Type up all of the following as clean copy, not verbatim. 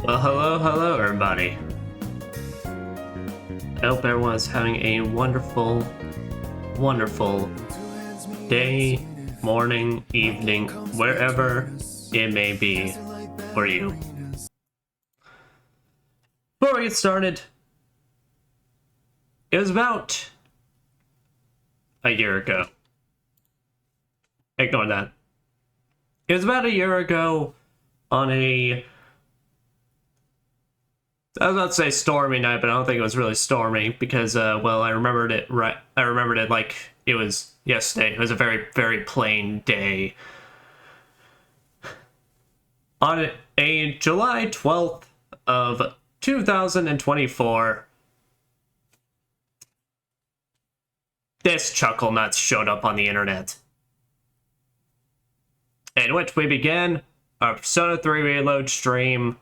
Well, hello, everybody. I hope everyone's having a wonderful day, morning, evening, wherever it may be for you. Before we get started, it was about a year ago. Ignore that. It was about a year ago on I was about to say stormy night, but I don't think it was really stormy because, well, I remembered it like it was yesterday. It was a very, very plain day. On a July 12th of 2024, this chuckle nuts showed up on the internet, in which we began our Persona 3 Reload stream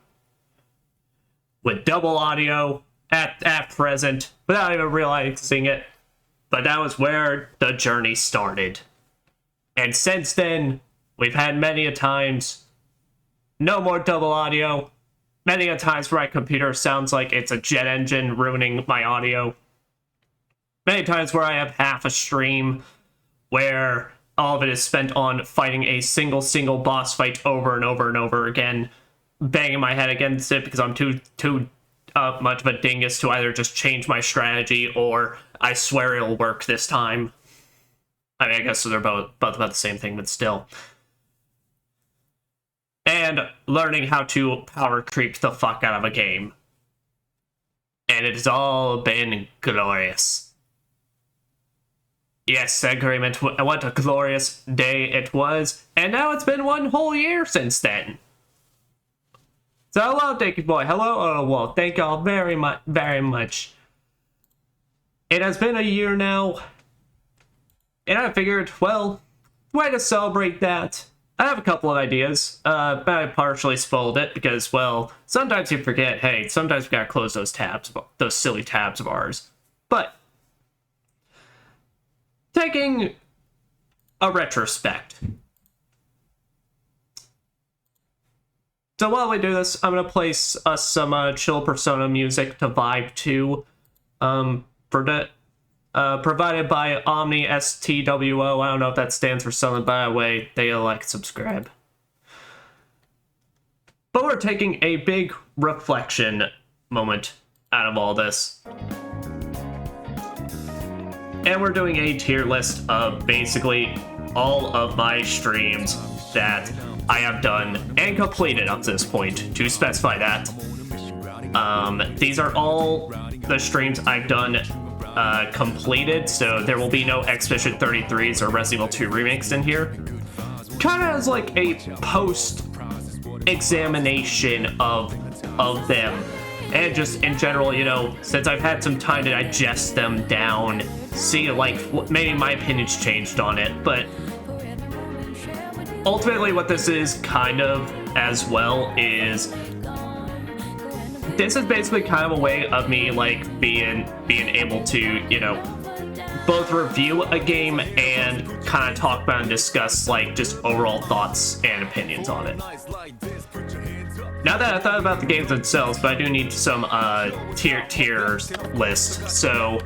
with double audio at present, without even realizing it. But that was where the journey started. And since then, we've had many a times, no more double audio, many a times where my computer sounds like it's a jet engine ruining my audio, many times where I have half a stream where all of it is spent on fighting a single boss fight over and over again, banging my head against it because I'm too much of a dingus to either just change my strategy or I swear it'll work this time. I mean, I guess they're both about the same thing, but still. And learning how to power creep the fuck out of a game. And it has all been glorious. Yes, agreement. What a glorious day it was. And now it's been one whole year since then. So hello, Dicky Boy. Hello, well, thank y'all very much. It has been a year now. And I figured, well, way to celebrate that. I have a couple of ideas. But I partially spoiled it because, well, sometimes you forget, hey, sometimes we gotta close those tabs, those silly tabs of ours. But taking a retrospect. So while we do this, I'm going to play us some chill Persona music to vibe to, provided by Omni STWO. I don't know if that stands for something, by the way, they like subscribe. But we're taking a big reflection moment out of all this. And we're doing a tier list of basically all of my streams that I have done and completed up to this point, to specify that. These are all the streams I've done completed, so there will be no Expedition 33s or Resident Evil 2 remakes in here. Kind of as like a post-examination of them. And just in general, you know, since I've had some time to digest them down, see like maybe my opinion's changed on it, but ultimately what this is kind of as well is this is basically kind of a way of me like being able to, you know, both review a game and kind of talk about and discuss like just overall thoughts and opinions on it. Now that I thought about the games themselves, but I do need some tiers list. So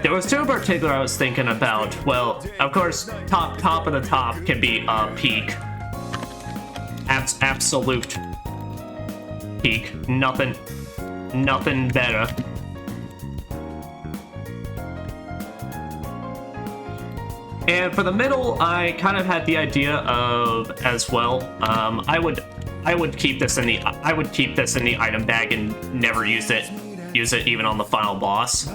there was two in particular I was thinking about. Well, of course, top of the top can be peak. Absolute peak. Nothing better. And for the middle, I kind of had the idea of as well. I would keep this in the item bag and never use it even on the final boss.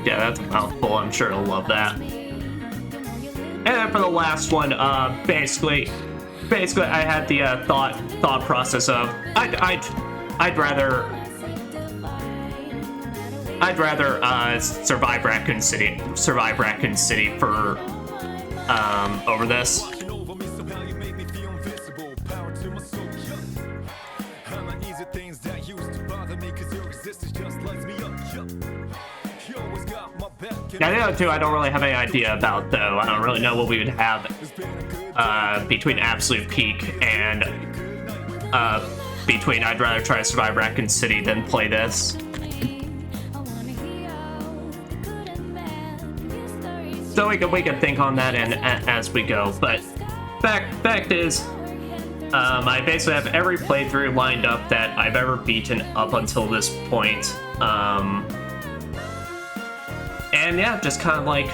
Yeah, that's a mouthful. I'm sure he'll love that. And then for the last one, basically, I had the thought process of I'd rather survive Raccoon City for over this. Yeah, the other two I don't really have any idea about, though. I don't really know what we would have between Absolute Peak and between I'd rather try to survive Raccoon City than play this. So we can think on that and as we go. But fact is, I basically have every playthrough lined up that I've ever beaten up until this point. And yeah, just kind of like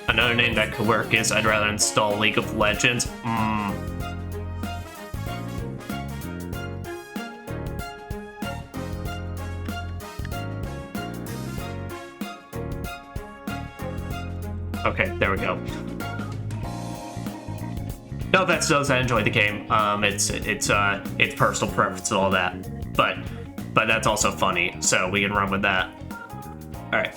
another name that could work is I'd rather install League of Legends. Okay, there we go. No offense to those that enjoy the game. It's personal preference and all that, but that's also funny, so we can run with that. All right.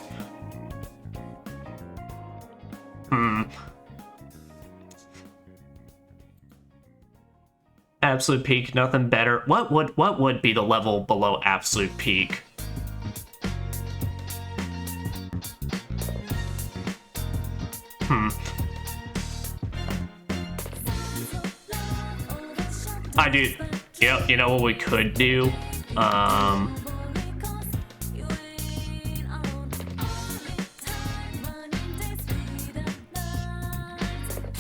Absolute Peak, nothing better. What would be the level below Absolute Peak? I do. You know what we could do?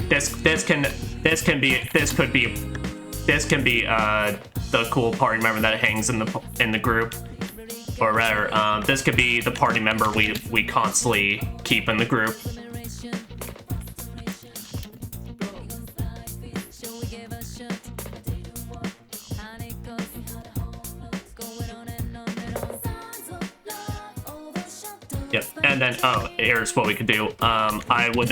This could be the cool party member that hangs in the group, or rather, this could be the party member we constantly keep in the group. Yep, and then here's what we could do. I would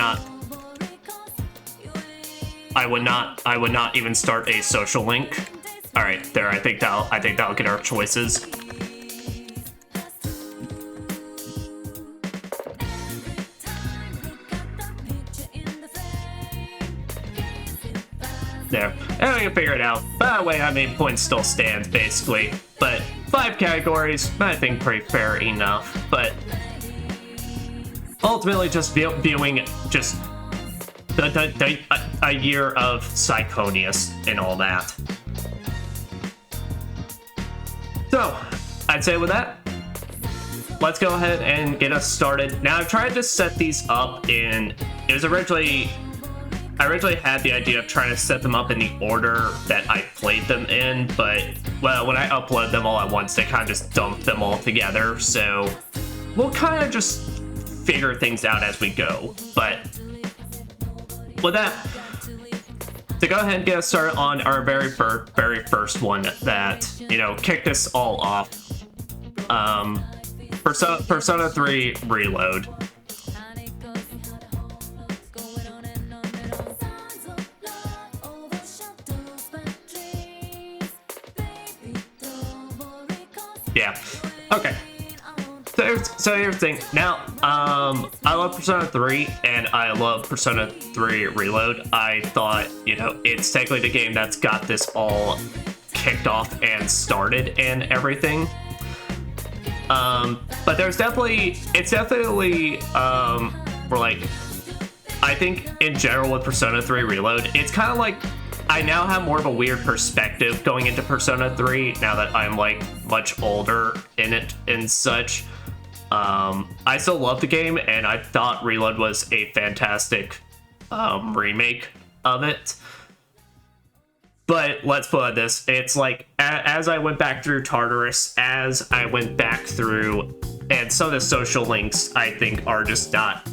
not even start a social link. All right, there. I think that'll get our choices. There, and we can figure it out. By the way, I mean, points still stands basically, but 5 categories, I think pretty fair enough. But ultimately, just viewing just a year of Sychonias and all that. So, I'd say with that, let's go ahead and get us started. Now, I've tried to set these up in, I originally had the idea of trying to set them up in the order that I played them in, but, well, when I upload them all at once, they kind of just dump them all together, so we'll kind of just figure things out as we go. But with that, to go ahead and get us started on our very first one that, kicked us all off, Persona 3 Reload. Yeah. Okay. So here's the thing. Now, I love Persona 3 and I love Persona 3 Reload. I thought, it's technically the game that's got this all kicked off and started and everything. But it's definitely, I think in general with Persona 3 Reload, it's kind of like, I now have more of a weird perspective going into Persona 3 now that I'm much older in it and such. I still love the game and I thought Reload was a fantastic remake of it. But let's put it this, it's like as I went back through Tartarus, as I went back through, and some of the social links I think are just not.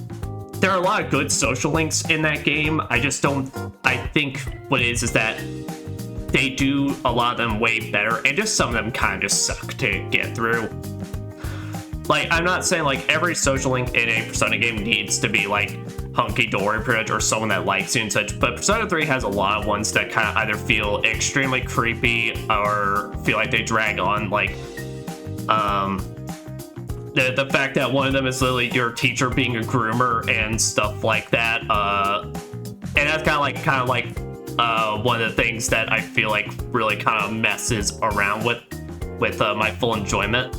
There are a lot of good social links in that game. I think what it is that they do a lot of them way better, and just some of them kind of just suck to get through. I'm not saying every social link in a Persona game needs to be hunky-dory pretty much, or someone that likes you and such, but Persona 3 has a lot of ones that kind of either feel extremely creepy or feel like they drag on, the fact that one of them is literally your teacher being a groomer and stuff like that, and that's kind of like one of the things that I feel like really kind of messes around with my full enjoyment.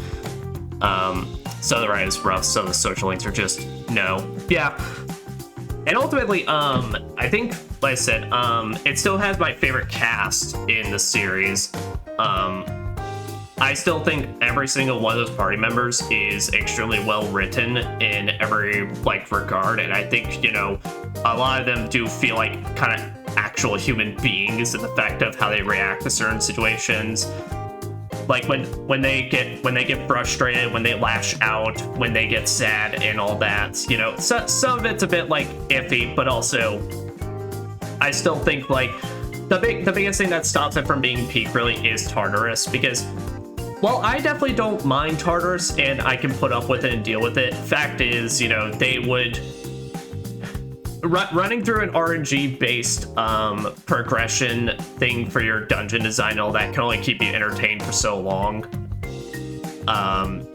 some of the writing is rough, some of the social links are just no. Yeah. And ultimately, I think, like I said, it still has my favorite cast in the series. I still think every single one of those party members is extremely well written in every regard, and I think, you know, a lot of them do feel like kind of actual human beings in the fact of how they react to certain situations. Like when they get frustrated, when they lash out, when they get sad and all that, you know, so, some of it's a bit iffy, but also I still think the biggest thing that stops it from being peak really is Tartarus, because well, I definitely don't mind Tartarus, and I can put up with it and deal with it. Fact is, you know, they would... running through an RNG-based progression thing for your dungeon design and all that can only keep you entertained for so long.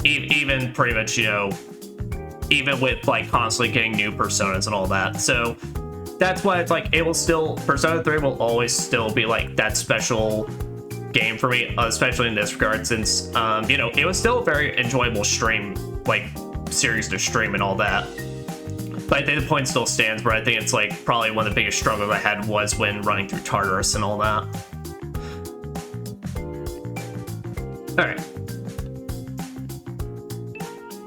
Even pretty much, you know, even with, constantly getting new personas and all that. So that's why it's it will still... Persona 3 will always still be, that special game for me, especially in this regard, since you know, it was still a very enjoyable stream, series to stream and all that. But I think the point still stands where I think it's probably one of the biggest struggles I had was when running through Tartarus and all that. Alright.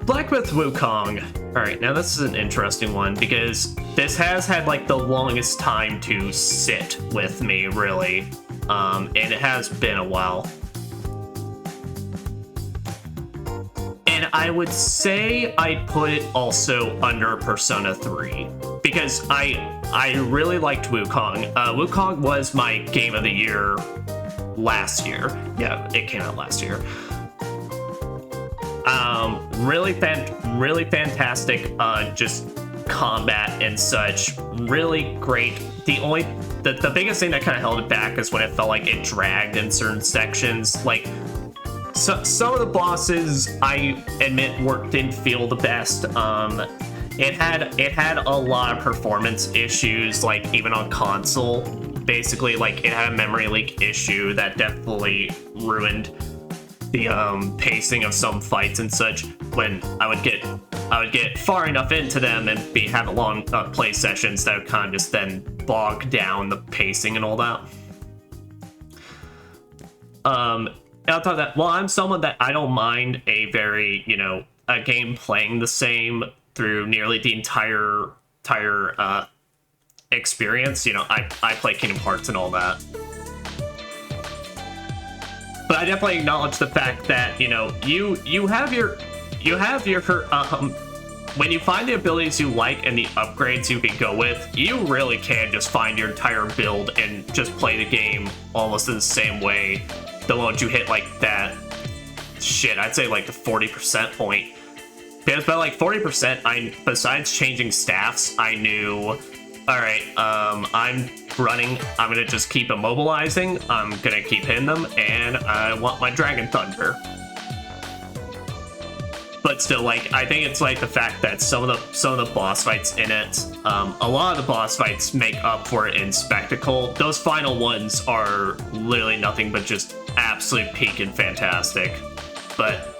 Blacksmith Wukong. Alright, now this is an interesting one because this has had the longest time to sit with me, really. And it has been a while. And I would say I'd put it also under Persona 3, because I really liked Wukong. Wukong was my game of the year last year. Yeah, it came out last year. Really fantastic, just combat and such. Really great. The biggest thing that kind of held it back is when it felt like it dragged in certain sections. So, some of the bosses, I admit, didn't feel the best. It had a lot of performance issues, even on console. Basically, it had a memory leak issue that definitely ruined the pacing of some fights and such. When I would get far enough into them and have long play sessions that would kind of just then bog down the pacing and all that. And on top of that, well, I'm someone that I don't mind a very, you know, a game playing the same through nearly the entire experience. You know, I play Kingdom Hearts and all that. But I definitely acknowledge the fact that, you know, you have your when you find the abilities you like and the upgrades you can go with, you really can just find your entire build and just play the game almost in the same way. The moment you hit that shit, I'd say the 40% point. Because by 40%, besides changing staffs, I knew, alright, I'm running, I'm gonna just keep immobilizing, I'm gonna keep hitting them, and I want my Dragon Thunder. But still, I think it's the fact that some of the boss fights in it, a lot of the boss fights make up for it in spectacle. Those final ones are literally nothing but just absolute peak and fantastic. But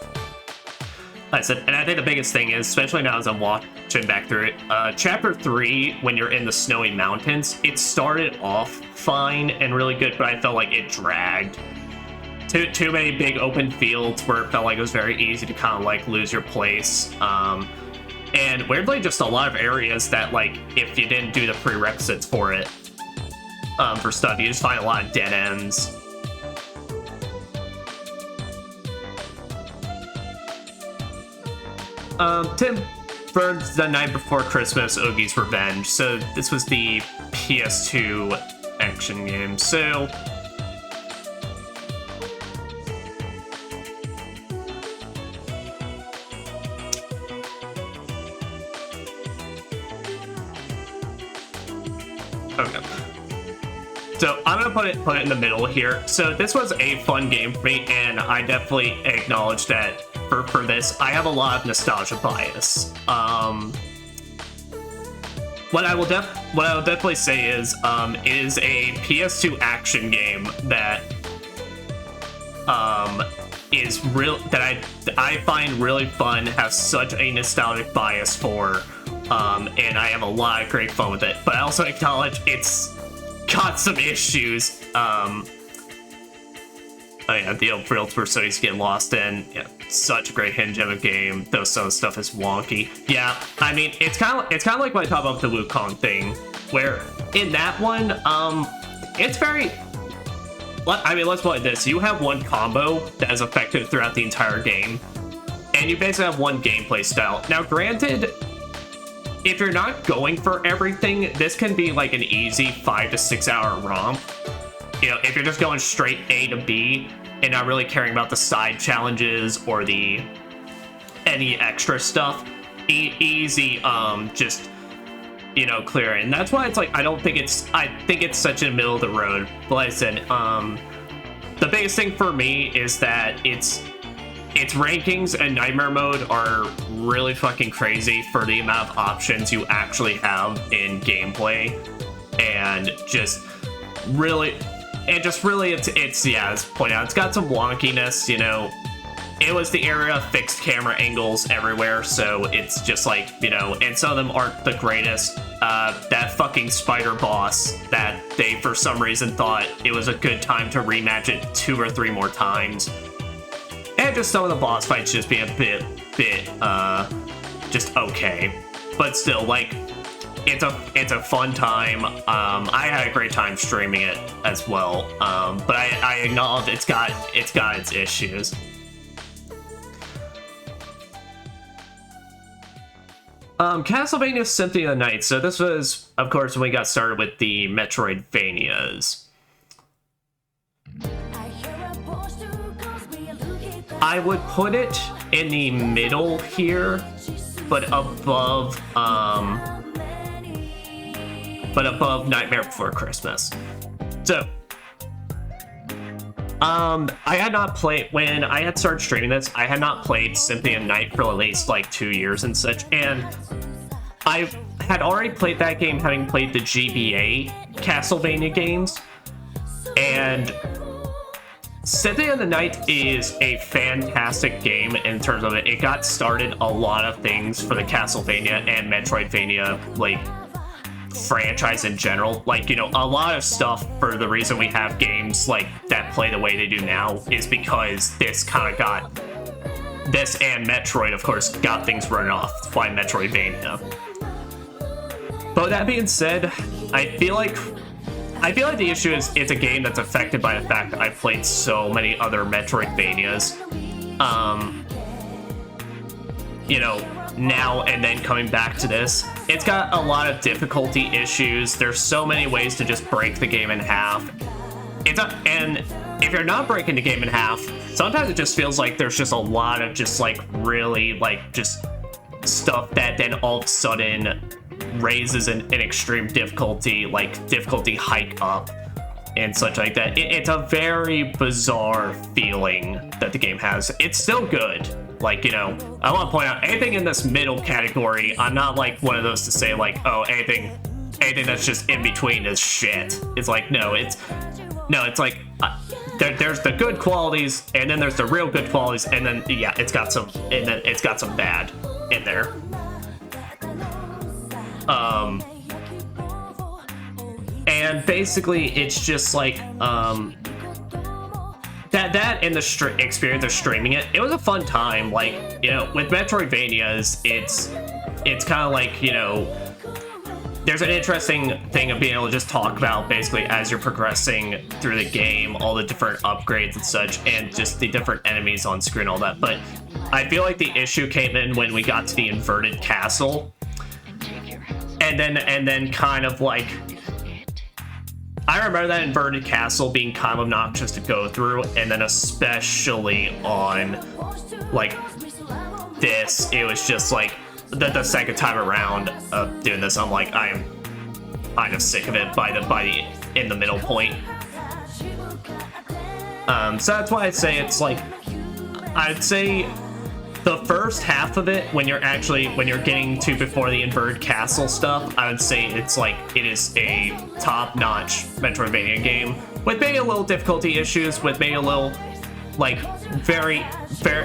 like I said, and I think the biggest thing is, especially now as I'm watching back through it, Chapter 3, when you're in the snowy mountains, it started off fine and really good, but I felt like it dragged. Too many big open fields where it felt like it was very easy to kind of lose your place. And weirdly, just a lot of areas that if you didn't do the prerequisites for it, for stuff, you just find a lot of dead ends. Tim Burns, The Night Before Christmas, Oogie's Revenge. So this was the PS2 action game. So okay. So I'm gonna put it in the middle here. So this was a fun game for me, and I definitely acknowledge that for this, I have a lot of nostalgia bias. What I will definitely say is, it is a PS2 action game that, is real, that I find really fun, have such a nostalgic bias for, and I have a lot of great fun with it. But I also acknowledge it's got some issues. Oh yeah, the real personas get lost in. Yeah, such a great hidden gem of game. Though some of the stuff is wonky. Yeah, I mean it's kind of like when I talk about the Wukong thing, where in that one, it's very. I mean, let's play this. You have one combo that is effective throughout the entire game, and you basically have one gameplay style. Now, granted, if you're not going for everything, this can be like an easy 5 to 6 hour romp. You know, if you're just going straight A to B and not really caring about the side challenges or the any extra stuff, easy, just, you know, clear. And that's why it's like, I think it's such a middle of the road. But like I said, the biggest thing for me is that its rankings and nightmare mode are really fucking crazy for the amount of options you actually have in gameplay, and just really it's yeah, as pointed out, it's got some wonkiness. You know, it was the era of fixed camera angles everywhere, so it's just like, you know, and some of them aren't the greatest. That fucking spider boss that they for some reason thought it was a good time to rematch it 2 or 3 more times. And just some of the boss fights just being a bit, just okay. But still, like, it's a fun time. I had a great time streaming it as well. But I acknowledge it's got its issues. Castlevania Symphony of the Night. So this was, of course, when we got started with the Metroidvanias. I would put it in the middle here, but above Nightmare Before Christmas. So, I had not played, when I had started streaming this, I had not played Symphony of the Night for at least like 2 years and such, and I had already played that game having played the GBA Castlevania games, and Symphony of the Night is a fantastic game in terms of it. It got started a lot of things for the Castlevania and Metroidvania, like, franchise in general. Like, you know, a lot of stuff for the reason we have games like that play the way they do now is because this kind of got, this and Metroid, of course, got things running off by Metroidvania. But with that being said, I feel like the issue is it's a game that's affected by the fact that I've played so many other Metroidvanias. You know, now and then coming back to this, it's got a lot of difficulty issues. There's so many ways to just break the game in half. And if you're not breaking the game in half, sometimes it just feels like there's just a lot of just like really like just stuff that then all of a sudden raises an extreme difficulty, like difficulty hike up and such like that. It's a very bizarre feeling that the game has. It's still good. Like, you know, I want to point out, anything in this middle category, I'm not like one of those to say like, oh, anything that's just in between is shit. It's like, no, it's like there's the good qualities, and then there's the real good qualities, and then yeah, it's got some bad in there. And basically it's just like that and the experience of streaming it was a fun time. Like, you know, with Metroidvanias, it's kind of like, you know, there's an interesting thing of being able to just talk about basically as you're progressing through the game, all the different upgrades and such, and just the different enemies on screen, all that. But I feel like the issue came in when we got to the inverted castle, and then kind of like, I remember that inverted castle being kind of obnoxious to go through, and then especially on like this, it was just like the second time around of doing this, I'm like, I'm kind of sick of it by the in the middle point. So that's why I'd say it's like, I'd say the first half of it, when you're getting to before the inverted castle stuff, I would say it's like, it is a top-notch Metroidvania game with maybe a little difficulty issues, with maybe a little like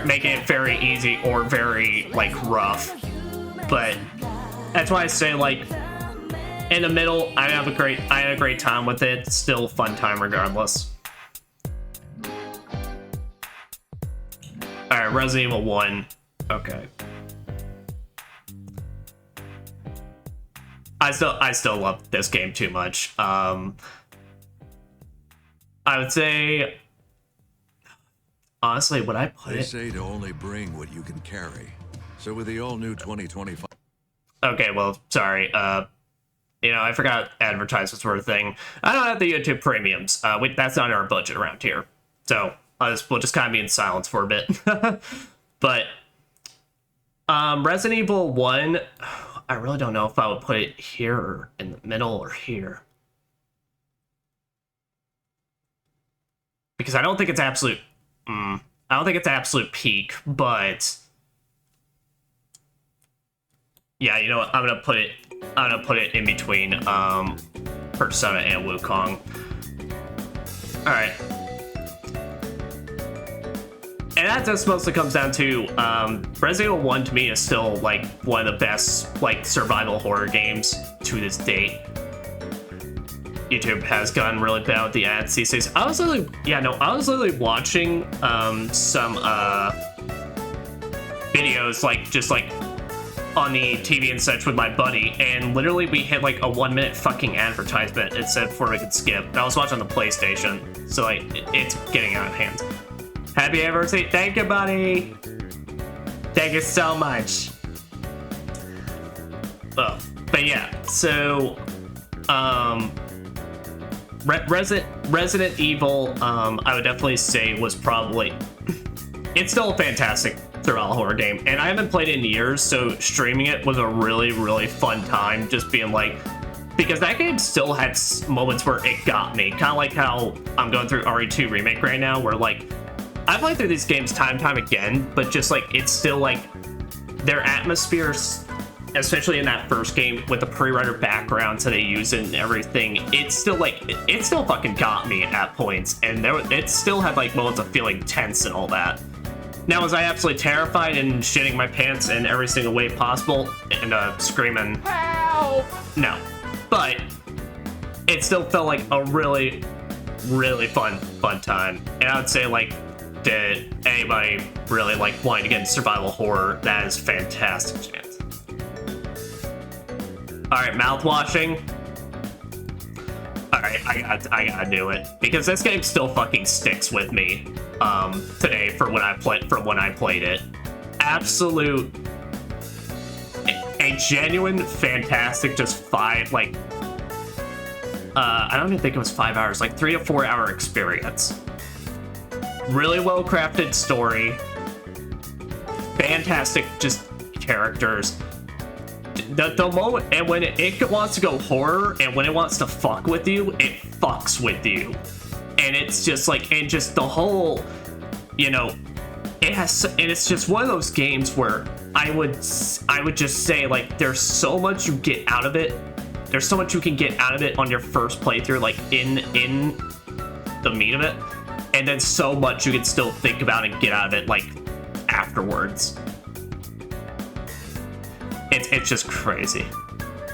making it very easy or very like rough. But that's why I say like in the middle, I had a great time with it. Still fun time regardless. All right, Resident Evil 1. Okay. I still love this game too much. I would say, honestly, would I put it? They say to only bring what you can carry. So with the all-new 2025. Okay, well, sorry. You know, I forgot advertisements were a thing. I don't have the YouTube premiums. That's not our budget around here. So we'll just kind of be in silence for a bit. But Resident Evil 1, I really don't know if I would put it here or in the middle or here. Because I don't think it's absolute... I don't think it's absolute peak, but... Yeah, you know what? I'm gonna put it in between Persona and Wukong. Alright. And that just mostly comes down to Resident Evil 1 to me is still like one of the best like survival horror games to this date. YouTube has gotten really bad with the ads these days. I was literally watching some videos like just like on the TV and such with my buddy, and literally we hit like a 1 minute fucking advertisement it said before we could skip. And I was watching on the PlayStation, so like it's getting out of hand. Happy anniversary. Thank you, buddy. Thank you so much. Oh, but yeah, so Resident Evil, I would definitely say was probably it's still a fantastic survival horror game, and I haven't played it in years, so streaming it was a really, really fun time, just being like, because that game still had moments where it got me, kind of like how I'm going through RE2 Remake right now, where like, I played through these games time and time again, but just like, it's still like, their atmospheres, especially in that first game, with the pre-render backgrounds that they use and everything, it's still like, it still fucking got me at points, and it still had like moments of feeling tense and all that. Now, was I absolutely terrified and shitting my pants in every single way possible and screaming, "Help!" No. But it still felt like a really, really fun time. And I would say, like, did anybody really like wanting to get into survival horror, that is a fantastic chance. Alright, mouth washing. Alright, I gotta do it. Because this game still fucking sticks with me. Today from when I played it. Absolute a genuine fantastic just I don't even think it was 5 hours, like 3 to 4 hour experience. Really well crafted story, fantastic just characters. The moment, and when it wants to go horror and when it wants to fuck with you, it fucks with you. And it's just like, and just the whole, you know, it's just one of those games where I would just say, like, there's so much you get out of it. There's so much you can get out of it on your first playthrough, like in the meat of it, and then so much you can still think about and get out of it, like, afterwards. It's just crazy.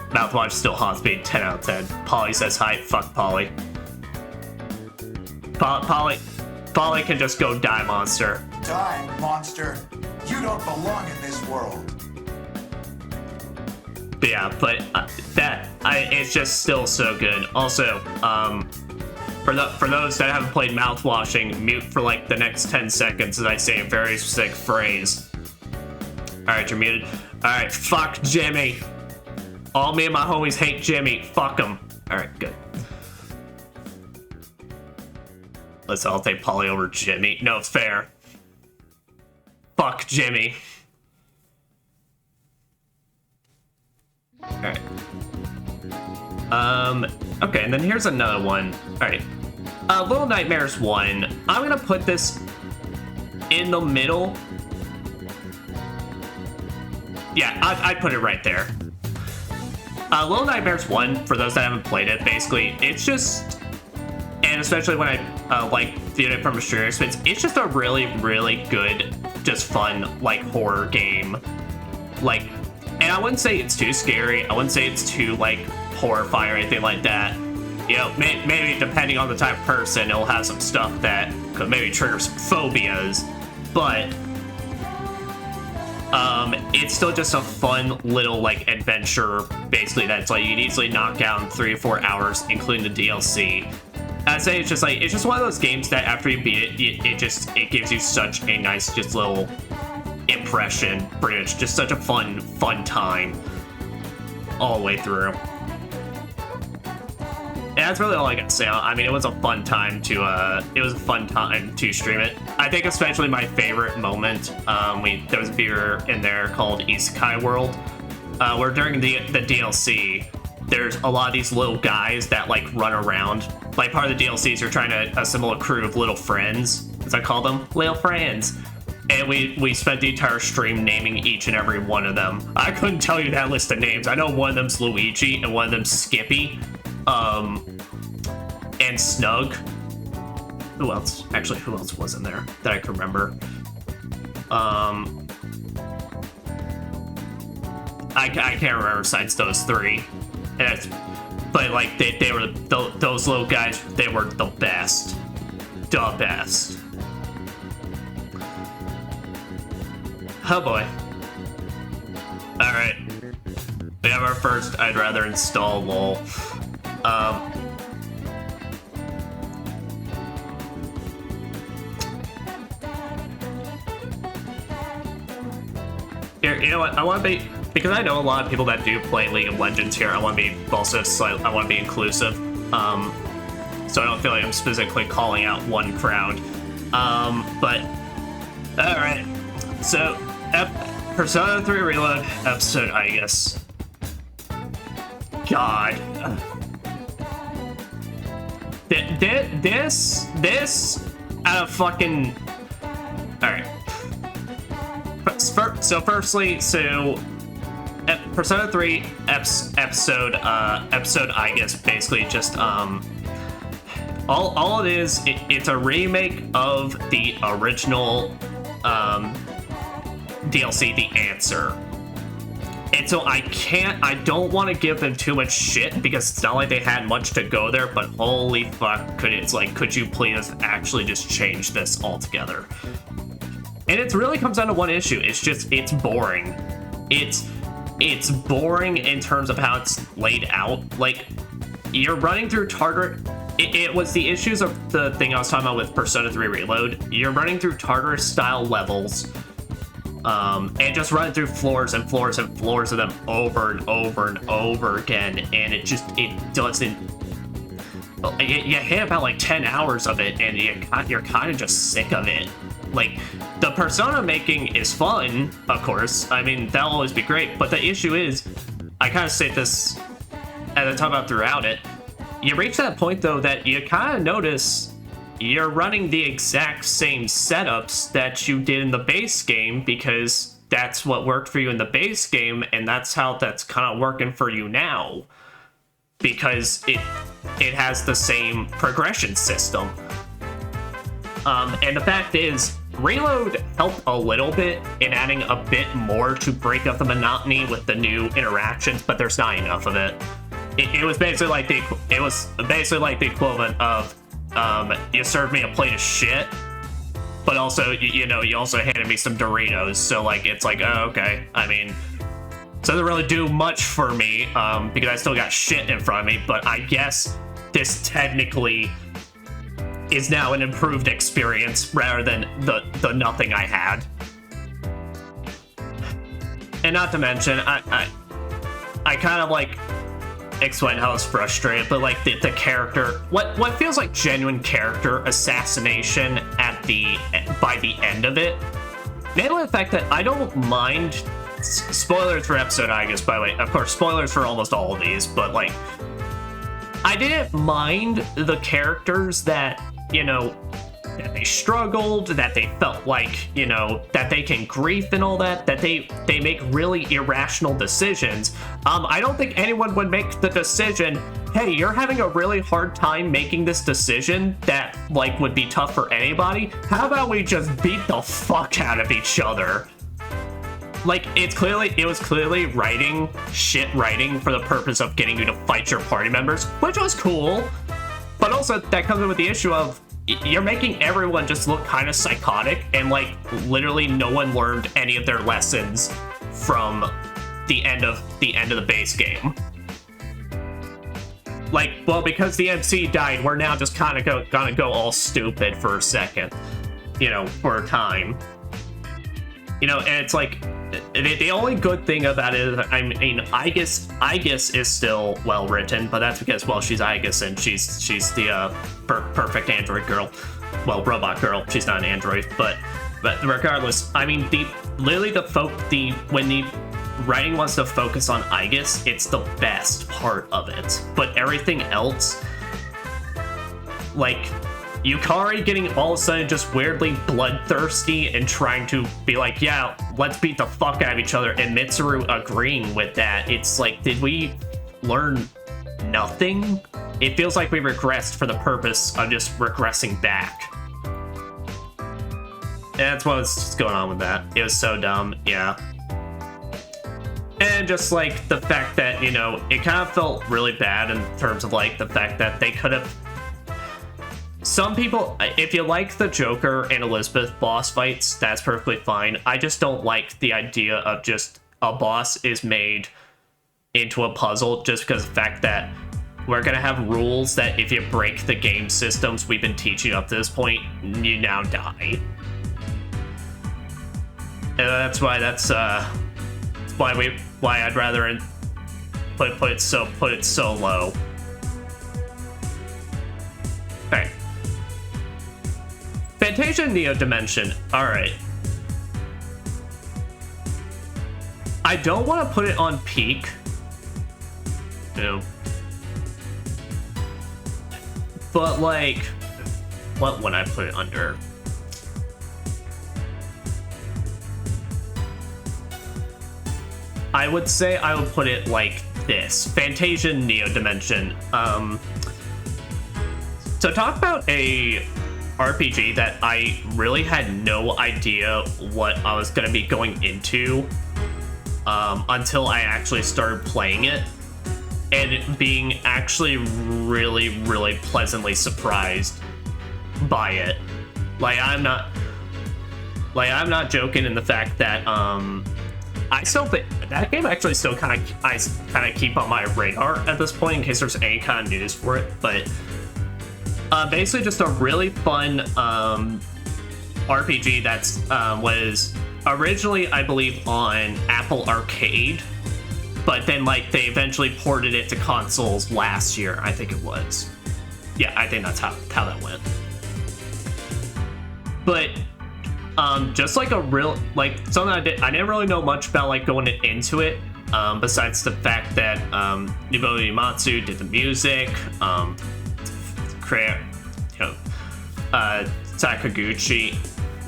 Mouthwash still haunts me. 10 out of 10. Polly says hi. Fuck Polly. Polly can just go die, monster. Die, monster. You don't belong in this world. But yeah, but it's just still so good. Also, for those that haven't played mouthwashing, mute for like the next 10 seconds as I say a very specific phrase. Alright, you're muted. Alright, fuck Jimmy. All me and my homies hate Jimmy. Fuck him. Alright, good. I'll take Polly over Jimmy. No, it's fair. Fuck Jimmy. Alright. Okay, and then here's another one. Alright. Little Nightmares 1. I'm gonna put this in the middle. Yeah, I'd put it right there. Little Nightmares 1, for those that haven't played it, basically, it's just... And especially when I like viewed it from a streamer experience, it's just a really, really good, just fun, like, horror game. Like, and I wouldn't say it's too scary. I wouldn't say it's too, like, horrifying or anything like that. You know, maybe depending on the type of person, it'll have some stuff that could maybe trigger some phobias, but it's still just a fun little, like, adventure, basically, that's, like, you can easily knock out in 3 or 4 hours, including the DLC. I'd say it's just, like, it's just one of those games that after you beat it, it gives you such a nice, just little impression, pretty much, just such a fun time all the way through. And that's really all I gotta say. I mean, it was a fun time to stream it. I think especially my favorite moment, there was a viewer in there called Isekai World, where during the DLC, there's a lot of these little guys that, like, run around. Like, part of the DLC is you're trying to assemble a crew of little friends, as I call them, little friends. And we spent the entire stream naming each and every one of them. I couldn't tell you that list of names. I know one of them's Luigi and one of them's Skippy. And Snug. Who else? Actually, who else was in there that I can remember? I can't remember besides those three. But like they were those little guys. They were the best. The best. Oh boy. All right. We have our first I'd rather install lol. Here, you know what? I want to be, because I know a lot of people that do play League of Legends here. I want to be also slightly, I want to be inclusive. So I don't feel like I'm specifically calling out one crowd. But all right. So, Persona 3 Reload episode, I guess. God. This out of fucking. Alright. So, firstly, Persona 3 episode, I guess, basically just, all it is, it's a remake of the original, DLC, The Answer. And so I don't want to give them too much shit because it's not like they had much to go there, but holy fuck, could you please actually just change this altogether? And it really comes down to one issue. It's boring. It's boring in terms of how it's laid out. Like, you're running through Tartarus. It was the issues of the thing I was talking about with Persona 3 Reload. You're running through Tartarus style levels. And just running through floors and floors and floors of them over and over and over again, and it doesn't. You hit about like 10 hours of it, and you're kind of just sick of it. Like, the Persona making is fun, of course. I mean, that'll always be great, but the issue is, I kind of say this as I talk about throughout it. You reach that point though that you kind of notice you're running the exact same setups that you did in the base game because that's what worked for you in the base game, and that's how that's kind of working for you now. Because it has the same progression system. And the fact is, Reload helped a little bit in adding a bit more to break up the monotony with the new interactions, but there's not enough of it. It was basically like the equivalent of you served me a plate of shit, but also, you also handed me some Doritos, so, like, it's like, oh, okay. I mean, it doesn't really do much for me, because I still got shit in front of me, but I guess this technically is now an improved experience rather than the nothing I had. And not to mention, I kind of, like, explain how it's frustrated, but like the character, what feels like genuine character assassination by the end of it, mainly the fact that I don't mind spoilers for episode, I guess, by the way, of course, spoilers for almost all of these, but like, I didn't mind the characters that, that they struggled, that they felt like, that they can grief and all that they make really irrational decisions. I don't think anyone would make the decision hey, you're having a really hard time making this decision that, like, would be tough for anybody. How about we just beat the fuck out of each other? Like, it was clearly shit writing for the purpose of getting you to fight your party members, which was cool. But also, that comes in with the issue of, you're making everyone just look kind of psychotic, and, like, literally no one learned any of their lessons from the end of the base game. Like, well, because the MC died, we're now just kind of gonna go all stupid for a second, you know, for a time. You know, and it's like, the only good thing about it is, I mean, Aegis is still well written, but that's because, well, she's Aegis and she's the perfect android girl. Well, robot girl. She's not an android, but regardless, I mean, when the writing wants to focus on Aegis, it's the best part of it. But everything else, like Yukari getting all of a sudden just weirdly bloodthirsty and trying to be like, yeah, let's beat the fuck out of each other, and Mitsuru agreeing with that, it's like, did we learn nothing? It feels like we regressed for the purpose of just regressing back. And that's what was just going on with that. It was so dumb, yeah. And just like the fact that, you know, it kind of felt really bad in terms of like the fact that they could have. Some people, if you like the Joker and Elizabeth boss fights, that's perfectly fine. I just don't like the idea of just a boss is made into a puzzle just because of the fact that we're going to have rules that if you break the game systems we've been teaching up to this point, you now die. And that's why why I'd rather put it so low. Okay. Fantasia Neo Dimension. Alright. I don't want to put it on peak. No. But like, what would I put it under? I would say I would put it like this. Fantasia Neo Dimension. So talk about a RPG that I really had no idea what I was going to be going into until I actually started playing it, and being actually really, really pleasantly surprised by it. I'm not joking in the fact that I still think that game actually still kind of keep on my radar at this point in case there's any kind of news for it. But basically, just a really fun RPG that's was originally, I believe, on Apple Arcade, but then like they eventually ported it to consoles last year. I think it was. Yeah, I think that's how that went. But just like a real, like something I didn't really know much about, like going into it, besides the fact that Nobuo Uematsu did the music,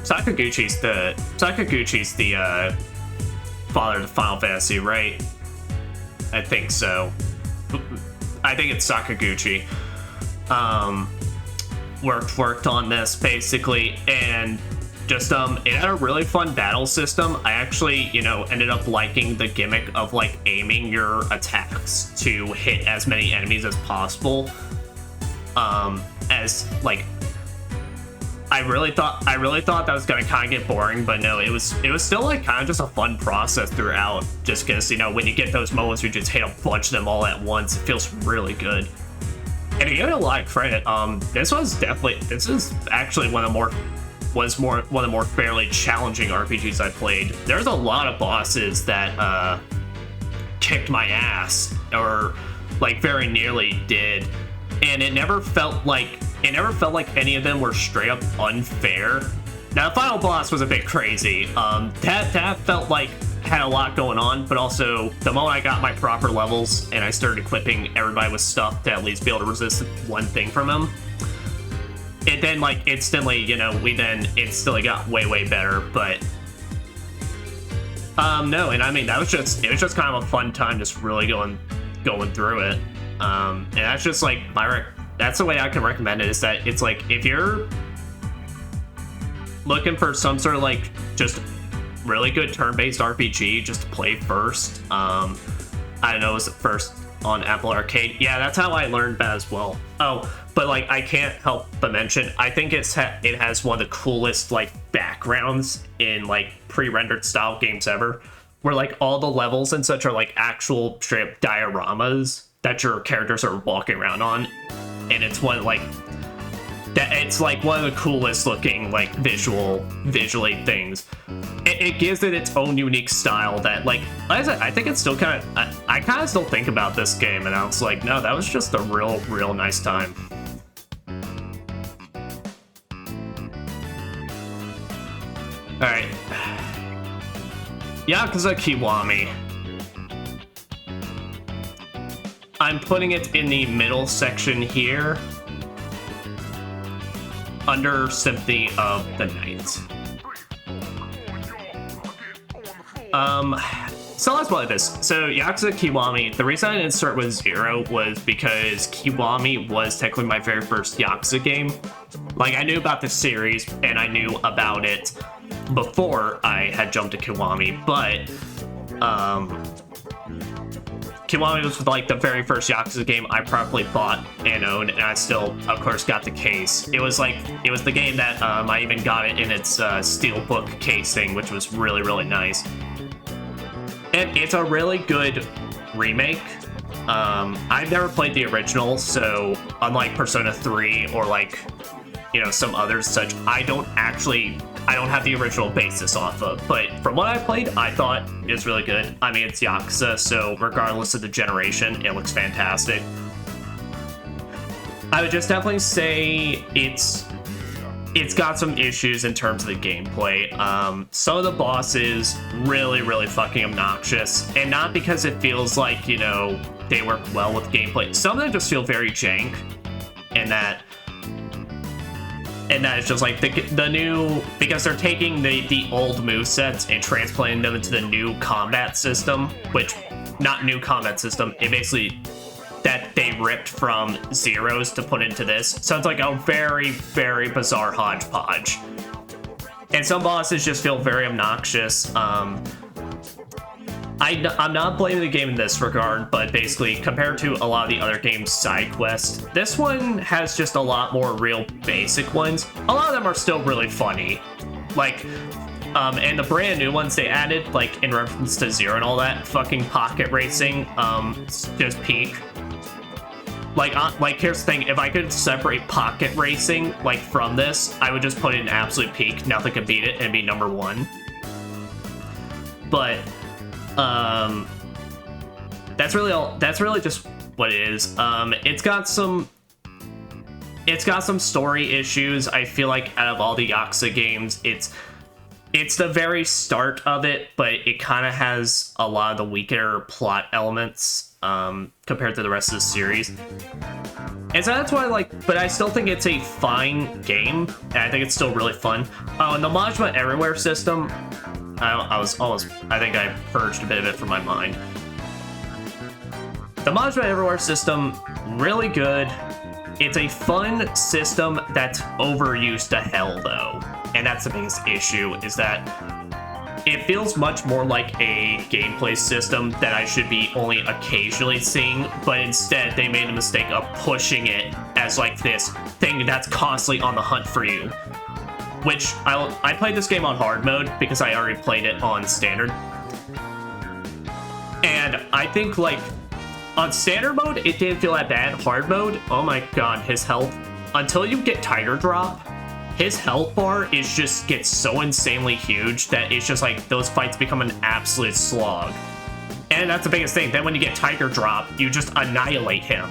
Sakaguchi's the father of the Final Fantasy, right? I think so. I think it's Sakaguchi. Worked on this basically, and just it had a really fun battle system. I actually, ended up liking the gimmick of like aiming your attacks to hit as many enemies as possible. As like, I really thought that was gonna kind of get boring, but no, it was still like kind of just a fun process throughout. Just because when you get those moments where you just hit a bunch of them all at once, it feels really good. And to give it a lot of credit, this is actually one of the more fairly challenging RPGs I played. There's a lot of bosses that kicked my ass, or like very nearly did, and it never felt like any of them were straight up unfair. Now the final boss was a bit crazy. That felt like had a lot going on, but also the moment I got my proper levels and I started equipping everybody with stuff to at least be able to resist one thing from him, it then like instantly, we then instantly got way better. But no, and I mean it was just kind of a fun time, just really going through it. And that's just like that's the way I can recommend it, is that it's like, if you're looking for some sort of like just really good turn-based RPG just to play first, I don't know, was it first on Apple Arcade? Yeah, that's how I learned that as well. Oh, but like, I can't help but mention, I think it has one of the coolest like backgrounds in like pre-rendered style games ever, where like all the levels and such are like actual straight up dioramas that your characters are walking around on, and it's one like that. It's like one of the coolest looking like visually things. It gives it its own unique style that, like, I think it's still kind of, I kind of still think about this game, and I was like, no, that was just a real nice time. All right, Yakuza Kiwami. I'm putting it in the middle section here, under Symphony of the Night. So let's play this. So Yakuza Kiwami, the reason I didn't start with 0 was because Kiwami was technically my very first Yakuza game. Like, I knew about the series, and I knew about it before I had jumped to Kiwami, but, Kiwami was like the very first Yakuza game I properly bought and owned, and I still, of course, got the case. It was the game that I even got it in its steelbook casing, which was really nice. And it's a really good remake. I've never played the original, so unlike Persona 3 or like, you know, some others such, I don't have the original basis off of, but from what I played, I thought it was really good. I mean, it's Yakuza, so regardless of the generation, it looks fantastic. I would just definitely say it's got some issues in terms of the gameplay. Some of the bosses really fucking obnoxious, and not because it feels like, you know, they work well with gameplay. Some of them just feel very jank, and that is just like the new, because they're taking the old movesets and transplanting them into the new combat system, which, not new combat system, it basically, that they ripped from Zero's to put into this. So it's like a very bizarre hodgepodge. And some bosses just feel very obnoxious. I'm not blaming the game in this regard, but basically, compared to a lot of the other games' side quests, this one has just a lot more real basic ones. A lot of them are still really funny. Like, and the brand new ones they added, like, in reference to Zero and all that, fucking pocket racing, just peak. Like, here's the thing, if I could separate pocket racing, like, from this, I would just put it in absolute peak, nothing could beat it, and be number 1. But, that's really just what it is. It's got some story issues. I feel like out of all the Yakuza games, it's the very start of it, but it kind of has a lot of the weaker plot elements compared to the rest of the series. And so that's why but I still think it's a fine game, and I think it's still really fun. Oh, and the Majima Everywhere system, I think I purged a bit of it from my mind. The Majima Everywhere system, really good. It's a fun system that's overused to hell, though. And that's the biggest issue, is that it feels much more like a gameplay system that I should be only occasionally seeing, but instead they made the mistake of pushing it as like this thing that's constantly on the hunt for you. Which, I played this game on hard mode because I already played it on standard. And I think, like, on standard mode, it didn't feel that bad. Hard mode, oh my god, his health, until you get Tiger Drop, his health bar gets so insanely huge that it's just like, those fights become an absolute slog. And that's the biggest thing. Then when you get Tiger Drop, you just annihilate him.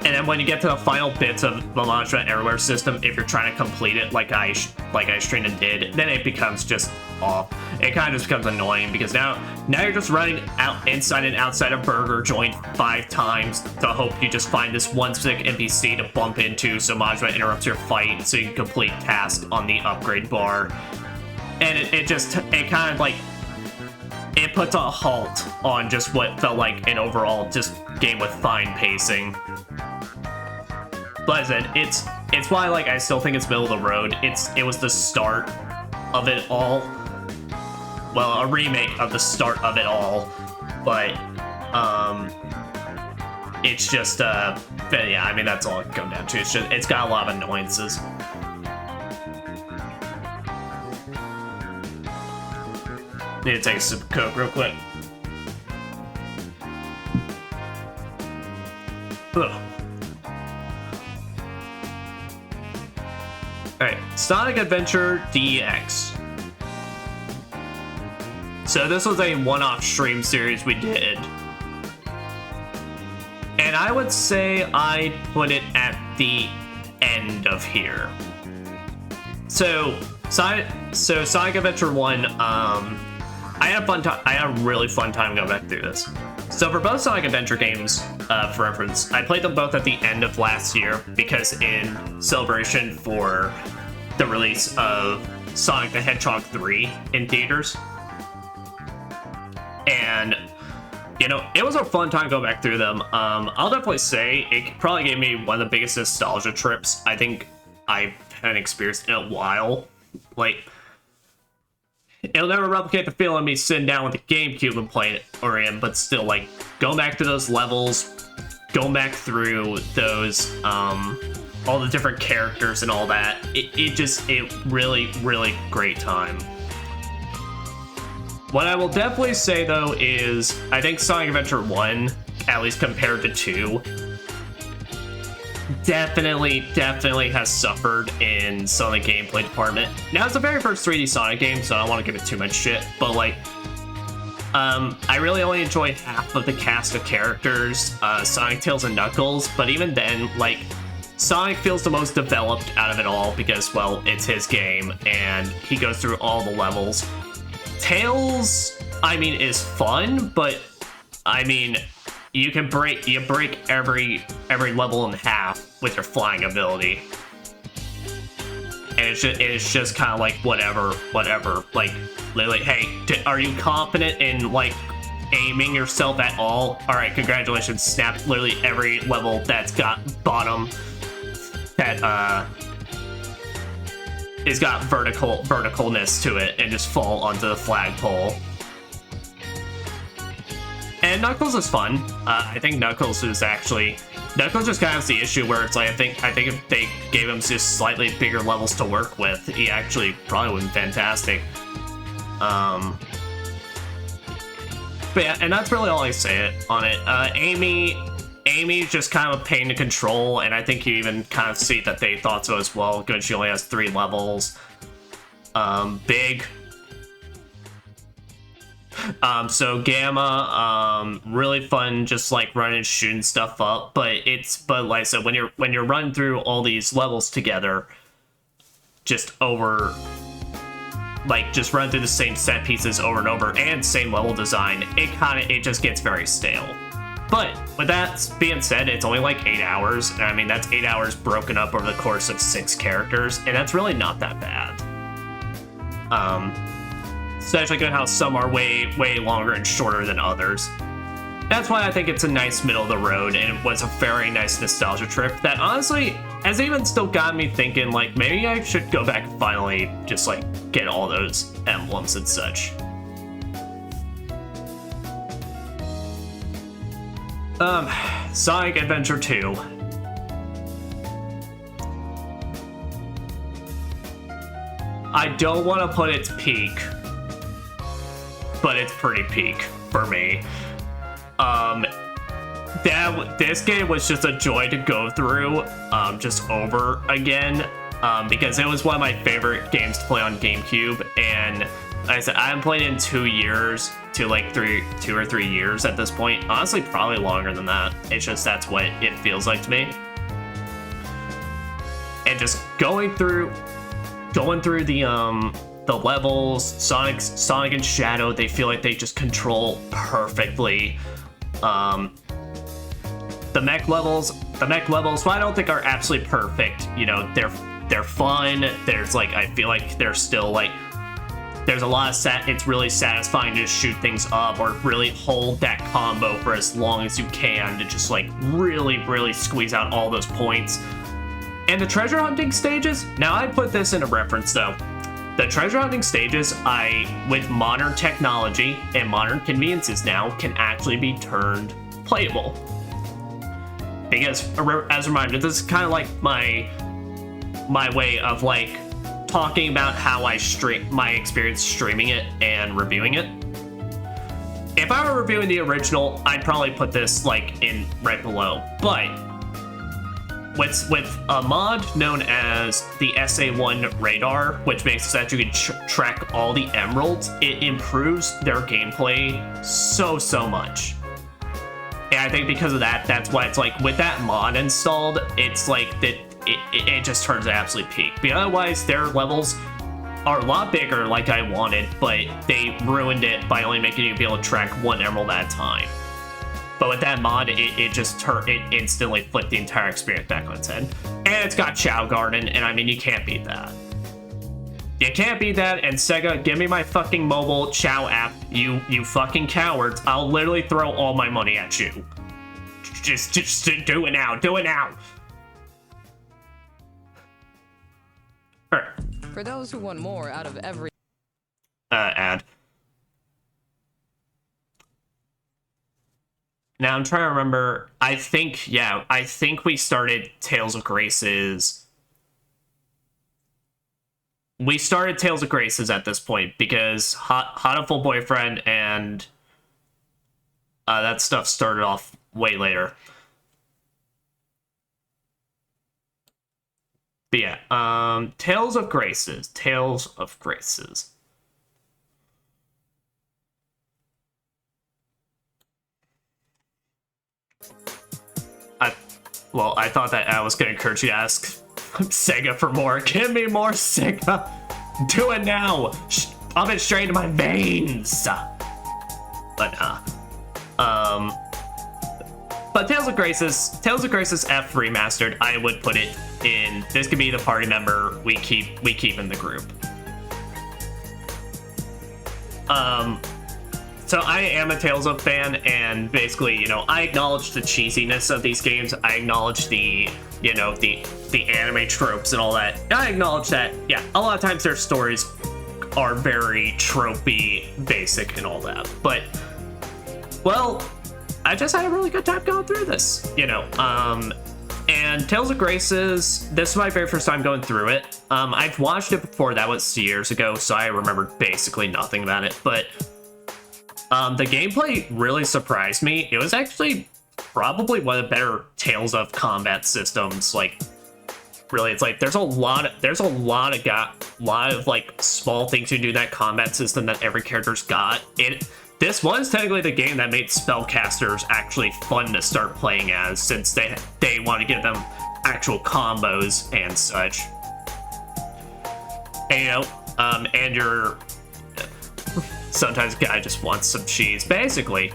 And then when you get to the final bits of the Majima Everywhere system, if you're trying to complete it like I streamed and did, then it becomes just off. It kind of just becomes annoying, because now you're just running out inside and outside a burger joint 5 times to hope you just find this one specific NPC to bump into, so Majima interrupts your fight so you can complete tasks on the upgrade bar. And it kind of like, it puts a halt on just what felt like an overall just game with fine pacing. But as I said, it's why like I still think it's middle of the road. It was the start of it all. Well, a remake of the start of it all, but it's just but yeah, I mean that's all it can come down to. It's got a lot of annoyances. Need to take a sip of Coke real quick. Ugh. Alright, Sonic Adventure DX. So this was a one-off stream series we did. And I would say I'd put it at the end of here. So Sonic Adventure 1, I had a fun time. I had a really fun time going back through this. So for both Sonic Adventure games, for reference, I played them both at the end of last year because in celebration for the release of Sonic the Hedgehog 3 in theaters. And, you know, it was a fun time going back through them. I'll definitely say it probably gave me one of the biggest nostalgia trips I think I've had experienced in a while. Like, it'll never replicate the feeling of me sitting down with the GameCube and playing it, but still, like, going back to those levels, going back through those, all the different characters and all that, it really, really great time. What I will definitely say, though, is I think Sonic Adventure 1, at least compared to 2, definitely has suffered in some of the gameplay department. Now, it's the very first 3D Sonic game, so I don't want to give it too much shit, but, like, I really only enjoy half of the cast of characters, Sonic, Tails, and Knuckles, but even then, like, Sonic feels the most developed out of it all because, well, it's his game, and he goes through all the levels. Tails, I mean, is fun, but, I mean, you break every level in half with your flying ability. And it's just kind of like, whatever, like, literally, hey, are you confident in, like, aiming yourself at all? Alright, congratulations, snap literally every level that's got bottom, that, it's got verticalness to it and just fall onto the flagpole. And Knuckles is fun. I think Knuckles just kind of has the issue where it's like, I think if they gave him just slightly bigger levels to work with, he actually probably would be fantastic. But yeah, and that's really all I say on it. Amy's just kind of a pain to control, and I think you even kind of see that they thought so as well, given she only has 3 levels. Big. So Gamma, really fun, just like running and shooting stuff up, but like I said, when you're running through all these levels together, just run through the same set pieces over and over, and same level design, it just gets very stale. But with that being said, it's only like 8 hours, and I mean, that's 8 hours broken up over the course of 6 characters, and that's really not that bad. Especially given how some are way longer and shorter than others. That's why I think it's a nice middle of the road, and it was a very nice nostalgia trip that honestly has even still got me thinking, like, maybe I should go back and finally just, like, get all those emblems and such. Sonic Adventure 2. I don't want to put its peak, but it's pretty peak for me. This game was just a joy to go through, just over again, because it was one of my favorite games to play on GameCube, and like I said, I haven't played it in 2 years, to like 2 or 3 years at this point. Honestly, probably longer than that. It's just that's what it feels like to me. And just going through the levels, Sonic and Shadow, they feel like they just control perfectly. The mech levels, well, I don't think are absolutely perfect. You know, they're fun. There's like, I feel like they're still like, there's a lot of it's really satisfying to just shoot things up or really hold that combo for as long as you can to just like really squeeze out all those points. And the treasure hunting stages, now I put this in a reference though. The treasure hunting stages, with modern technology and modern conveniences now, can actually be turned playable. Because, as a reminder, this is kind of like my way of like talking about how I my experience streaming it and reviewing it. If I were reviewing the original, I'd probably put this like in right below. But with a mod known as the SA1 Radar, which makes it so that you can track all the emeralds, it improves their gameplay so much. And I think because of that, that's why it's like with that mod installed, it's like that it just turns to absolute peak. But otherwise, their levels are a lot bigger like I wanted, but they ruined it by only making you be able to track one emerald at a time. But with that mod, it instantly flipped the entire experience back on its head. And it's got Chow Garden, and I mean, you can't beat that. You can't beat that, and Sega, give me my fucking mobile Chow app, you fucking cowards. I'll literally throw all my money at you. Just do it now, do it now. Alright. For those who want more out of every... Ad. Now I'm trying to remember, I think we started Tales of Graces. We started Tales of Graces at this point because Hatoful Boyfriend and that stuff started off way later. But yeah, Tales of Graces. I thought that I was going to encourage you to ask Sega for more. Give me more, Sega. Do it now. Pump it straight into my veins. But but Tales of Graces F remastered, I would put it in. This could be the party member we keep in the group. So I am a Tales of fan, and basically, you know, I acknowledge the cheesiness of these games. I acknowledge the anime tropes and all that. And I acknowledge that, yeah, a lot of times their stories are very tropey, basic, and all that. But, well, I just had a really good time going through this, you know. And Tales of Graces, this is my very first time going through it. I've watched it before, that was years ago, so I remembered basically nothing about it. But the gameplay really surprised me. It was actually probably one of the better Tales of combat systems. Like, really, it's like there's a lot of like small things you do in that combat system that every character's got. This was technically the game that made spellcasters actually fun to start playing as, since they want to give them actual combos and such. And, you know, and you're... Sometimes a guy just wants some cheese. Basically,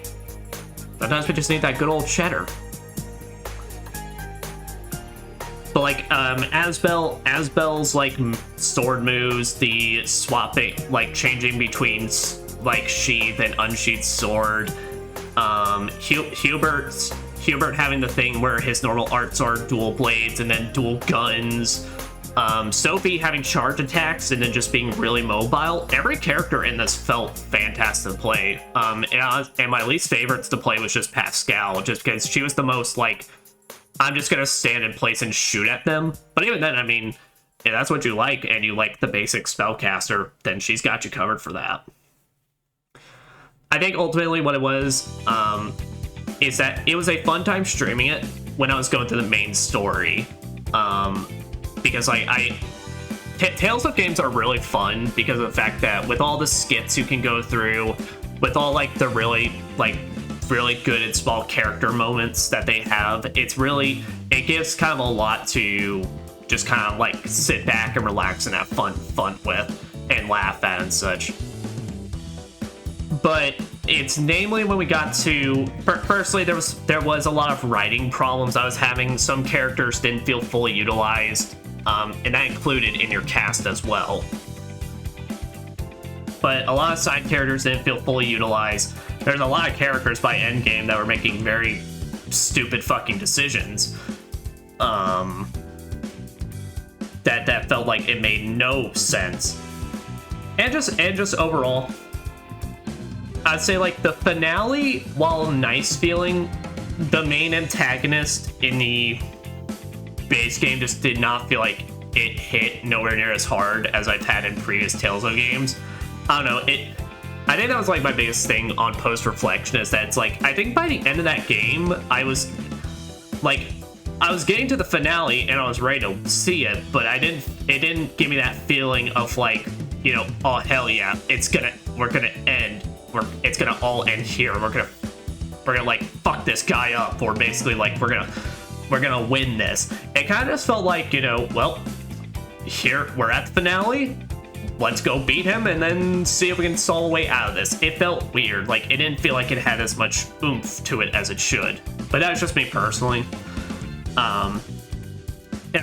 sometimes we just need that good old cheddar. But like, Asbel's like sword moves, the swapping, like changing between like sheath and unsheathed sword. Hubert having the thing where his normal arts are dual blades and then dual guns. Sophie having charge attacks and then just being really mobile. Every character in this felt fantastic to play. And my least favorites to play was just Pascal, just because she was the most like, I'm just gonna stand in place and shoot at them. But even then, I mean, if that's what you like and you like the basic spellcaster, then she's got you covered for that. I think ultimately what it was, is that it was a fun time streaming it when I was going through the main story. Because Tales of games are really fun because of the fact that with all the skits you can go through, with all like the really good and small character moments that they have, it gives kind of a lot to just kind of like sit back and relax and have fun with and laugh at and such. But it's namely when we got to, firstly, there was a lot of writing problems I was having. Some characters didn't feel fully utilized. And that included in your cast as well. but a lot of side characters didn't feel fully utilized. There's a lot of characters by endgame that were making very stupid fucking decisions. That felt like it made no sense. And just overall, I'd say like the finale, while nice feeling, the main antagonist in the base game just did not feel like it hit nowhere near as hard as I've had in previous Tales of games. I don't know, I think that was like my biggest thing on post-reflection, is that it's like, I think by the end of that game, I was getting to the finale and I was ready to see it, but it didn't give me that feeling of like, you know, oh hell yeah, it's gonna all end here. We're gonna like fuck this guy up, or basically like we're gonna win this. It kind of just felt like, you know, well, here we're at the finale, let's go beat him and then see if we can solve a way out of this. It felt weird, like it didn't feel like it had as much oomph to it as it should, but that was just me personally. I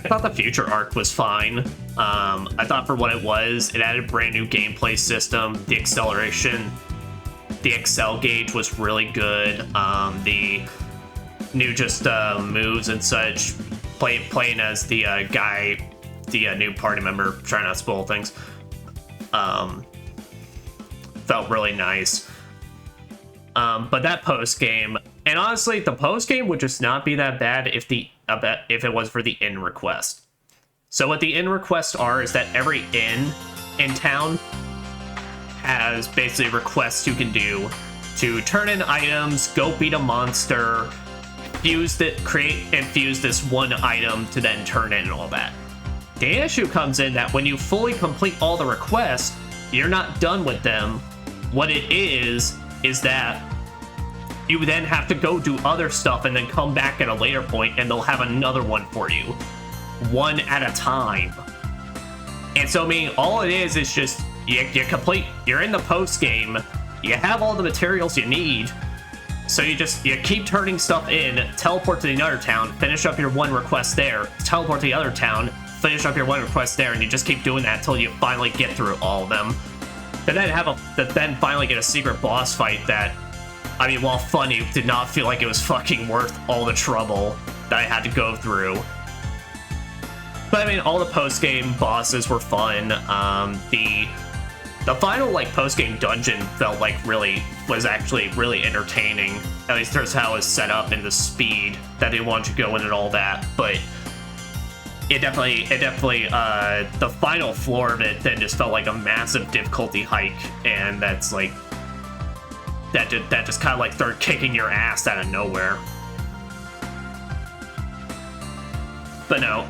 thought the future arc was fine. I thought for what it was, it added a brand new gameplay system. The acceleration, the Excel gauge was really good. The new just moves and such, playing as the guy, the new party member, trying not to spoil things, felt really nice. But that post game, and honestly, the post game would just not be that bad if it was for the inn request. So what the inn requests are is that every inn in town has basically requests you can do to turn in items, go beat a monster, create and fuse this one item to then turn in and all that. The issue comes in that when you fully complete all the requests, you're not done with them. What it is that you then have to go do other stuff and then come back at a later point and they'll have another one for you, one at a time. And so, I mean, all it is just you're in the post game, you have all the materials you need, so you keep turning stuff in, teleport to the other town, finish up your one request there, teleport to the other town, finish up your one request there, and you just keep doing that until you finally get through all of them. And then finally get a secret boss fight that, I mean, while funny, did not feel like it was fucking worth all the trouble that I had to go through. But I mean, all the post-game bosses were fun. The final like post-game dungeon felt like was actually really entertaining. At least there's how it was set up and the speed that they wanted to go in and all that. But it definitely the final floor of it then just felt like a massive difficulty hike, and that's like that just kind of like started kicking your ass out of nowhere. But no,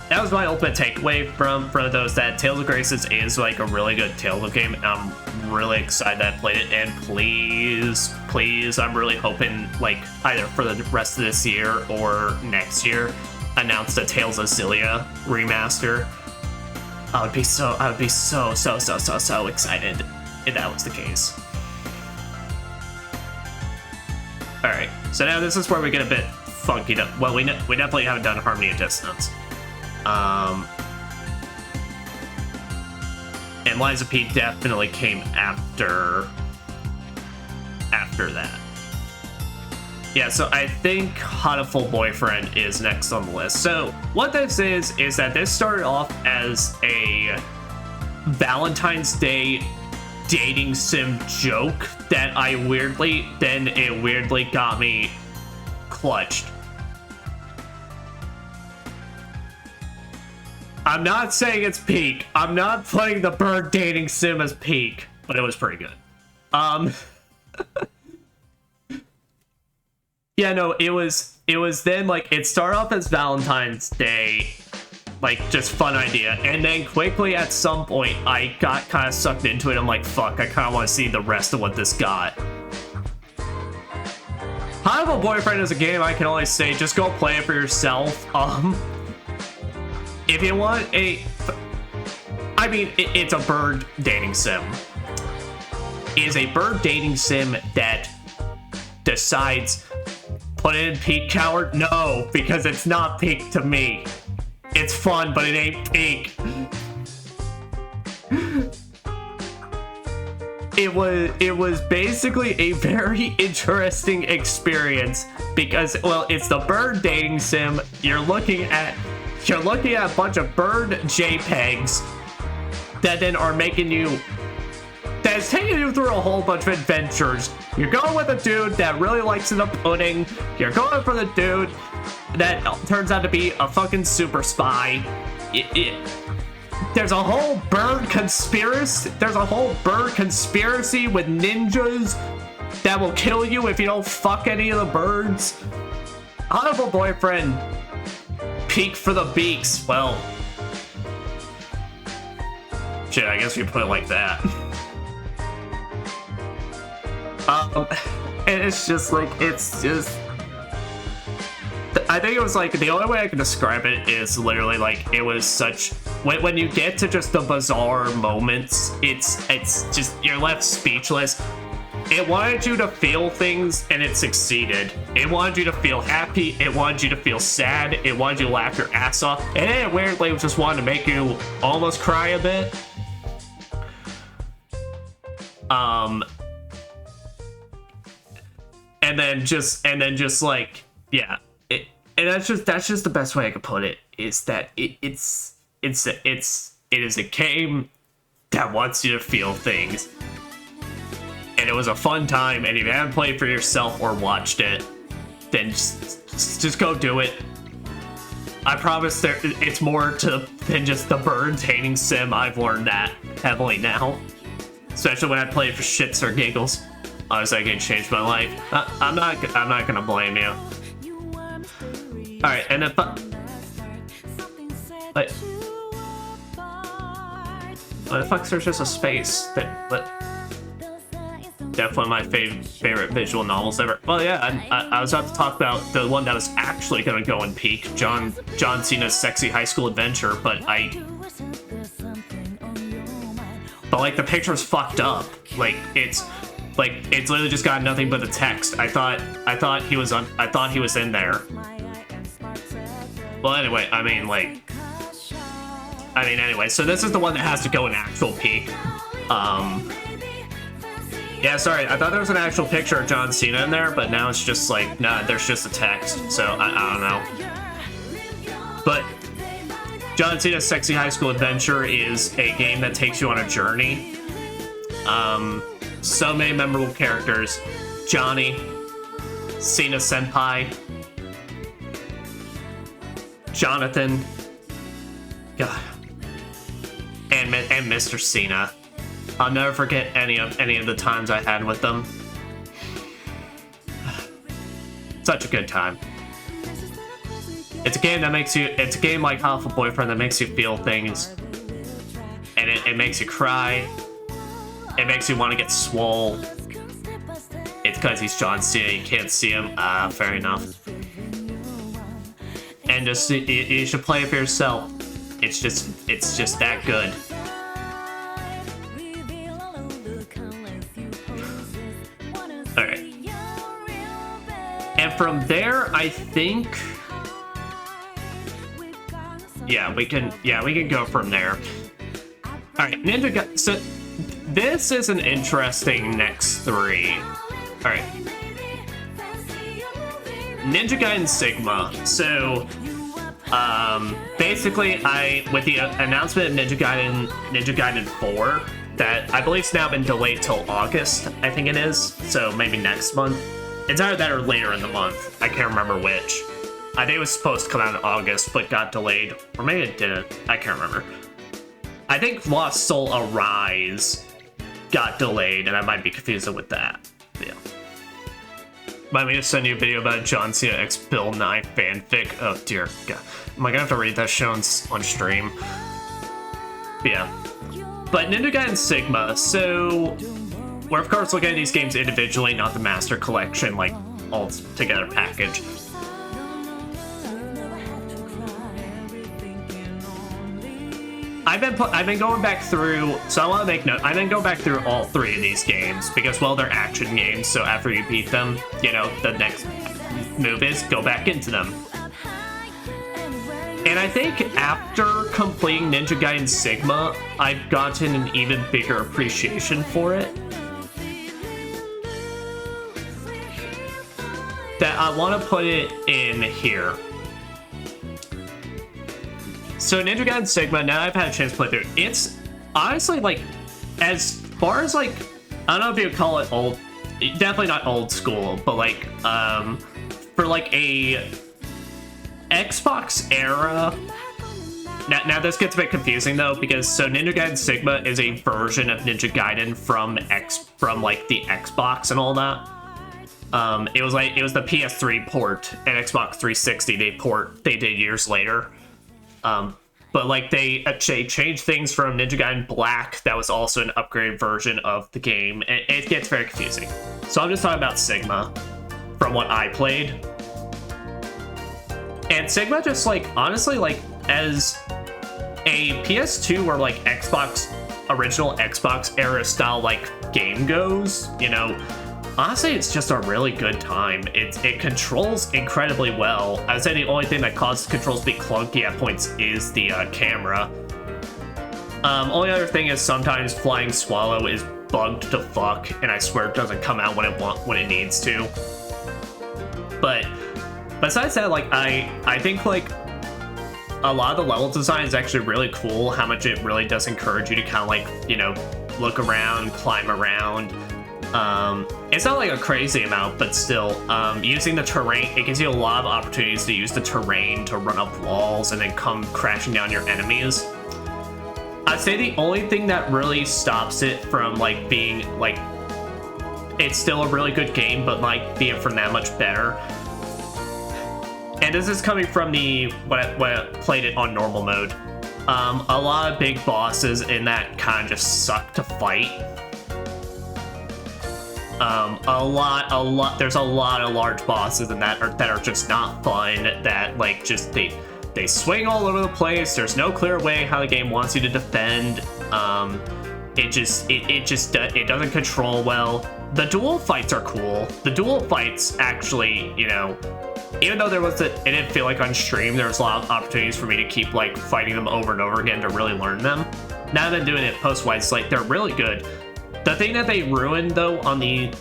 that was my ultimate takeaway from those, that Tales of Graces is like a really good Tales of game, and I'm really excited that I played it. And please, I'm really hoping like either for the rest of this year or next year, announce the Tales of Xillia remaster. I would be so excited if that was the case. Alright, so now this is where we get a bit funky. Well, we definitely haven't done Harmony of Dissonance. And Liza P definitely came after that. Yeah, so I think Hatoful Boyfriend is next on the list. So what this is that this started off as a Valentine's Day dating sim joke that it weirdly got me clutched. I'm not saying it's peak. I'm not playing the bird dating sim as peak, but it was pretty good. Yeah, no, it was then like it started off as Valentine's Day, like just fun idea, and then quickly at some point I got kind of sucked into it. I'm like, fuck, I kind of want to see the rest of what this got. Hatoful Boyfriend is a game I can only say just go play it for yourself. If you want I mean, it's a bird dating sim. It is a bird dating sim that decides, put it in peak, coward? No, because it's not peak to me. It's fun, but it ain't peak. it was basically a very interesting experience because, well, it's the bird dating sim. You're looking at a bunch of bird JPEGs that then are making you, that's taking you through a whole bunch of adventures. You're going with a dude that really likes the pudding. You're going for the dude that turns out to be a fucking super spy. There's a whole bird conspiracy. There's a whole bird conspiracy with ninjas that will kill you if you don't fuck any of the birds. Honorable boyfriend, peak for the beaks. Well, shit, I guess you put it like that. And it's just like, it's just, I think it was like, the only way I can describe it is literally like, it was such, when you get to just the bizarre moments, it's just, you're left speechless. It wanted you to feel things, and it succeeded. It wanted you to feel happy, it wanted you to feel sad, it wanted you to laugh your ass off, and then it weirdly just wanted to make you almost cry a bit. And then just like, yeah, and that's just the best way I could put it, is that it is a game that wants you to feel things. And it was a fun time, and if you haven't played for yourself or watched it, then just go do it. I promise it's more than just the birds hating sim. I've learned that heavily now, especially when I play it for shits or giggles. Honestly, I can change my life. I'm not gonna blame you. All right, and if what the fuck? There's just a space that. Definitely my favorite visual novels ever. Well, yeah, I was about to talk about the one that was actually going to go in peak, John Cena's Sexy High School Adventure, but like the picture's fucked up. Like it's literally just got nothing but the text. I thought he was in there. Well, anyway, anyway, so this is the one that has to go in actual peak. Yeah, sorry, I thought there was an actual picture of John Cena in there, but now it's just like, nah, there's just a text, so I don't know. But John Cena's Sexy High School Adventure is a game that takes you on a journey. So many memorable characters. Johnny, Cena Senpai, Jonathan, God, and Mr. Cena. I'll never forget any of the times I had with them. Such a good time. It's a game that makes you. It's a game like Half a Boyfriend that makes you feel things, and it makes you cry. It makes you want to get swole. It's because he's John Cena. You can't see him. Fair enough. And just you should play it for yourself. It's just that good. Alright. And from there, I think... Yeah, we can go from there. Alright, Ninja Gaiden... So, this is an interesting next three. Alright. Ninja Gaiden Sigma. So, basically, with the announcement of Ninja Gaiden 4, that I believe it's now been delayed till August, I think it is, so maybe next month. It's either that or later in the month. I can't remember which. I think it was supposed to come out in August, but got delayed. Or maybe it didn't. I can't remember. I think Lost Soul Arise got delayed, and I might be confusing with that. Yeah. Might me to send you a video about John Cena X Bill 9 fanfic. Oh dear God. Am I gonna have to read that show on stream? But yeah. But Ninja Gaiden Sigma, so we're of course looking at these games individually, not the Master Collection, like all together package. I've been going back through, so I want to make note, I've been going back through all three of these games, because, well, they're action games, so after you beat them, you know, the next move is go back into them. And I think after completing Ninja Gaiden Sigma, I've gotten an even bigger appreciation for it. that I want to put it in here. So Ninja Gaiden Sigma, now I've had a chance to play through, it's honestly, like, as far as, like, I don't know if you would call it old, definitely not old school, but, like, for, like, a Xbox era. Now this gets a bit confusing though, because so Ninja Gaiden Sigma is a version of Ninja Gaiden from like the Xbox and all that. It was the PS3 port and Xbox 360 they did years later. But like they changed things from Ninja Gaiden Black, that was also an upgraded version of the game. It gets very confusing. So I'm just talking about Sigma from what I played. And Sigma just, like, honestly, like, as a PS2 or, like, original Xbox era style, like, game goes, you know, honestly, it's just a really good time. It controls incredibly well. I would say the only thing that causes controls to be clunky at points is the camera. Only other thing is sometimes Flying Swallow is bugged to fuck, and I swear it doesn't come out when it needs to. But besides that, like, I think, like, a lot of the level design is actually really cool, how much it really does encourage you to kind of, like, you know, look around, climb around. It's not, like, a crazy amount, but still, using the terrain, it gives you a lot of opportunities to use the terrain to run up walls and then come crashing down your enemies. I'd say the only thing that really stops it from, like, being, like, it's still a really good game, but, like, being from that much better. And this is coming from when I played it on normal mode. A lot of big bosses in that kind of just suck to fight. There's a lot of large bosses in that are just not fun, that, like, just they swing all over the place. There's no clear way how the game wants you to defend. It doesn't control well. The dual fights are cool. The dual fights actually, you know, even though it didn't feel like on stream, there was a lot of opportunities for me to keep, like, fighting them over and over again to really learn them. Now that I'm doing it post-wise, like, they're really good. The thing that they ruined though on the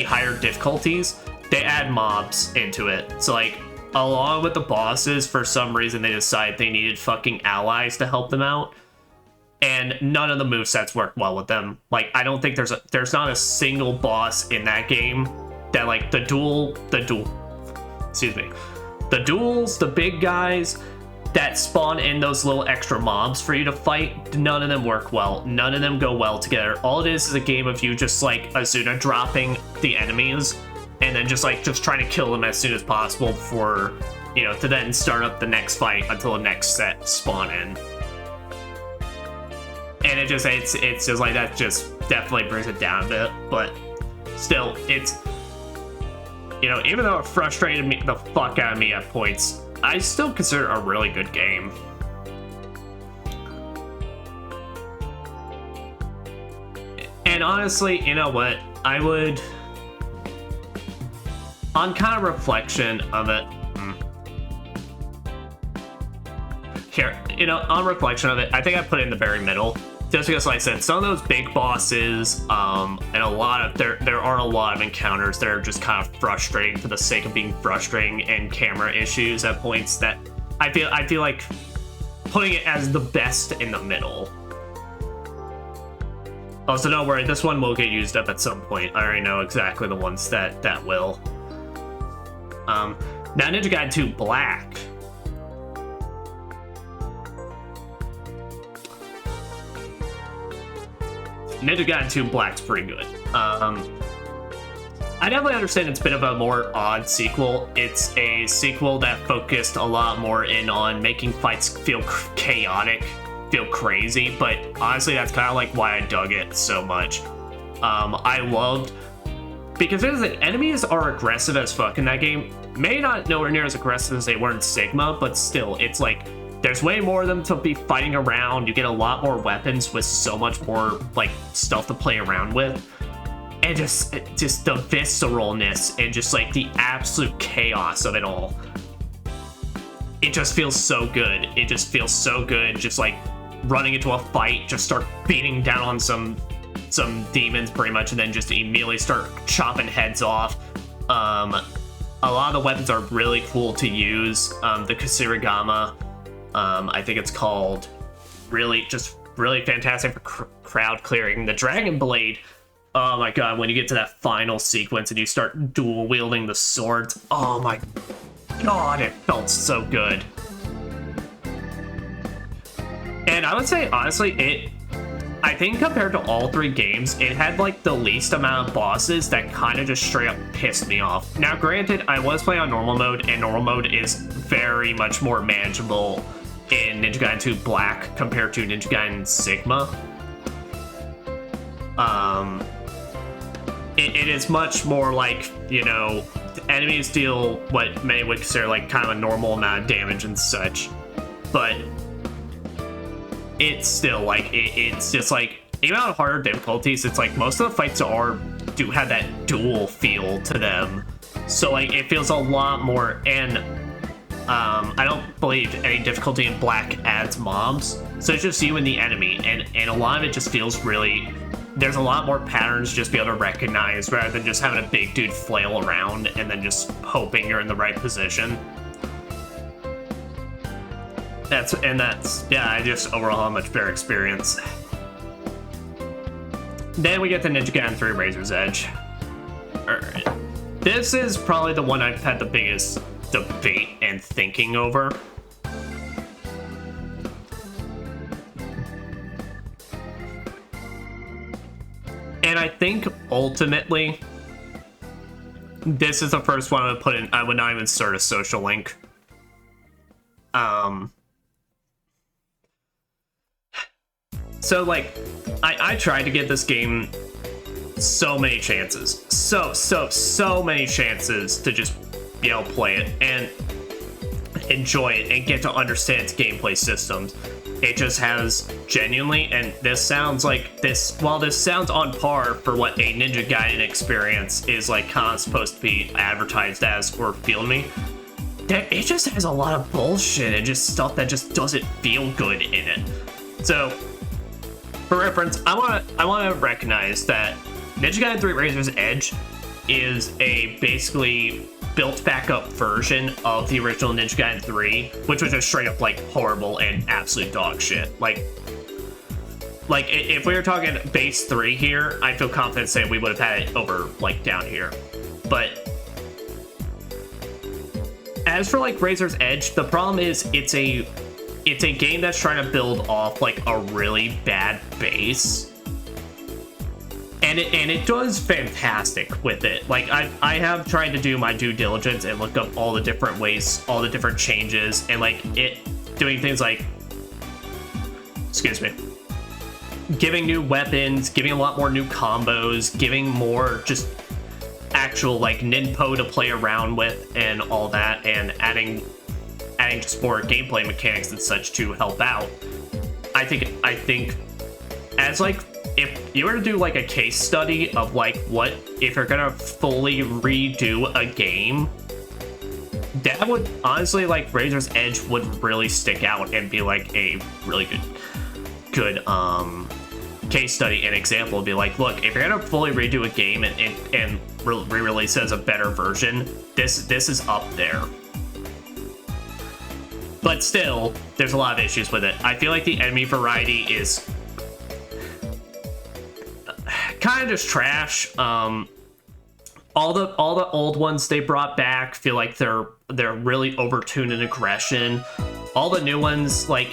higher difficulties, they add mobs into it. So, like, along with the bosses, for some reason they decided they needed fucking allies to help them out. And none of the movesets work well with them. Like, I don't think there's not a single boss in that game that, like, the duels, the big guys that spawn in those little extra mobs for you to fight, none of them work well. None of them go well together. All it is a game of you just, like, Azuna dropping the enemies and then just trying to kill them as soon as possible before, you know, to then start up the next fight until the next set spawn in. And it's just like, that just definitely brings it down a bit, but still, it's, you know, even though it frustrated me the fuck out of me at points, I still consider it a really good game. And honestly, you know what, I would, on kind of reflection of it, here, you know, on reflection of it, I think I put it in the very middle. Just because, like I said, some of those big bosses, and there are a lot of encounters that are just kind of frustrating for the sake of being frustrating, and camera issues at points that I feel like putting it as the best in the middle. Also, don't worry, this one will get used up at some point. I already know exactly the ones that will. Now, Ninja Gaiden 2 Black. Ninja Gaiden 2 Black's pretty good. I definitely understand it's a bit of a more odd sequel. It's a sequel that focused a lot more in on making fights feel chaotic, feel crazy, but honestly, that's kind of like why I dug it so much. I loved, because there's enemies are aggressive as fuck in that game. May not nowhere near as aggressive as they were in Sigma, but still, it's like, there's way more of them to be fighting around. You get a lot more weapons with so much more, like, stuff to play around with. And just the visceralness and just, like, the absolute chaos of it all. It just feels so good. It just feels so good, just, like, running into a fight, just start beating down on some demons pretty much, and then just immediately start chopping heads off. A lot of the weapons are really cool to use. The Kusarigama, I think it's called, really fantastic for crowd clearing. The Dragon Blade, oh my god, when you get to that final sequence and you start dual wielding the swords, oh my god, it felt so good. And I would say, honestly, I think compared to all 3 games, it had like the least amount of bosses that kind of just straight up pissed me off. Now, granted, I was playing on normal mode, and normal mode is very much more manageable in Ninja Gaiden 2 Black compared to Ninja Gaiden Sigma. It is much more like, you know, enemies deal what many would consider like kind of a normal amount of damage and such, but it's still like it's just like, even on harder difficulties, it's like most of the fights do have that dual feel to them, so like it feels a lot more. And I don't believe any difficulty in Black adds mobs, so it's just you and the enemy, and a lot of it just feels really, there's a lot more patterns just be able to recognize rather than just having a big dude flail around and then just hoping you're in the right position. That's yeah, I just overall have a much better experience. Then we get to Ninja Gaiden 3 Razor's Edge. Alright. This is probably the one I've had the biggest debate and thinking over. And I think ultimately, this is the first one I would put in. I would not even insert a social link. So like, I tried to give this game so many chances, so many chances to just be able to play it and enjoy it and get to understand its gameplay systems. It just has genuinely, and this sounds like this, while this sounds on par for what a Ninja Gaiden experience is like kind of supposed to be advertised as or feel to me, it just has a lot of bullshit and just stuff that just doesn't feel good in it. So, for reference, I want to recognize that Ninja Gaiden 3 Razor's Edge is a basically built back up version of the original Ninja Gaiden 3, which was just straight up like horrible and absolute dog shit. Like if we were talking base 3 here, I feel confident saying we would have had it over like down here. But as for like Razor's Edge, the problem is it's a game that's trying to build off like a really bad base. And it does fantastic with it. Like I have tried to do my due diligence and look up all the different ways, all the different changes, and like it doing things like, excuse me, giving new weapons, giving a lot more new combos, giving more just actual like ninpo to play around with and all that, and adding just more gameplay mechanics and such to help out. I think as like, if you were to do like a case study of like what if you're gonna fully redo a game, that would honestly, like, Razor's Edge would really stick out and be like a really good case study and example. Would be like, look, if you're gonna fully redo a game and re-release it as a better version, this is up there. But still, there's a lot of issues with it. I feel like the enemy variety is kind of just trash. All the old ones they brought back feel like they're really overtuned in aggression. All the new ones, like,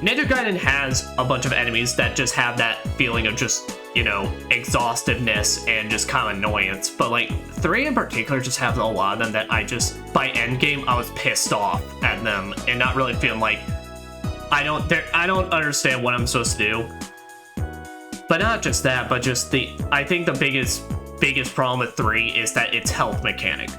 Ninja Gaiden has a bunch of enemies that just have that feeling of just, you know, exhaustiveness and just kind of annoyance. But like 3 in particular just have a lot of them that I just, by endgame, I was pissed off at them and not really feeling like I don't understand what I'm supposed to do. But not just that, but just I think the biggest problem with 3 is that it's health mechanic.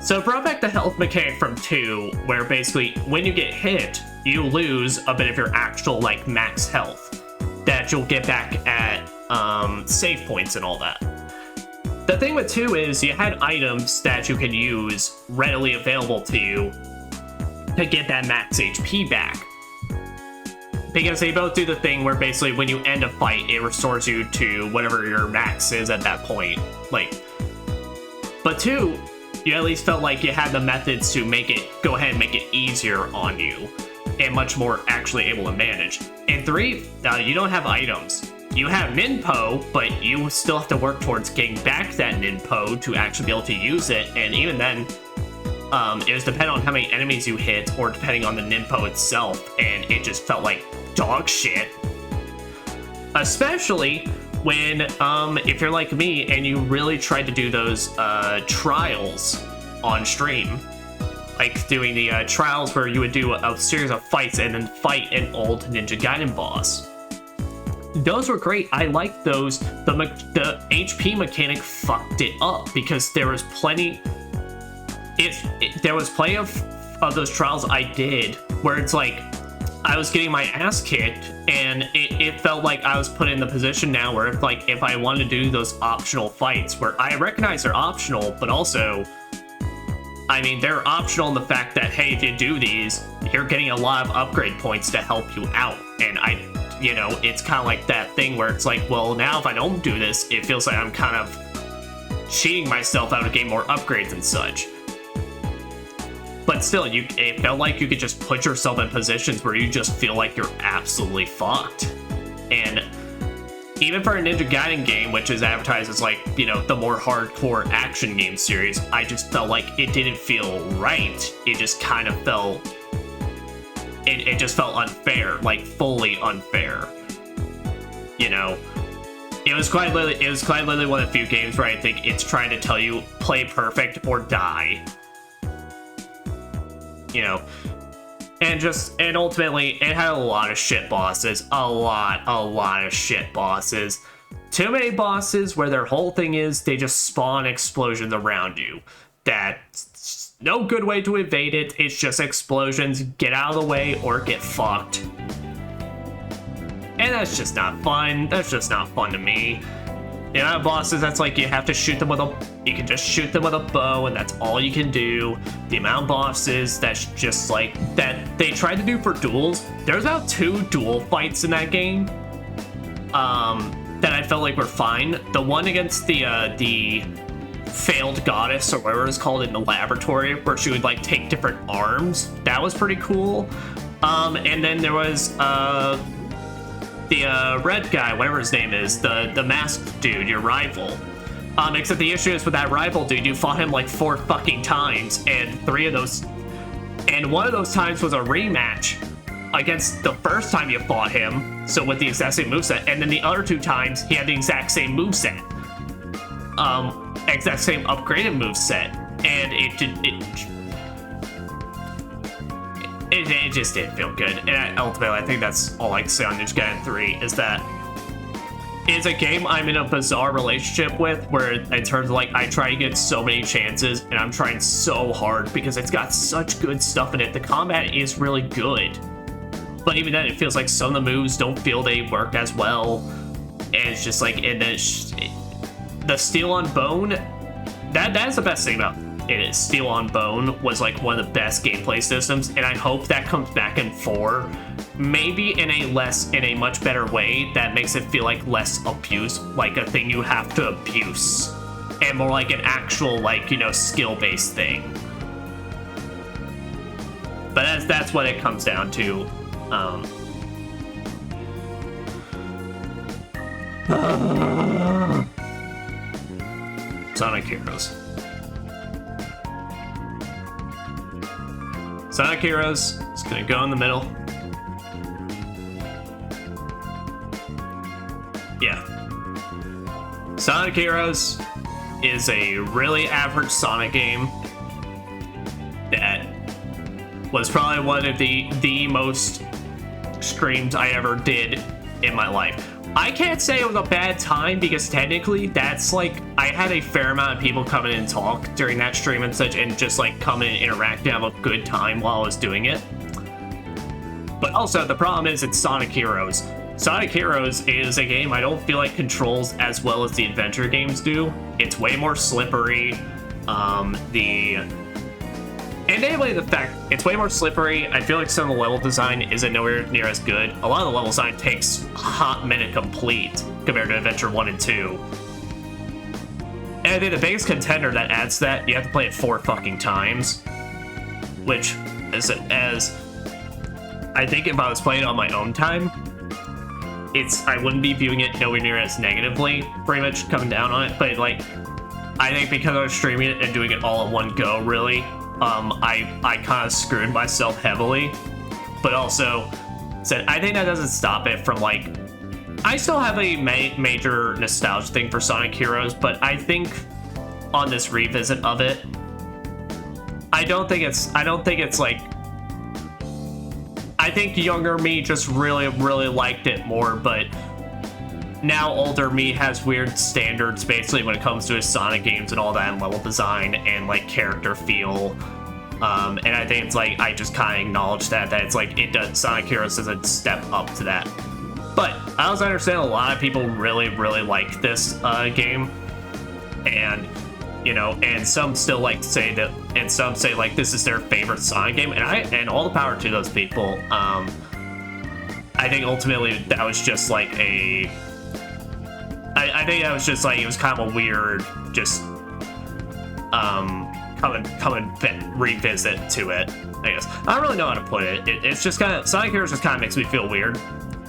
So it brought back the health mechanic from 2, where basically when you get hit, you lose a bit of your actual like max health that you'll get back at save points and all that. The thing with 2 is you had items that you could use readily available to you to get that max HP back. Because they both do the thing where basically when you end a fight, it restores you to whatever your max is at that point. Like, But 2, you at least felt like you had the methods to go ahead and make it easier on you, and much more actually able to manage. In 3, you don't have items. You have Ninpo, but you still have to work towards getting back that Ninpo to actually be able to use it, and even then, it was dependent on how many enemies you hit, or depending on the Ninpo itself, and it just felt like dog shit. Especially when, if you're like me, and you really tried to do those, trials on stream. Like doing the, trials where you would do a series of fights and then fight an old Ninja Gaiden boss. Those were great. I liked those. The HP mechanic fucked it up because there was plenty. There was plenty of those trials I did where it's like I was getting my ass kicked, and it felt like I was put in the position now where if I wanted to do those optional fights, where I recognize they're optional, but also, I mean, they're optional in the fact that, hey, if you do these, you're getting a lot of upgrade points to help you out, and you know, it's kind of like that thing where it's like, well, now if I don't do this, it feels like I'm kind of cheating myself out of getting more upgrades and such. But still, it felt like you could just put yourself in positions where you just feel like you're absolutely fucked. And even for a Ninja Gaiden game, which is advertised as like, you know, the more hardcore action game series, I just felt like it didn't feel right. It just kind of felt... It just felt unfair, like fully unfair. You know, it was quite literally one of the few games where I think it's trying to tell you play perfect or die. You know, and ultimately it had a lot of shit bosses, a lot of shit bosses. Too many bosses where their whole thing is they just spawn explosions around you. That's no good way to evade it. It's just explosions. Get out of the way or get fucked. And that's just not fun. That's just not fun to me. You know, bosses, that's like you have to shoot them you can just shoot them with a bow, and that's all you can do. The amount of bosses that's just like, that they tried to do for duels. There's about 2 duel fights in that game that I felt like were fine. The one against the failed goddess, or whatever it's called, in the laboratory, where she would like take different arms. That was pretty cool. And then there was the red guy, whatever his name is, the masked dude, your rival. Except the issue is with that rival dude, you fought him like 4 fucking times, and 3 of those, and one of those times was a rematch against the first time you fought him, so with the exact same moveset, and then the other 2 times he had the exact same moveset. Exact same upgraded moveset, and it just didn't feel good. And ultimately, I think that's all I can say on Ninja Gaiden 3, is that it's a game I'm in a bizarre relationship with, where in terms of like, I try to get so many chances, and I'm trying so hard because it's got such good stuff in it. The combat is really good, but even then, it feels like some of the moves don't feel they work as well. And it's just like, and then the Steel on Bone, that's the best thing about it. Is Steel on Bone was like one of the best gameplay systems, and I hope that comes back in 4, maybe in a much better way that makes it feel like less abuse, like a thing you have to abuse, and more like an actual, like, you know, skill-based thing. But that's what it comes down to. Sonic Heroes. Sonic Heroes is gonna go in the middle. Yeah. Sonic Heroes is a really average Sonic game that was probably one of the most streams I ever did in my life. I can't say it was a bad time, because technically that's like, I had a fair amount of people come in and talk during that stream and such, and just like come in and interact and have a good time while I was doing it. But also the problem is it's Sonic Heroes. Sonic Heroes is a game I don't feel like controls as well as the adventure games do. It's way more slippery. And anyway, the fact it's way more slippery, I feel like some of the level design isn't nowhere near as good. A lot of the level design takes a hot minute complete compared to Adventure 1 and 2. And I think the biggest contender that adds to that, you have to play it 4 fucking times. Which, as I think if I was playing it on my own time, I wouldn't be viewing it nowhere near as negatively, pretty much coming down on it. But like, I think because I was streaming it and doing it all in one go, really, I kind of screwed myself heavily. But also, I think that doesn't stop it from like, I still have a major nostalgia thing for Sonic Heroes, but I think on this revisit of it, I don't think it's like, I think younger me just really liked it more, but now older me has weird standards basically when it comes to his Sonic games and all that, and level design and like character feel. And I think it's like, I just kind of acknowledge that it's like, Sonic Heroes doesn't step up to that. But I also understand a lot of people really like this game, and you know, and some still like to say that, and some say like this is their favorite Sonic game, and all the power to those people. I think ultimately that was just like I think that was just like, it was kind of a weird just come and revisit to it, I guess. I don't really know how to put it. It's just kind of, Sonic Heroes just kind of makes me feel weird.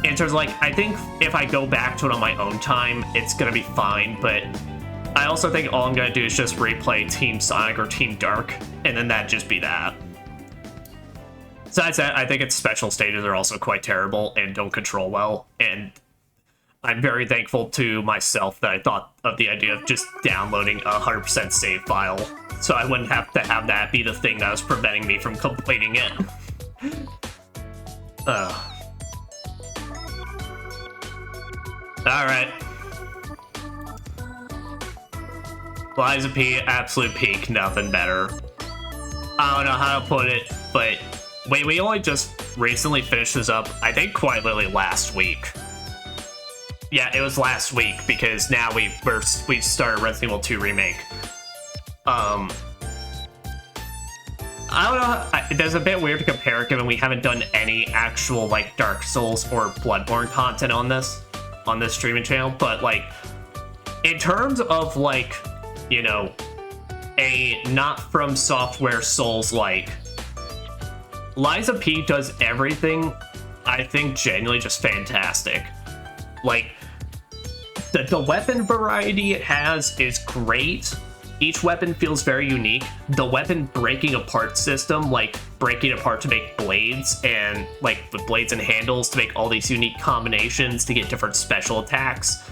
In terms of like, I think if I go back to it on my own time, it's gonna be fine, but I also think all I'm gonna do is just replay Team Sonic or Team Dark, and then that'd just be that. Besides that, I think its special stages are also quite terrible and don't control well, and I'm very thankful to myself that I thought of the idea of just downloading a 100% save file, so I wouldn't have to have that be the thing that was preventing me from completing it. Alright. Liza P, absolute peak, nothing better. I don't know how to put it, but wait, we only just recently finished this up, I think quite literally last week. Yeah, it was last week, because now we started Resident Evil 2 Remake. I don't know, it's a bit weird to compare given we haven't done any actual like Dark Souls or Bloodborne content on this streaming channel, but like, in terms of like, you know, a not from software Souls-like, Liza P does everything, I think, genuinely just fantastic. Like, the weapon variety it has is great. Each weapon feels very unique. The weapon breaking apart system, like breaking apart to make blades, and like with blades and handles to make all these unique combinations to get different special attacks.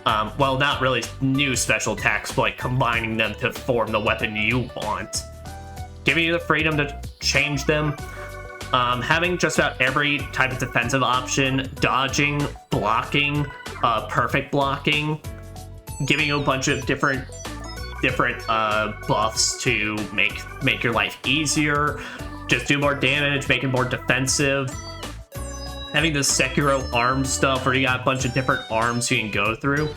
Well, not really new special attacks, but like combining them to form the weapon you want. Giving you the freedom to change them. Having just about every type of defensive option, dodging, blocking, perfect blocking, giving you a bunch of different buffs to make your life easier, just do more damage, make it more defensive. Having the Sekiro arm stuff where you got a bunch of different arms you can go through.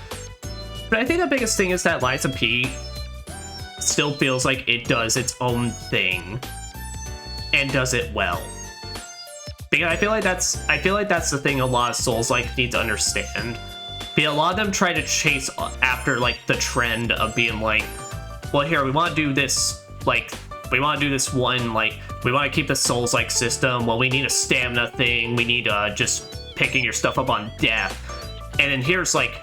But I think the biggest thing is that Liza P still feels like it does its own thing and does it well. Because I feel like that's the thing a lot of Souls like need to understand. But a lot of them try to chase after like the trend of being like, well, here we want to do this, like we want to do this one, like we want to keep the Souls like system. Well, we need a stamina thing. We need just picking your stuff up on death. And then here's like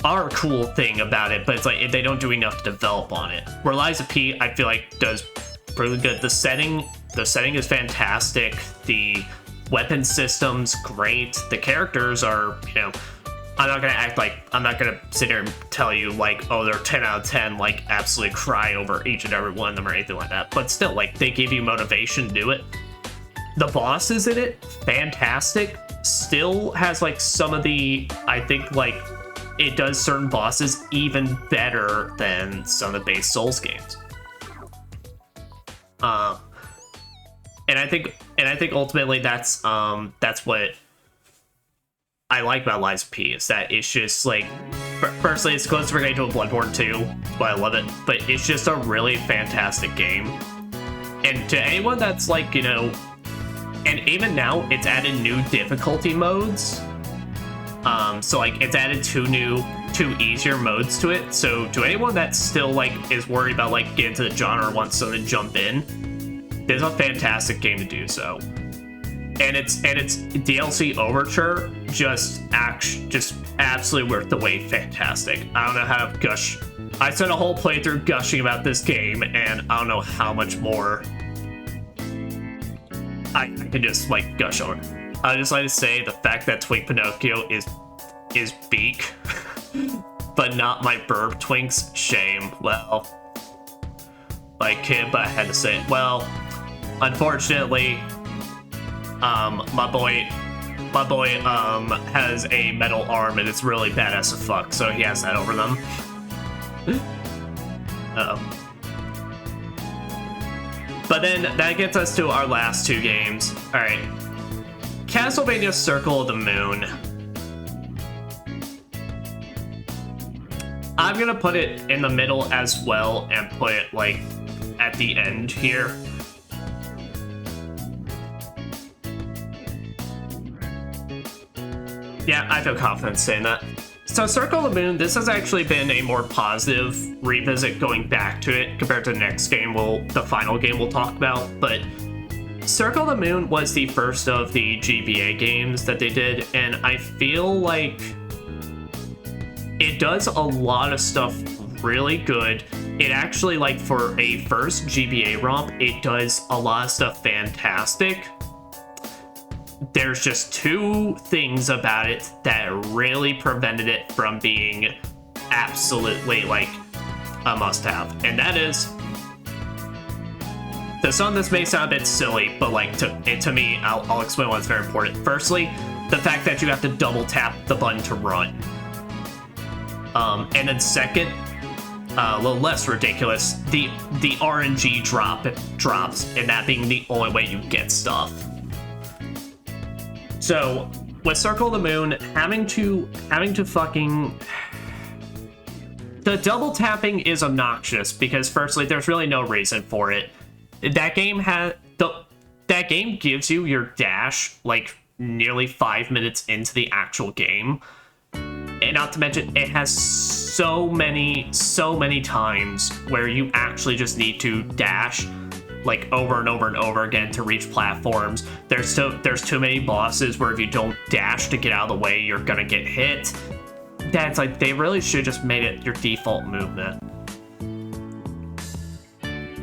our cool thing about it, but it's like they don't do enough to develop on it. Where Liza P, I feel like does really good. The setting is fantastic. The weapon system's great. The characters are, you know, I'm not gonna sit here and tell you like, oh, they're 10 out of 10, like absolutely cry over each and every one of them or anything like that. But still, like, they give you motivation to do it. The bosses in it, fantastic. Still has like some of the, I think like it does certain bosses even better than some of the base Souls games. And I think ultimately that's what I like about Liza P, is that it's just like, firstly, it's close to related to a Bloodborne 2, but I love it, but it's just a really fantastic game. And to anyone that's like, you know, and even now it's added new difficulty modes. So like it's added two new two easier modes to it. So to anyone that still like is worried about like getting to the genre or wants something to jump in, this is a fantastic game to do so. And its DLC Overture just absolutely worth the wait. Fantastic. I don't know how to gush. I spent a whole playthrough gushing about this game, and I don't know how much more I can just like gush over. I just like to say the fact that Twink Pinocchio is Beak, but not my burp Twinks. Shame. Well, like kid, but I had to say it. Well, unfortunately, my boy has a metal arm and it's really badass as fuck, so he has that over them. But then that gets us to our last two games. Alright. Castlevania Circle of the Moon. I'm gonna put it in the middle as well and put it like at the end here. Yeah, I feel confident saying that. So Circle of the Moon, this has actually been a more positive revisit going back to it compared to the next game, the final game we'll talk about. But Circle of the Moon was the first of the GBA games that they did, and I feel like it does a lot of stuff really good. It actually, like, for a first GBA romp, it does a lot of stuff fantastic. There's just two things about it that really prevented it from being absolutely, like, a must-have. And that is, to some this may sound a bit silly, but, like, to me, I'll explain why it's very important. Firstly, the fact that you have to double tap the button to run. And then second, a little less ridiculous, the RNG drops, and that being the only way you get stuff. So, with Circle of the Moon, having to fucking... The double tapping is obnoxious, because firstly, there's really no reason for it. That game gives you your dash, like, nearly 5 minutes into the actual game. And not to mention, it has so many times where you actually just need to dash, like, over and over and over again to reach platforms. There's too many bosses where if you don't dash to get out of the way, you're gonna get hit. That's like, they really should just made it your default movement.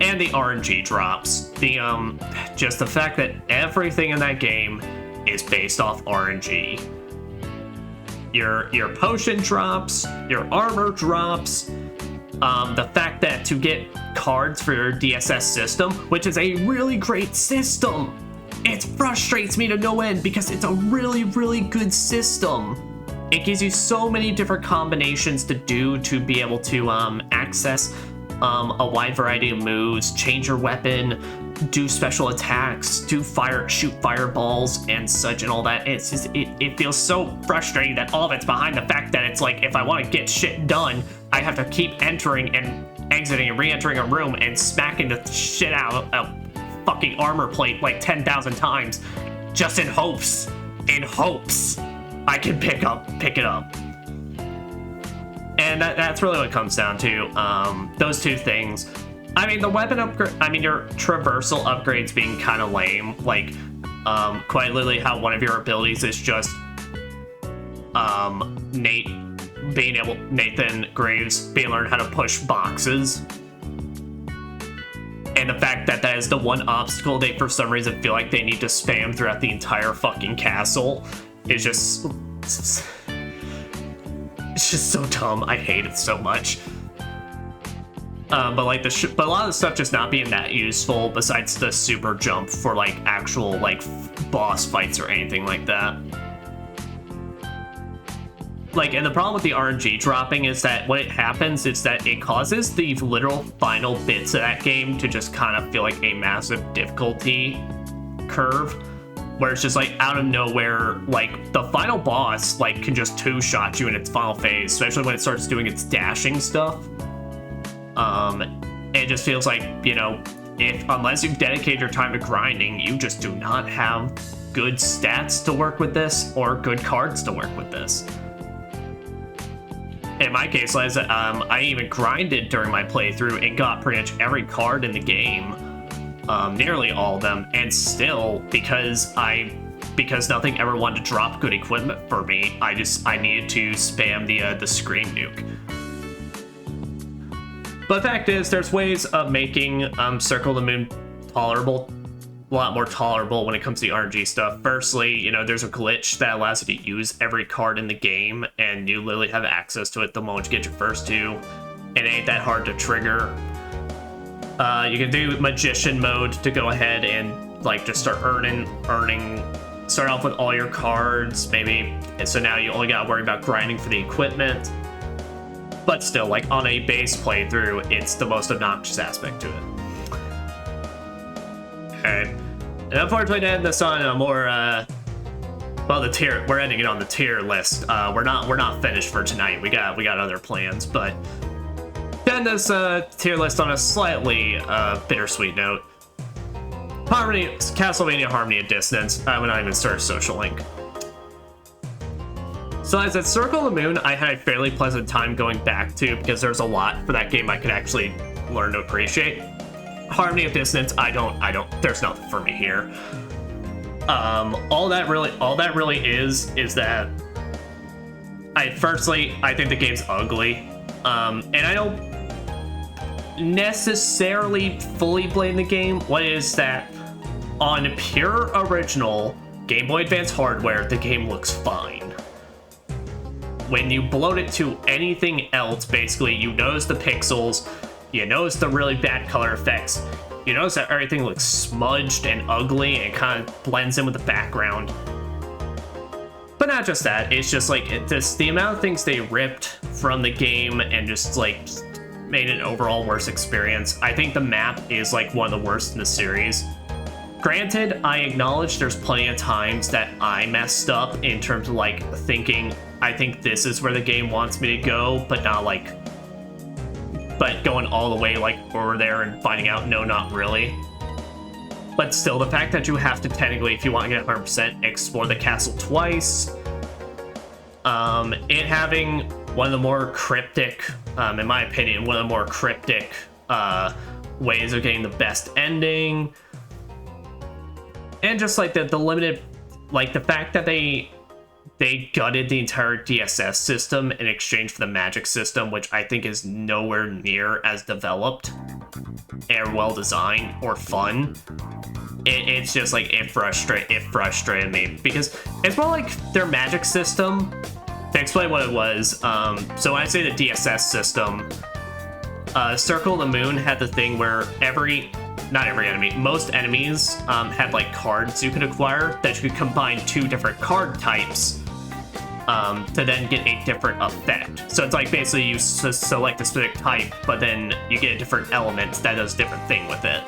And the RNG drops. Just the fact that everything in that game is based off RNG. Your potion drops, your armor drops, the fact that to get cards for your DSS system, which is a really great system, it frustrates me to no end because it's a really, really good system. It gives you so many different combinations to do to be able to access a wide variety of moves, change your weapon, do special attacks, shoot fireballs and such and all that. It's just, it feels so frustrating that all of it's behind the fact that it's like, if I want to get shit done, I have to keep entering and exiting and re-entering a room and smacking the shit out of a fucking armor plate like 10,000 times, just in hopes I can pick it up. And that's really what it comes down to, those two things. I mean, the weapon upgrade, your traversal upgrades being kind of lame, like, quite literally how one of your abilities is just, Nathan Graves being learned how to push boxes. And the fact that that is the one obstacle they, for some reason, feel like they need to spam throughout the entire fucking castle is just... It's just so dumb. I hate it so much. But like but a lot of the stuff just not being that useful besides the super jump for like actual like boss fights or anything like that. Like, and the problem with the RNG dropping is that when it happens, it's that it causes the literal final bits of that game to just kind of feel like a massive difficulty curve, where it's just like out of nowhere, like the final boss like can just two-shot you in its final phase, especially when it starts doing its dashing stuff. It just feels like, you know, unless you've dedicated your time to grinding, you just do not have good stats to work with this or good cards to work with this. in my case, as I even grinded during my playthrough and got pretty much every card in the game, nearly all of them, and still, because nothing ever wanted to drop good equipment for me, I needed to spam the scream nuke. But the fact is, there's ways of making Circle the Moon tolerable, a lot more tolerable when it comes to the RNG stuff. Firstly, you know, there's a glitch that allows you to use every card in the game, and you literally have access to it the moment you get your first two. It ain't that hard to trigger. You can do Magician mode to go ahead and like just start earning. Start off with all your cards, maybe, and so now you only gotta worry about grinding for the equipment. But still, like on a base playthrough, it's the most obnoxious aspect to it. Okay. And unfortunately, to end this on a more, well, we're ending it on the tier list. We're not finished for tonight. We got other plans, but to end this tier list on a slightly bittersweet note. Castlevania Harmony of Dissonance. I would not even start a social link. So as at Circle of the Moon, I had a fairly pleasant time going back to because there's a lot for that game I could actually learn to appreciate. Harmony of Dissonance, I don't. There's nothing for me here. All that really is that I think the game's ugly, and I don't necessarily fully blame the game. What is that? On pure original Game Boy Advance hardware, the game looks fine. When you bloat it to anything else, basically, you notice the pixels, you notice the really bad color effects, you notice that everything looks smudged and ugly and kind of blends in with the background. But not just that, it's just like the amount of things they ripped from the game and just like made an overall worse experience. I think the map is like one of the worst in the series. Granted, I acknowledge there's plenty of times that I messed up in terms of like thinking, I think this is where the game wants me to go, but going all the way like over there and finding out, no, not really. But still, the fact that you have to technically, if you want to get 100%, explore the castle twice, it having one of the more cryptic, in my opinion, one of the more cryptic ways of getting the best ending. And just like the limited, like the fact that they gutted the entire DSS system in exchange for the magic system, which I think is nowhere near as developed and well designed or fun. It's just like it frustrated me because it's more like their magic system. To explain what it was, so when I say the DSS system, Circle of the Moon had the thing where not every enemy, most enemies had like cards you could acquire that you could combine two different card types to then get a different effect. So it's like basically you select a specific type, but then you get a different element that does a different thing with it.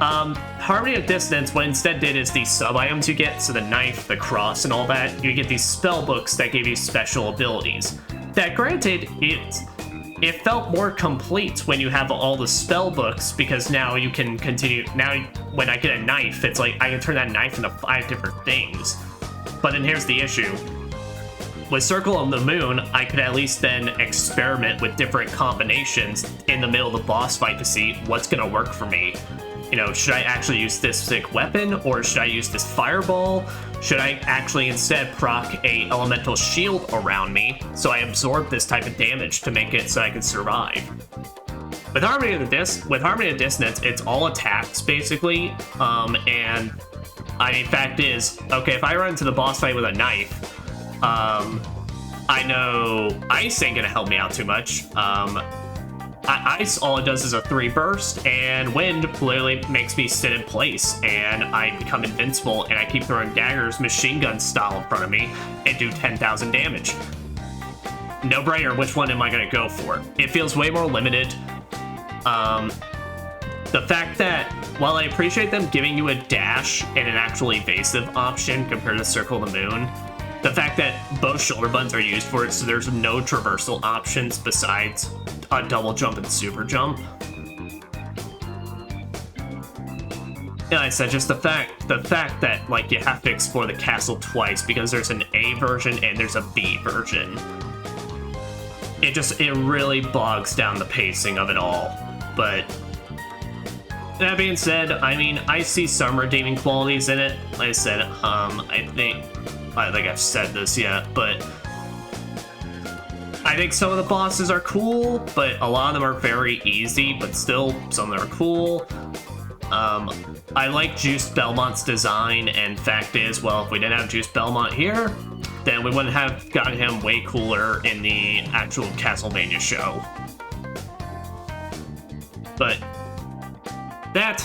Harmony of Dissonance, what instead did is these sub-items you get, so the knife, the cross, and all that, you get these spell books that give you special abilities. That granted, it felt more complete when you have all the spell books, because now you can continue. Now, when I get a knife, it's like I can turn that knife into 5 different things. But then here's the issue. With Circle of the Moon, I could at least then experiment with different combinations in the middle of the boss fight to see what's going to work for me. You know, should I actually use this specific weapon, or should I use this fireball? Should I actually instead proc a elemental shield around me so I absorb this type of damage to make it so I can survive? With Harmony of Dissonance, it's all attacks basically, and fact is, okay, if I run into the boss fight with a knife, I know ice ain't gonna help me out too much. Ice, all it does is a 3 burst, and wind literally makes me sit in place, and I become invincible, and I keep throwing daggers machine gun style in front of me and do 10,000 damage. No brainer, which one am I going to go for? It feels way more limited. The fact that, while I appreciate them giving you a dash and an actual evasive option compared to Circle of the Moon, the fact that both shoulder buttons are used for it, so there's no traversal options besides a double jump and super jump. And I said just the fact that like you have to explore the castle twice because there's an A version and there's a B version. it really bogs down the pacing of it all. But that being said, I mean, I see some redeeming qualities in it. Like I said, I think I've said this yet, but I think some of the bosses are cool, but a lot of them are very easy, but still, some of them are cool. I like Juice Belmont's design, and fact is, well, if we didn't have Juice Belmont here, then we wouldn't have gotten him way cooler in the actual Castlevania show. But that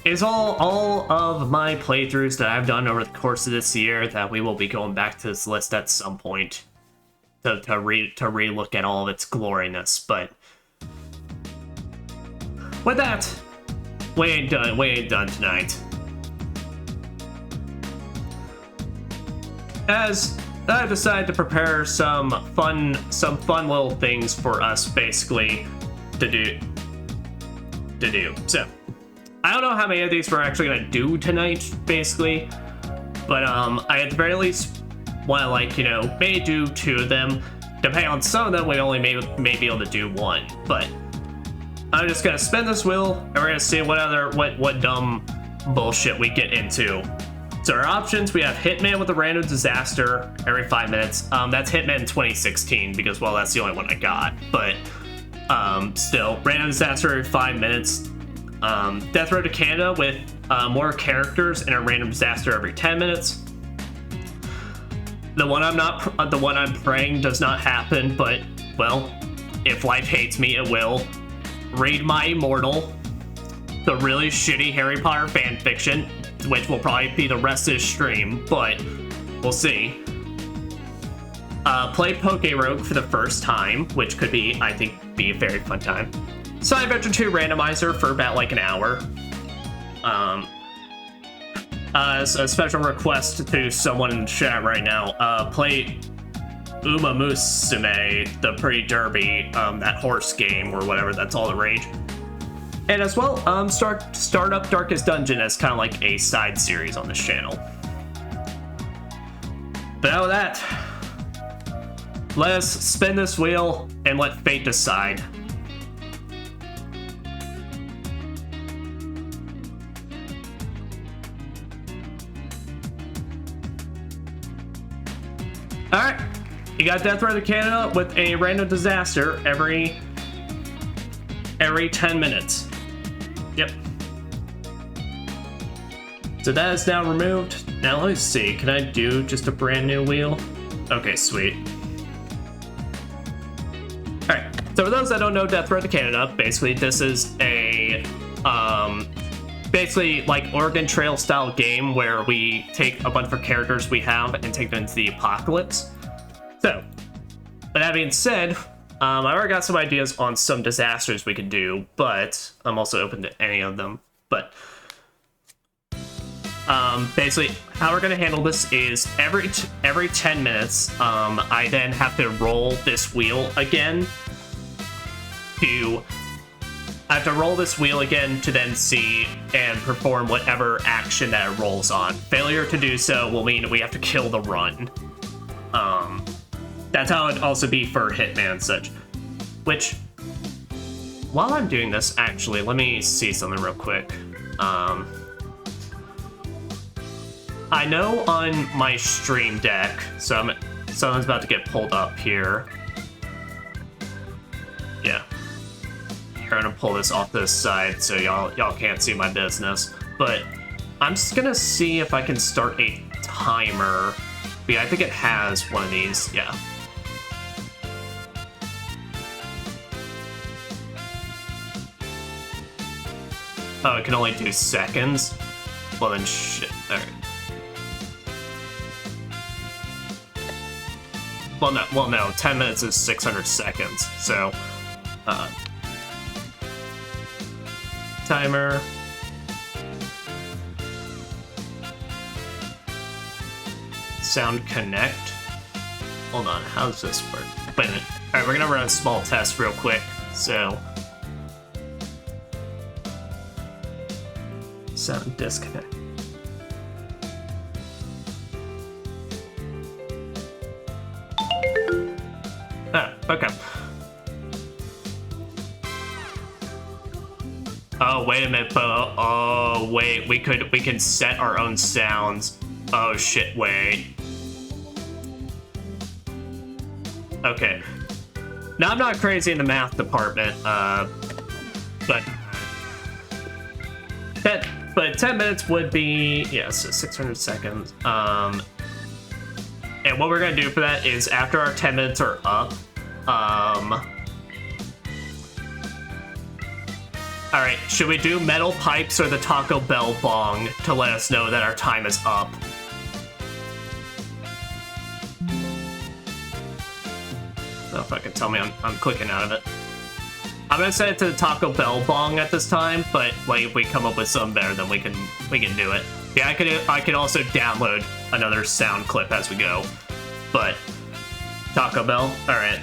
is all of my playthroughs that I've done over the course of this year, that we will be going back to this list at some point to re-look at all of its gloriness. But with that, we ain't done tonight. As I've decided to prepare some fun little things for us, basically, to do. So, I don't know how many of these we're actually gonna do tonight, basically, but I at the very least want to, like, you know, maybe do 2 of them. Depending on some of them, we only may be able to do 1, but I'm just gonna spin this wheel, and we're gonna see what dumb bullshit we get into. So our options, we have Hitman with a random disaster every 5 minutes. That's Hitman 2016, because, well, that's the only one I got. But still, random disaster every 5 minutes. Death Road to Canada with more characters and a random disaster every 10 minutes. The one I'm praying does not happen, but, well, if life hates me, it will. Read My Immortal, the really shitty Harry Potter fanfiction, which will probably be the rest of the stream, but we'll see. Play Poke Rogue for the first time, which could be, I think, be a very fun time. Side Adventure 2 Randomizer for about like an hour. A special request to someone in the chat right now. Play Umamusume, the Pretty Derby, that horse game or whatever, that's all the rage. And as well, start up Darkest Dungeon as kind of like a side series on this channel. But out of that, let us spin this wheel and let fate decide. Alright, you got Death Road to Canada with a random disaster every 10 minutes. Yep. So that is now removed. Now let me see, can I do just a brand new wheel? Okay, sweet. Alright, so for those that don't know Death Road to Canada, basically this is a, basically like Oregon Trail style game where we take a bunch of characters we have and take them into the apocalypse. So, with that being said, I already got some ideas on some disasters we could do, but I'm also open to any of them. But basically, how we're gonna handle this is every 10 minutes, I then have to roll this wheel again. I have to roll this wheel again to then see and perform whatever action that it rolls on. Failure to do so will mean we have to kill the run. That's how it'd also be for Hitman and such. Which, while I'm doing this, actually, let me see something real quick. I know on my stream deck, someone's about to get pulled up here. Yeah. Here, I'm gonna pull this off this side so y'all can't see my business. But I'm just gonna see if I can start a timer. Yeah, I think it has one of these, yeah. Oh, it can only do seconds? Well then shit, alright. Well no, 10 minutes is 600 seconds, so, timer. Sound connect. Hold on, how does this work? Wait a minute. Alright, we're gonna run a small test real quick, so. Sound disconnect. Ah. Oh, wait a minute, but oh wait, we can set our own sounds. Oh shit, wait. Okay. Now I'm not crazy in the math department, but 10 minutes would be, yeah, so 600 seconds. And what we're gonna do for that is after our 10 minutes are up, alright, should we do metal pipes or the Taco Bell bong to let us know that our time is up? Oh, fucking tell me I'm clicking out of it. I'm gonna set it to the Taco Bell bong at this time, but like if we come up with something better, then we can do it. Yeah, I could also download another sound clip as we go. But Taco Bell, alright.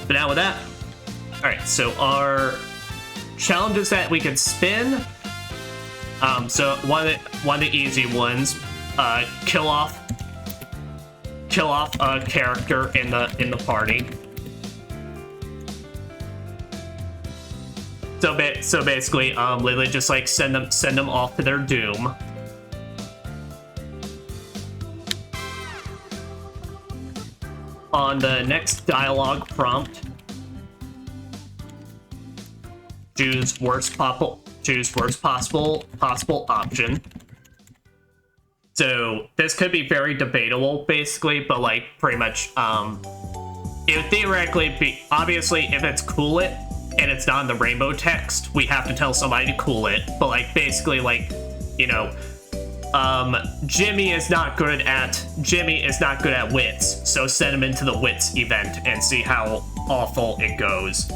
But now with that, alright, so our challenges that we can spin. So one of the easy ones, kill off a character in the party. So basically, literally just like send them off to their doom. On the next dialogue prompt, choose worst possible option. So this could be very debatable, basically, but like pretty much, it would theoretically be, obviously, if it's cool it and it's not in the rainbow text, we have to tell somebody to cool it. But like basically, like, you know, Jimmy is not good at wits, so send him into the wits event and see how awful it goes.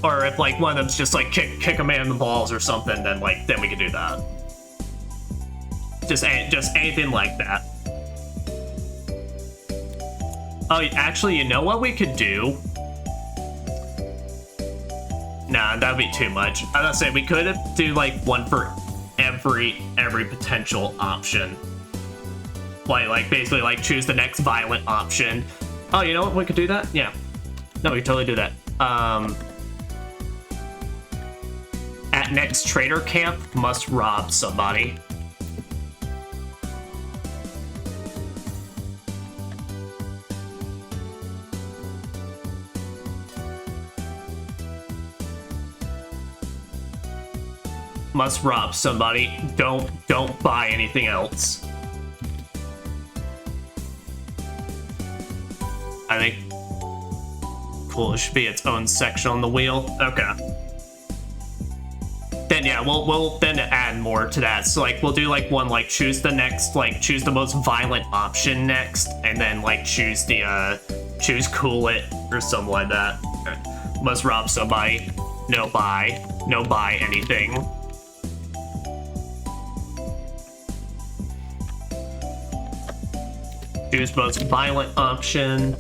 Or if like one of them's just like kick a man in the balls or something, then we could do that. Just anything like that. Oh, actually, you know what we could do? Nah, that'd be too much. I was gonna say we could do like one for every potential option. Like basically like choose the next violent option. Oh, you know what? We could do that? Yeah. No, we could totally do that. At next trader camp, must rob somebody. Must rob somebody. Don't buy anything else. I think cool, it should be its own section on the wheel. Okay. Then yeah, we'll then add more to that. So like we'll do like one like choose the most violent option next, and then like choose cool it or something like that. Okay. Must rob somebody. No buy anything. Choose most violent option.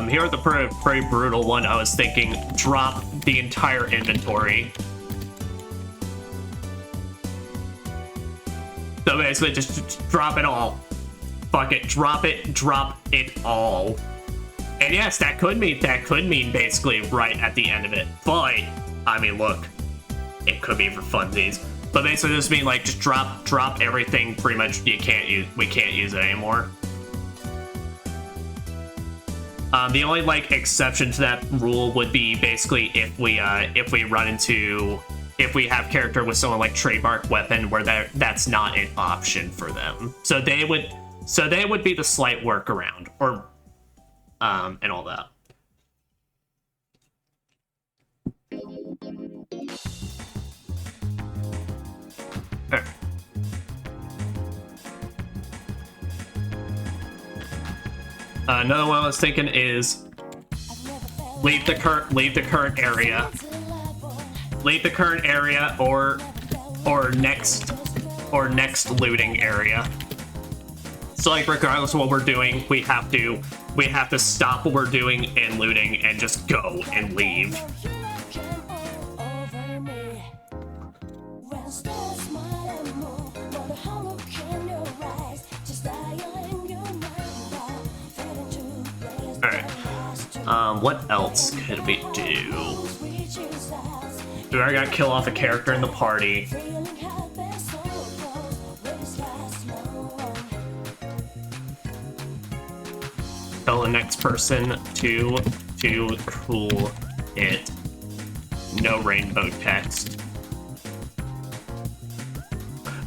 Here at the pretty brutal one, I was thinking drop the entire inventory. So basically just drop it all. Fuck it, drop it all. And yes, that could mean basically right at the end of it. But I mean, look, it could be for funsies. But basically this mean like just drop everything pretty much we can't use it anymore. The only like exception to that rule would be basically if we have character with someone like trademark weapon where that's not an option for them. So they would be the slight workaround or and all that. Right. Another one I was thinking is leave the current area. Leave the current area or next looting area. So like regardless of what we're doing, we have to stop what we're doing and looting and just go and leave. Alright. What else could we do? We already gotta kill off a character in the party. Tell the next person to cool it. No rainbow text.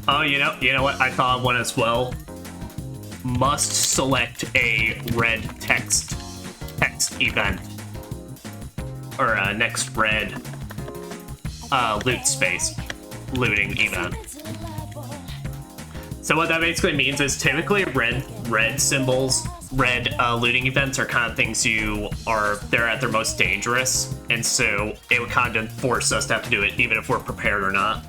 Oh, you know what? I thought of one as well. Must select a red text event, or next red loot space looting event. So what that basically means is typically red symbols, red looting events are kind of things they're at their most dangerous, and so it would kind of force us to have to do it even if we're prepared or not.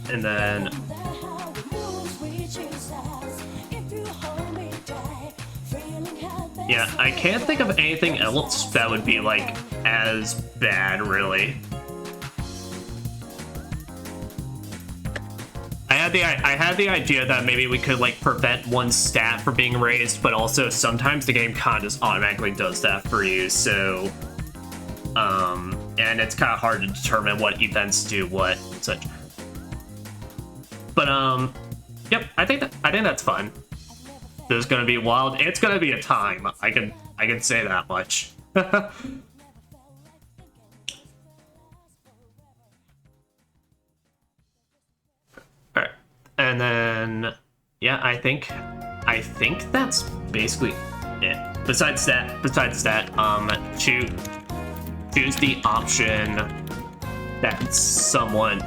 And then yeah, I can't think of anything else that would be like as bad, really. I had the idea that maybe we could like prevent one stat from being raised, but also sometimes the game kind of just automatically does that for you, so and it's kind of hard to determine what events do what such. But yep, I think that's fun. There's gonna be wild. It's gonna be a time. I can say that much. All right, and then yeah, I think that's basically it. Besides that, choose the option that someone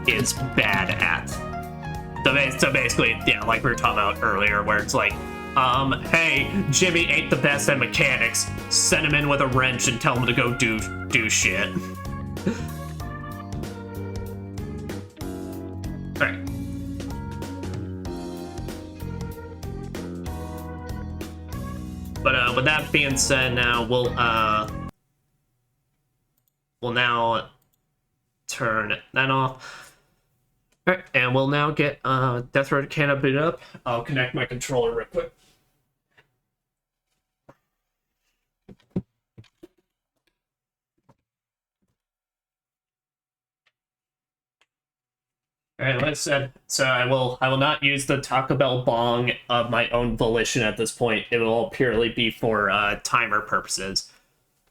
is bad at. So basically, yeah, like we were talking about earlier, where it's like, hey, Jimmy ain't the best at mechanics. Send him in with a wrench and tell him to go do shit. Alright. But with that being said, now we'll now turn that off. Alright, and we'll now get Death Road Canna booted up. I'll connect my controller real quick. Alright, like I said, so I will not use the Taco Bell bong of my own volition at this point. It will all purely be for timer purposes.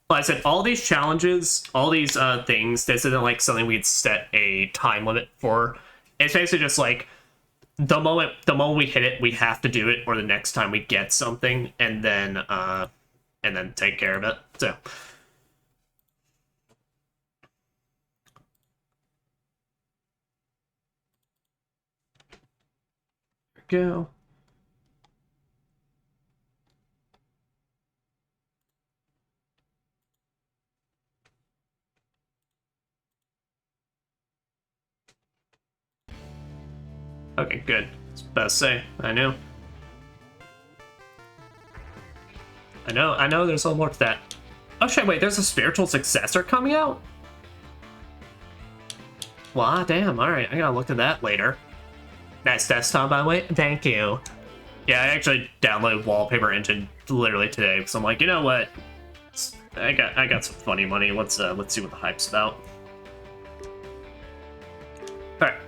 Like I said, all these challenges, all these things, this isn't like something we'd set a time limit for. It's basically just like the moment we hit it, we have to do it, or the next time we get something, and then take care of it. So there we go. Okay, good. It's best to say. I know, there's a little more to that. Oh shit, wait, there's a spiritual successor coming out? Well, damn, alright, I gotta look at that later. Nice desktop, by the way. Thank you. Yeah, I actually downloaded Wallpaper Engine literally today, because I'm like, you know what? I got some funny money. Let's see what the hype's about. Alright.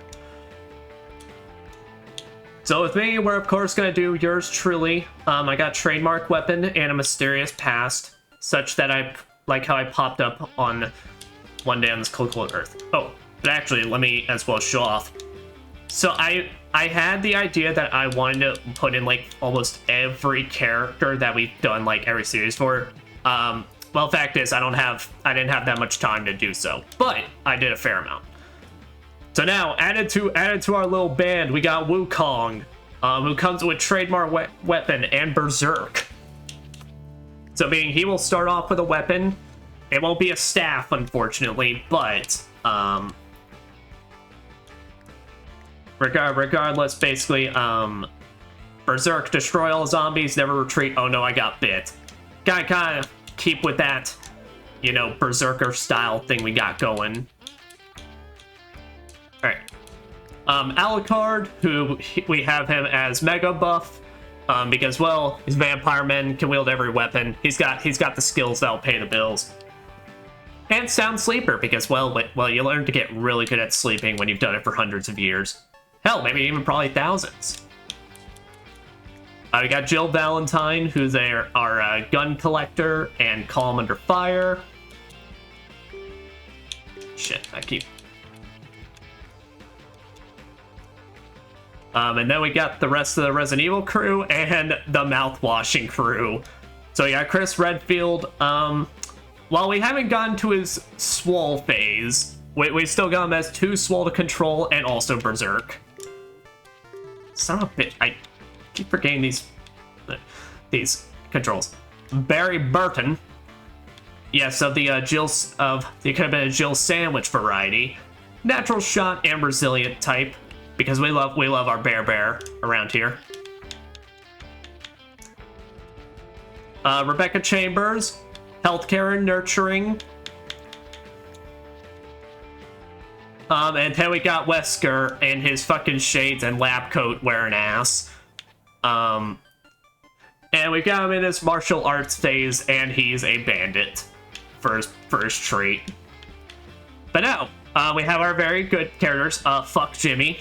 So with me, we're of course gonna do yours truly. I got trademark weapon and a mysterious past, such that I like how I popped up on one day on this cold earth. Oh, but actually, let me as well show off. So I had the idea that I wanted to put in like almost every character that we've done like every series for. Well, the fact is, I didn't have that much time to do so, but I did a fair amount. So now, added to our little band, we got Wukong, who comes with trademark weapon and Berserk. So meaning he will start off with a weapon. It won't be a staff, unfortunately, but regardless, basically, Berserk, destroy all zombies, never retreat. Oh no, I got bit. Gotta kind of keep with that you know, berserker style thing we got going. All right. Alucard, who we have him as mega buff, because, well, he's Vampire Man, can wield every weapon. He's got the skills that'll pay the bills. And Sound Sleeper, because, well, you learn to get really good at sleeping when you've done it for hundreds of years. Hell, maybe even probably thousands. We got Jill Valentine, who's our gun collector and Calm Under Fire. Shit, I keep... and then we got the rest of the Resident Evil crew and the mouth-washing crew. So we got Chris Redfield. While we haven't gotten to his swole phase, we still got him as 2 swole to control and also berserk. Son of a bitch, I keep forgetting these controls. Barry Burton. Yes, of the could have been a Jill sandwich variety. Natural shot and resilient type. Because we love our bear around here. Rebecca Chambers, healthcare and nurturing. And then we got Wesker in his fucking shades and lab coat wearing ass. And we got him in his martial arts phase, and he's a bandit for his trait. But now, we have our very good characters. Fuck Jimmy.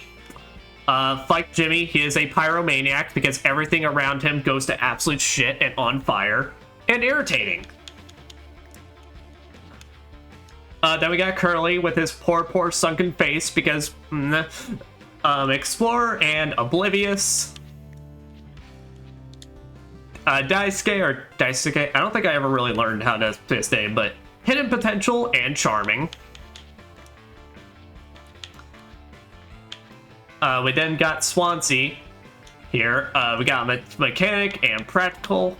Fuck Jimmy, he is a pyromaniac because everything around him goes to absolute shit and on fire and irritating. Then we got Curly with his poor sunken face because Explorer and Oblivious. Daisuke, I don't think I ever really learned how to say his name, but Hidden Potential and Charming. We then got Swansea here. We got Mechanic and Practical.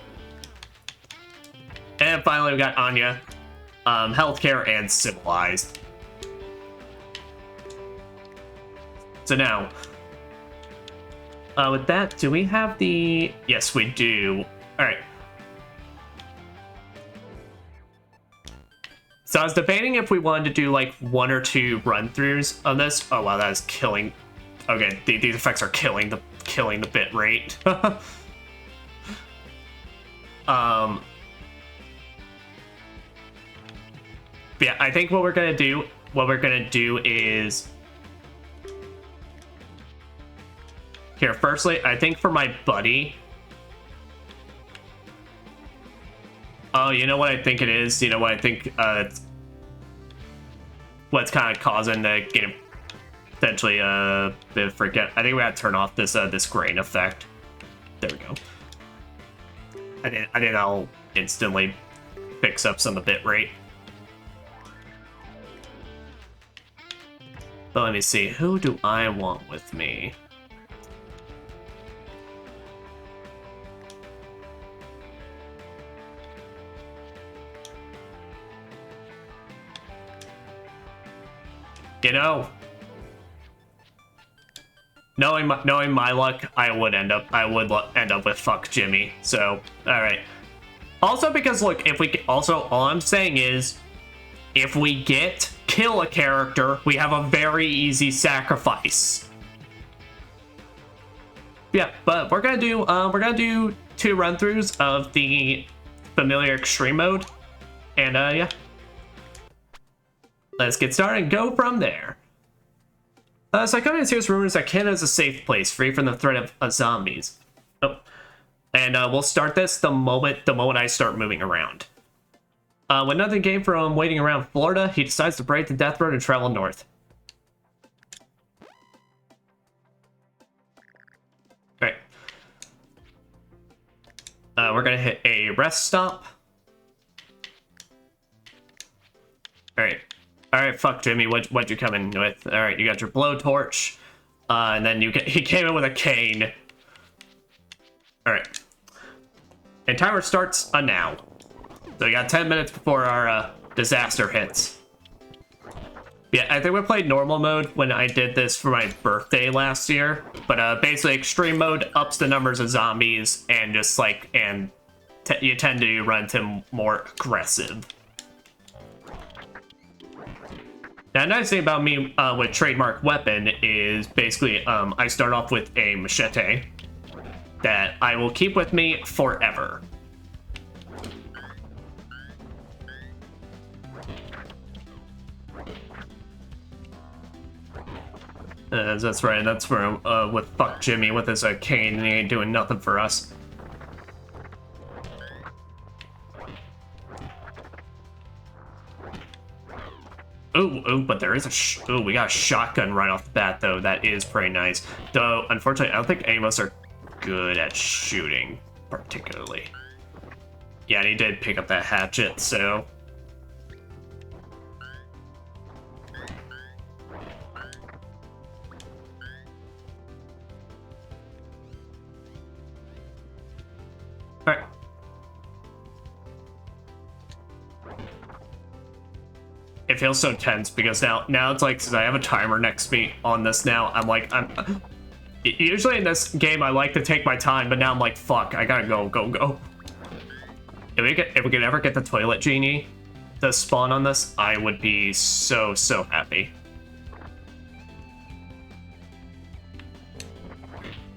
And finally we got Anya, Healthcare and Civilized. So now, with that, do we have the... Yes, we do. Alright. So I was debating if we wanted to do like 1 or 2 run-throughs on this. Oh wow, that is killing... Okay, these effects are killing the bit rate. Yeah, I think what we're gonna do is here. Firstly, I think for my buddy. Oh, you know what I think it is. You know what I think. What's kind of causing the game. Potentially a bit of forget. I think we gotta turn off this this grain effect. There we go. I think I'll instantly fix up some of the bit rate. But let me see, who do I want with me? You know, knowing my luck, I would end up with fuck Jimmy. So, all right. Also, because look, all I'm saying is, if we kill a character, we have a very easy sacrifice. Yeah, but we're gonna do 2 run-throughs of the familiar extreme mode, and yeah. Let's get started and go from there. Sychonias hears rumors that Canada is a safe place, free from the threat of zombies. Oh. And we'll start this the moment I start moving around. When nothing came from waiting around Florida, he decides to break the death road and travel north. Alright. We're gonna hit a rest stop. Alright. Alright, fuck Jimmy, what'd you come in with? Alright, you got your blowtorch. And then he came in with a cane. Alright. And timer starts now. So we got 10 minutes before our disaster hits. Yeah, I think we played normal mode when I did this for my birthday last year. But basically extreme mode ups the numbers of zombies and just like, you tend to run to more aggressive. Now, the nice thing about me with trademark weapon is basically I start off with a machete that I will keep with me forever. That's right, that's where with fuck Jimmy with his cane, and he ain't doing nothing for us. Ooh, but there is a we got a shotgun right off the bat, though. That is pretty nice. Though, unfortunately, I don't think any of us are good at shooting, particularly. Yeah, and he did pick up that hatchet, so... Alright. It feels so tense because now it's like, since I have a timer next to me on this now, I'm like, usually in this game I like to take my time, but now I'm like, fuck, I gotta go. If we could ever get the toilet genie to spawn on this, I would be so happy.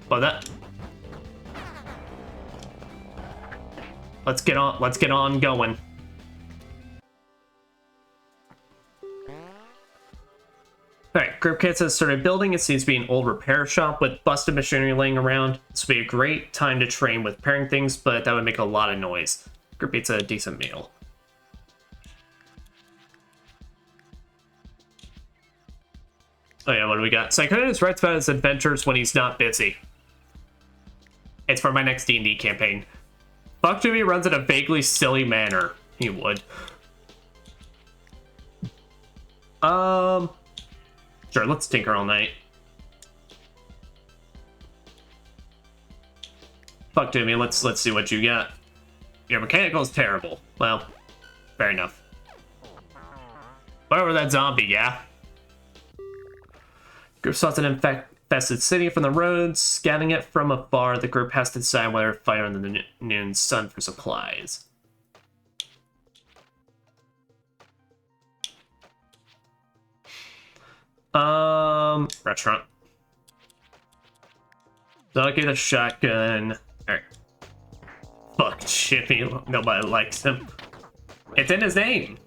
But that, let's get on going. Alright, Group Kits has started building. It seems to be an old repair shop with busted machinery laying around. This would be a great time to train with repairing things, but that would make a lot of noise. Group Eats a decent meal. Oh yeah, what do we got? Sychonias writes about his adventures when he's not busy. It's for my next D&D campaign. Fuck Jimmy runs in a vaguely silly manner. He would. Sure, let's tinker all night. Fuck Jimmy, let's see what you got. Your mechanical's terrible. Well, fair enough. Whatever that zombie, yeah? Group spots an infested city from the roads. Scanning it from afar, the group has to decide whether to fight under the noon sun for supplies. Restaurant. So I'll get a shotgun. Alright. Fuck Jimmy, nobody likes him. It's in his name.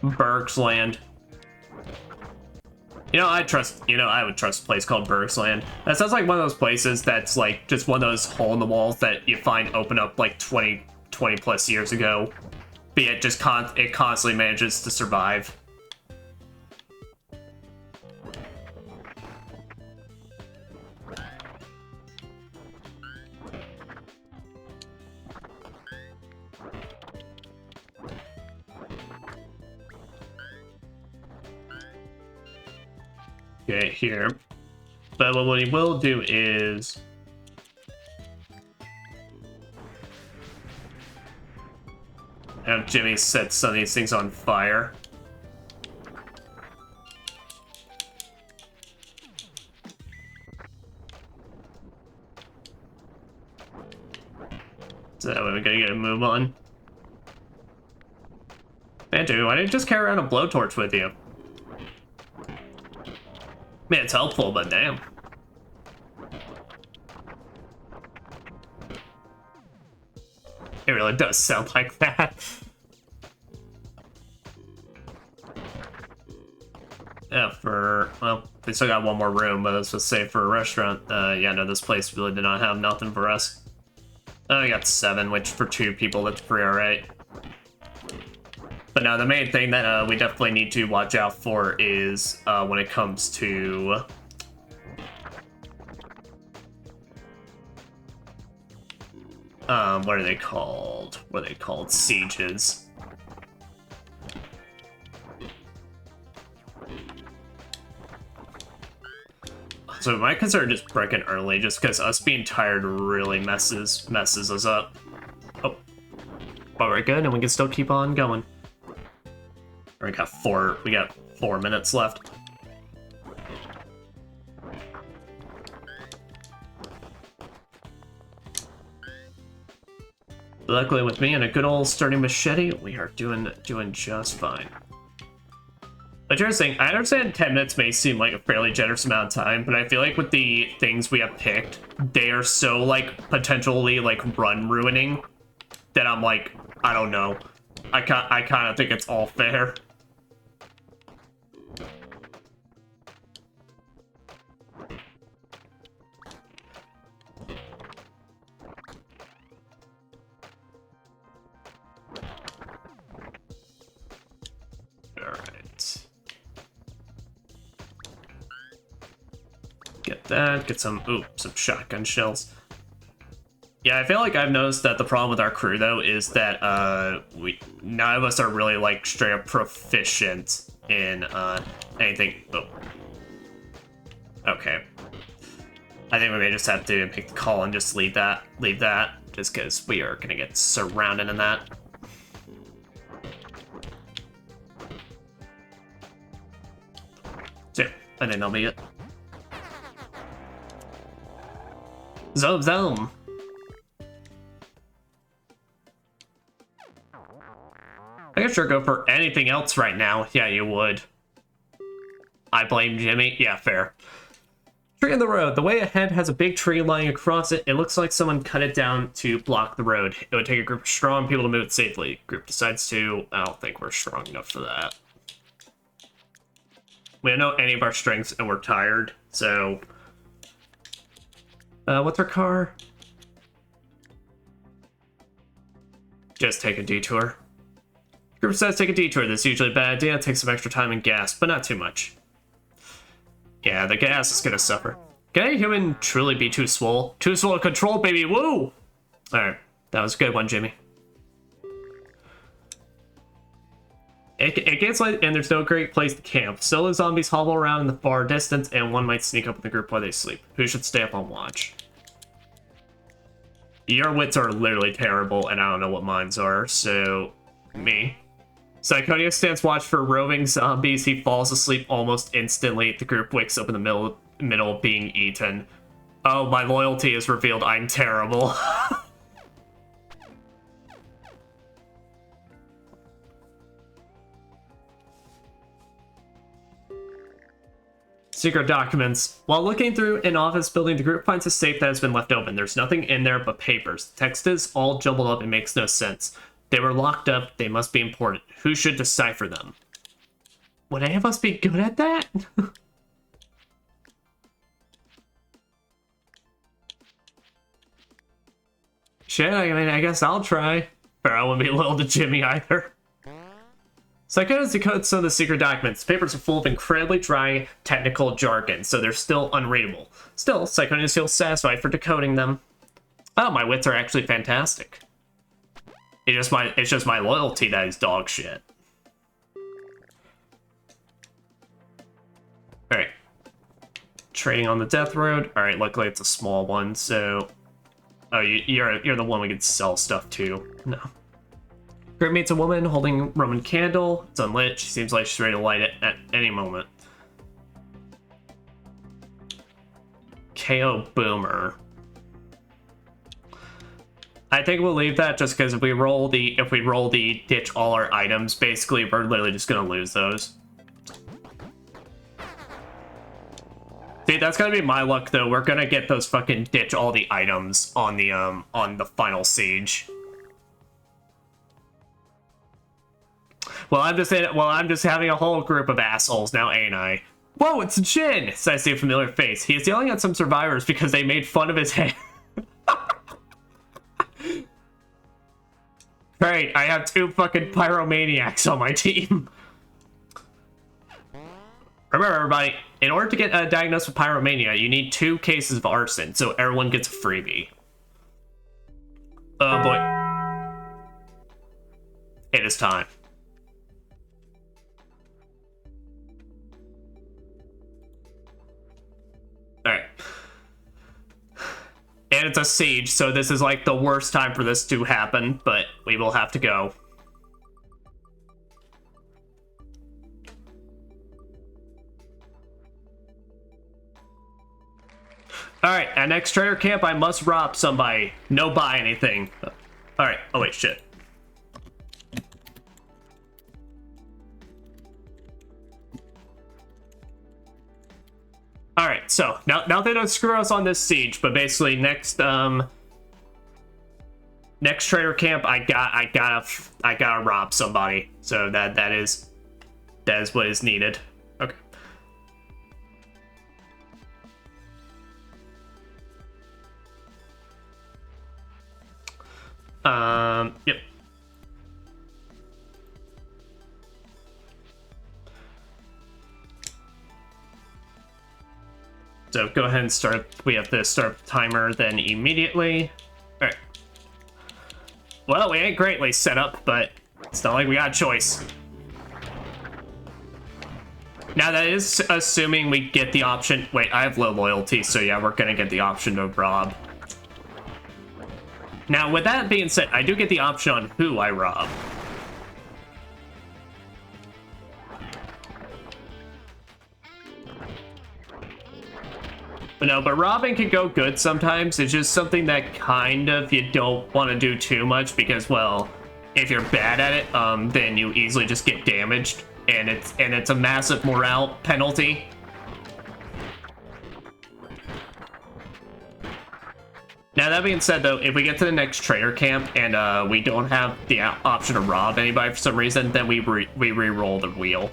Bergsland. I would trust a place called Bergsland. That sounds like one of those places that's like just one of those hole in the walls that you find open up like 20 plus years ago. But it just it constantly manages to survive. Okay, here. But what we will do is... have Jimmy set some of these things on fire. So that way we gotta get a move on. Man, dude, why didn't you just carry around a blowtorch with you? Man, it's helpful, but damn. It really does sound like that. Yeah, well, we still got one more room, but let's just say for a restaurant. Yeah, no, this place really did not have nothing for us. Oh, we got 7, which for 2 people, that's pretty alright. But now the main thing that we definitely need to watch out for is when it comes to what are they called? What are they called? Sieges. So my concern just breaking early, just because us being tired really messes us up. Oh, but we're good, and we can still keep on going. We got 4 minutes left. Luckily, with me and a good old sturdy machete, we are doing just fine. But here's the thing, I understand 10 minutes may seem like a fairly generous amount of time, but I feel like with the things we have picked, they are so, like, potentially, like, run ruining that I'm like, I don't know. I kind of think it's all fair. Get that, get some shotgun shells. Yeah, I feel like I've noticed that the problem with our crew, though, is that none of us are really, like, straight up proficient in anything. Oh. Okay. I think we may just have to make the call and just leave that, just because we are gonna get surrounded in that. So, I think that'll be it. Zoom, zoom. I could sure go for anything else right now. Yeah, you would. I blame Jimmy. Yeah, fair. Tree in the road. The way ahead has a big tree lying across it. It looks like someone cut it down to block the road. It would take a group of strong people to move it safely. Group decides to. I don't think we're strong enough for that. We don't know any of our strengths and we're tired, so... what's our car? Just take a detour. Group says take a detour. This is usually a bad idea. It takes some extra time and gas, but not too much. Yeah, the gas is gonna suffer. Can any human truly be too swole? Too swole to control, baby, woo! Alright, that was a good one, Jimmy. It gets late and there's no great place to camp. Still the zombies hobble around in the far distance and one might sneak up in the group while they sleep. Who should stay up on watch? Your wits are literally terrible and I don't know what mine are, so... me. Sychonias stands watch for roving zombies. He falls asleep almost instantly. The group wakes up in the middle of being eaten. Oh, my loyalty is revealed. I'm terrible. Secret documents. While looking through an office building, the group finds a safe that has been left open. There's nothing in there but papers. The text is all jumbled up and makes no sense. They were locked up. They must be important. Who should decipher them? Would any of us be good at that? Shit, I mean, I guess I'll try. But I wouldn't be loyal to Jimmy either. Sychonias decoded some of the secret documents. The papers are full of incredibly dry technical jargon, so they're still unreadable. Still, Sychonias feels satisfied for decoding them. Oh, my wits are actually fantastic. It's just my loyalty that is dog shit. Alright. Trading on the death road. Alright, luckily it's a small one, so... Oh, you're the one we can sell stuff to. No. Group meets a woman holding a Roman candle. It's unlit. She seems like she's ready to light it at any moment. KO Boomer. I think we'll leave that just because if we roll the ditch all our items, basically we're literally just gonna lose those. See, that's gonna be my luck though. We're gonna get those fucking ditch all the items on the final siege. Well, I'm just having a whole group of assholes now, ain't I? Whoa, it's Jin! I see a familiar face. He is yelling at some survivors because they made fun of his head. Great, I have 2 fucking pyromaniacs on my team. Remember, everybody, in order to get diagnosed with pyromania, you need 2 cases of arson, so everyone gets a freebie. Oh boy. It is time. Alright. And it's a siege, so this is like the worst time for this to happen, but we will have to go. Alright, at next trader camp, I must rob somebody. No buy anything. Alright, oh wait, shit. Alright, so, now they don't screw us on this siege, but basically next trader camp, I gotta rob somebody. So that is what is needed. Okay. Yep. So go ahead and start. We have to start the timer then immediately. All right. Well, we ain't greatly set up, but it's not like we got a choice. Now that is assuming we get the option. Wait, I have low loyalty, so yeah, we're gonna get the option to rob. Now, with that being said, I do get the option on who I rob. But no, but robbing can go good sometimes. It's just something that kind of you don't want to do too much because, well, if you're bad at it, then you easily just get damaged, and it's a massive morale penalty. Now, that being said, though, if we get to the next trader camp and we don't have the option to rob anybody for some reason, then we re-roll the wheel.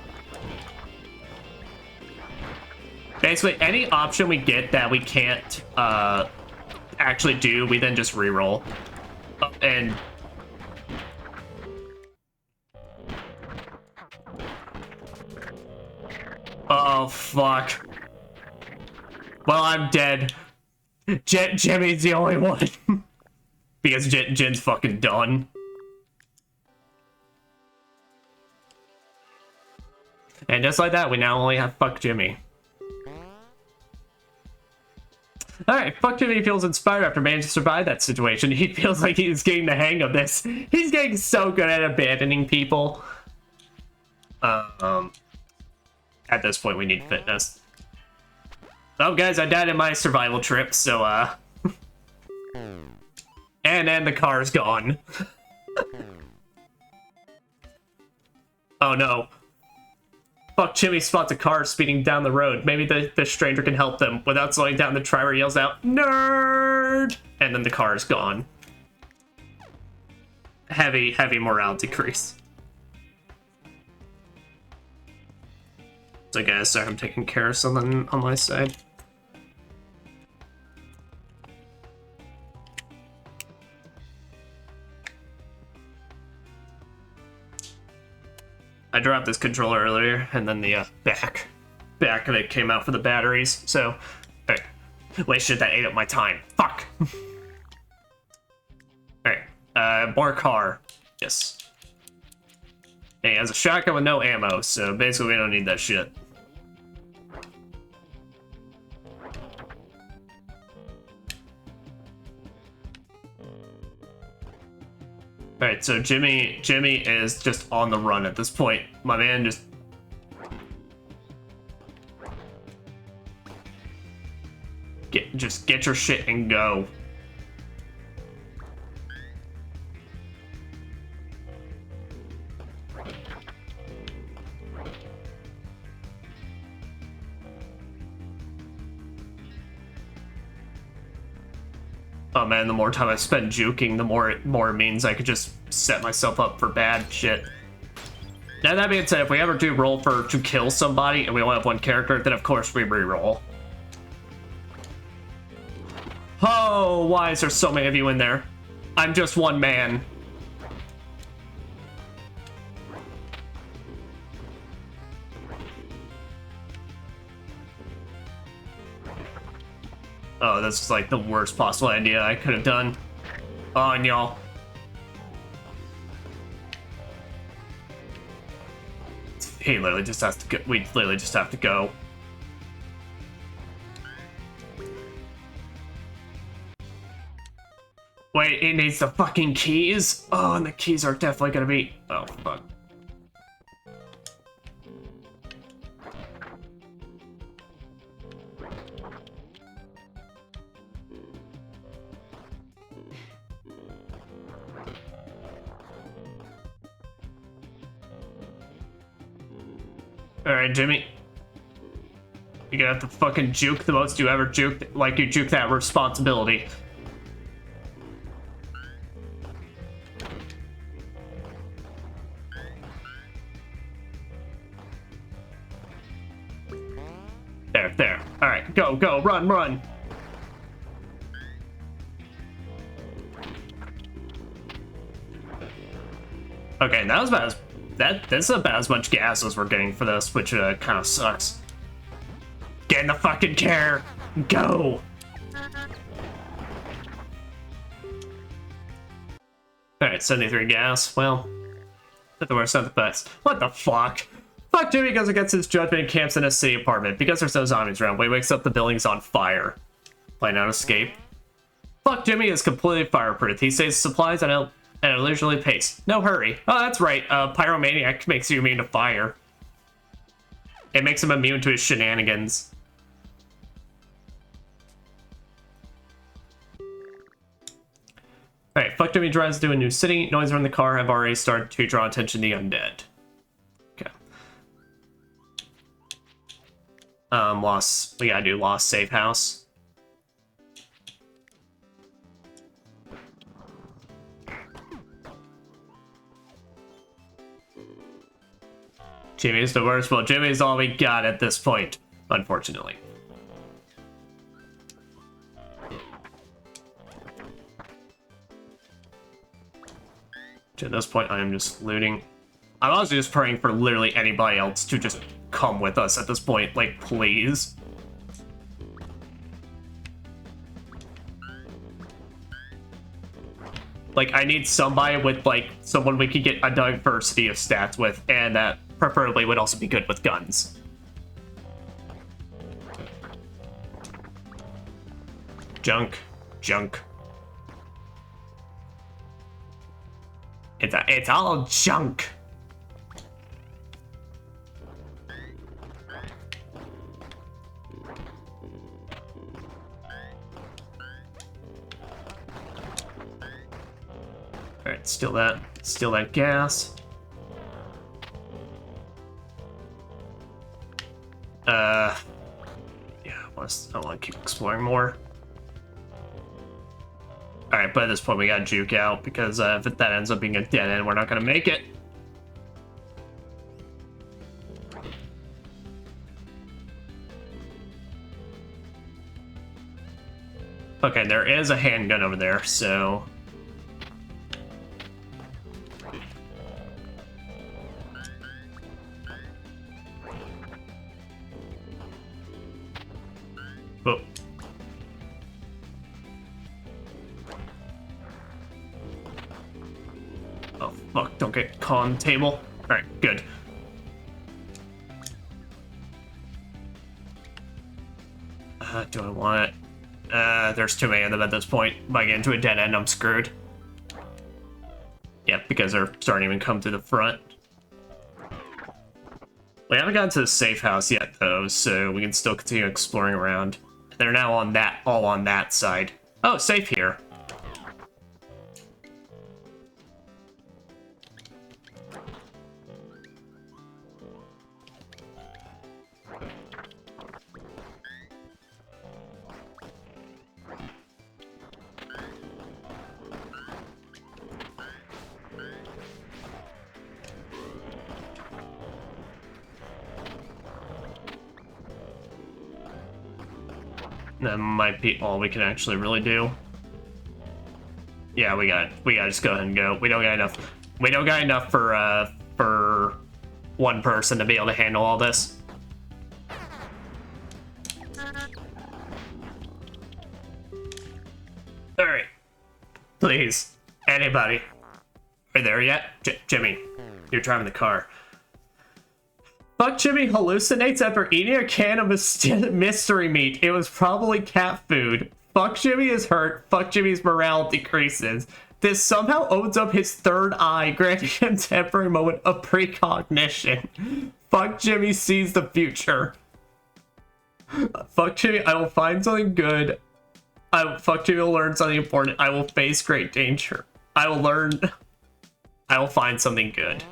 Basically, any option we get that we can't actually do, we then just re-roll. And... oh, fuck. Well, I'm dead. Jimmy's the only one. Because Jin's fucking done. And just like that, we now only have fuck Jimmy. Alright, fuck Jimmy feels inspired after managing to survive that situation. He feels like he's getting the hang of this. He's getting so good at abandoning people. At this point, we need fitness. Oh, guys, I died in my survival trip, so, and the car's gone. Oh, no. Fuck, Jimmy spots a car speeding down the road. Maybe the stranger can help them. Without slowing down, the driver yells out, "Nerd!" And then the car is gone. Heavy morale decrease. So, guys, sorry, I'm taking care of something on my side. I dropped this controller earlier, and then the back of it came out for the batteries, so... Alright. Wait, shit, that ate up my time. Fuck! Alright, more car. Yes. And he has a shotgun with no ammo, so basically we don't need that shit. Alright, so Jimmy is just on the run at this point. My man just... get your shit and go. Oh man, the more time I spend juking, the more it means I could just set myself up for bad shit. Now that being said, if we ever do roll to kill somebody and we only have one character, then of course we re-roll. Oh, why is there so many of you in there? I'm just one man. Oh, this is like the worst possible idea I could have done. Oh, and y'all. He literally just has to go. We literally just have to go. Wait, it needs the fucking keys? Oh, and the keys are definitely gonna be... oh, fuck. Alright, Jimmy. You're gonna have to fucking juke the most you ever juked, like you juke that responsibility. There. Alright, go, run. Okay, that was about as that's about as much gas as we're getting for this, which kind of sucks. Get in the fucking chair. Go. Alright, 73 gas. Well, not the worst, not the best. What the fuck? Fuck Jimmy goes against his judgment and camps in a city apartment. Because there's no zombies around, when he wakes up, the building's on fire. Plan out escape. Fuck Jimmy is completely fireproof. He saves supplies at a leisurely pace. No hurry. Oh, that's right. Pyromaniac makes you immune to fire. It makes him immune to his shenanigans. Alright, fuck Jimmy drives to a new city. Noise around the car have already started to draw attention to the undead. Okay. We gotta do lost safe house. Jimmy's the worst. Well, Jimmy's all we got at this point, unfortunately. At this point, I am just looting. I'm also just praying for literally anybody else to just come with us at this point. Like, please. Like, I need somebody with, like, someone we could get a diversity of stats with, and that preferably would also be good with guns. Junk. It's all junk. Alright, steal that gas. Yeah, I want to keep exploring more. Alright, but at this point we gotta juke out, because if that ends up being a dead end, we're not gonna make it. Okay, there is a handgun over there, so... Oh. Oh, fuck, don't get caught on the table. Alright, good. Do I want it? There's too many of them at this point. If I get into a dead end, I'm screwed. Yep, because they're starting to even come to the front. We haven't gotten to the safe house yet, though, so we can still continue exploring around. They're now on that, all on that side. Oh, safe here. That might be all we can actually really do. Yeah, we gotta just go ahead and go. We don't got enough for one person to be able to handle all this. Alright. Please. Anybody. Are you there yet? Jimmy, you're driving the car. Fuck Jimmy hallucinates after eating a can of mystery meat. It was probably cat food. Fuck Jimmy is hurt. Fuck Jimmy's morale decreases. This somehow opens up his third eye, granting him temporary moment of precognition. Fuck Jimmy sees the future. Fuck Jimmy, I will find something good. Fuck Jimmy will learn something important. I will face great danger. I will find something good.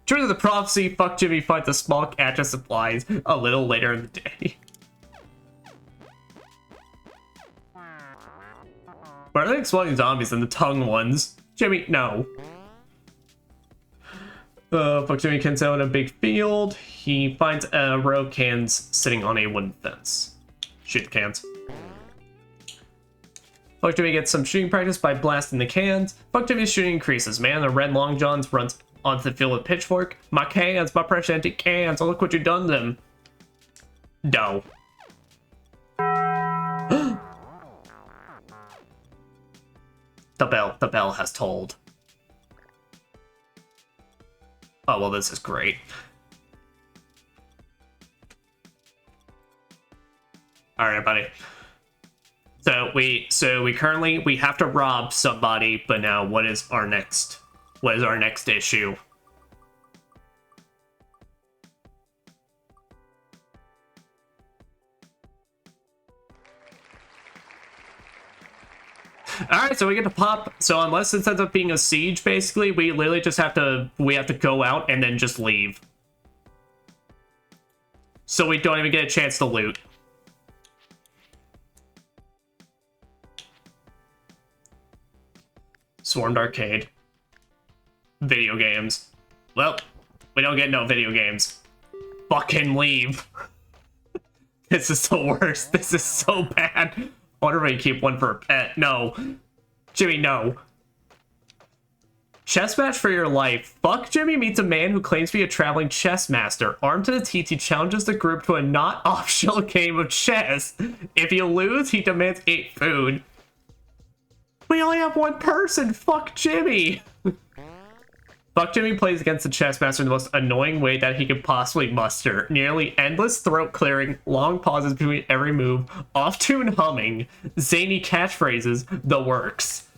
True to the prophecy, Fuck Jimmy finds a small cache of supplies a little later in the day. But are they exploding zombies than the tongue ones? Jimmy, no. Fuck Jimmy can out in a big field. He finds a row of cans sitting on a wooden fence. Shoot the cans. Fuck Jimmy gets some shooting practice by blasting the cans. Fuck Jimmy's shooting increases. Man, the red long johns runs onto the field with a pitchfork. My cans, my precious empty cans. Oh, look what you've done to them. No. The bell has tolled. Oh, well, this is great. All right, buddy. So we currently have to rob somebody, but now what is our next issue? Alright, so we get to pop. So unless it ends up being a siege, basically, we literally just have to go out and then just leave. So we don't even get a chance to loot. Swarmed Arcade. Video games. Well, we don't get no video games. Fucking leave. This is the worst. This is so bad. I wonder if I can keep one for a pet. No. Jimmy, no. Chess match for your life. Fuck Jimmy meets a man who claims to be a traveling chess master. Armed to the teeth, he challenges the group to a not optional game of chess. If you lose, he demands 8 food. We only have one person. Fuck Jimmy. Fuck Jimmy plays against the chess master in the most annoying way that he could possibly muster. Nearly endless throat clearing, long pauses between every move, off-tune humming, zany catchphrases, the works.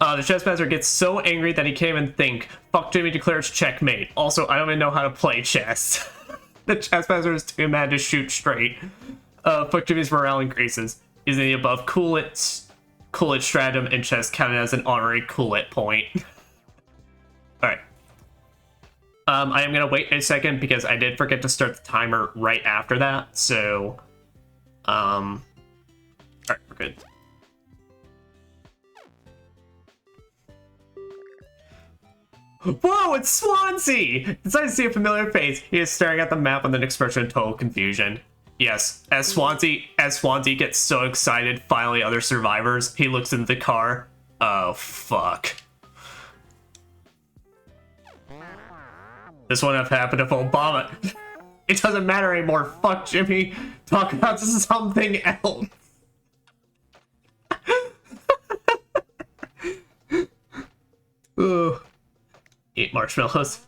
The chess master gets so angry that he can't even think. Fuck Jimmy declares checkmate. Also, I don't even know how to play chess. The chess master is too mad to shoot straight. Fuck Jimmy's morale increases. Is the above cool it stratum and chess counted as an honorary cool it point. Alright. I am gonna wait a second because I did forget to start the timer right after that, so alright, we're good. Whoa, it's Swansea! It's nice to see a familiar face. He is staring at the map with an expression of total confusion. Yes, as Swansea gets so excited, finally other survivors, he looks into the car. Oh, fuck. This wouldn't have happened if Obama... It doesn't matter anymore. Fuck Jimmy. Talk about something else. Ooh. Eat marshmallows.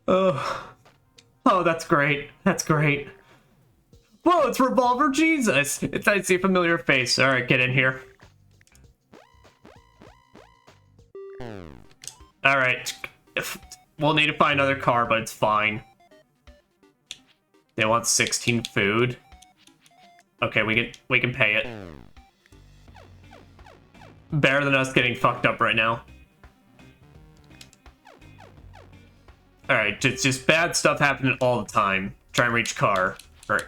Oh, that's great. That's great. Whoa, it's Revolver Jesus. It's nice to see a familiar face. All right, get in here. All right. We'll need to find another car, but it's fine. They want 16 food. Okay, we can pay it. Better than us getting fucked up right now. Alright, it's just bad stuff happening all the time. Try and reach car. Alright.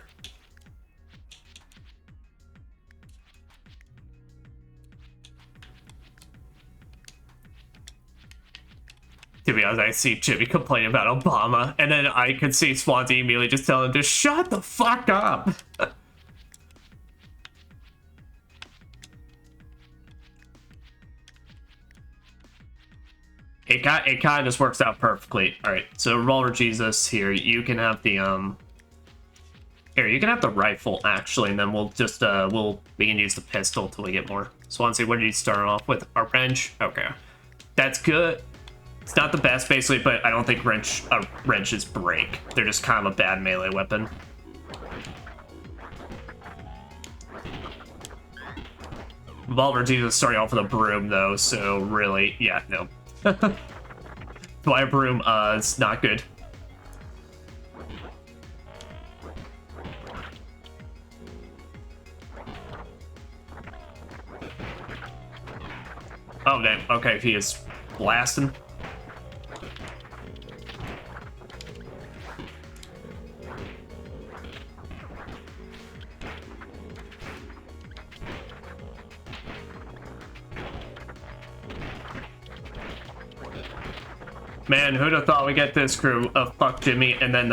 To be honest, I see Jimmy complaining about Obama, and then I could see Swansea immediately just telling him to shut the fuck up! It kind of just works out perfectly. All right, so Revolver Jesus here. You can have the here. You can have the rifle actually, and then we'll just we can use the pistol till we get more. Swansea, what did you start off with? A wrench. Okay, that's good. It's not the best basically, but I don't think wrenches break. They're just kind of a bad melee weapon. Revolver Jesus starting off with a broom though, so really, yeah, no. Fire broom, it's not good. Oh, damn. Okay, he is blasting. Man, who'd have thought we get this crew of Fuck Jimmy and then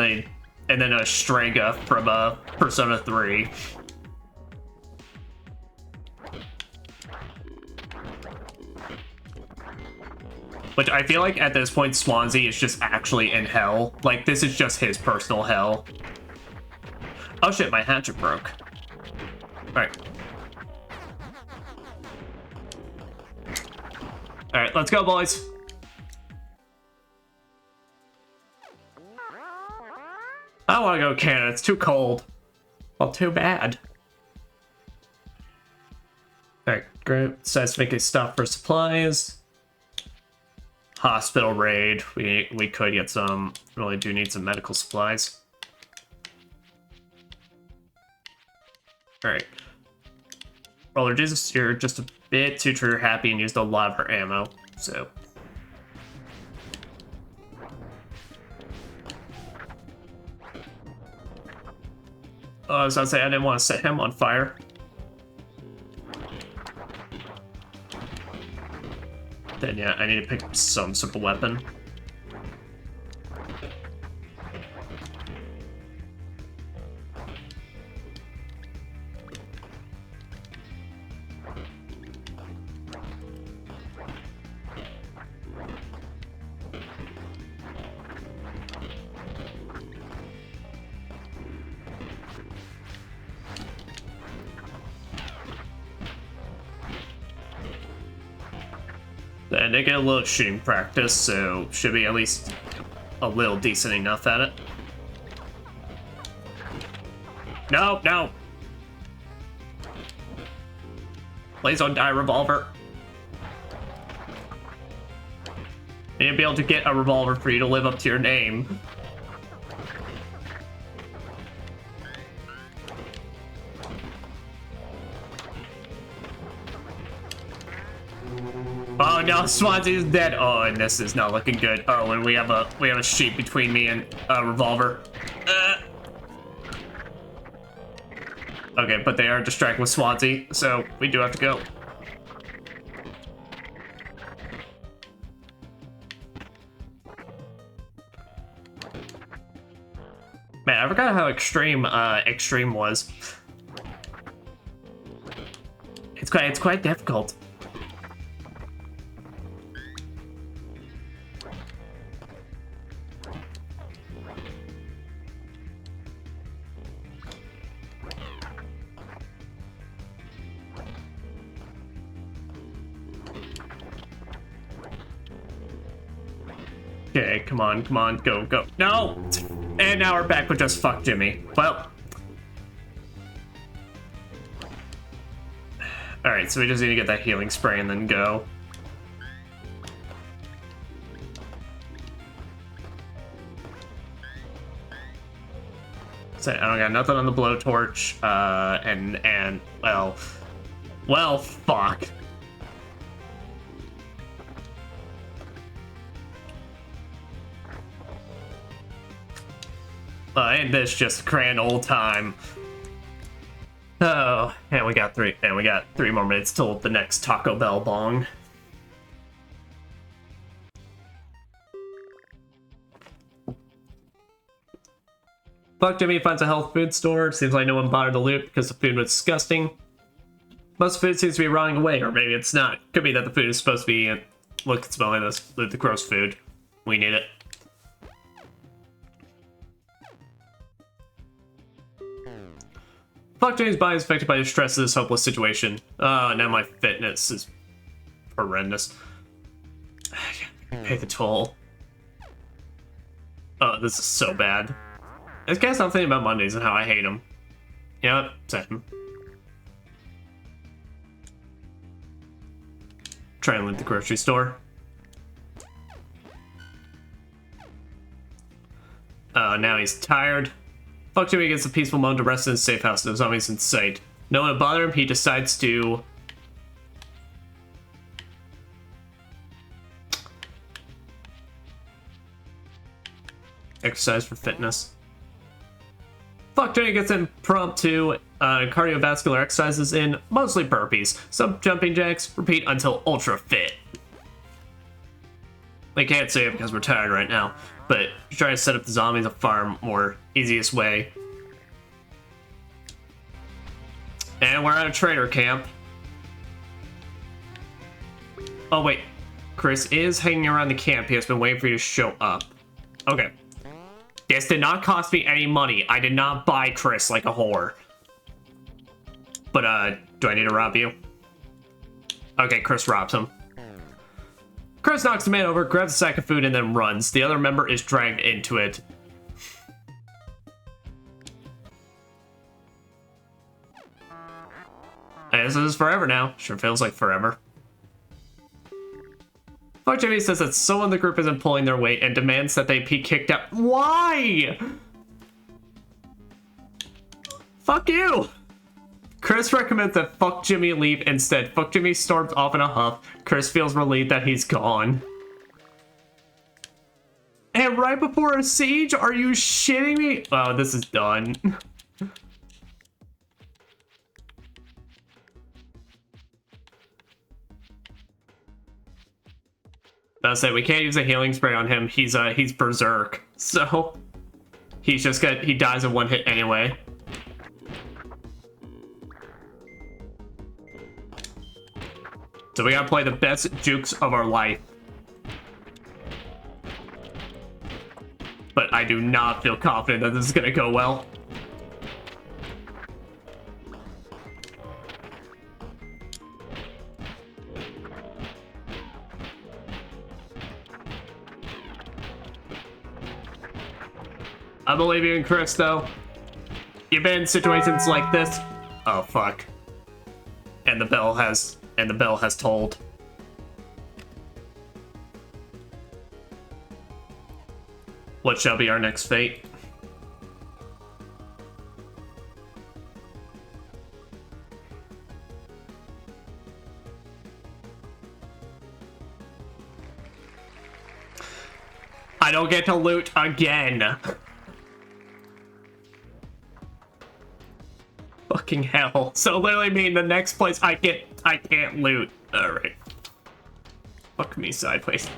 a Strega from Persona 3. Which I feel like at this point Swansea is just actually in hell. Like, this is just his personal hell. Oh shit, my hatchet broke. Alright. Alright, let's go, boys. I don't want to go to Canada, it's too cold. Well, too bad. Alright, great. Decides to make a stop for supplies. Hospital raid. We could get some. Really do need some medical supplies. Alright. Roller Jesus, you're just a bit too trigger happy and used a lot of her ammo, so. Oh, I was gonna say I didn't want to set him on fire. Then yeah, I need to pick up some sort of weapon. And they get a little shooting practice, so should be at least a little decent enough at it. No, no! Please don't die, revolver. You need to be able to get a revolver for you to live up to your name. Oh no, Swansea's dead. Oh, and this is not looking good. Oh, and we have a sheep between me and a revolver. Okay, but they are distracted with Swansea, so we do have to go. Man, I forgot how extreme extreme was. It's quite difficult. Okay, come on, go, go. No! And now we're back with just Fuck Jimmy. Well. Alright, so we just need to get that healing spray and then go. So I don't got nothing on the blowtorch, and well, fuck. Ain't this just a grand old time? Oh, and we got three more minutes till the next Taco Bell bong. Fuck Jimmy finds a health food store. Seems like no one bothered to loot because the food was disgusting. Most food seems to be rotting away, or maybe it's not. Could be that the food is supposed to be. Look, it's smelling this. Loot the gross food. We need it. Fuck Jimmy's body is affected by the stress of this hopeless situation. Oh, now my fitness is horrendous. Pay the toll. Oh, this is so bad. This guy's not thinking about Mondays and how I hate them. Yep, same. Try and leave the grocery store. Now he's tired. Fuck Jimmy gets a peaceful moment to rest in his safe house. No zombies in sight. No one to bother him. He decides to exercise for fitness. Fuck Jenny gets impromptu cardiovascular exercises in, mostly burpees, some jumping jacks, repeat until ultra fit. I can't say it because we're tired right now, but try to set up the zombies a far more easiest way. And we're at a trader camp. Oh wait, Chris is hanging around the camp. He has been waiting for you to show up. Okay. This did not cost me any money. I did not buy Chris like a whore. But, do I need to rob you? Okay, Chris robs him. Chris knocks the man over, grabs a sack of food, and then runs. The other member is dragged into it. And this is forever now. Sure feels like forever. Fuck Jimmy says that someone in the group isn't pulling their weight and demands that they be kicked out. Why? Fuck you! Chris recommends that fuck Jimmy leave instead. Fuck Jimmy storms off in a huff. Chris feels relieved that he's gone. And right before a siege? Are you shitting me? Oh, this is done. That's it. We can't use a healing spray on him. He's berserk. So he's just he dies in one hit anyway. So we gotta play the best jukes of our life. But I do not feel confident that this is gonna go well. I believe you in Chris, though. You've been in situations like this. Oh, fuck. And the bell has tolled. What shall be our next fate? I don't get to loot again. Fucking hell. So literally mean the next place I can't loot. Alright. Fuck me sideways.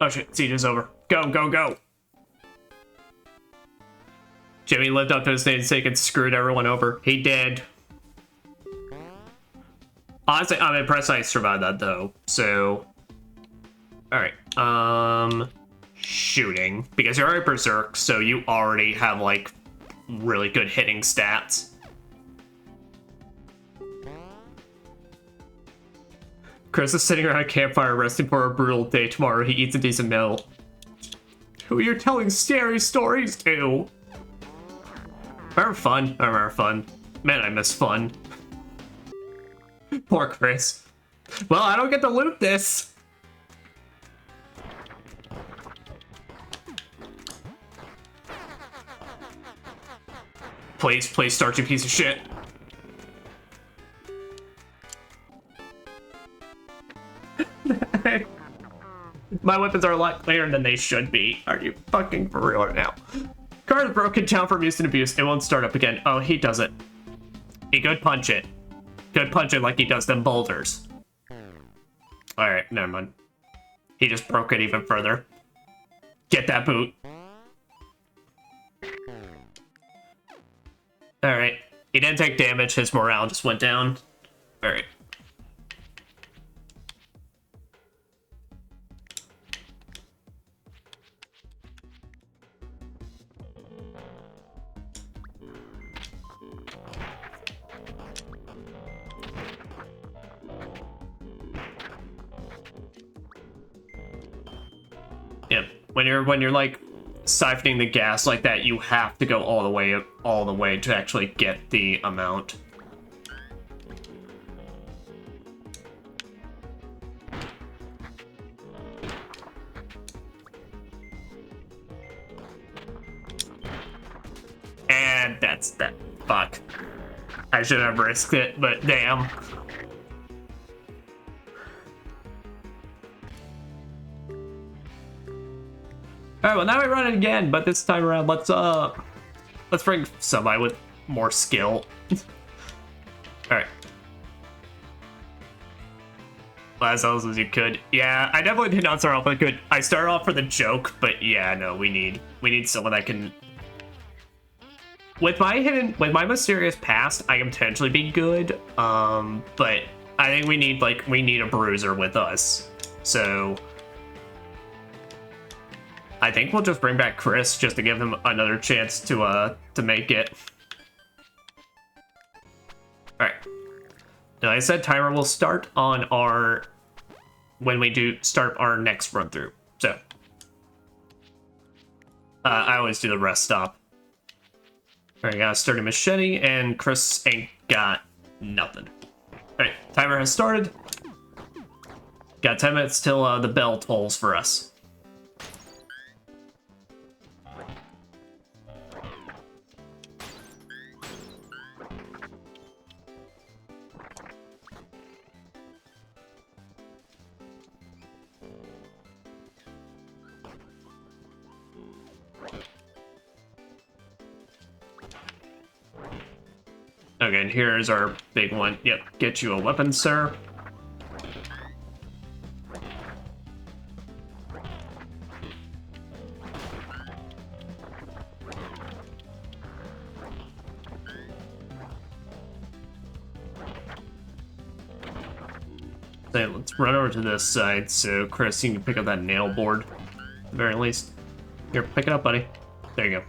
Oh shit, siege is over. Go, go, go! Jimmy lived up to his namesake and screwed everyone over. He did. Honestly, I'm impressed I survived that though. So, alright. Shooting. Because you're already berserk, so you already have like really good hitting stats. Chris is sitting around a campfire resting for a brutal day tomorrow. He eats a decent meal. Who you're telling scary stories to? Remember fun? I remember fun. Man, I miss fun. Poor Chris. Well, I don't get to loot this. Please, please start, you piece of shit. My weapons are a lot clearer than they should be. Are you fucking for real right now? Car is broken down from use and abuse. It won't start up again. Oh, he does it. He could punch it. Could punch it like he does them boulders. Alright, never mind. He just broke it even further. Get that boot. Alright. He didn't take damage. His morale just went down. Alright. Yep. When you're like siphoning the gas like that, you have to go all the way to actually get the amount. And that's that. Fuck. I should have risked it, but damn. Alright, well now we run it again, but this time around let's bring somebody with more skill. Alright. As else as you could. Yeah, I definitely did not start off with good. I started off for the joke, but yeah, no, we need someone that can. With my mysterious past, I can potentially be good. But I think we need a bruiser with us. So I think we'll just bring back Chris just to give him another chance to make it. Alright. Now, I said timer will start on when we do start our next run through. So, I always do the rest stop. Alright, got a sturdy machete, and Chris ain't got nothing. Alright, timer has started. Got 10 minutes till the bell tolls for us. Okay, and here's our big one. Yep, get you a weapon, sir. So let's run over to this side so Chris, you can pick up that nail board at the very least. Here, pick it up, buddy. There you go.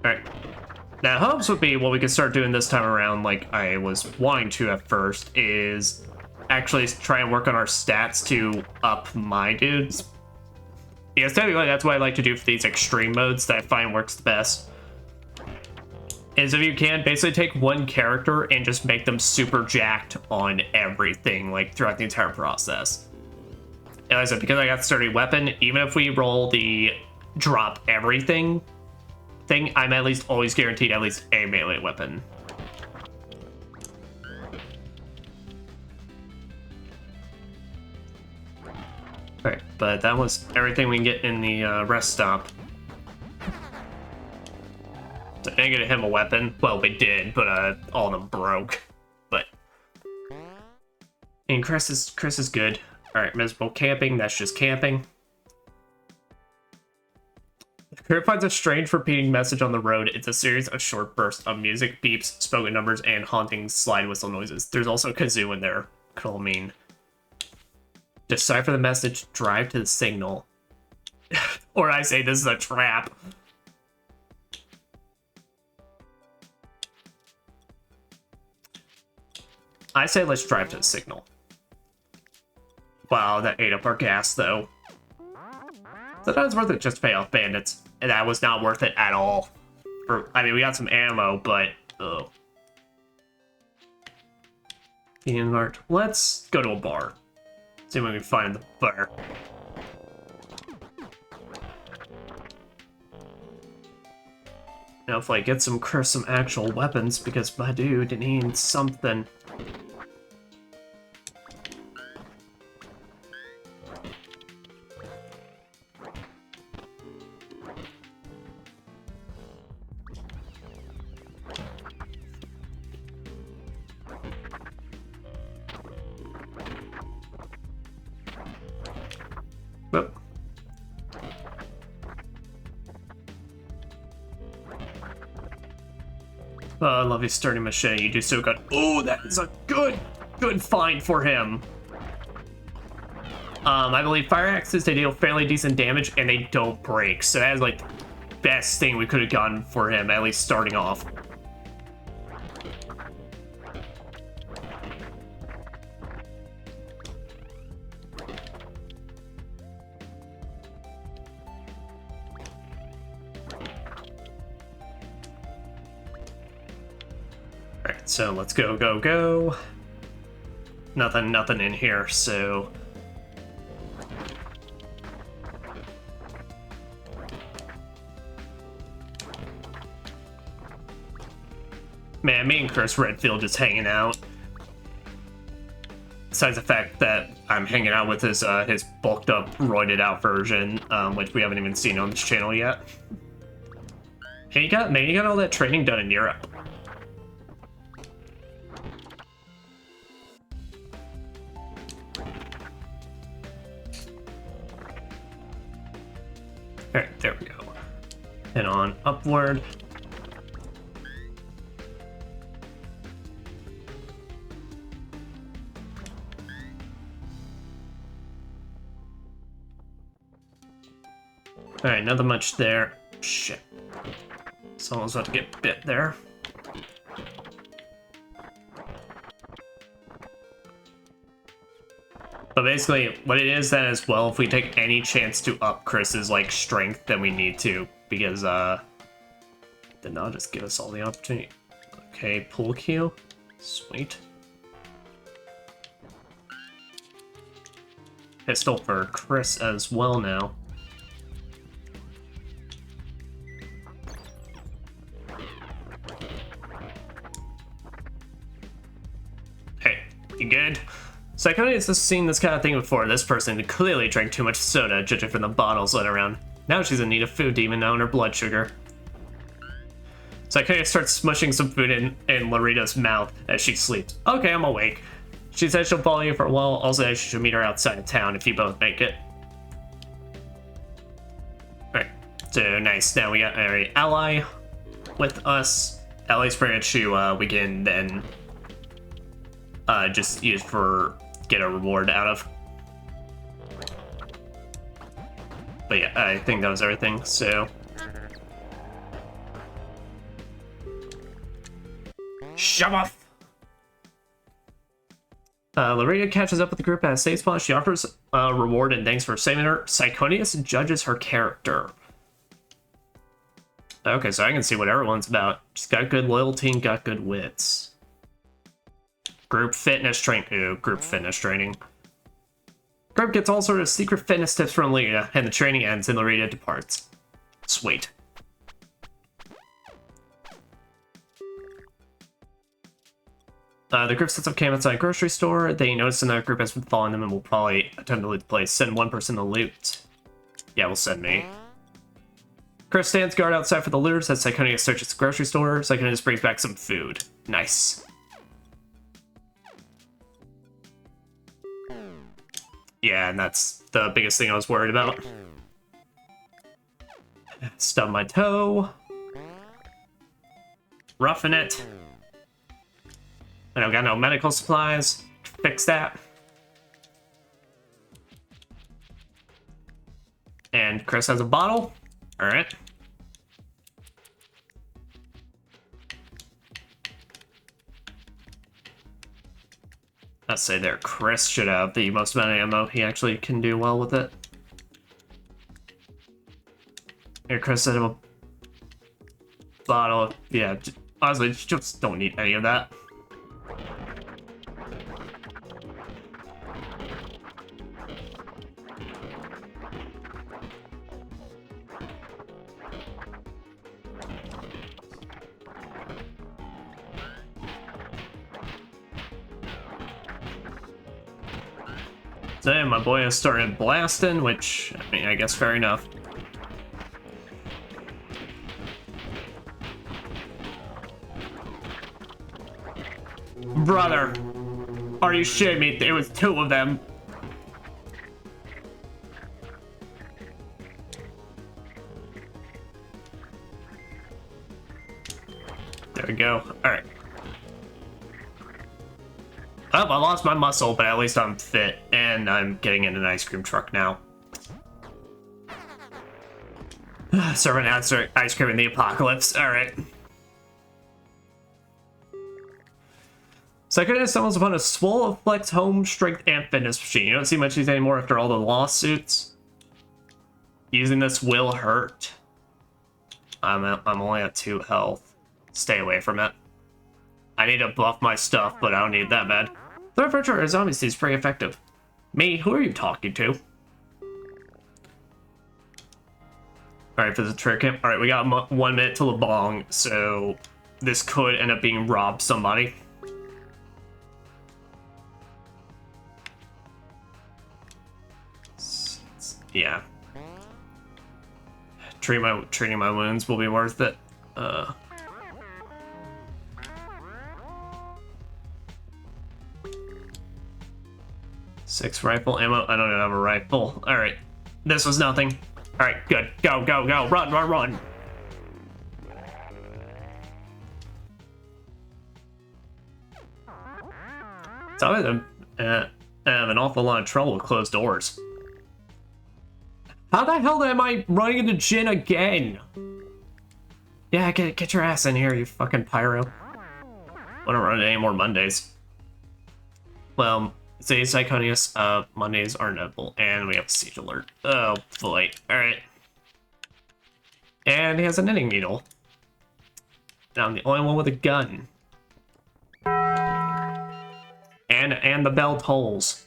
Alright. Now, hopes would be what we could start doing this time around, like I was wanting to at first, is actually try and work on our stats to up my dudes. Because technically that's what I like to do for these extreme modes that I find works the best. Is if you can, basically take one character and just make them super jacked on everything, like throughout the entire process. And like I said, because I got the sturdy weapon, even if we roll the drop everything thing, I'm at least always guaranteed at least a melee weapon. Alright, but that was everything we can get in the rest stop. So I didn't get him a weapon. Well, we did, but all of them broke. But and Chris is good. Alright, miserable camping, that's just camping. Kurt finds a strange repeating message on the road. It's a series of short bursts of music, beeps, spoken numbers, and haunting slide whistle noises. There's also a kazoo in there. Could all mean decipher the message, drive to the signal. Or I say this is a trap. I say let's drive to the signal. Wow, that ate up our gas though. Sometimes it's worth it just to pay off bandits. And that was not worth it at all. I mean, we got some ammo, but ugh. Convenience mart. Let's go to a bar. See what we can find in the bar. Now, if I get some actual weapons, because my dude needs something. Whoop. Oh, I love your sturdy machete. You do so good. Oh, that is a good find for him. I believe fire axes, they deal fairly decent damage and they don't break. So that is like the best thing we could have gotten for him, at least starting off. Alright, so let's go, go, go. Nothing in here, so... Man, me and Chris Redfield just hanging out. Besides the fact that I'm hanging out with his bulked up, roided out version, which we haven't even seen on this channel yet. Hey, you got all that training done in Europe. Alright, there we go. And on upward. Alright, nothing much there. Shit. Someone's about to get bit there. But basically, what it is then as well, if we take any chance to up Chris's, like, strength, then we need to. Because, then that'll just give us all the opportunity. Okay, pull queue. Sweet. Pistol for Chris as well now. Hey, you good? Sychonias has seen this kind of thing before. This person clearly drank too much soda, judging from the bottles lit around. Now she's in need of food to even down her blood sugar. Sychonias starts smushing some food in Larita's mouth as she sleeps. Okay, I'm awake. She says she'll follow you for a while, also that she should meet her outside of town if you both make it. Alright, so nice. Now we got an ally with us. Ally's branch we can then just use for get a reward out of. But yeah, I think that was everything, so. Shove off! Larita catches up with the group at a safe spot. She offers a reward and thanks for saving her. Sychonias judges her character. Okay, so I can see what everyone's about. She's got good loyalty and got good wits. Group fitness training. Ooh, group fitness training. Group gets all sorts of secret fitness tips from Larita, and the training ends and Larita departs. Sweet. The group sets up camp outside a grocery store. They notice another group has been following them and will probably attempt to loot the place. Send one person to loot. Yeah, we'll send me. Chris stands guard outside for the looters as Sychonias searches the grocery store. Sychonias brings back some food. Nice. Yeah, and that's the biggest thing I was worried about. Stub my toe. Roughing it. And I've got no medical supplies. Fix that. And Chris has a bottle. Alright. I'd say there, Chris should have the most amount of ammo. He actually can do well with it. Here, Chris said a bottle. Yeah, honestly, just don't need any of that. So my boy has started blasting, which, I mean, I guess fair enough. Brother, are you shitting me? There was two of them. There we go. All right. Oh, I lost my muscle, but at least I'm fit, and I'm getting in an ice cream truck now. Serving ice cream in the apocalypse. All right. Sychonias stumbles upon a swole of flex home strength and fitness machine. You don't see much of these anymore after all the lawsuits. Using this will hurt. I'm only at 2 health. Stay away from it. I need to buff my stuff, but I don't need that bad. The refrigerator zombie seems pretty effective. Me, who are you talking to? Alright, for the trick him. Alright, we got 1 minute till the bong, so this could end up being robbed somebody. Yeah. Treating my wounds will be worth it. 6 rifle ammo. I don't even have a rifle. Alright. This was nothing. Alright, good. Go, go, go. Run, run, run. So I have an awful lot of trouble with closed doors. How the hell am I running into Jin again? Yeah, get your ass in here, you fucking pyro. I don't run into any more Mondays. Well, say Sychonias, Mondays are notable, and we have a siege alert. Oh boy, alright. And he has a knitting needle. Now I'm the only one with a gun. And the bell tolls.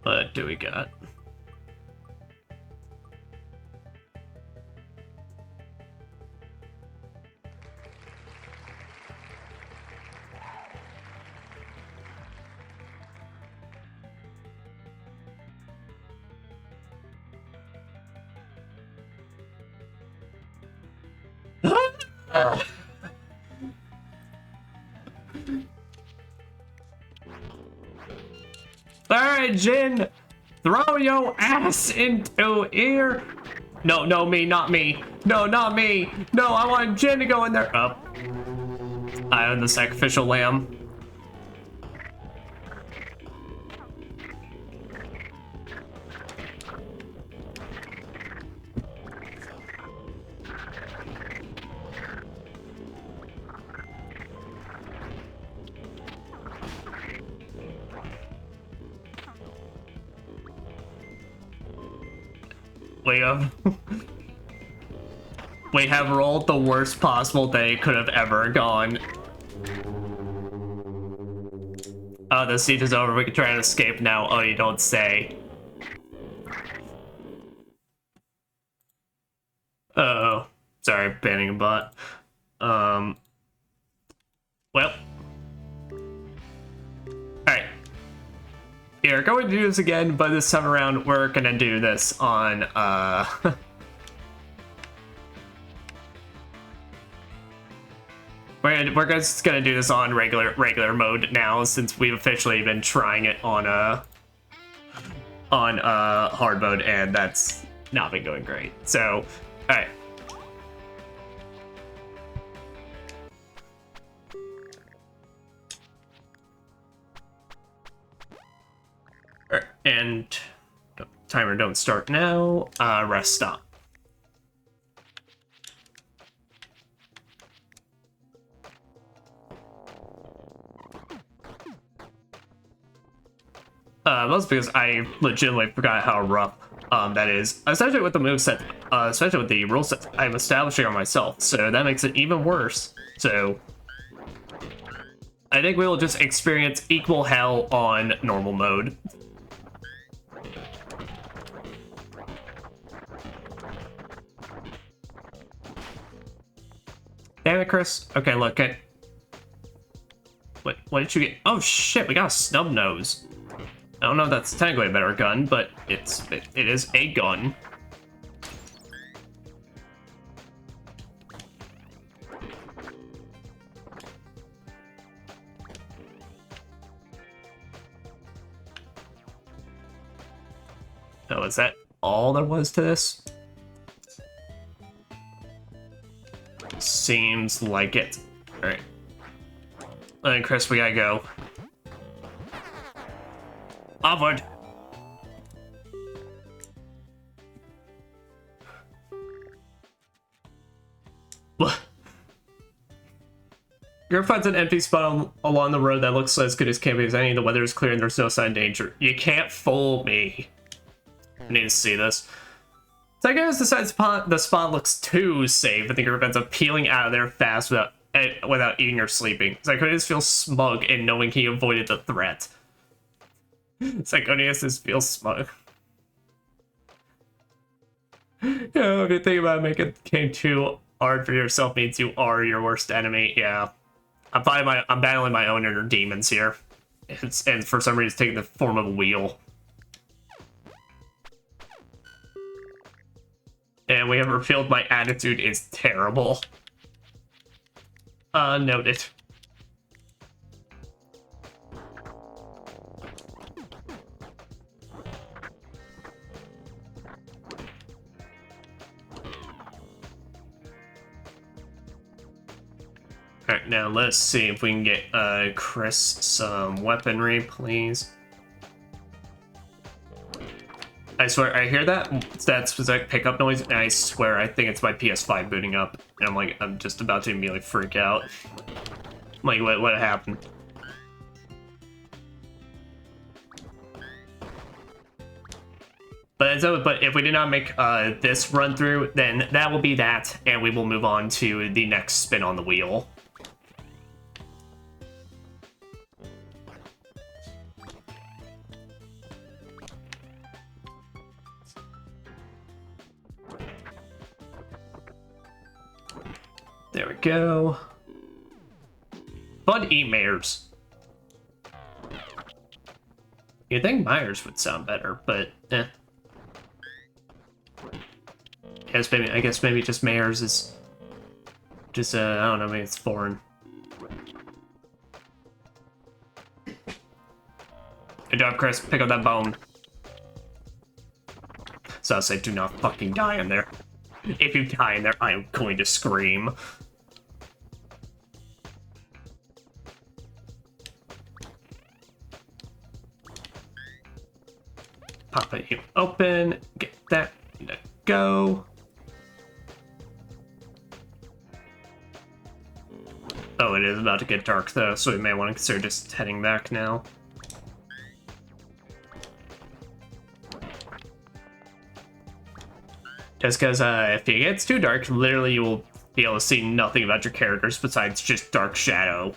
What do we got? Alright, Jin! Throw your ass into here! No, no, me, not me. No, not me. No, I want Jin to go in there. Up. I am the sacrificial lamb. We have rolled the worst possible day could have ever gone. Oh, the siege is over. We can try and escape now. Oh, you don't say. Uh-oh. Sorry, banning a bot. Well. Alright. We're going to do this again, but this time around, we're gonna do this on, We're just gonna do this on regular mode now, since we've officially been trying it on hard mode, and that's not been going great. So, alright. And timer don't start now. Rest stop. Mostly because I legitimately forgot how rough that is, especially with the moveset, especially with the rule set I'm establishing on myself. So that makes it even worse. So I think we will just experience equal hell on normal mode. Damn it, Chris. Okay, look at. What did you get? Oh shit, we got a snub nose. I don't know if that's technically a better gun, but it is a gun. Oh, is that all there was to this? Seems like it. Alright. And Chris, we gotta go. Onward. You're gonna find an empty spot along the road that looks as good as can be as any. The weather is clear and there's no sign of danger. You can't fool me. I need to see this. So I guess decides the spot looks too safe. I think it ends up peeling out of there fast without eating or sleeping. Sychonias feels smug in knowing he avoided the threat. Sychonias feels smug. You know, if you think about it, making the game too hard for yourself means you are your worst enemy. Yeah. I'm battling my own inner demons here. And for some reason taking the form of a wheel. And we have revealed my attitude is terrible. Noted. Alright, now let's see if we can get Chris some weaponry, please. I swear, I hear that specific pickup noise, and I swear I think it's my PS5 booting up. And I'm just about to immediately freak out. I'm like, what happened? But if we did not make this run through, then that will be that, and we will move on to the next spin on the wheel. There we go. Bud eat Mayors. You'd think Myers would sound better, but eh. I guess maybe just Mayors is just I don't know, maybe it's foreign. Good job, Chris. Pick up that bone. So I'll say, do not fucking die in there. If you die in there, I am going to scream. Pop it, you open, get that, go. Oh, it is about to get dark though, so we may want to consider just heading back now. Just because if it gets too dark, literally you will be able to see nothing about your characters besides just dark shadow.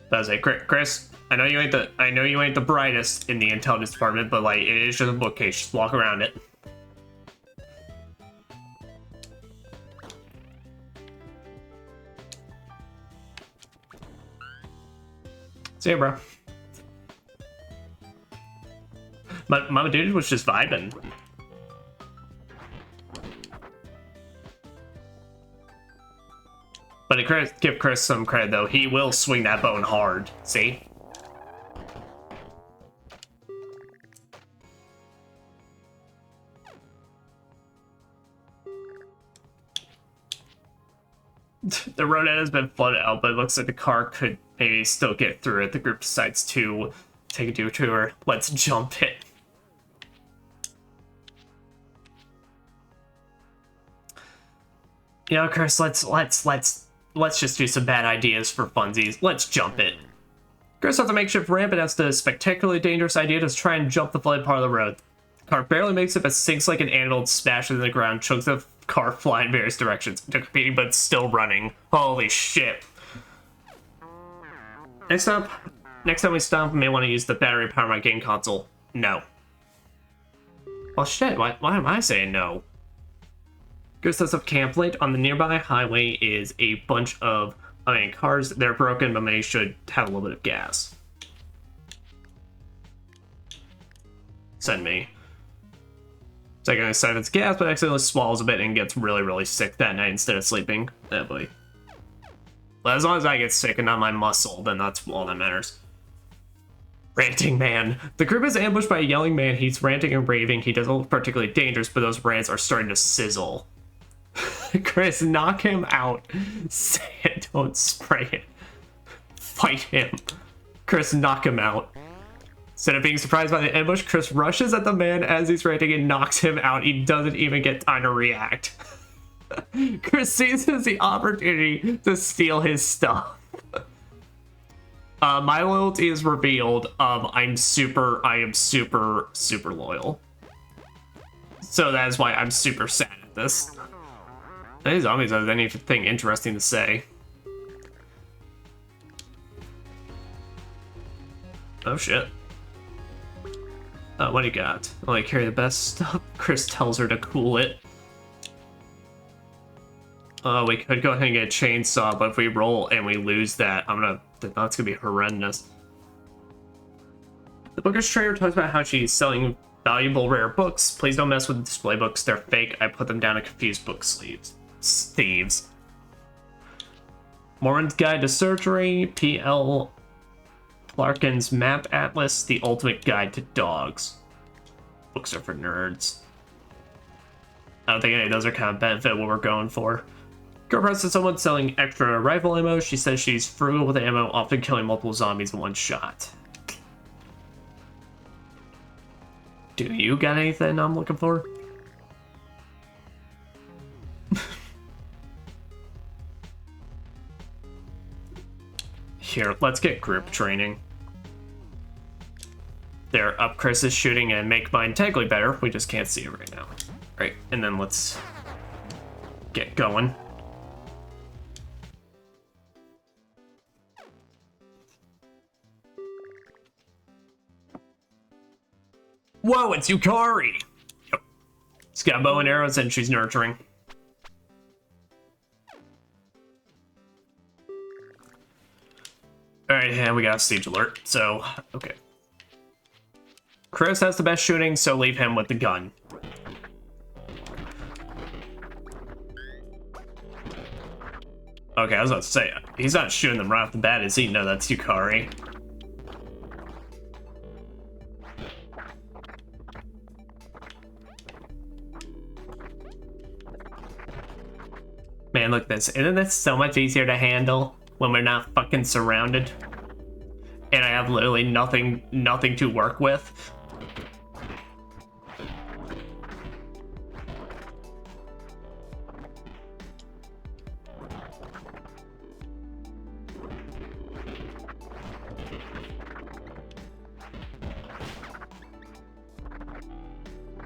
That was it, Chris. I know you ain't the brightest in the intelligence department, but like it is just a bookcase. Just walk around it. See ya, bro. Mama Dude was just vibing. But to give Chris some credit though, he will swing that bone hard. See? The road has been flooded out, but it looks like the car could maybe still get through it. The group decides to take a detour. Let's jump it. You know, Chris, let's just do some bad ideas for funsies. Let's jump it. Chris has a makeshift ramp and has the spectacularly dangerous idea to try and jump the flooded part of the road. The car barely makes it, but sinks like an animal and smashes into the ground, chunks of car fly in various directions. Competing, but still running. Holy shit. Next time we stop, we may want to use the battery to power my game console. No. Well, shit, why am I saying no? Good sense of camp late on the nearby highway is a bunch of cars. They're broken, but many should have a little bit of gas. Send me. It's like I said, it's gas, but accidentally swallows a bit and gets really, really sick that night instead of sleeping. Oh boy. Well, as long as I get sick and not my muscle, then that's all that matters. Ranting man. The group is ambushed by a yelling man. He's ranting and raving. He doesn't look particularly dangerous, but those rants are starting to sizzle. Chris, knock him out. Say it, don't spray it. Fight him. Chris, knock him out. Instead of being surprised by the ambush, Chris rushes at the man as he's ranting and knocks him out. He doesn't even get time to react. Chris seizes the opportunity to steal his stuff. My loyalty is revealed. I am super loyal. So that is why I'm super sad at this. These zombies have anything interesting to say. Oh shit. What do you got? Only carry the best stuff. Chris tells her to cool it. We could go ahead and get a chainsaw, but if we roll and we lose that, that's gonna be horrendous. The bookish trader talks about how she's selling valuable rare books. Please don't mess with the display books. They're fake. I put them down to confuse book thieves. Mormon's Guide to Surgery. P.L. Larkin's Map Atlas. The Ultimate Guide to Dogs. Books are for nerds. I don't think any of those are kind of benefit what we're going for. Girlfriend says someone selling extra rifle ammo. She says she's frugal with ammo, often killing multiple zombies in one shot. Do you got anything I'm looking for? Here, let's get group training. There, up Chris's shooting and make mine technically better. We just can't see it right now. Right, and then let's get going. Whoa, it's Yukari! Yep. She's got bow and arrows and she's nurturing. Alright, and we got a siege alert, so, okay. Chris has the best shooting, so leave him with the gun. Okay, I was about to say, he's not shooting them right off the bat, is he? No, that's Yukari. Man, look at this. Isn't this so much easier to handle when we're not fucking surrounded? And I have literally nothing to work with.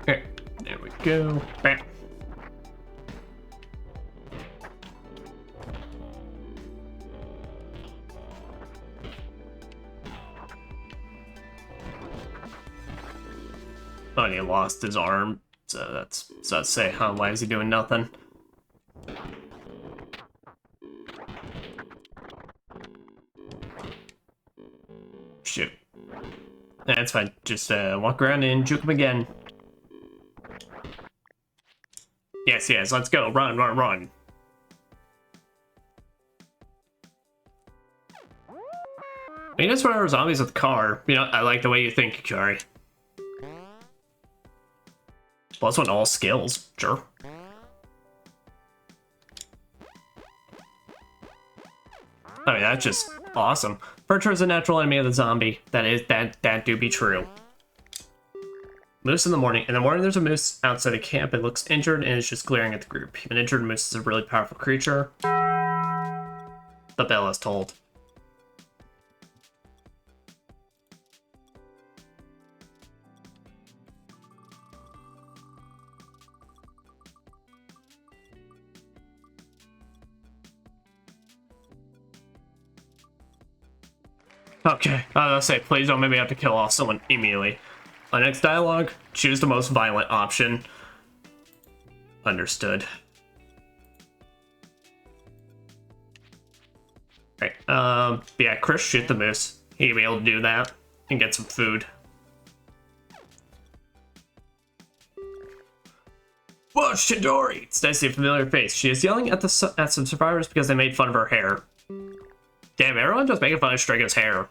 Okay, there we go. Bam. Oh, and he lost his arm, so that's to say, huh? Why is he doing nothing? Shoot. That's fine. Just walk around and juke him again. Yes, let's go. Run. You just run over zombies with the car. You know, I like the way you think, Yukari. Plus one all skills, sure. I mean, that's just awesome. Furniture is a natural enemy of the zombie. That do be true. Moose in the morning. In the morning, there's a moose outside a camp. It looks injured and is just glaring at the group. An injured moose is a really powerful creature. The bell is tolled. Okay, I was gonna say, please don't make me have to kill off someone immediately. Next dialogue, choose the most violent option. Understood. Right, yeah, Chris, shoot the moose. He'll be able to do that and get some food. Whoa, Shidori! It's nice to see a familiar face. She is yelling at some survivors because they made fun of her hair. Damn, everyone just making fun of Strago's hair.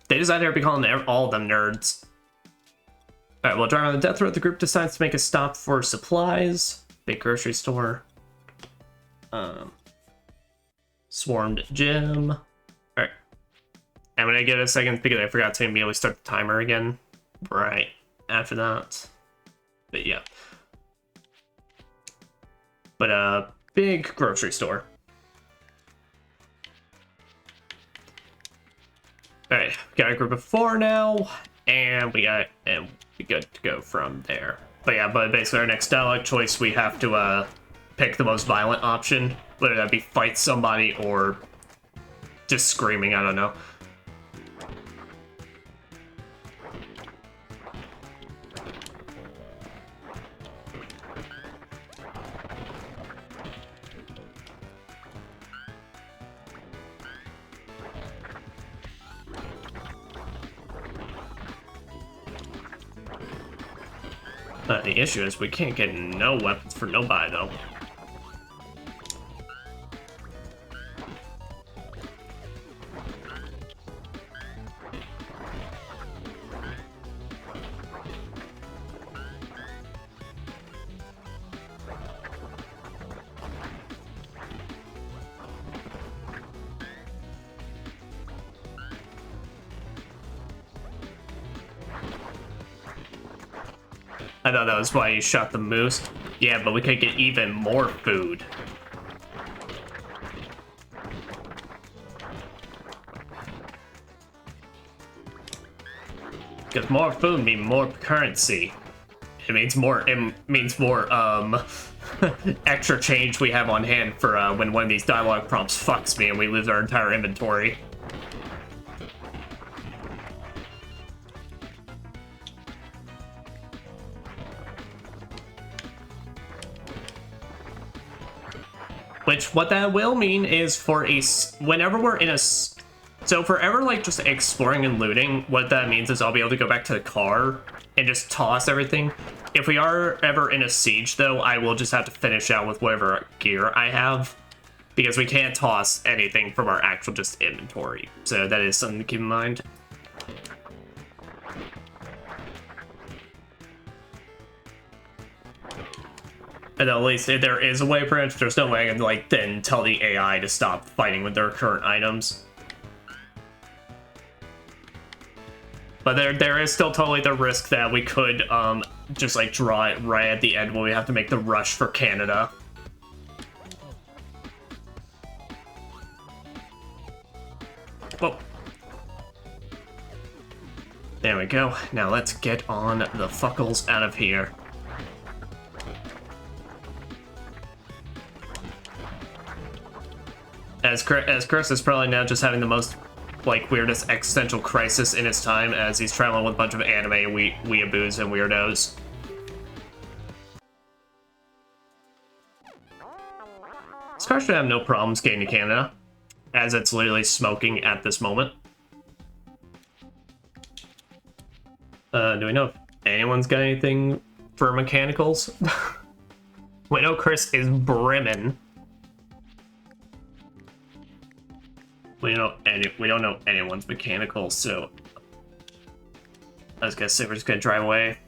They decided to be calling all of them nerds. Alright, while driving on the death road, the group decides to make a stop for supplies. Big grocery store. Swarmed gym. Alright. I'm gonna give it a second because I forgot to immediately start the timer again. Right after that. But yeah. But big grocery store. Alright, got a group of 4 now, and we good to go from there. But yeah, but basically our next dialogue choice, we have to pick the most violent option, whether that be fight somebody or just screaming, I don't know. The issue is we can't get no weapons for nobody, though. I thought that was why you shot the moose. Yeah, but we could get even more food. Because more food means more currency. It means more extra change we have on hand for when one of these dialogue prompts fucks me and we lose our entire inventory. Which, what that will mean is whenever we're in a, so for ever like just exploring and looting, what that means is I'll be able to go back to the car and just toss everything. If we are ever in a siege though, I will just have to finish out with whatever gear I have, because we can't toss anything from our actual just inventory. So that is something to keep in mind. And at least if there is a way for it, there's no way I can like then tell the AI to stop fighting with their current items. But there is still totally the risk that we could just like draw it right at the end when we have to make the rush for Canada. Whoa. There we go. Now let's get on the fuckles out of here. As Chris is probably now just having the most, like, weirdest existential crisis in his time as he's traveling with a bunch of anime weeaboos and weirdos. This car should have no problems getting to Canada, as it's literally smoking at this moment. Do we know if anyone's got anything for mechanicals? We know Chris is brimming. We don't know anyone's mechanical, so I was gonna say we're just gonna drive away.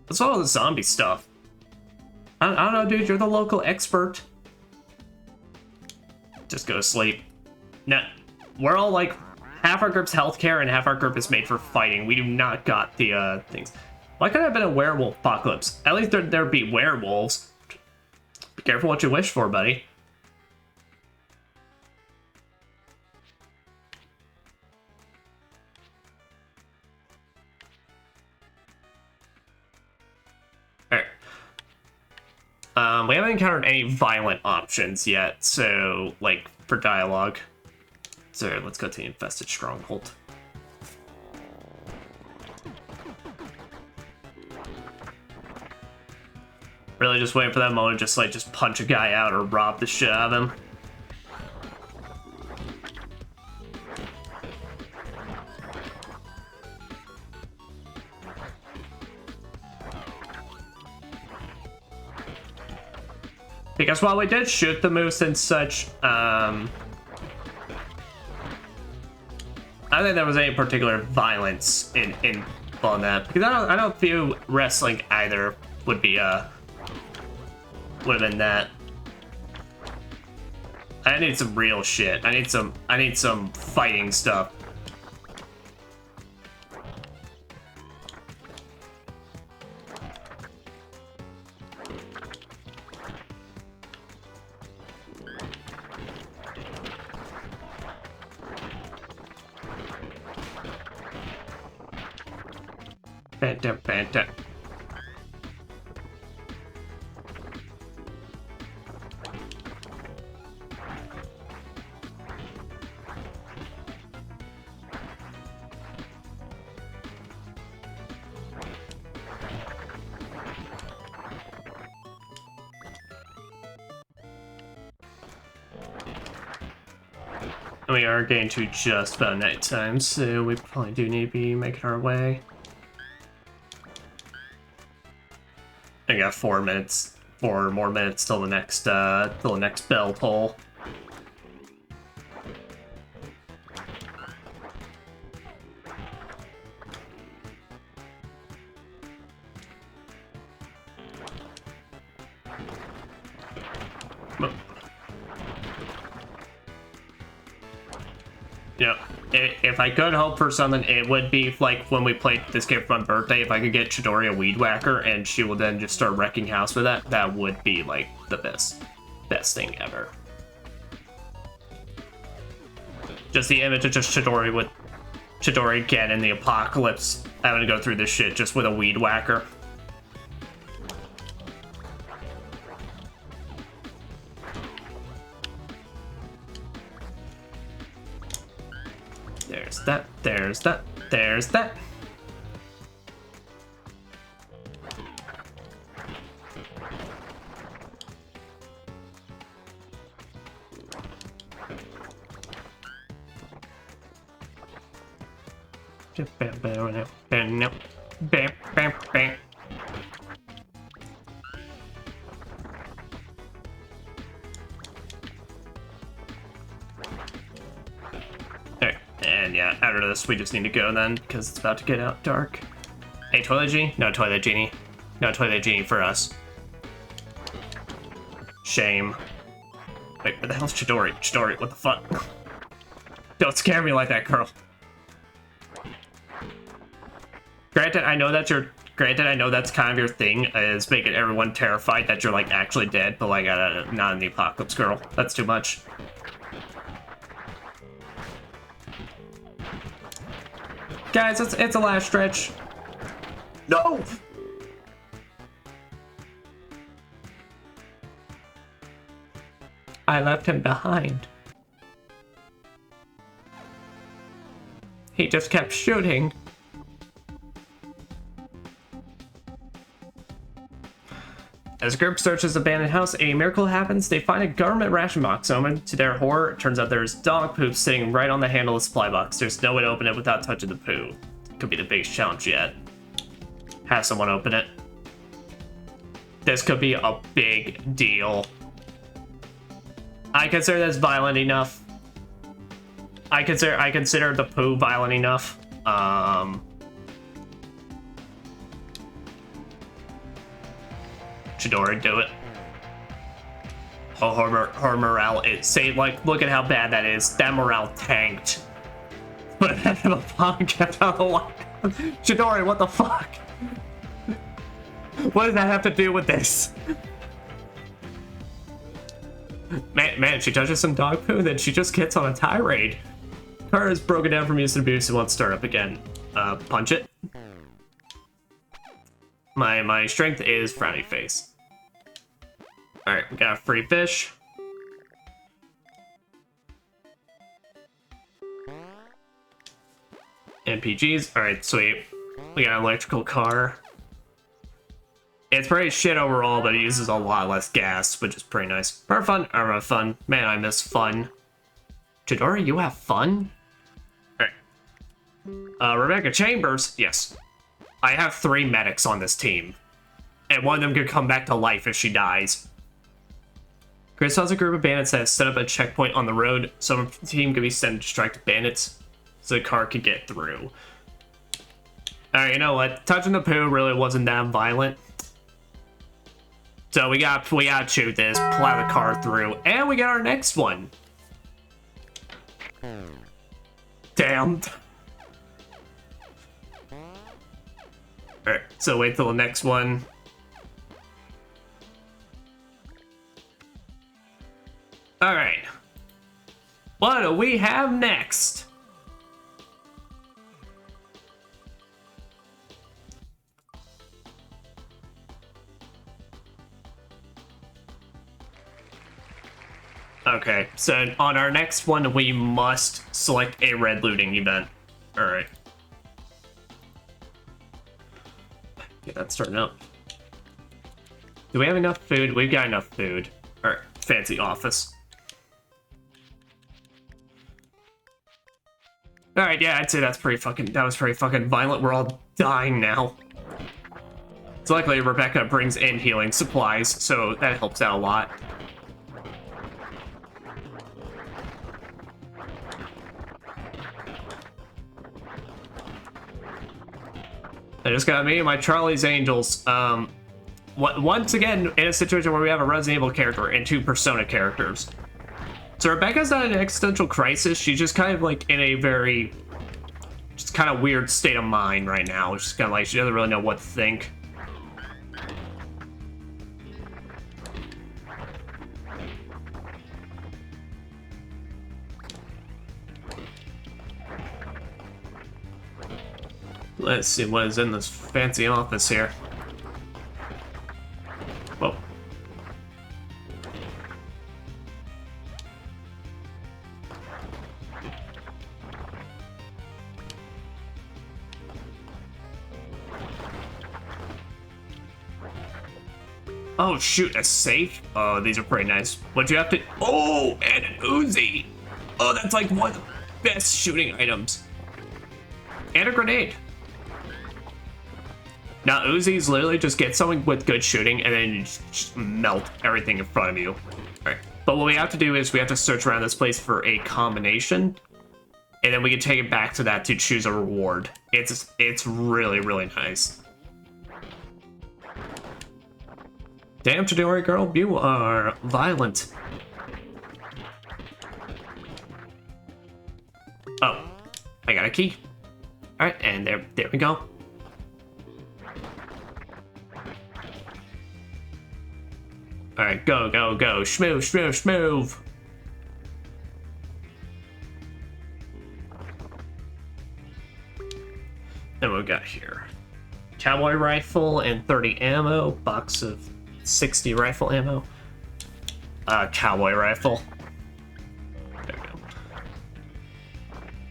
What's all the zombie stuff? I don't know, dude. You're the local expert. Just go to sleep. No, we're all like half our group's healthcare and half our group is made for fighting. We do not got the things. Why couldn't it have been a werewolf apocalypse? At least there'd be werewolves. Be careful what you wish for, buddy. We haven't encountered any violent options yet, so, like, for dialogue. So, let's go to the Infested Stronghold. Really just waiting for that moment, just punch a guy out or rob the shit out of him. Because while we did shoot the moose and such, I don't think there was any particular violence in on that. Because I don't view wrestling either would be would have been that. I need some real shit. I need some fighting stuff. Banta. And we are getting to just about nighttime, so we probably do need to be making our way. I got 4 minutes, 4 more minutes till the next bell toll. Yeah, if I could hope for something, it would be like when we played this game for my birthday. If I could get Chidori a weed whacker and she will then just start wrecking house with that, that would be like the best thing ever. Just the image of just Chidori again in the apocalypse, having to go through this shit just with a weed whacker. There's that, there's that, there's that. And yeah, after this, we just need to go then, because it's about to get out dark. Hey, Toilet Genie? No Toilet Genie. No Toilet Genie for us. Shame. Wait, where the hell's Chidori? Chidori, what the fuck? Don't scare me like that, girl. Granted, I know that's kind of your thing, is making everyone terrified that you're, like, actually dead, but, like, not in the apocalypse, girl. That's too much. Guys, it's a last stretch. No! I left him behind. He just kept shooting. As a group searches the abandoned house, a miracle happens. They find a government ration box open. To their horror, it turns out there's dog poop sitting right on the handle of the supply box. There's no way to open it without touching the poo. Could be the biggest challenge yet. Have someone open it. This could be a big deal. I consider this violent enough. I consider the poo violent enough. Chidori, do it. Oh, her morale is say like look at how bad that is. That morale tanked. But the bomb kept out of line. Chidori, what the fuck? What does that have to do with this? Man, she touches some dog poo, then she just gets on a tirade. Car is broken down from use and abuse and won't start up again. Punch it. My strength is frowny face. Alright, we got a free fish. MPGs. Alright, sweet. We got an electrical car. It's pretty shit overall, but it uses a lot less gas, which is pretty nice. For fun. Or fun. Man, I miss fun. Chidori, you have fun? Alright. Rebecca Chambers. Yes. I have 3 medics on this team. And one of them could come back to life if she dies. Chris has a group of bandits that have set up a checkpoint on the road. Some of the team could be sent to distract bandits so the car could get through. Alright, you know what? Touching the poo really wasn't that violent. So we gotta shoot this, plow the car through, and we got our next one. Damn. Alright, so wait till the next one. Alright. What do we have next? Okay, so on our next one, we must select a red looting event. Alright. Get that starting up. Do we have enough food? We've got enough food. Alright, fancy office. Alright, yeah, I'd say that was pretty fucking violent. We're all dying now. So luckily Rebecca brings in healing supplies, so that helps out a lot. I just got me and my Charlie's Angels. Once again, in a situation where we have a Resident Evil character and 2 Persona characters. So Rebecca's not in an existential crisis. She's just kind of like in a very, just kind of weird state of mind right now. She's kind of like, she doesn't really know what to think. Let's see what is in this fancy office here. Whoa. Oh shoot, a safe? Oh, these are pretty nice. What'd you have to? Oh, and an Uzi. Oh, that's like one of the best shooting items. And a grenade. Now, Uzis literally just get someone with good shooting and then you just melt everything in front of you. Alright. But what we have to do is we have to search around this place for a combination. And then we can take it back to that to choose a reward. It's really, really nice. Damn, Chidori girl, you are violent. Oh, I got a key. Alright, and there we go. Alright, go, go, go. Shmove, shmove, shmove. Then what we got here? Cowboy rifle and 30 ammo. Box of 60 rifle ammo. Cowboy rifle. There we go.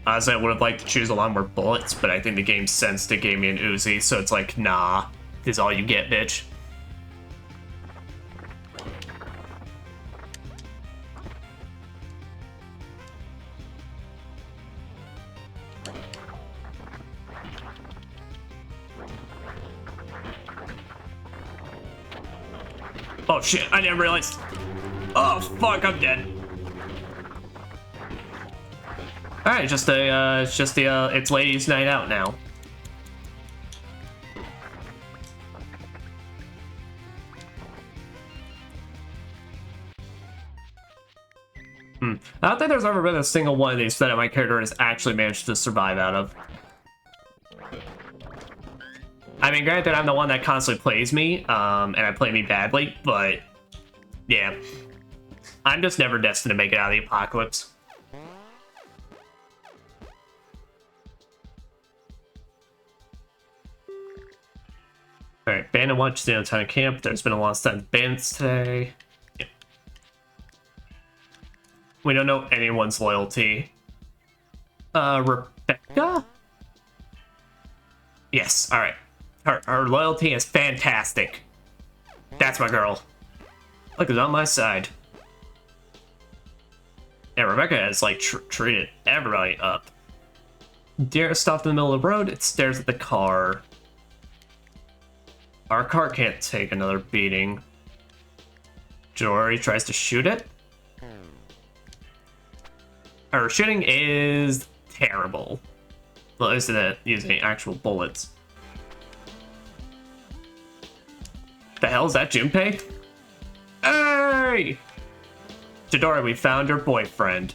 Honestly, I would have liked to choose a lot more bullets, but I think the game sensed it gave me an Uzi, so it's like, nah, this is all you get, bitch. Oh shit, I didn't realize. Oh fuck, I'm dead. Alright, it's ladies' night out now. I don't think there's ever been a single one of these that my character has actually managed to survive out of. I mean, granted, I'm the one that constantly plays me, and I play me badly, but yeah. I'm just never destined to make it out of the apocalypse. Alright, Bandit Watch, stay on time camp. There's been a lot of times bandits today. Yeah. We don't know anyone's loyalty. Rebecca? Yes, alright. Her loyalty is fantastic. That's my girl. Look, it's on my side. Yeah, Rebecca has, like, treated everybody up. Deer stopped in the middle of the road. It stares at the car. Our car can't take another beating. Jory tries to shoot it. Her shooting is terrible. Well, at least using actual bullets. The hell is that, Junpei? Hey! Chidori, we found your boyfriend.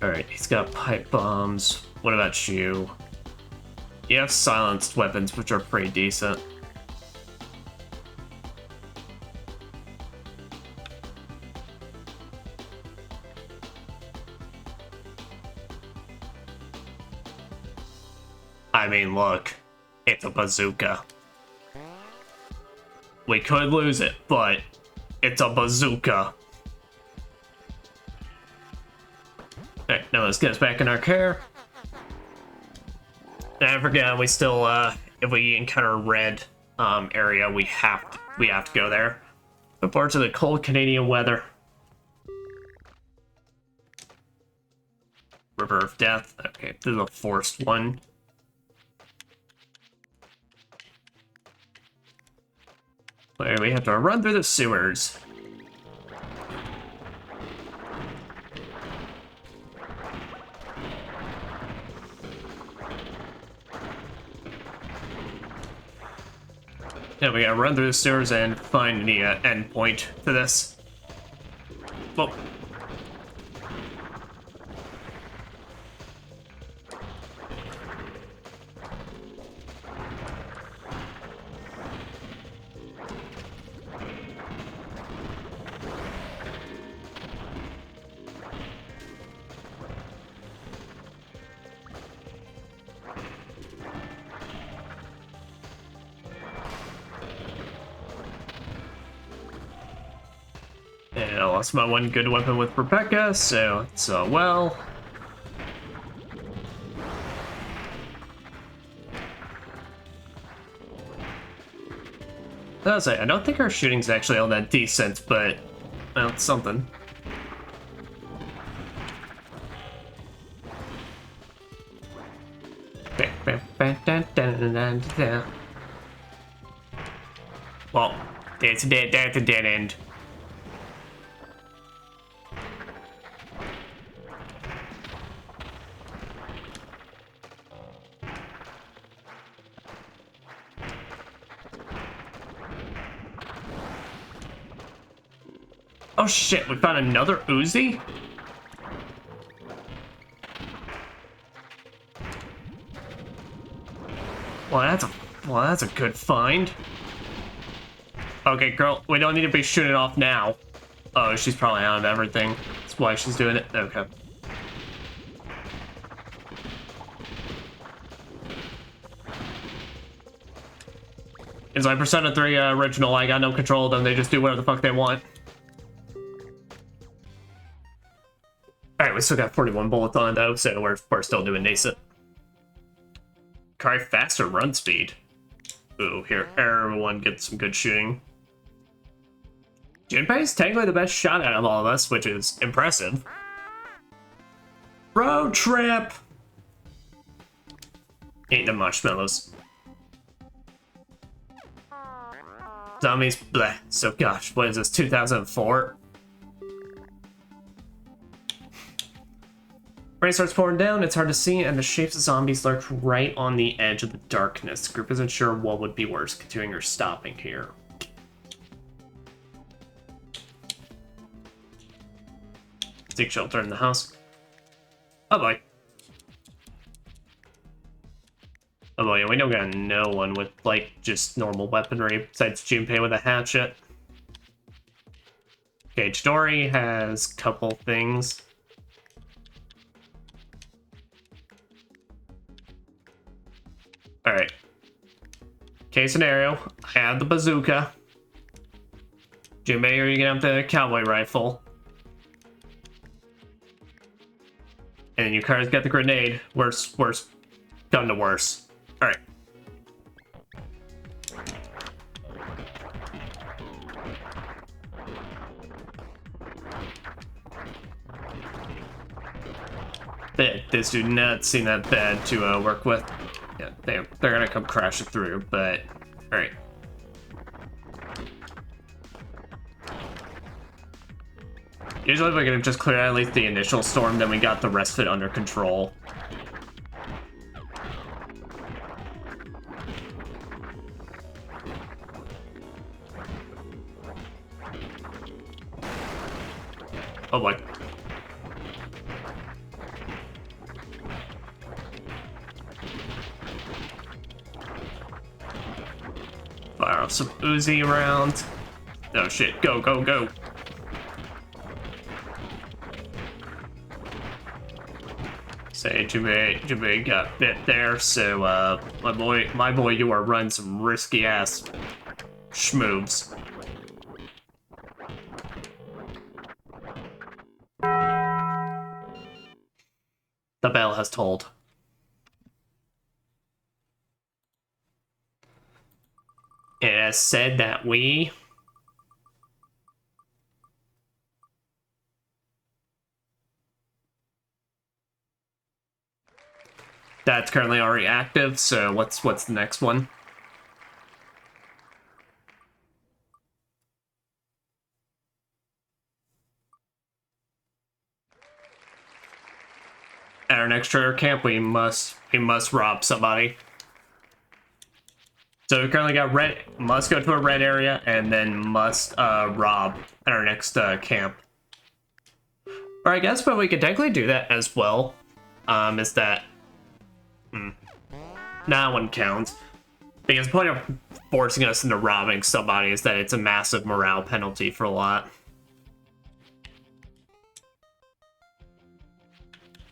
Alright, he's got pipe bombs. What about you? You have silenced weapons, which are pretty decent. I mean, look, it's a bazooka. We could lose it, but it's a bazooka. Alright, now let's get us back in our care. And I forget, we still, if we encounter a red area, we have to we have to go there. Look forward to the cold Canadian weather. River of Death. Okay, this is a forced one. Where we have to run through the sewers. Yeah, we gotta run through the sewers and find the end point to this. Whoa. And I lost my one good weapon with Rebecca, so it's well. I don't think our shooting's actually all that decent, but well, it's something. Well, that's a dead end. Oh shit, we found another Uzi? Well, that's a good find. Okay, girl, we don't need to be shooting off now. Oh, she's probably out of everything. That's why she's doing it. Okay. It's like Persona 3 original. I got no control of them. They just do whatever the fuck they want. Alright, we still got 41 bullets on it though, so we're still doing decent. Try faster run speed. Ooh, here, everyone gets some good shooting. Junpei's technically the best shot out of all of us, which is impressive. Road trip! Eat the marshmallows. Zombies, bleh. So gosh, what is this, 2004? Rain starts pouring down, it's hard to see, and the shapes of zombies lurk right on the edge of the darkness. The group isn't sure what would be worse, continuing or stopping here. Seek shelter in the house. Oh boy. Oh boy, we don't got no one with, like, just normal weaponry besides Junpei with a hatchet. Okay, Chidori has a couple things. Alright. Case scenario, I have the bazooka. Junpei, you gonna have the cowboy rifle. And then Yukari's got the grenade. Worse, done to worse. Alright. This do not seem that bad to work with. Yeah, they're gonna come crashing through, but alright. Usually if we can just clear at least the initial storm, then we got the rest of it under control. Oh boy. Fire off some Uzi around. Oh shit, go, go, go. Say, Junpei got bit there, so, my boy, you are running some risky ass schmoves. The bell has tolled. It has said that we that's currently already active, so what's the next one? At our next trader camp, we must rob somebody. So we currently got red, must go to a red area, and then must rob at our next camp. Or I guess, but we could technically do that as well. Is that... That one counts. Because the point of forcing us into robbing somebody is that it's a massive morale penalty for a lot.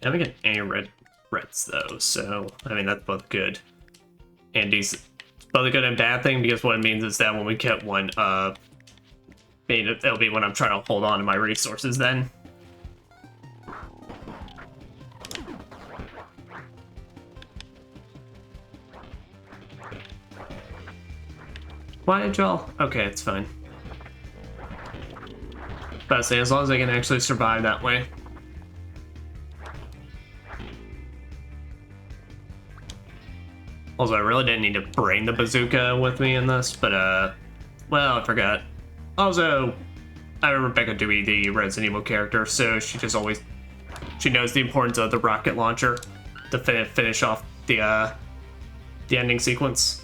I haven't got any reds though, so I mean that's both good. And these both a good and bad thing, because what it means is that when we get one, it'll be when I'm trying to hold on to my resources then. Why did y'all? Okay, it's fine. But I say, as long as I can actually survive that way. Also, I really didn't need to bring the bazooka with me in this, but, well, I forgot. Also, I remember Becca Dewey, the Resident Evil character, so she just always... She knows the importance of the rocket launcher to finish off the ending sequence.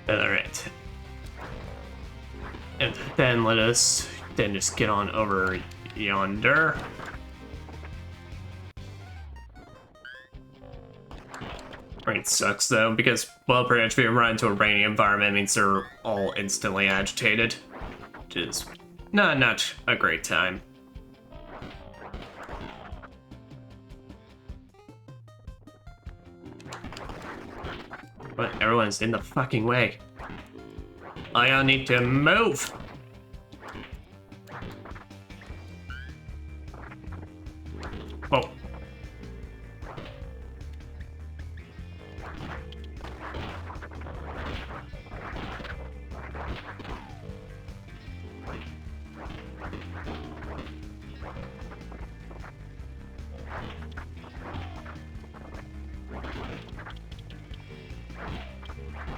Alright. And then let us then just get on over yonder. Rain sucks though, because, well, pretty much if we run into a rainy environment, it means they're all instantly agitated. Which is not a great time. But everyone's in the fucking way. I need to move. Whoa.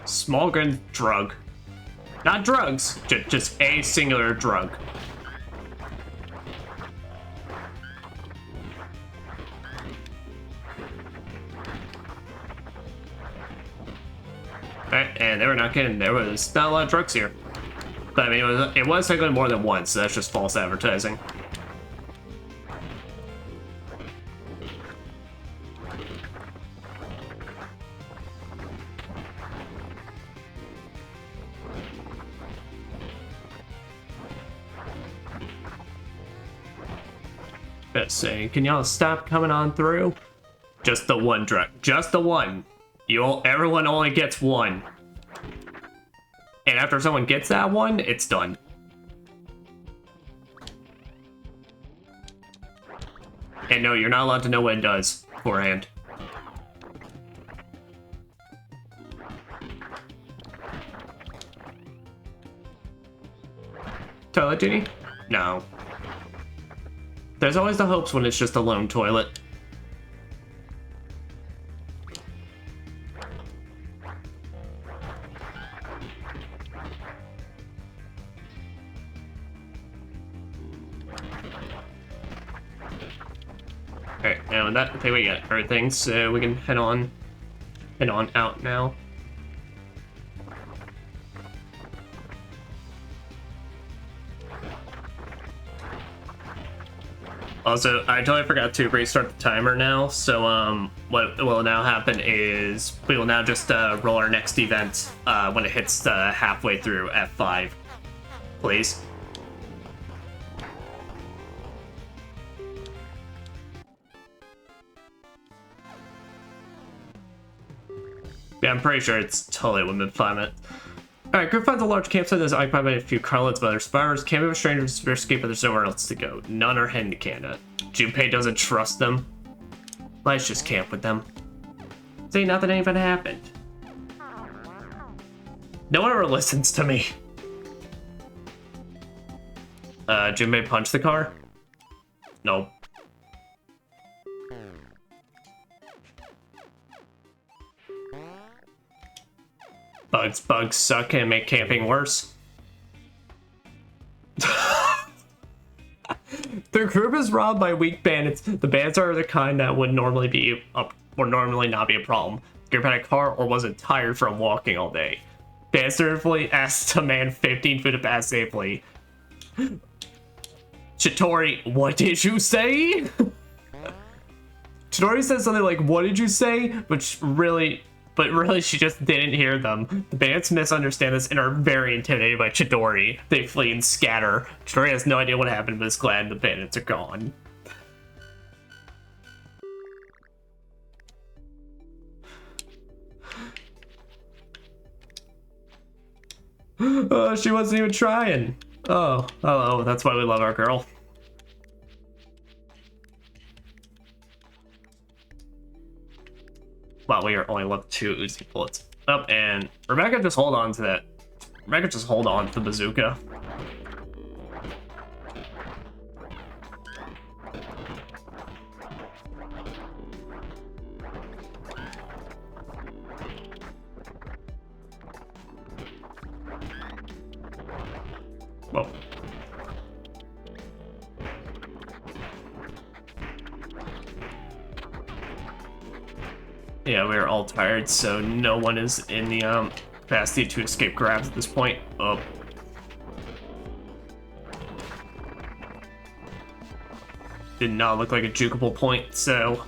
Small gun drug. Not drugs, just a singular drug. Alright, and they were not kidding. There was not a lot of drugs here. But I mean, it was technically more than one, so that's just false advertising. Saying, can y'all stop coming on through? Just the one drug. Just the one. Everyone only gets one. And after someone gets that one, it's done. And no, you're not allowed to know what it does beforehand. Toilet genie? No. There's always the hopes when it's just a lone toilet. Alright, and with that, I think we got everything, so we can head on out now. Also, I totally forgot to restart the timer now, so what will now happen is we will now just roll our next event when it hits halfway through F5, please. Yeah, I'm pretty sure it's totally within 5 minutes. Alright, group finds a large campsite that is occupied by a few carloads of other survivors. Can't move strangers to escape, but there's nowhere else to go. None are heading to Canada. Junpei doesn't trust them. Let's just camp with them. See, nothing even happened. No one ever listens to me. Junpei punched the car? Nope. Bugs suck and make camping worse. The group is robbed by weak bandits. The bandits are the kind that would normally not be a problem. The group had a car or wasn't tired from walking all day. Bandits nervously asked a man 15 feet to pass safely. Chitori, what did you say? Chitori says something like, what did you say? But really she just didn't hear them. The bandits misunderstand this and are very intimidated by Chidori. They flee and scatter. Chidori has no idea what happened, but is glad the bandits are gone. Oh, she wasn't even trying. Oh, hello. That's why we love our girl. Wow, we are only left 2 Uzi bullets. Up, and Rebecca, just hold on to that. Rebecca, just hold on to the bazooka. Whoa. Yeah, we're all tired, so no one is in the capacity to escape grabs at this point. Oh. Did not look like a jukeable point, so...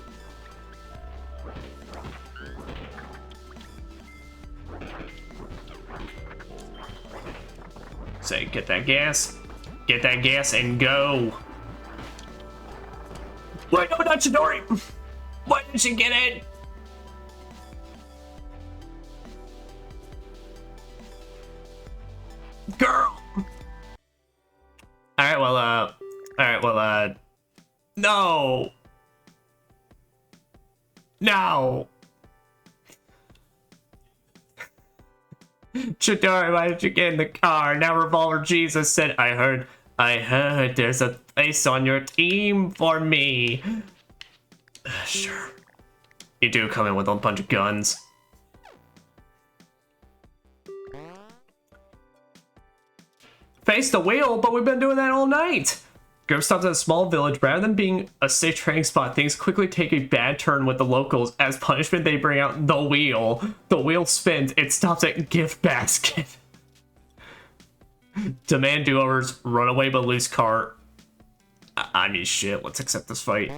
Say, get that gas. Get that gas and go. Wait, no, not Chidori! Why didn't she get in? Girl! Alright, well, no! No! Chidori, why did you get in the car? Now Revolver Jesus said, I heard there's a place on your team for me. Sure. You do come in with a bunch of guns. Face the wheel, but we've been doing that all night. Group stops at a small village. Rather than being a safe training spot, things quickly take a bad turn with the locals. As punishment, they bring out the wheel. The wheel spins. It stops at gift basket. Demand do-overs, run away but lose cart. I mean, shit, let's accept this fight.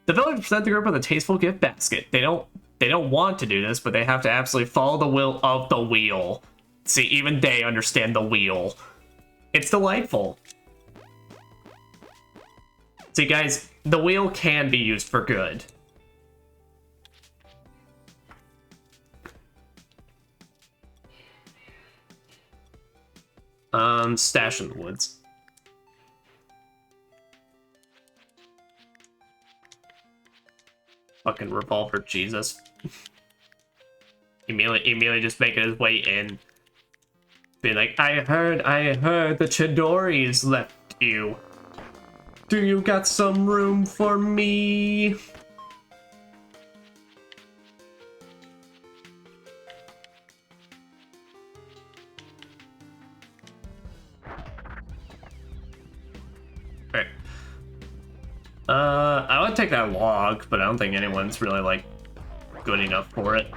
The village present the group with a tasteful gift basket. They don't want to do this, but they have to absolutely follow the will of the wheel. See, even they understand the wheel. It's delightful. See, guys, the wheel can be used for good. Stash in the woods. Fucking Revolver Jesus. Immediately just making his way in. Being like, I heard the Chidori's left you. Do you got some room for me? Alright. I would take that log, but I don't think anyone's really, like, good enough for it.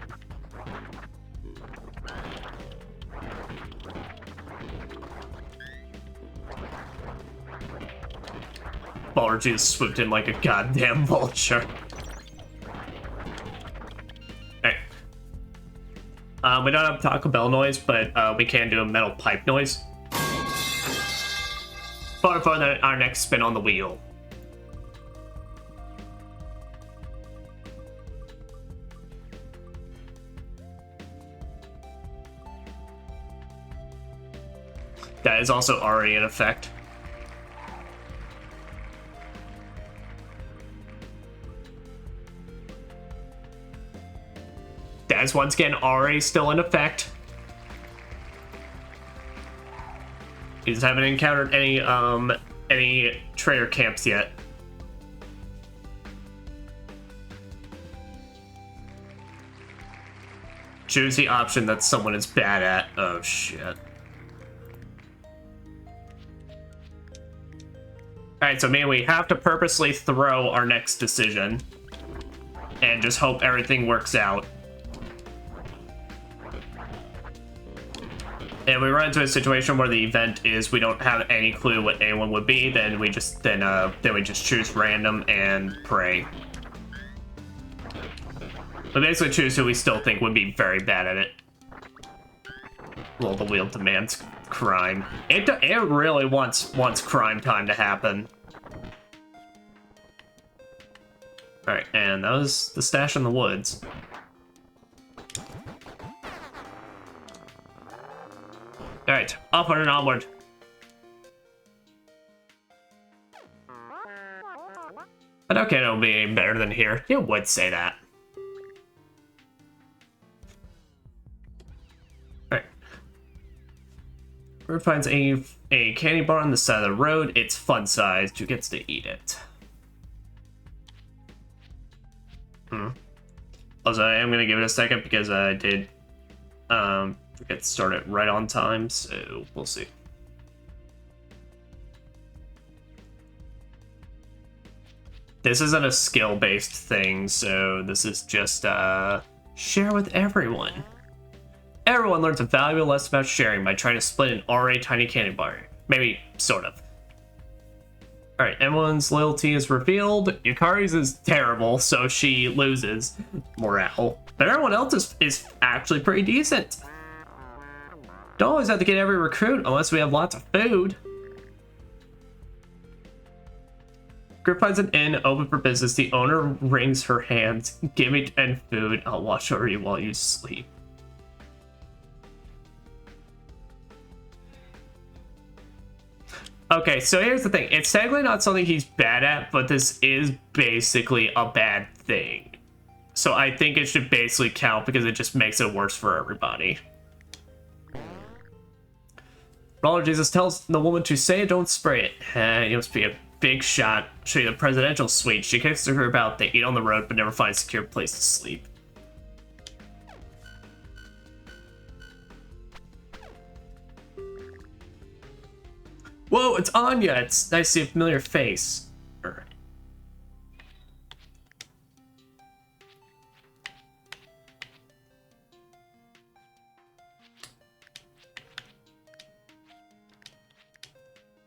Baller just swooped in like a goddamn vulture. Alright. We don't have Taco Bell noise, but we can do a metal pipe noise. For our next spin on the wheel. That is also already in effect. That is once again already still in effect. You just haven't encountered any traitor camps yet. Choose the option that someone is bad at. Oh shit. Alright, so maybe we have to purposely throw our next decision and just hope everything works out. And we run into a situation where the event is we don't have any clue what anyone would be, then we just choose random and pray. We basically choose who we still think would be very bad at it. Well, the wheel demands crime. It really wants crime time to happen. Alright, and that was the stash in the woods. Alright, upward and onward. But okay, it'll be better than here. You would say that. Alright. Bird finds a candy bar on the side of the road. It's fun-sized. Who gets to eat it? Also, I am going to give it a second because I did get started right on time, so we'll see. This isn't a skill-based thing, so this is just share with everyone. Everyone learns a valuable lesson about sharing by trying to split an already tiny candy bar. Maybe, sort of. Alright, everyone's loyalty is revealed. Yukari's is terrible, so she loses morale. But everyone else is actually pretty decent. Don't always have to get every recruit unless we have lots of food. Group finds an inn open for business. The owner wrings her hands. Give me 10 food. I'll watch over you while you sleep. Okay, so here's the thing. It's technically not something he's bad at, but this is basically a bad thing. So I think it should basically count because it just makes it worse for everybody. Brother Jesus tells the woman to say it, don't spray it. You must be a big shot. Show you the presidential suite. She kicks her about. They eat on the road, but never find a secure place to sleep. Whoa, it's Anya. It's nice to see a familiar face. All right.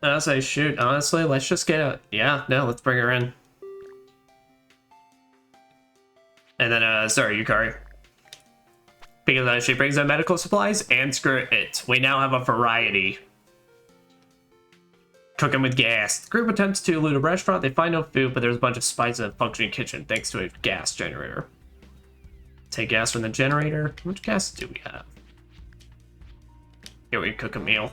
As I shoot, honestly, let's just get a... Yeah, no, let's bring her in. And then, sorry, Yukari. Because she brings in medical supplies, and screw it. We now have a variety. Cooking with gas. The group attempts to loot a restaurant. They find no food, but there's a bunch of spices in a functioning kitchen, thanks to a gas generator. Take gas from the generator. How much gas do we have? Here we cook a meal.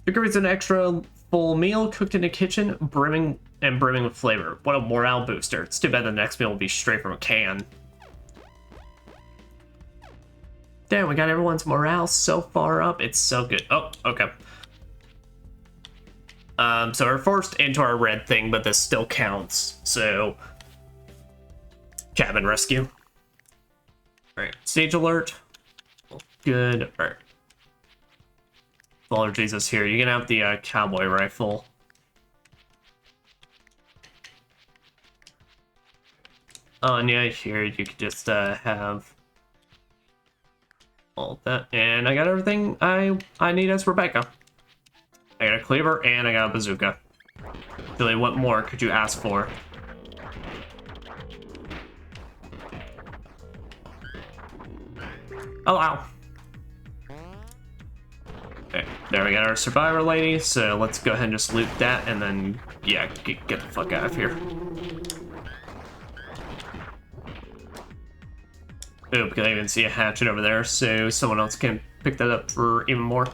The group eats an extra full meal cooked in a kitchen, brimming with flavor. What a morale booster. It's too bad the next meal will be straight from a can. Damn, we got everyone's morale so far up. It's so good. Oh, okay. So we're forced into our red thing, but this still counts. So, cabin rescue. Alright, stage alert. Good. Alright. Father Jesus here. You can have the cowboy rifle. Anya here. You could just have all that. And I got everything I need as Rebecca. I got a cleaver and I got a bazooka. Billy, what more could you ask for? Oh, ow. Okay, there we got our survivor lady, so let's go ahead and just loot that and then, yeah, get the fuck out of here. Ooh, because I even see a hatchet over there, so someone else can pick that up for even more.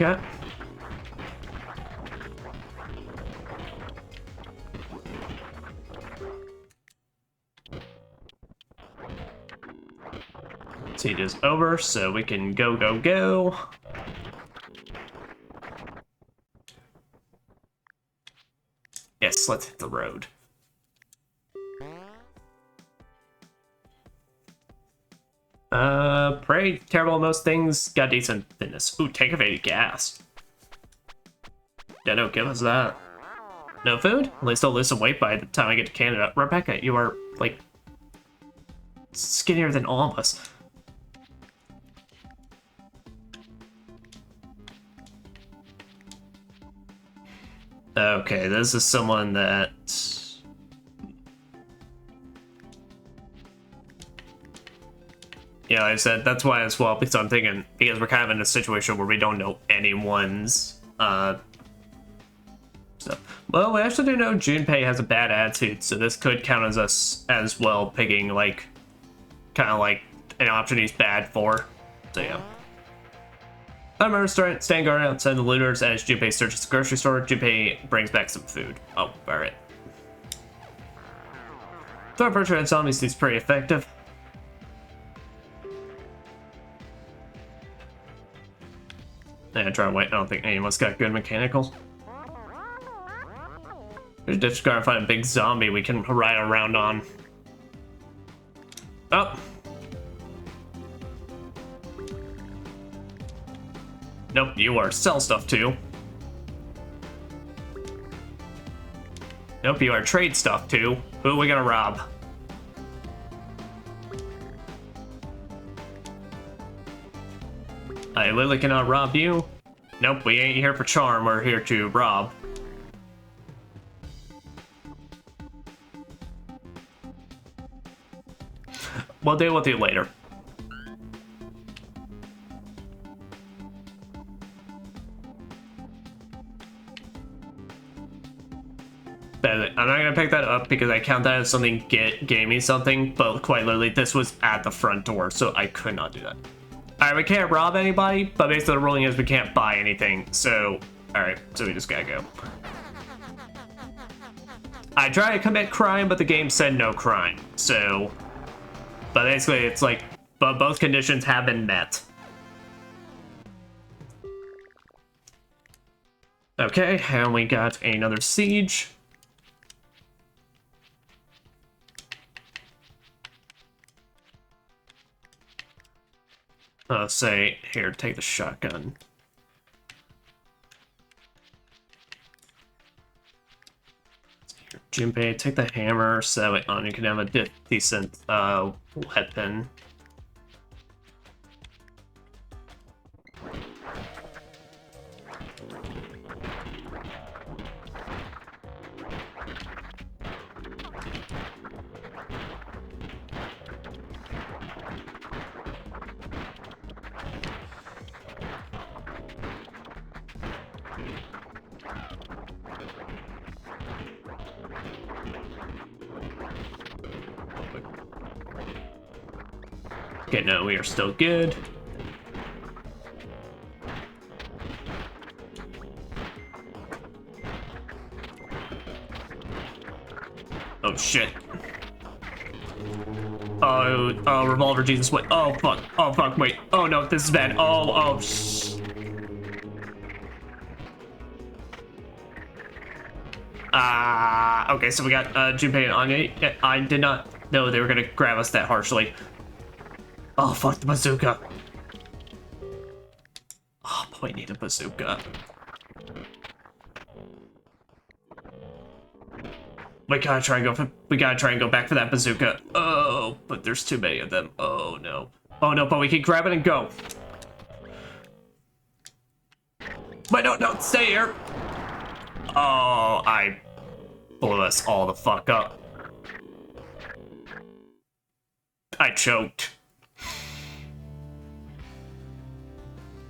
Yeah. Siege is over, so we can go, go, go. Yes, let's hit the road. Pretty terrible at most things. Got decent fitness. Ooh, tank of 80 gas. Yeah, no, give us that. No food? At least I'll lose some weight by the time I get to Canada. Rebecca, you are, like, skinnier than all of us. Okay, this is someone that... Yeah, like I said, that's why as well, because I'm thinking, because we're kind of in a situation where we don't know anyone's, stuff. Well, we actually do know Junpei has a bad attitude, so this could count as us as well picking, like, kind of like an option he's bad for. So, yeah. I'm a restaurant, stand guard outside the looters as Junpei searches the grocery store. Junpei brings back some food. Oh, alright. Throwing pressure on zombies seems pretty effective. Yeah, try to wait. I don't think anyone's got good mechanical. We're just gonna find a big zombie we can ride around on. Oh! Nope, you are sell stuff too. Nope, you are trade stuff too. Who are we gonna rob? I literally cannot rob you. Nope, we ain't here for charm, we're here to rob. We'll deal with you later. I'm not gonna pick that up because I count that as something gave me something, but quite literally this was at the front door, so I could not do that. Alright, we can't rob anybody, but basically the ruling is we can't buy anything, so... Alright, so we just gotta go. I tried to commit crime, but the game said no crime, so... But basically it's like, but both conditions have been met. Okay, and we got another siege. Say, here, take the shotgun. Here, Junpei, take the hammer, so that way on you can have a decent weapon. Okay, no, we are still good. Oh shit. Oh, revolver, Jesus, wait. Oh fuck, wait. Oh no, this is bad. Oh, shh. Okay, so we got Junpei and Anya. I did not know they were gonna grab us that harshly. Oh, fuck the bazooka. Oh, boy, I need a bazooka. We gotta try and go back for that bazooka. Oh, but there's too many of them. Oh, no. Oh, no, but we can grab it and go. But no, stay here. Oh, I blew us all the fuck up. I choked.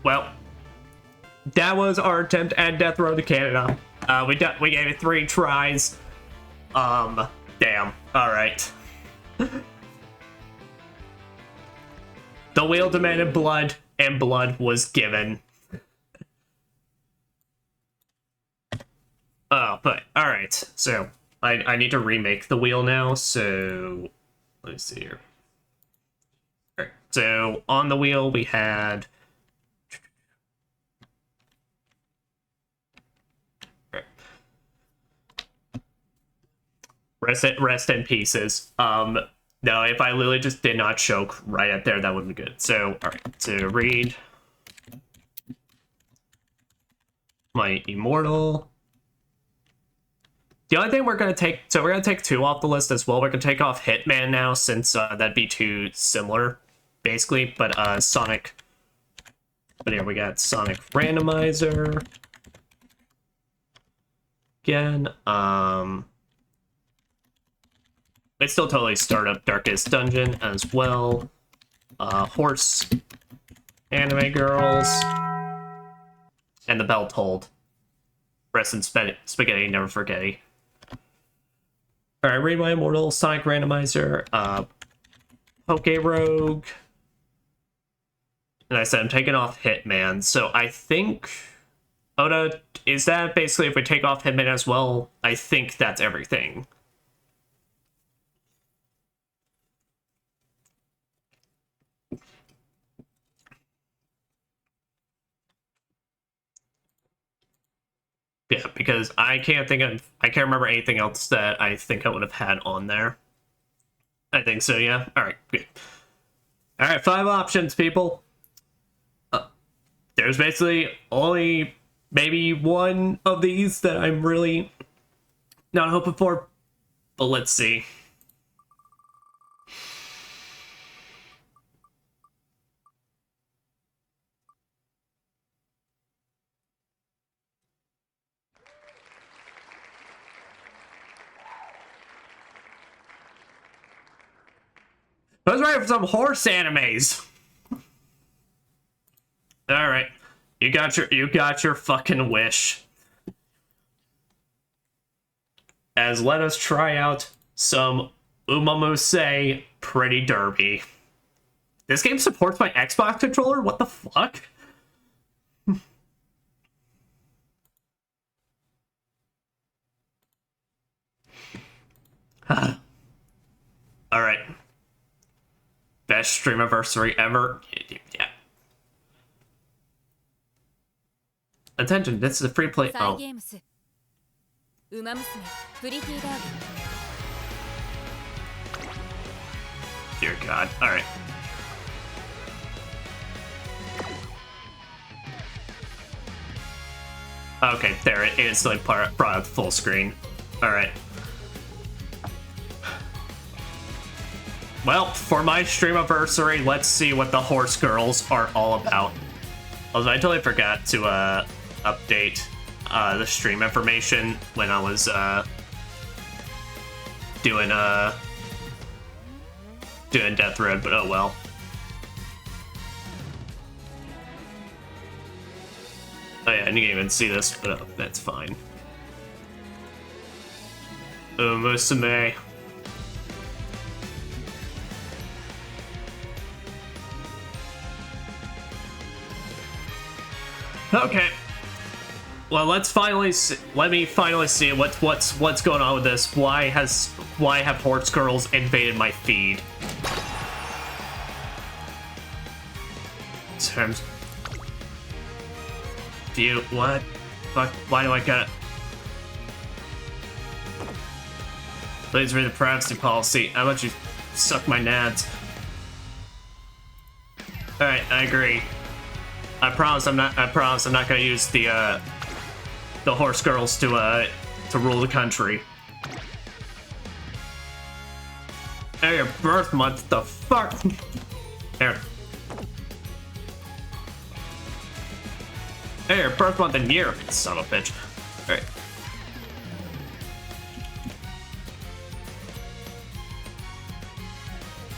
Well, that was our attempt at Death Road to Canada. We gave it 3 tries. Damn. Alright. The wheel demanded blood, and blood was given. But alright, so I need to remake the wheel now, so let me see here. Alright, so on the wheel we had rest in pieces. No, if I literally just did not choke right up there, that would be good. So, alright, so read my immortal. The only thing we're gonna take, so we're gonna take 2 off the list as well. We're gonna take off Hitman now, since that'd be too similar, basically. But Sonic. But here we got Sonic Randomizer. Again, it's still totally start up Darkest Dungeon as well. Horse, Anime Girls, and the Bell Tolled. Rest in spaghetti, never forgetty. Alright, read my immortal, Sonic Randomizer, Poke Rogue. And I said I'm taking off Hitman, so I think... Oda, is that basically if we take off Hitman as well? I think that's everything. Yeah, because I can't remember anything else that I think I would have had on there. I think so, yeah. Alright, good. Alright, 5 options, people. There's basically only maybe one of these that I'm really not hoping for, but let's see. I was ready for some horse animes. All right, you got your fucking wish. As let us try out some Umamusume Pretty Derby. This game supports my Xbox controller? What the fuck? All right. Best Streamaversary ever. Yeah. Attention, this is a free play. Oh. Dear God. Alright. Okay, there it is, like brought up full screen. Alright. Well, for my Streamaversary, let's see what the horse girls are all about. Although I totally forgot to update the stream information when I was doing Death Road, but oh well. Oh yeah, I didn't even see this, but that's fine. Umamusume. Okay. Well, let me finally see what's going on with this. Why have horse girls invaded my feed? Terms. View what? Fuck. Why do I got? Please read the privacy policy. How about you suck my nads? All right, I agree. I promise I'm not gonna use the horse girls to rule the country. Hey, your birth month, the fuck? Here. Hey, your birth month and year, son of a bitch. Alright.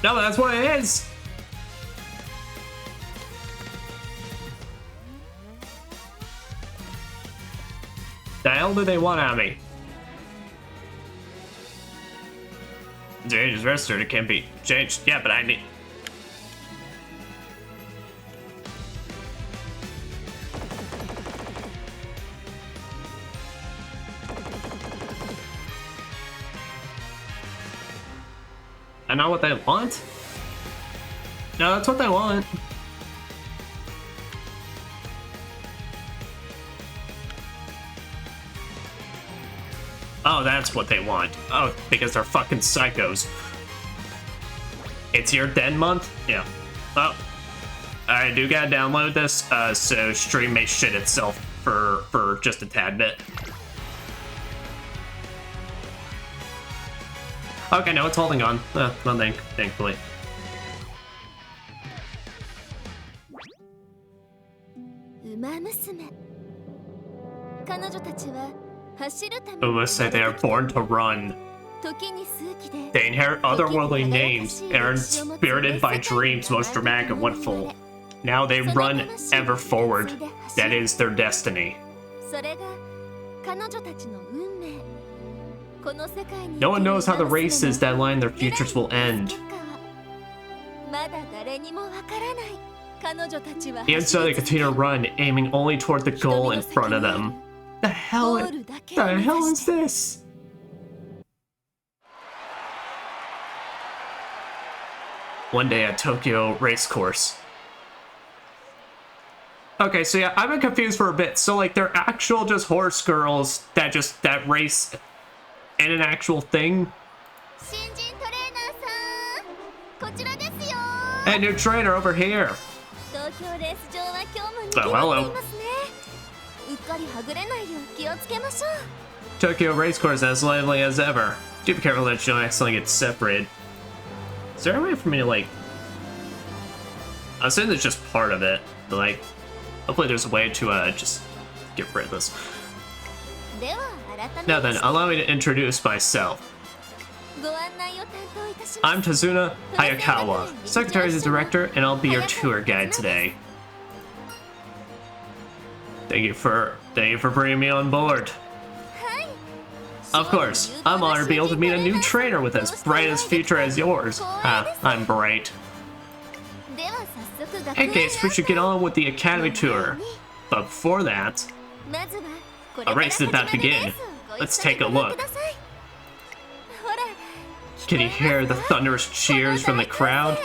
No, that's what it is. The hell do they want out of me? The age is registered, it can't be changed. Yeah, but I need... that not what they want? No, that's what they want. Oh, that's what they want. Oh, because they're fucking psychos. It's your den month? Yeah. Oh. I do gotta download this, so stream may shit itself for just a tad bit. Okay, no, it's holding on. Nothing, thankfully. Umamusume. 彼女たちは走るため Uma say they are born to run. 時に数奇で They inherit otherworldly names and are spirited by dreams most dramatic and wonderful. Now they run ever forward. That is their destiny. それが彼女たちの運命。この世界に No one knows how the races that line their futures will end. まだ誰にもわからない。彼女たちは Even so, they continue to run, aiming only toward the goal in front of them. The hell is this? One day at Tokyo racecourse. Okay, so yeah, I've been confused for a bit. So like, they're actual just horse girls that race in an actual thing. 新人トレーナーさん、こちらですよ。 And new trainer over here. 東京レース場は今日も賑 Oh, わ hello. っていますね。うっかりはぐれないよう気をつけましょう。 Tokyo racecourse as lively as ever. Do be careful that you don't accidentally get separated. Is there a way for me to like... I'm saying it's just part of it, but like... Hopefully there's a way to just get rid of this. では改め Now then, allow me to introduce myself. ご案内を担当いたします。 I'm Tazuna Hayakawa, Secretary of the Director, and I'll be your tour guide today. Thank you for bringing me on board. はい。 Of course, I'm honored to be able to meet a new trainer with as bright a future as yours. Ah, I'm bright. では早速学 In case we should get on with the Academy tour. But before that, まずはこれか a ら race did not 始まるレ begin. ースをご一 Let's 緒に take a ご覧 look. ください。ほら、 Can you hear the thunderous cheers from the crowd?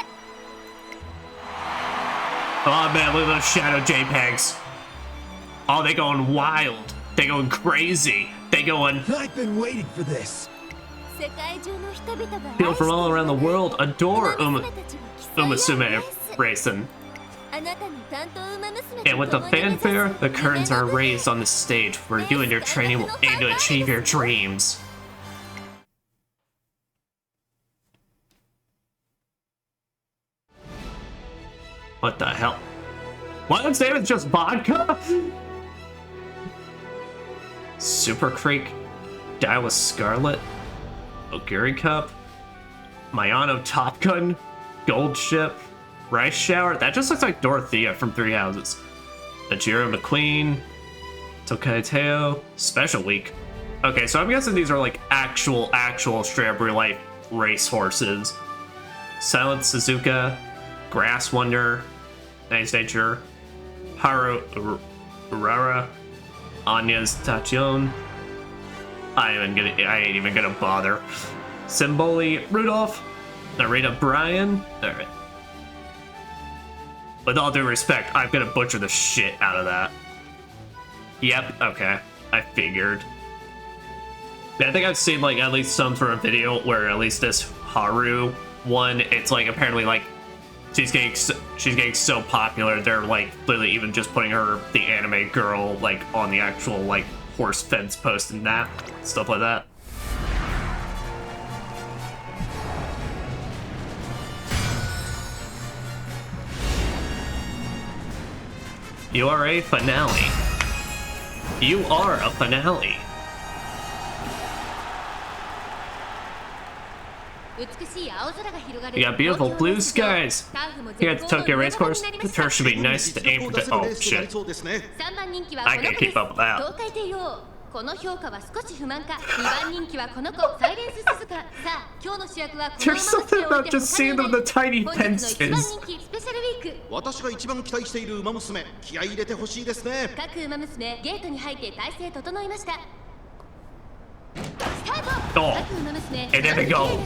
Oh man, look at those shadow JPEGs. Oh, they going wild. They going crazy. They going... I've been waiting for this. 世界中の人々が People from all around the world adore ウマ娘たちが競い合う Umamusume レース racing. あなたの担当ウマ娘 And with the と共に目指す fanfare, the curtains are 夢の舞台 raised on the stage where you and your training will aim to achieve your dreams. What the hell? What? Its name is just vodka? Super Creek, Daiwa Scarlet, Oguri Cup, Mayano Top Gun, Gold Ship, Rice Shower. That just looks like Dorothea from Three Houses. Najiro McQueen, Tokai Teo, Special Week. Okay, so I'm guessing these are like actual straight up real life race horses. Silent Suzuka, Grass Wonder, Nice Nature, Haru Urara, Anya's Tachyon. I ain't even gonna bother. Symboli Rudolph, Narita Brian. Alright. With all due respect, I'm gonna butcher the shit out of that. Yep, okay. I figured. I think I've seen like at least some sort of video where at least this Haru one, it's like apparently like she's getting so popular they're like literally even just putting her, the anime girl, like on the actual like horse fence post and that stuff like that. You are a finale. You are a finale. You got beautiful blue skies. Here at the Tokyo Racecourse, the turf should be nice to aim for the... Oh, shit. I can't keep up with that. この評価は少し不満か。2番人気はこの子サイレンススズカ。さあ今日の主役はこの There's something about just seeing them, the tiny 本日の一番 fences. 人気スペシャルウィーク。私が一番期待しているウマ娘、気合い入れてほしいですね。各ウマ娘ゲートに入って体勢整いました。スタート。Oh, and there they go.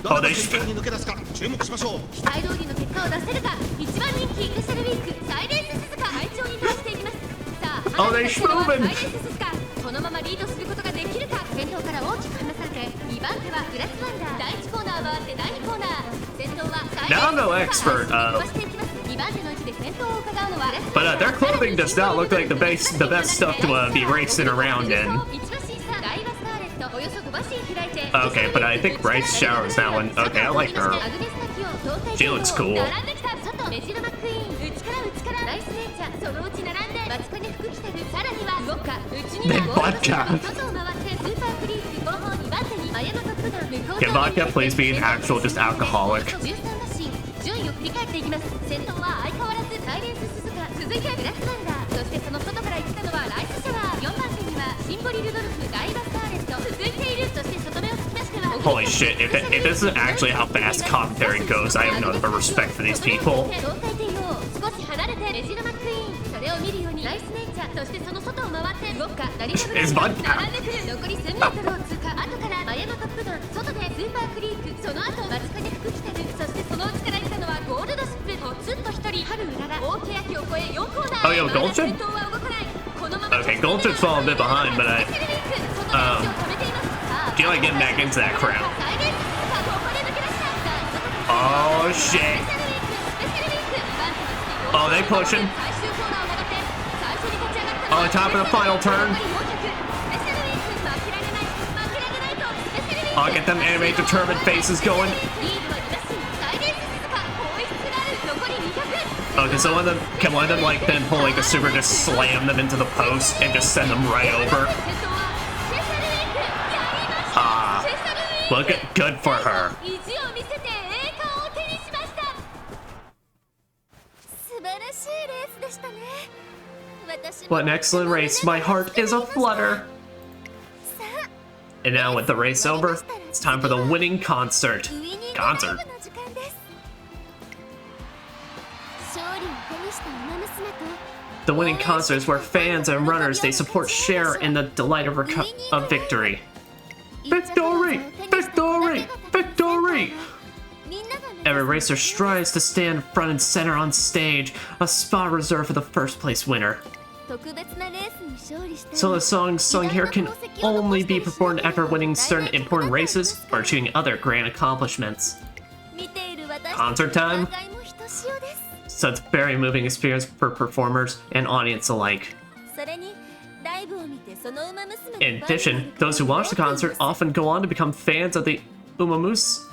Oh, they 先頭に抜け出すか注目しましょう。期待通りの結果を出せるか。一番人気スペシャルウィークサイレンス鈴鹿会長に倒していきます。さあ、 Oh, they're サイレ moving. ンス鈴鹿このままリードすることができるか。先頭から大きく離されて2番手はグラスワンダー。第1コーナーは第2コーナー。先頭はサイレンス Now I'm no expert, 2番手の位置で先頭を伺うのは but their clothing does not look like the best stuff to be racing around in. Okay, but I think Rice showers that one. Okay, I like her. She looks cool. Vodka. Can vodka please be an actual just alcoholic? 順位を振り返っていきます。先頭は相変わらずサイレンス鈴鹿、続いてグラスワンダー、そしてその外から行ったのはライスシャワー。4番手にはシンボリルドルフ、ダイバスターレット、続いている。そして外目を突き出しては Holy shit, if this is actually how fast commentary goes, I have nothing but respect for these people. 東海帝王、少し離れてレジルマックイーン、それを見るようにライスネイチャー、そしてその外を回ってウォッカ、ラリナブラ Is ン vodka. 並んでくる。残り 1000m を通過。後からマヤのトップガン、外でスーパークリーク、その後間近で服着てる。そしてその内から行ったのはゴールドシップ、ポツンと一人春うらら、大欅を越え4コーナー。 Oh, yo, Goldchip? Okay, Goldchip's falling a bit behind, but do you like getting back into that crowd? Oh shit. Oh, they pushing. On top of the final turn. I'll get them anime determined faces going. Okay, so can one of them like then pull like a super, just slam them into the post and just send them right over? Ah, look at good for her. What an excellent race. My heart is aflutter. And now with the race over, it's time for the winning concert. Concert? The winning concert is where fans and runners they support share in the delight of victory. Victory! Victory! Victory! Every racer strives to stand front and center on stage, a spot reserved for the first place winner. So the songs sung here can only be performed after winning certain important races or achieving other grand accomplishments. Concert time? So it's a very moving experience for performers and audience alike. In addition, those who watch the concert often go on to become fans of the Umamusume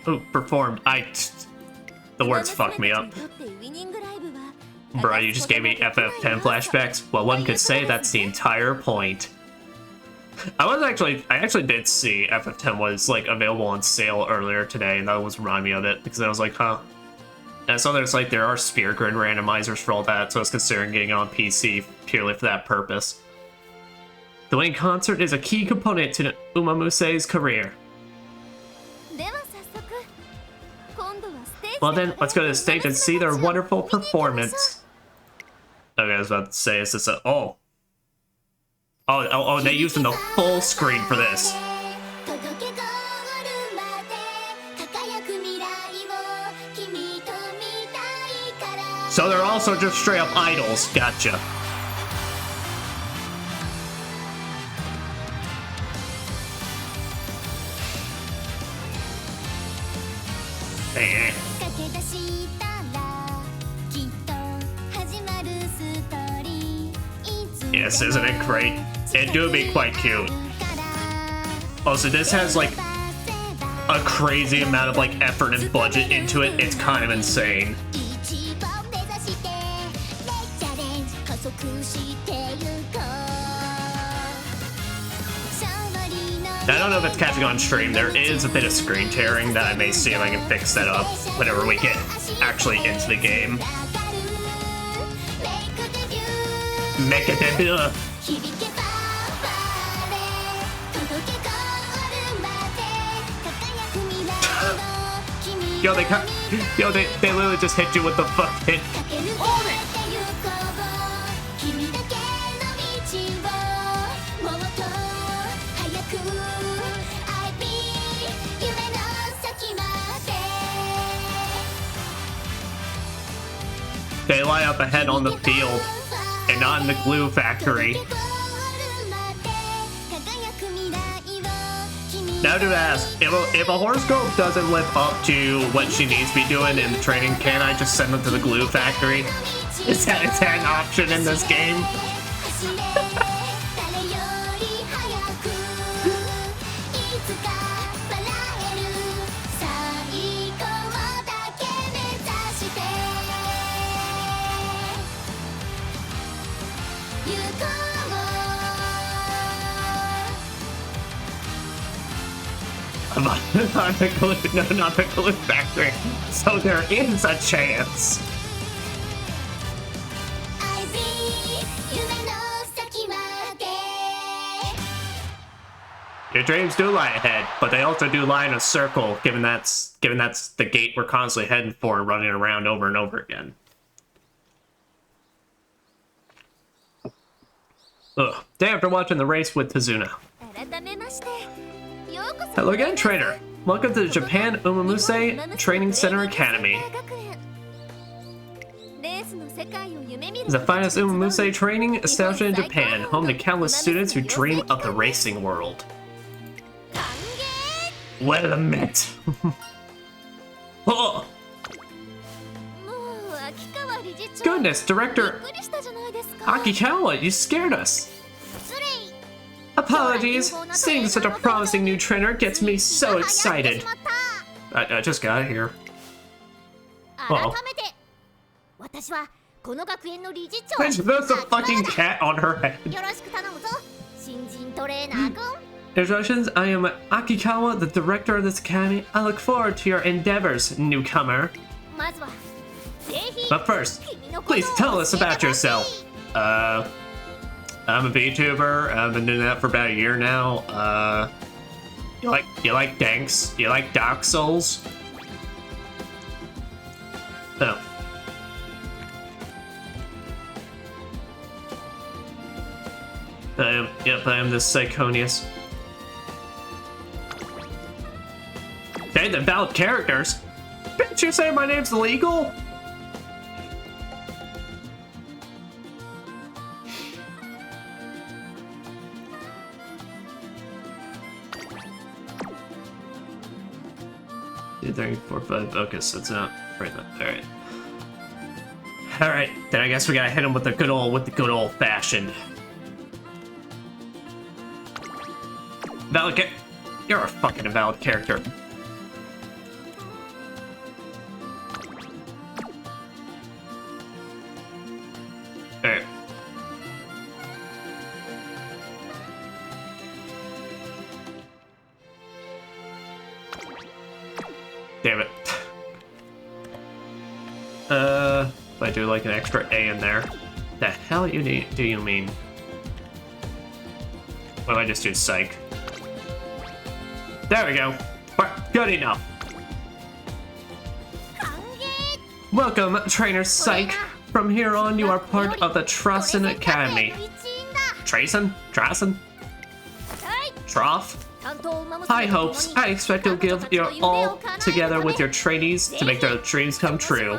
who performed. The words fucked me up. Bro, you just gave me FF10 flashbacks? Well, one could say that's the entire point. I actually did see FF10 was like available on sale earlier today, and that was reminding me of it because I was like, huh. And so there are spear grid randomizers for all that, so I was considering getting it on PC purely for that purpose. The winning concert is a key component to Umamuse's career. Well then, let's go to the stage and see their wonderful performance. Okay, I was about to say, is this a... Oh, they using the full screen for this. So they're also just straight up idols. Gotcha. Hey. Yes, isn't it great? It do be quite cute. Also, this has like a crazy amount of like effort and budget into it. It's kind of insane. I don't know if it's catching on stream. There is a bit of screen tearing that I may see if I can fix that up whenever we get actually into the game. Make it debut. They literally just hit you with the fucking... They line up ahead on the field and not in the glue factory. Now to ask, if a horoscope doesn't live up to what she needs to be doing in the training, can I just send them to the glue factory? Is that an option in this game? Not the glue, no, not the glue factory. So there is a chance. Your dreams do lie ahead, but they also do lie in a circle, given that's the gate we're constantly heading for and running around over and over again. Ugh. Day after watching the race with Tazuna. Hello again, trainer. Welcome to the Japan Umamusume Training Center Academy. It's the finest Umamusume training establishment in Japan, home to countless students who dream of the racing world. Well met. Oh. Goodness, Director Akikawa, you scared us. Apologies. Seeing such a promising new trainer gets me so excited. I just got here. Oh. There's a fucking cat on her head. Introductions, I am Akikawa, the director of this academy. I look forward to your endeavors, newcomer. But first, please tell us about yourself. I'm a VTuber. I've been doing that for about a year now. You like Danks? You like Dark Souls? Oh. Yep, I am the Sychonias. Hey, the valid characters. Didn't you say my name's legal? Two, 3, 4, 5. Okay, so it's not right now. Alright. Alright, then I guess we gotta hit him with the good old fashioned. Valid You're a fucking valid character. Alright. Damn it. If I do like an extra A in there. The hell do you mean? What do I just do? Psych. There we go. Good enough. Welcome, Trainer Psych. From here on, you are part of the Trasen Academy. Trasen? Trough? High hopes. I expect you'll give your all together with your trainees to make their dreams come true.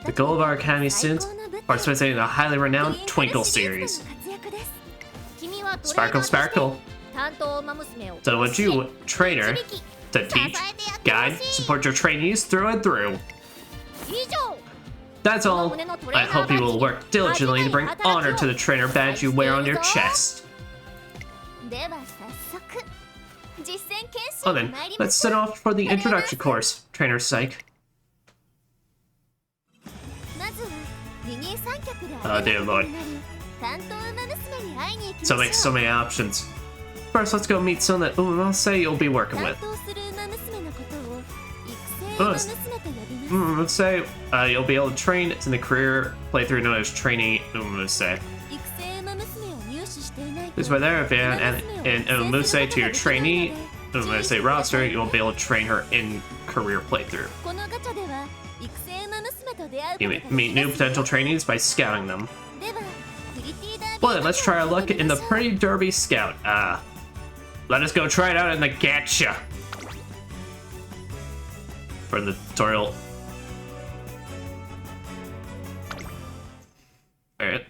The goal of our academy students participating in the highly renowned Twinkle series. Sparkle, sparkle. So what you, trainer, to teach, guide, support your trainees through and through. That's all. I hope you will work diligently to bring honor to the trainer badge you wear on your chest. Well then, let's set off for the introduction course, Trainer Psych. Oh dear lord. So many options. First, let's go meet someone that Umamusume you'll be working with. Umamusume, you'll be able to train in the career playthrough known as Trainee Umamusume. This way there, if you add an Umamusume to your trainee Umamusume roster, you'll be able to train her in career playthrough. You meet new potential trainees by scouting them. Well then, let's try our luck in the Pretty Derby Scout. Let us go try it out in the gacha. for the tutorial. Alright.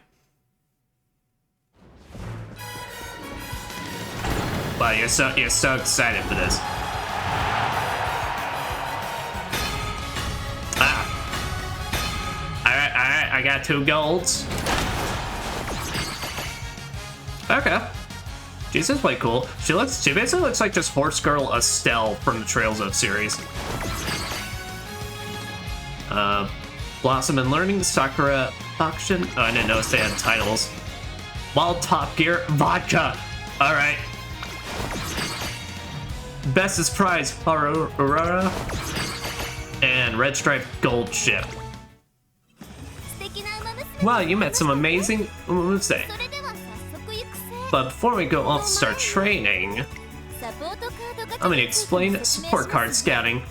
Wow, you're so excited for this. Alright, I got 2 golds. Okay. She's just quite cool. She basically looks like just Horse Girl Estelle from the Trails of series. Blossom and Learning, Sakura Auction. Oh, I didn't notice they had titles. Wild Top Gear, Vodka. Alright. Bestest Prize, Aurora. And Red Stripe Gold Ship. Wow, you met some amazing Umamusume. But before we go off to start training, I'm gonna explain support card scouting.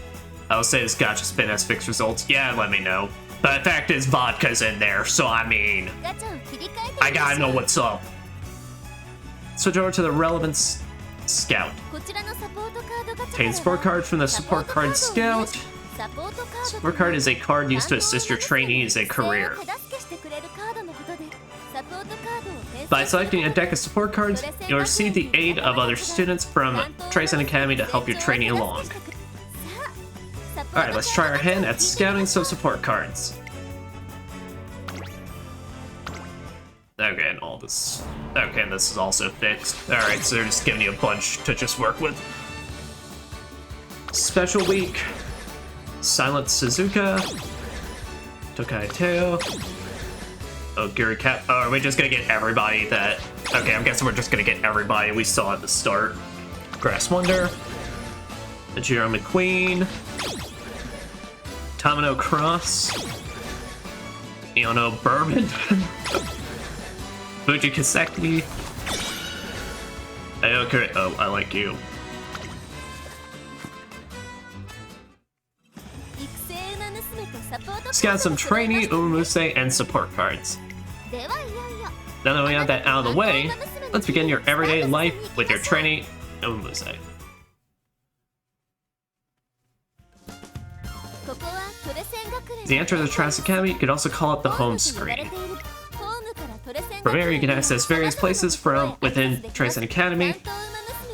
I will say this gotcha spin has fixed results. Yeah, let me know. But the fact is, vodka's in there, so I mean, I gotta know what's up. Switch over to the relevance scout. Obtain support card from the support card scout. Support card is a card used to assist your trainees in career. By selecting a deck of support cards, you'll receive the aid of other students from Traisen Academy to help your trainee along. Alright, let's try our hand at scouting some support cards. Okay, and all this. Okay, and this is also fixed. Alright, so they're just giving you a bunch to just work with. Special Week. Silent Suzuka. Tokai Teo. Oh, Giri Cap. Oh, are we just gonna get everybody that... Okay, I'm guessing we're just gonna get everybody we saw at the start. Grass Wonder. Ajiro McQueen. Tamino Cross. Iono Bourbon. Fuji Kaseki. Ayokari. Oh, I like you. Scout some trainee, Umamusume, and support cards. Now that we have that out of the way, let's begin your everyday life with your trainee, Umamusume. To enter the Travis Academy, you could also call up the home screen. From here, you can access various places from within Travis Academy.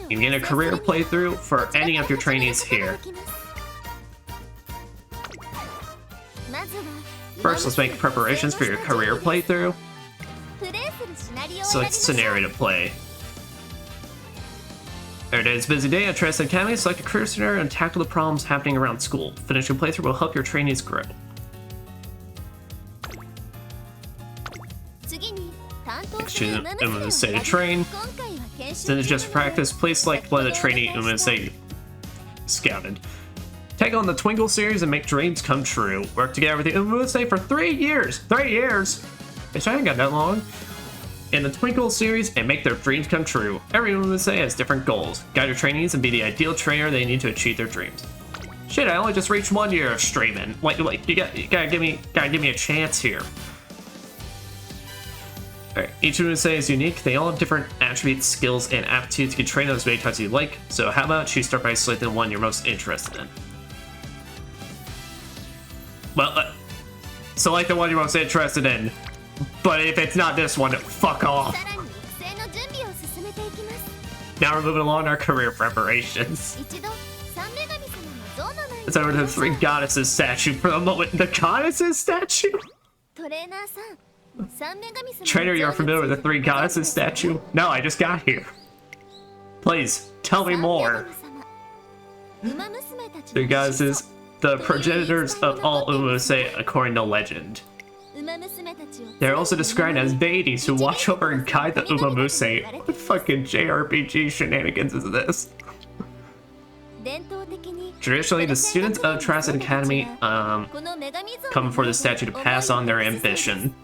You can get a career playthrough for any of your trainees here. First, let's make preparations for your career playthrough. Select scenario to play. Every day is a busy day at Travis Academy. Select a career scenario and tackle the problems happening around school. Finishing playthrough will help your trainees grow. Next, choose Umamusume to train. Since it's just practice, please select one of the trainee Umamusume scouted. Take on the Twinkle series and make dreams come true. Work together with the Umamusume for 3 years. 3 years? Bitch, I ain't got that long. In the Twinkle series and make their dreams come true. Every Umamusume has different goals. Guide your trainees and be the ideal trainer they need to achieve their dreams. Shit, I only just reached 1 year of streaming. Like you gotta give me a chance here. Alright, each Umamusume is unique. They all have different attributes, skills, and aptitudes. You can train them as many times as you like. So how about you start by selecting the one you're most interested in? Well, select the one you're most interested in. But if it's not this one, fuck off. Now we're moving along our career preparations. Let's over to the 3 goddesses statue for a moment. The goddesses statue? Trainer, you're familiar with the 3 goddesses statue? No, I just got here. Please, tell me more. 3 goddesses, the progenitors of all Umamusume according to legend. They're also described as deities who watch over and guide the Umamusume. What fucking JRPG shenanigans is this? Traditionally, the students of Travis Academy come for the statue to pass on their ambition.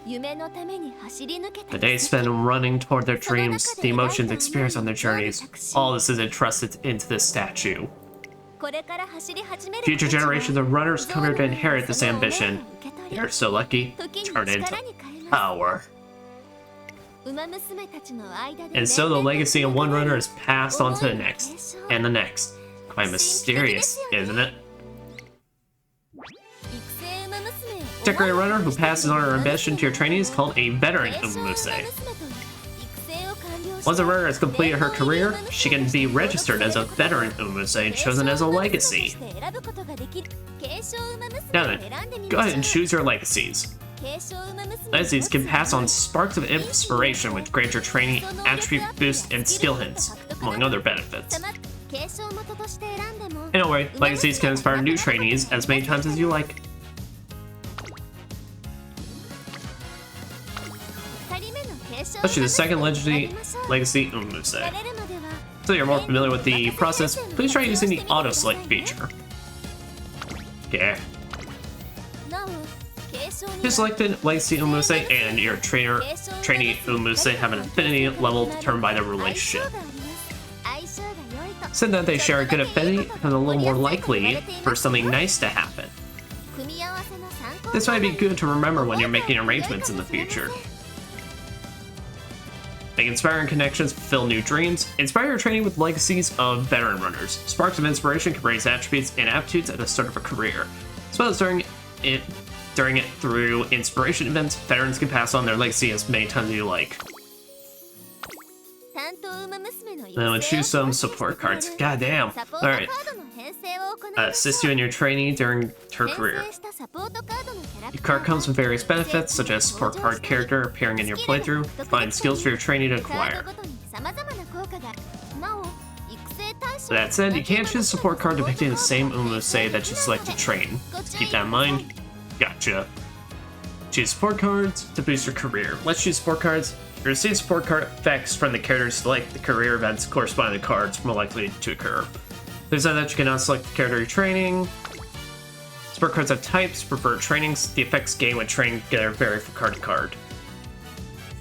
The days spent running toward their dreams, the emotions experienced on their journeys, all this is entrusted into this statue. Future generations of runners come here to inherit this ambition. They are so lucky, turn it into power. And so the legacy of one runner is passed on to the next, and the next. Quite mysterious, isn't it? Decorated runner who passes on her ambition to your trainee is called a veteran Umamusume. Once a runner has completed her career, she can be registered as a veteran Umamusume and chosen as a legacy. Now then, go ahead and choose your legacies. Legacies can pass on sparks of inspiration, which grant your trainee attribute boost and skill hints, among other benefits. And don't worry, legacies can inspire new trainees as many times as you like. Let's choose the second legacy Umamusume. So you're more familiar with the process, please try using the auto-select feature. Okay. You selected legacy Umamusume and your trainee Umamusume have an affinity level determined by their relationship. Since that they share a good affinity, it's a little more likely for something nice to happen. This might be good to remember when you're making arrangements in the future. Make inspiring connections, fulfill new dreams. Inspire your training with legacies of veteran runners. Sparks of inspiration can raise attributes and aptitudes at the start of a career. As well as during it through inspiration events, veterans can pass on their legacy as many times as you like. Then we'll choose some support cards. God damn. Alright. Assist you in your training during her career. Your card comes with various benefits, such as support card character appearing in your playthrough. Find skills for your trainee to acquire. With that said, you can't choose a support card depicting the same Umamusume that you select to train. Just keep that in mind. Gotcha. Choose support cards to boost your career. Let's choose support cards. You receive support card effects from the characters select the career events corresponding to cards more likely to occur. There's that you cannot select the character you're training. Support cards have types, preferred trainings. The effects gained when training together vary from card to card.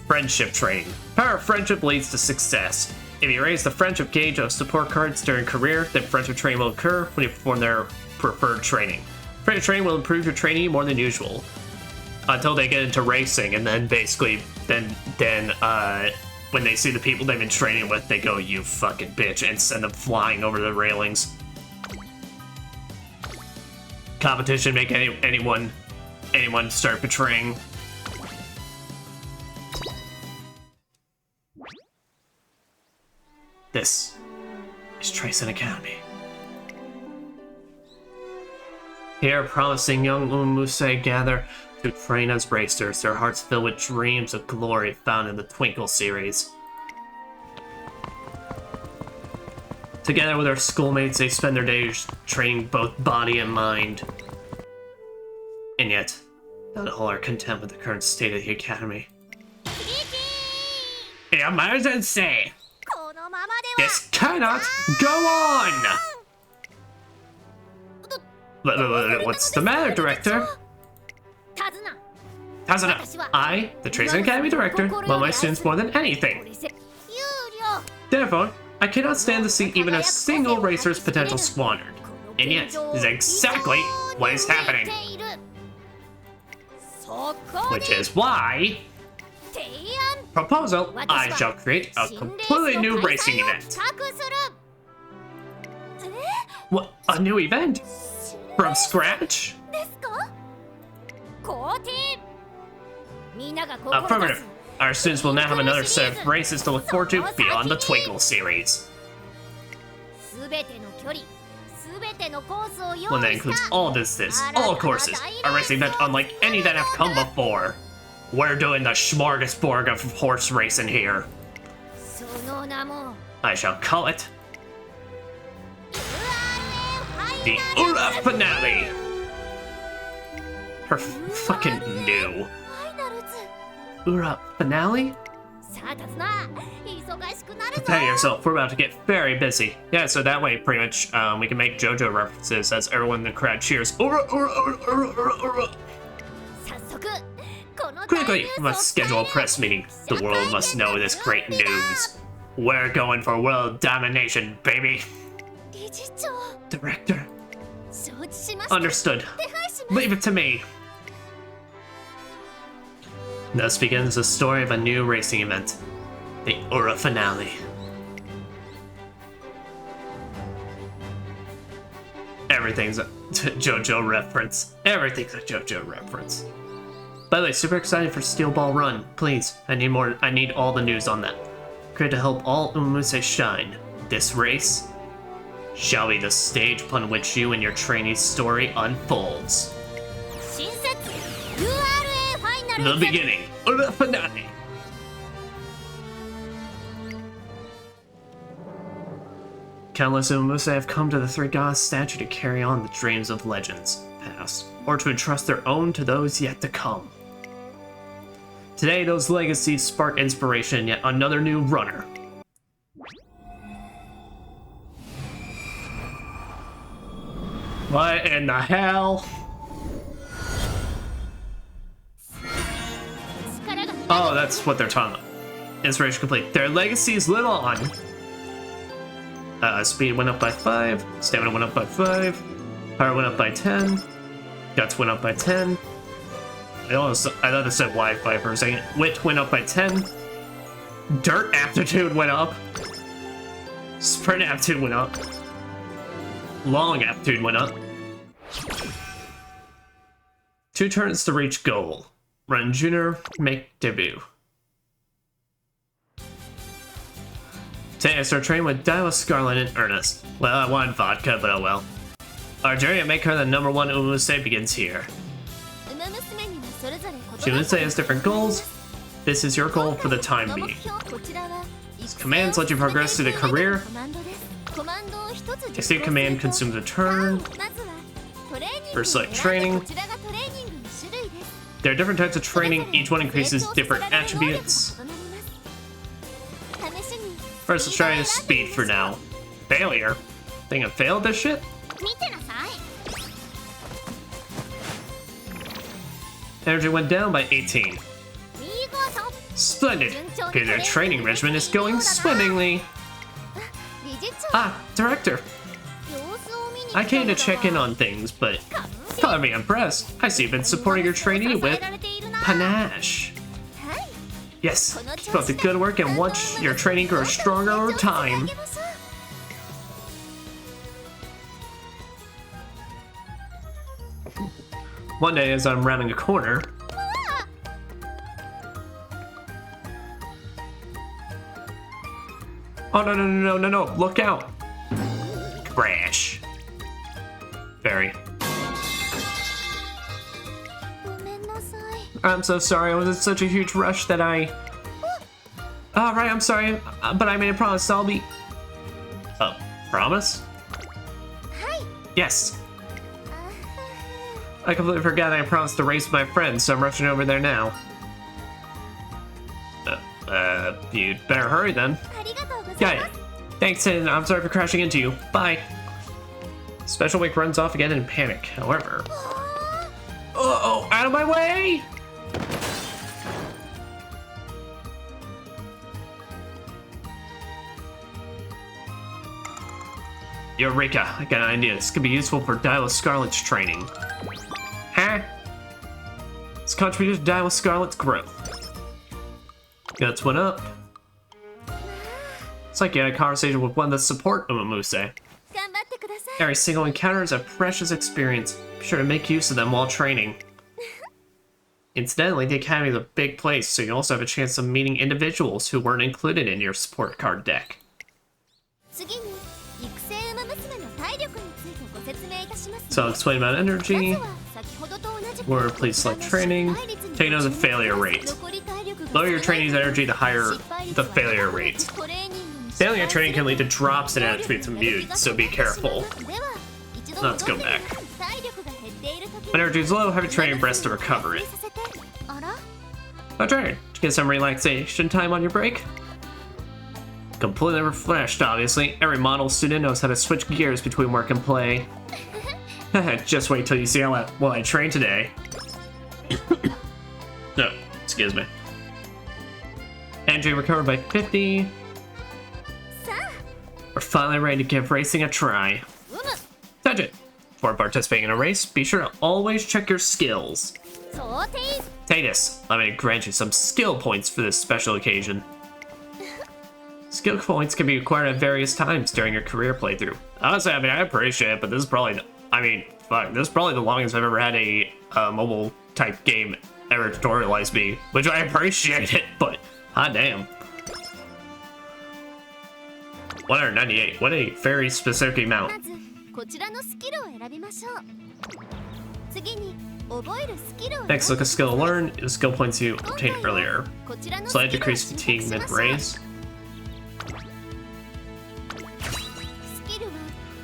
Friendship training. Power of friendship leads to success. If you raise the friendship gauge of support cards during career, then friendship training will occur when you perform their preferred training. Friendship training will improve your trainee more than usual. Until they get into racing, and then basically, then when they see the people they've been training with, they go, "You fucking bitch," and send them flying over the railings. Competition make anyone start betraying. This is Tracing Academy. Here, promising young Umamusume gather to train as racers, their hearts filled with dreams of glory found in the Twinkle series. Together with their schoolmates, they spend their days training both body and mind. And yet, not all are content with the current state of the academy. Emergency! This cannot go on! What's the matter, Director? Kazuna, I, the Tracing Academy Director, love my students more than anything. Therefore, I cannot stand to see even a single racer's potential squandered. And yet, this is exactly what is happening. Which is why... Proposal, I shall create a completely new racing event. What? A new event? From scratch? Affirmative. Our students will now have another set of races to look forward to beyond the Twinkle series. One that includes all distances, all courses, a racing event unlike any that have come before. We're doing the smorgasbord of horse racing here. I shall call it the Ura Finale. Her fucking new. Ura Finale? Prepare yourself, we're about to get very busy. Yeah, so that way, pretty much, we can make JoJo references as everyone in the crowd cheers. Ura, ura, ura, ura, ura, ura. Quickly, we must schedule a press meeting. The world must know this great news. We're going for world domination, baby. Director. Understood. Leave it to me. Thus begins the story of a new racing event, the Ura Finale. Everything's a JoJo reference. Everything's a JoJo reference. By the way, super excited for Steel Ball Run. Please, I need more. I need all the news on that. Great to help all Umamusume shine. This race shall be the stage upon which you and your trainee's story unfolds. The beginning, or the finale. Countless Umamusume have come to the Three Gods statue to carry on the dreams of legends past, or to entrust their own to those yet to come. Today, those legacies spark inspiration in yet another new runner. What in the hell? Oh, that's what they're talking about. Inspiration complete. Their legacies live on. Speed went up by 5. Stamina went up by 5. Power went up by 10. Guts went up by 10. I thought it said Wi-Fi for a second. Wit went up by 10. Dirt aptitude went up. Sprint aptitude went up. Long aptitude went up. 2 turns to reach goal. Run junior, make debut. Today I start training with Daiwa Scarlet in earnest. Well, I wanted vodka, but oh well. Our journey to make her the #1 Umamusume begins here. Umamusume has different goals. This is your goal for the time being. These commands let you progress through the career. Execute command consumes a turn. For select training. There are different types of training, each one increases different attributes. First, let's try speed for now. Failure? Think I failed this shit? Energy went down by 18. Splendid! Okay, their training regimen is going swimmingly. Ah, Director. I came to check in on things, but color me impressed. I see you've been supporting your trainee with panache. Yes, keep up the good work and watch your training grow stronger over time. One day, as I'm rounding a corner, oh no, look out! Crash. Very. I'm so sorry, I was in such a huge rush that I... Alright, I'm sorry, but I made a promise, so I'll be... Oh, promise? Yes. I completely forgot I promised to race with my friends, so I'm rushing over there now. You'd better hurry then. Got it. Thanks, and I'm sorry for crashing into you. Bye. Special Week runs off again in panic, however. Uh-oh, out of my way! Eureka, I got an idea. This could be useful for Daiwa Scarlet's training. Huh? This contributed to Daiwa Scarlet's growth. Guts went up. It's like you had a conversation with one that support Umamusume. Every single encounter is a precious experience. Be sure to make use of them while training. Incidentally, the Academy is a big place, so you also have a chance of meeting individuals who weren't included in your support card deck. So I'll explain about energy. Or please select training. Take note of the failure rate. Lower your trainee's energy, the higher the failure rate. Failing your training can lead to drops in attributes and mutes, so be careful. Let's go back. When energy is low, have your training rest to recover it. Oh, trainer, did you get some relaxation time on your break? Completely refreshed, obviously. Every model student knows how to switch gears between work and play. Just wait till you see how well I train today. No, excuse me. Energy recovered by 50. We're finally ready to give racing a try. Touch it. Before participating in a race, be sure to always check your skills. Take this. Let me grant you some skill points for this special occasion. Skill points can be acquired at various times during your career playthrough. Honestly, I mean, I appreciate it, but this is probably I mean, fuck, this is probably the longest I've ever had a mobile type game ever tutorialize me, which I appreciate it, but hot damn. 198. What a very specific amount. まずこちらのスキルを選びましょう。次に覚えるスキルを Next, look at skill to learn. The skill points you 今 obtained 回は earlier. こちらのスキルを Slightly decrease 選 fatigue 択 mid しましょう。 race. スキルは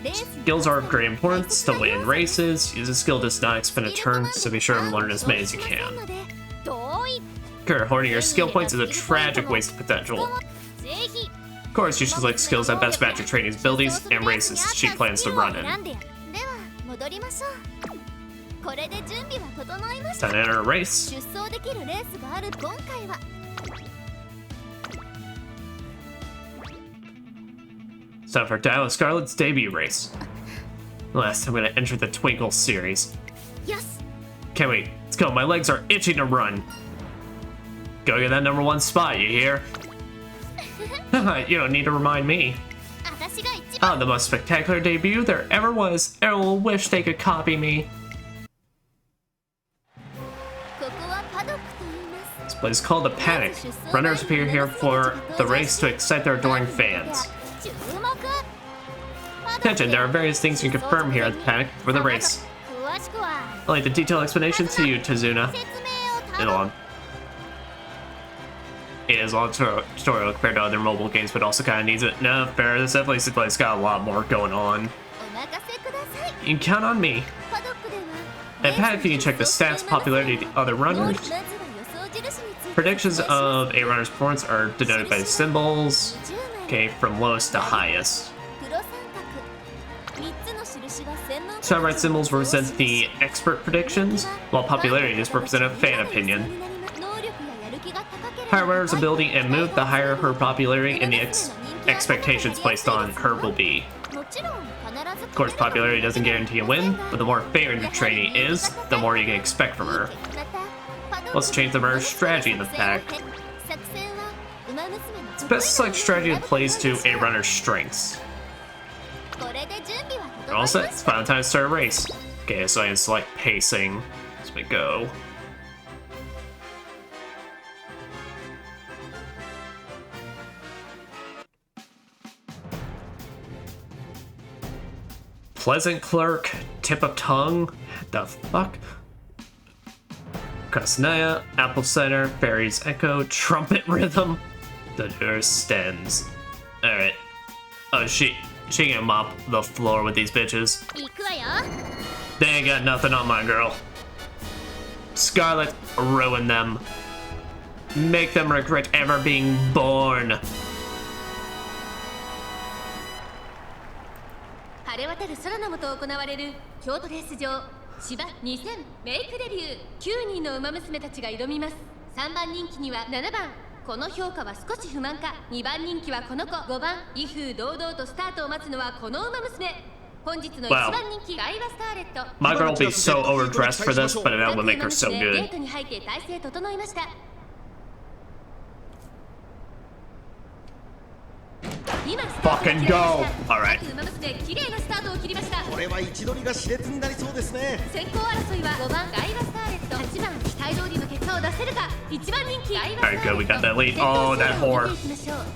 レースに Skills are of great importance to win races. Use a skill does not expend a turn, so be sure to learn as many as you can. 遠い Hoarding your skill points is a tragic waste of potential. ぜひ Of course, you should select skills that best match your training's abilities and races she plans to run in. では戻りましょう。これで準備は整いました。 Time to enter a race. 出走できるレースがある今回は It's time for Dial Scarlet's debut race. Last, I'm gonna enter the Twinkle series. よし Can't wait. Let's go. My legs are itching to run. Go get that #1 spot, you hear? You don't need to remind me. 私が一番 Oh, the most spectacular debut there ever was. Everyone will wish they could copy me. ここはパドックと言います This place is called the Paddock. Runners appear here for the race to excite their adoring fans. 注目 Attention, there are various things you can confirm here at the Paddock for the race. 詳しくは I'll leave the detailed explanation to you, Tazuna. 説明を It's 頼む long. It is a long tutorial compared to other mobile games, but also kind of needs it. No, fair. This definitely seems like it's got a lot more going on. お任せください You can count on me. パドックでは At Paddock, you can check the stats, popularity of the other ま runners. ずは予想印について Predictions of a runner's performance are denoted by symbols. 10枚 Okay, from lowest to highest. 黒三角3つの印は専門家 Some right symbols represent the expert predictions, while popularity just represent a fan opinion. 能力ややる気が高ければ Higher runner's ability and mood, the higher her popularity and the expectations placed on her will be. もちろん必ず Of course, popularity doesn't guarantee a win, but the more favored your trainee is, the more you can expect from her. また Let's change the runner's strategy in the pack. 作戦は馬娘の Best to select strategy that plays to a runner's strengths. これで準備は We're all 整い set. ま It's した final time to start a race. Okay, so I can select pacing. Let's make go. Pleasant clerk, tip of tongue. The fuck? Krasnaya, apple cider, fairies echo, trumpet rhythm. The door stems. Alright. Oh, she can mop the floor with these bitches. 行くわよ They ain't got nothing on my girl. Scarlet, ruin them. Make them regret ever being born. 晴れ渡る空の下行われる京都レース場芝2000メイクデビュー9人の馬娘たちが挑みます3番人気には7番この評価は少し不満か2番人気はこの子5番威風堂々とスタートを待つのはこの馬娘本日の1番人気ガイバスターレット My girl will be so overdressed for this, but that would make her so ゲー good. トに入って体勢整いました今スタートが Fucking 切られま go! した Alright. 各馬娘綺麗なスタートを切りましたこれは位置取りが熾烈になりそうですね。先行争いは5番ガイバスターレット8番期待通りの結果を出せるか1番人気ガイバスターレット Alright, good, we got that lead. Oh, that whore.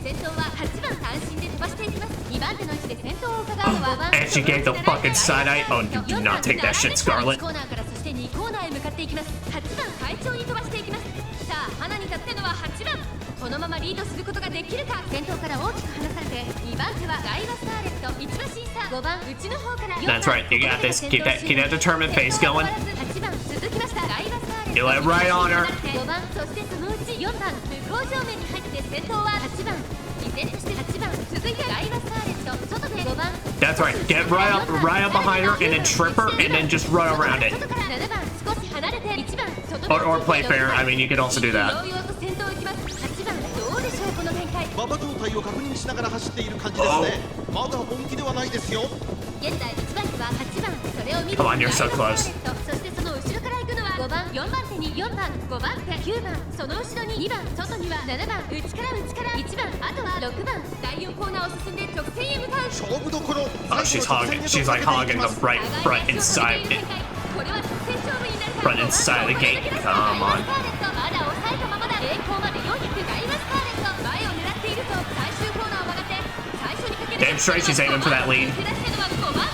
先頭は8番単身で飛ばしていきます2番手の位置で先頭を伺うのは5番 And she gave the fucking side eye. Oh, you do not take that shit, Scarlet. 1コーナーからそして2コーナーへ向かっていきます8番快調に飛ばしていきますさあ花に立ってのは8番このままリードすることができるか先頭から大きく離されて2番手はガイバスターレット1馬審査5番内の方から That's right, you got this. Keep that determined pace going. 8番続きましたガイバスターレット You let right on her. 5番そしてそのうち4番向こう正面に入って先頭は8番依然として8番続いてガイバスターレット外で5番 That's right, get right up behind her and then trip her and then just run around it. 外から7番少し離れて1番外 Or play fair. I mean, you could also do that. ようようと先頭行きます8番どうでしょうこの展開馬場状態を確認しながら走っている感じですね。まだ本気ではないですよ。現在1番手は8番それを見る Come on, you're so close. そしてその後ろから行くのは5 5番4番手に4番5番手9番その後ろに2番外には7番内から1番あとは6番第4コーナーを進んで直線へ向かう勝負どころ Oh, she's like hogging the right front inside it. これは直線勝負になる Front inside the gate. Come on. まだ抑えたままだ栄光まで400ダイワスカーレット前を狙っていると最終コーナーを曲がって最初にかける Damn straight she's aiming for that lead. 抜け出したのは5番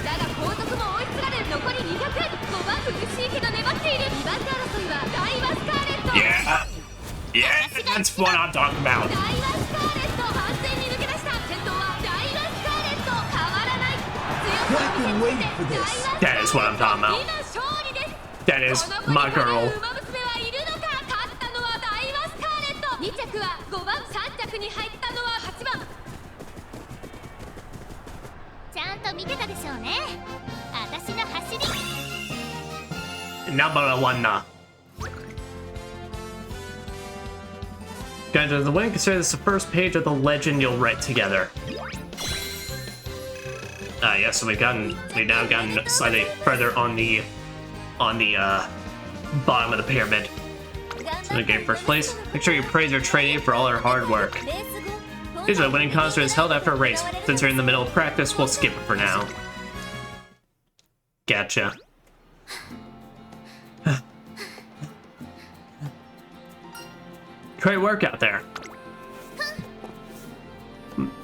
だが後続も追いすがる残り200 5番苦しいけど粘っている2番手争いはダイワスカーレット Yeah, that's what I'm talking about. ダイワスカーレット完全に抜け出した先頭はダイワスカーレット変わらない強く見せつけてダイワスカーレット That is what I'm talking about. 今勝利です That is my girl. ウマ娘はいるのか勝ったのはダイワスカーレット2着は5番3着に入ったのは8番ちゃんと見てたでしょうね私の走り Number one. Guys, the way consider this the first page of the legend you'll write together. Yes, we've now gotten slightly further on the bottom of the pyramid. So to get first place, make sure you praise your trainee for all their hard work. Usually, winning concert is held after a race. Since we're in the middle of practice, we'll skip it for now. Gotcha. Great work out there.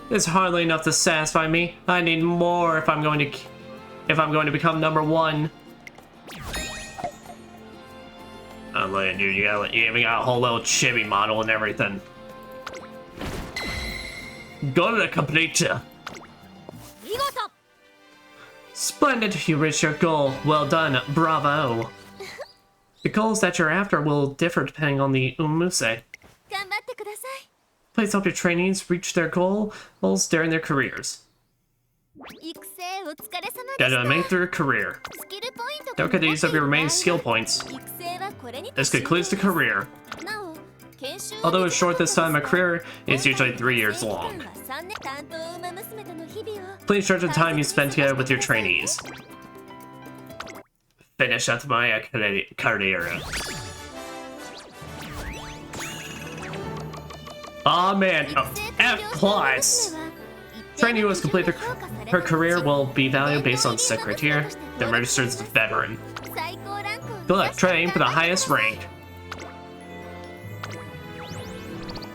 It's hardly enough to satisfy me. I need more if I'm going to become number one. Oh, look at you! You even got a whole little chibi model and everything. Go to the complete. Splendid! You reached your goal. Well done. Bravo. The goals that you're after will differ depending on the Umamusume. 頑張ってください Please help your trainees reach their goals during their careers. 育成お疲れ様で Gotta し make た through a career. スキルポイント Don't get the use of your remaining skill points. 育成はこれに This concludes the career. なお研修 Although it's short this time, a career is usually 3 years long. 3年担当馬娘との日々を Please treasure the time you spend together with your trainees. Finish up my career. Aw, man. Oh, F+. Trainee who has completed her career will be valued based on set criteria, then registered as a veteran. 最高ランクを Good luck, train for the highest rank.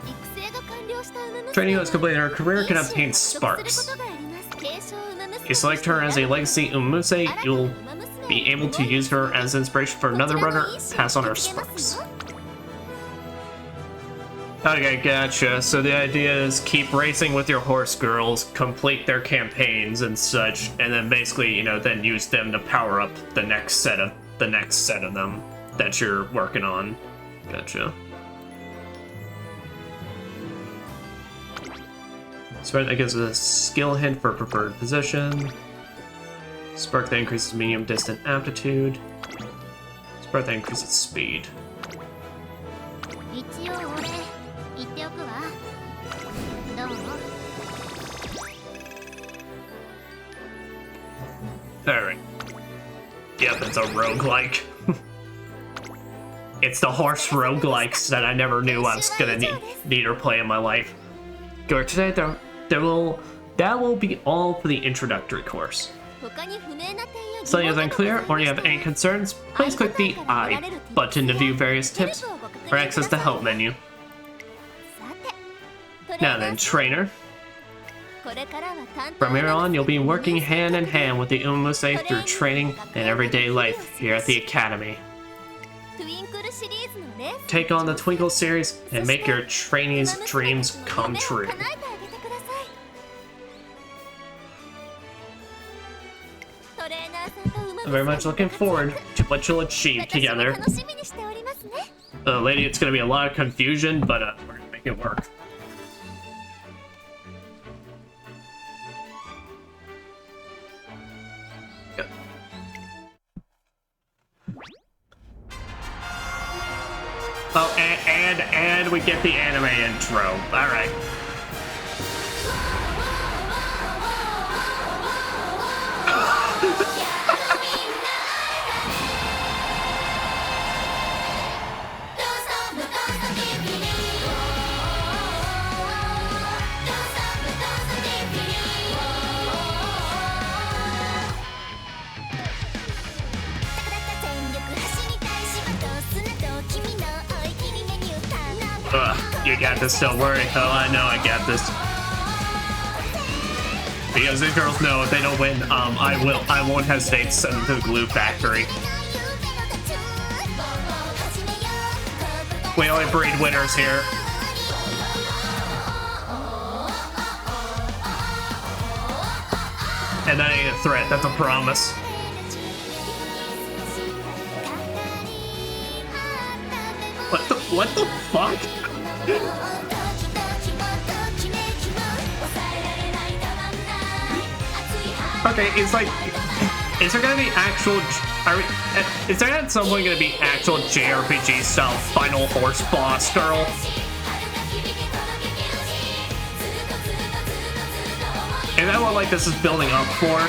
育成が完了した馬娘 Trainee who has completed her career can obtain す sparks. ることがあります継承馬娘 If you select her as a legacy Umamusume, you'll be able to use her as inspiration for another runner, pass on her sparks. Okay, gotcha. So the idea is keep racing with your horse girls, complete their campaigns and such, and then basically, you know, then use them to power up the next set of them that you're working on. Gotcha. Spark that gives a skill hint for preferred position. Spark that increases medium distant aptitude. Spark that increases speed. 一応俺言っておくわどうも Alright. Yep, it's a roguelike. It's the horse roguelikes that I never knew I was gonna need or play in my life. Go today, that will be all for the introductory course. 他に不明な点や疑 Something 問 is unclear or you have any concerns, please click the I button to view various tips or access the help menu. さてトレ Now ーナ then, ー trainer. これからは担当 From here on, you'll be working hand in hand with the Umamusume through training and everyday life here at the Academy. トゥインクルシリーズのレース Take on the Twinkle series and make your trainees' dreams come 夢を true. 叶えてあげてくださいトレーナーさんと馬 I'm very much looking forward to what you'll achieve 私も together. 楽しみにしておりますね Lady, it's gonna be a lot of confusion, but we're gonna make it work. Yep. Oh, and we get the anime intro. All right. You got this, don't worry. Oh, I know I got this. Because these girls know if they don't win, I won't hesitate to send them to the glue factory. We only breed winners here. And that ain't a threat, that's a promise. What the fuck? Okay, it's like, is there gonna be actual, is there at some point gonna be actual JRPG style final horse boss girl? Is that what like this is building up for?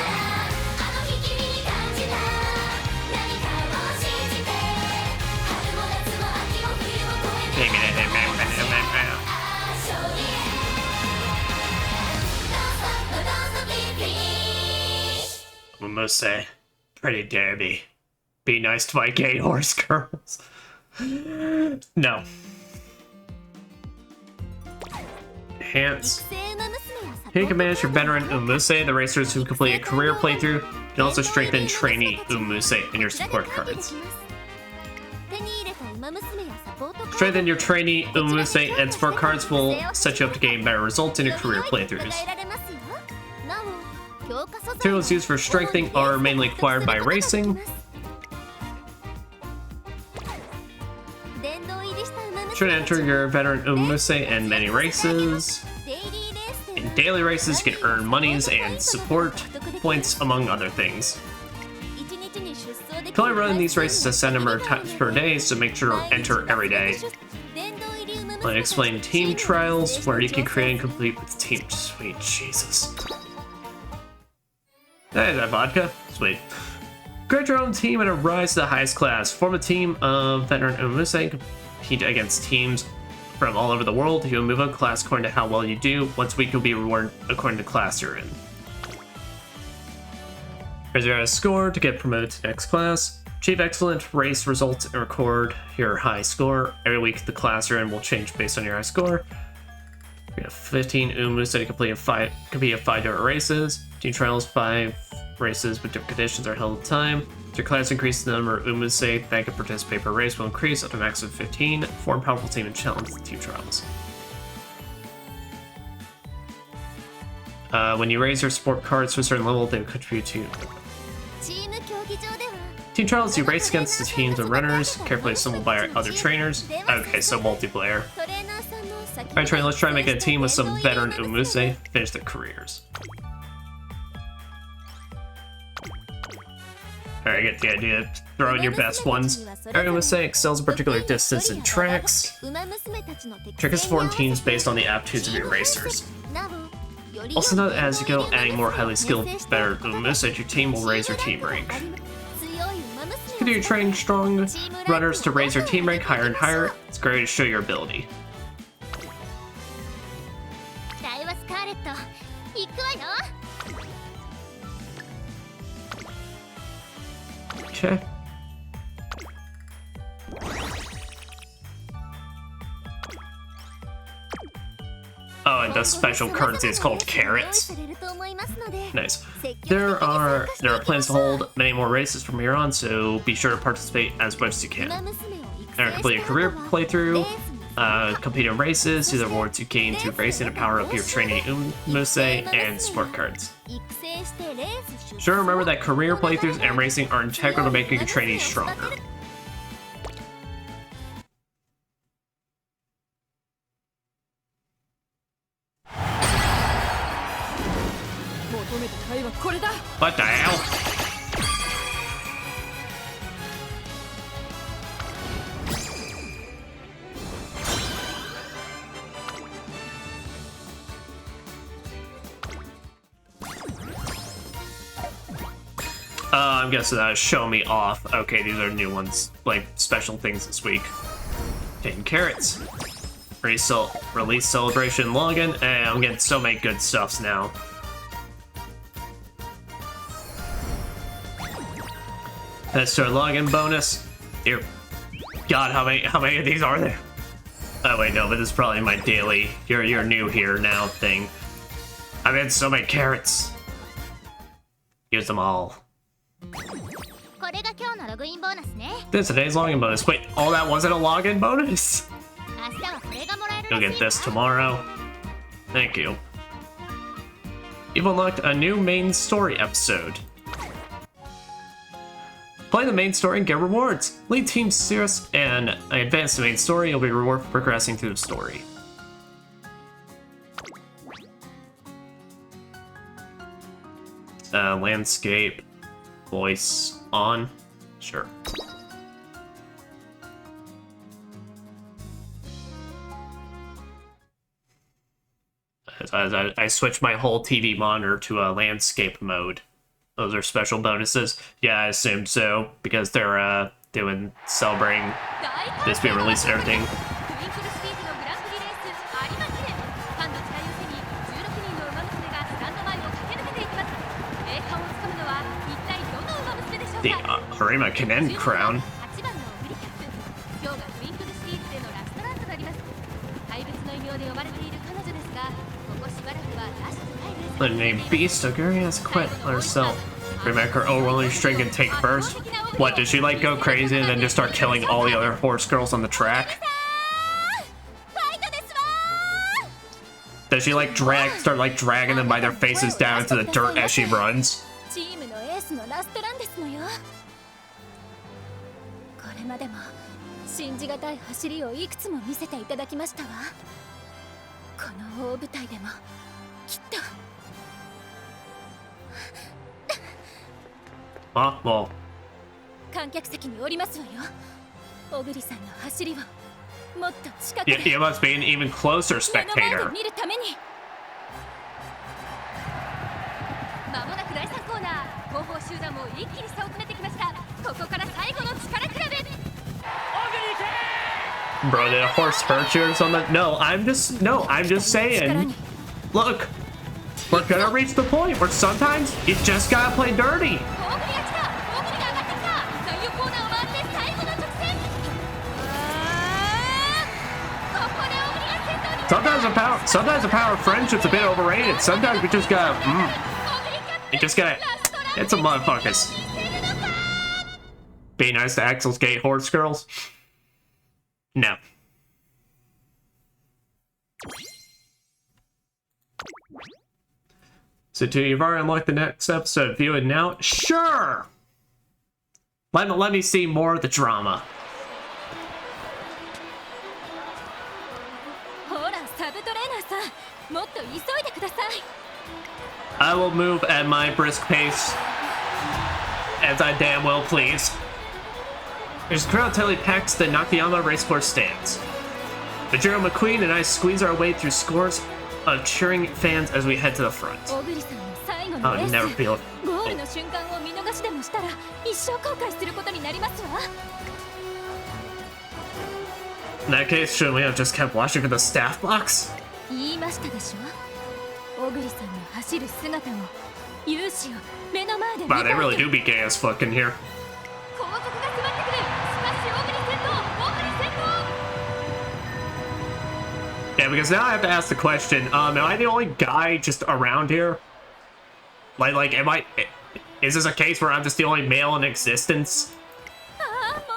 Umamusume, pretty derby. Be nice to my gay horse girls. No. Enhance. Here you can manage your veteran Umamusume. The racers who complete a career playthrough can also strengthen trainee Umamusume in your support cards. Strengthen your trainee Umamusume and support cards will set you up to gain better results in your career playthroughs. Materials used for strengthening are mainly acquired by racing. Should enter your veteran Umamusume in many races. In daily races, you can earn monies and support points, among other things. You can only run these races a set number of times per day, so make sure to enter every day. Let me explain team trials, where you can create and complete with team. Sweet Jesus. Hey, that vodka? Sweet. Create your own team and rise to the highest class. Form a team of veteran Umamusume. Compete against teams from all over the world. You'll move up class according to how well you do. Once a week, you'll be rewarded according to class you're in. Raise your score to get promoted to the next class. Achieve excellent race results and record your high score. Every week, the class you're in will change based on your high score. We have 15 Umamusume to complete five different races. Team trials, 5 races with different conditions are held at a time. As your class increases, the number of Umamusume that can participate per race will increase up to a max of 15. Form a powerful team and challenge the team trials. When you raise your support cards to a certain level, they will contribute to team trials. You race against the teams of runners, carefully assembled by other trainers. Okay, so multiplayer. Alright, train, let's try and make a team with some veteran Umamusume, finish their careers. Alright, I get the idea. Throw in your best ones. Umamusume excels a particular distance in tracks. Trick is form teams based on the aptitudes of your racers. Also note that as you go, adding more highly skilled, better Umamusume to your team will raise your team rank. Continue training strong runners to raise your team rank higher and higher. It's great to show your ability. Okay. Oh, and the special currency is called carrots. Nice. There are plans to hold many more races from here on, so be sure to participate as much as you can. Complete a career playthrough, compete in races, see the rewards you gain through racing to power up your training Umamusume and support cards. Sure, remember that career playthroughs and racing are integral to making your trainees stronger. What the hell? I'm guessing that show me off. Okay, these are new ones, like special things this week. 10 carrots. Release celebration login. Hey, I'm getting so many good stuffs now. That's our login bonus. Dear God, how many of these are there? Oh wait, no, but this is probably my daily. You're new here now thing. I've had so many carrots. Use them all. これが今日のログインボーナスね。 This today's login bonus. Wait, all that wasn't a login bonus? 明日はこれがもらえる You'll らし get い this わ。 tomorrow. Thank you. You've unlocked a new main story episode. Play the main story and get rewards. Lead Team Cirrus and advance the main story. You'll be rewarded for progressing through the story. Landscape. Voice on. Sure. I switched my whole TV monitor to a landscape mode. Those are special bonuses. Yeah, I assumed so, because they're celebrating this being released and everything. トゥインクルスピードのグランプリレース有馬記念ファンの期待を背に16人のウマ娘がスタンド前を駆け抜けていきます栄冠をつかむのは一体どのウマ娘でしょう The か Harima Kanen crown. 8番のウリキャップ今日がトゥインクルシリーズでのラストランとなります怪物の異名で呼ばれている彼女ですがここしばらくはらしくないレース The name Beast Oguri has quit herself. Remember her overly string and take first? What, did she like go crazy and then just start killing all the other horse girls on the track? ファイトですわ Does she like start like dragging them by their faces down into the dirt as she runs? チームのエースのラストランですのよこれまでも信じがたい走りをいくつも見せていただきましたわこの大舞台でもきっと Huh? Well, 観客席におりますわよ小栗さんの走りをもっと近く you で must be an even closer 目の前で spectator. 見るためにまもなく第3コーナー後方集団も一気に差を詰めてきましたここから最後の力比べ Bro, did a horse hurt you or something? No, I'm just saying. Look, we're gonna reach the point where sometimes you just gotta play dirty. 大栗が来た大栗が上がってきた第4コーナーを回って最後の直線ここで大栗が先頭に Sometimes the power of friendship's a bit overrated. Sometimes we just gotta, 大栗キャプテン you just gotta ラストラン hit some motherfuckers. 見せるのか Be nice to Axel's gay horse girls? No. So, do you've already unlocked the next episode? View it now? Sure! Let me see more of the drama. ほらサブトレーナーさんもっと急いでください I will move at my brisk pace, as I damn well please. There's a crowd tightly packed the Nakayama racecourse stands. Majiro McQueen and I squeeze our way through scores of cheering fans as we head to the front. 小栗さんの最後のレ I'll ース never feel ゴールの瞬間を見逃しでもしたら一生後悔することになりますわ In that case, shouldn't we have just kept watching for the staff box? 言いましたでしょ小栗さんの走る姿を勇姿を目の前で見 Wow, た they い really と do be gay as fuck in here. 後続が迫ってくるしかし小栗先頭小栗先頭 Yeah, because now I have to ask the question, am I the only guy just around here? Like, is this a case where I'm just the only male in existence? ああも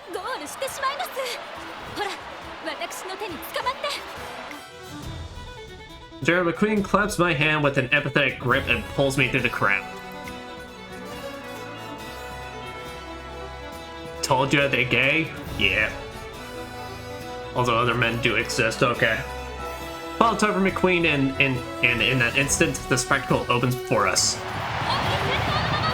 うゴールしてしまいますほら私の手に捕まって Jared McQueen claps my hand with an empathetic grip and pulls me through the crowd. Told you they're gay? Yeah. Although other men do exist, okay. Well, it's over McQueen, and in that instant, the spectacle opens before us.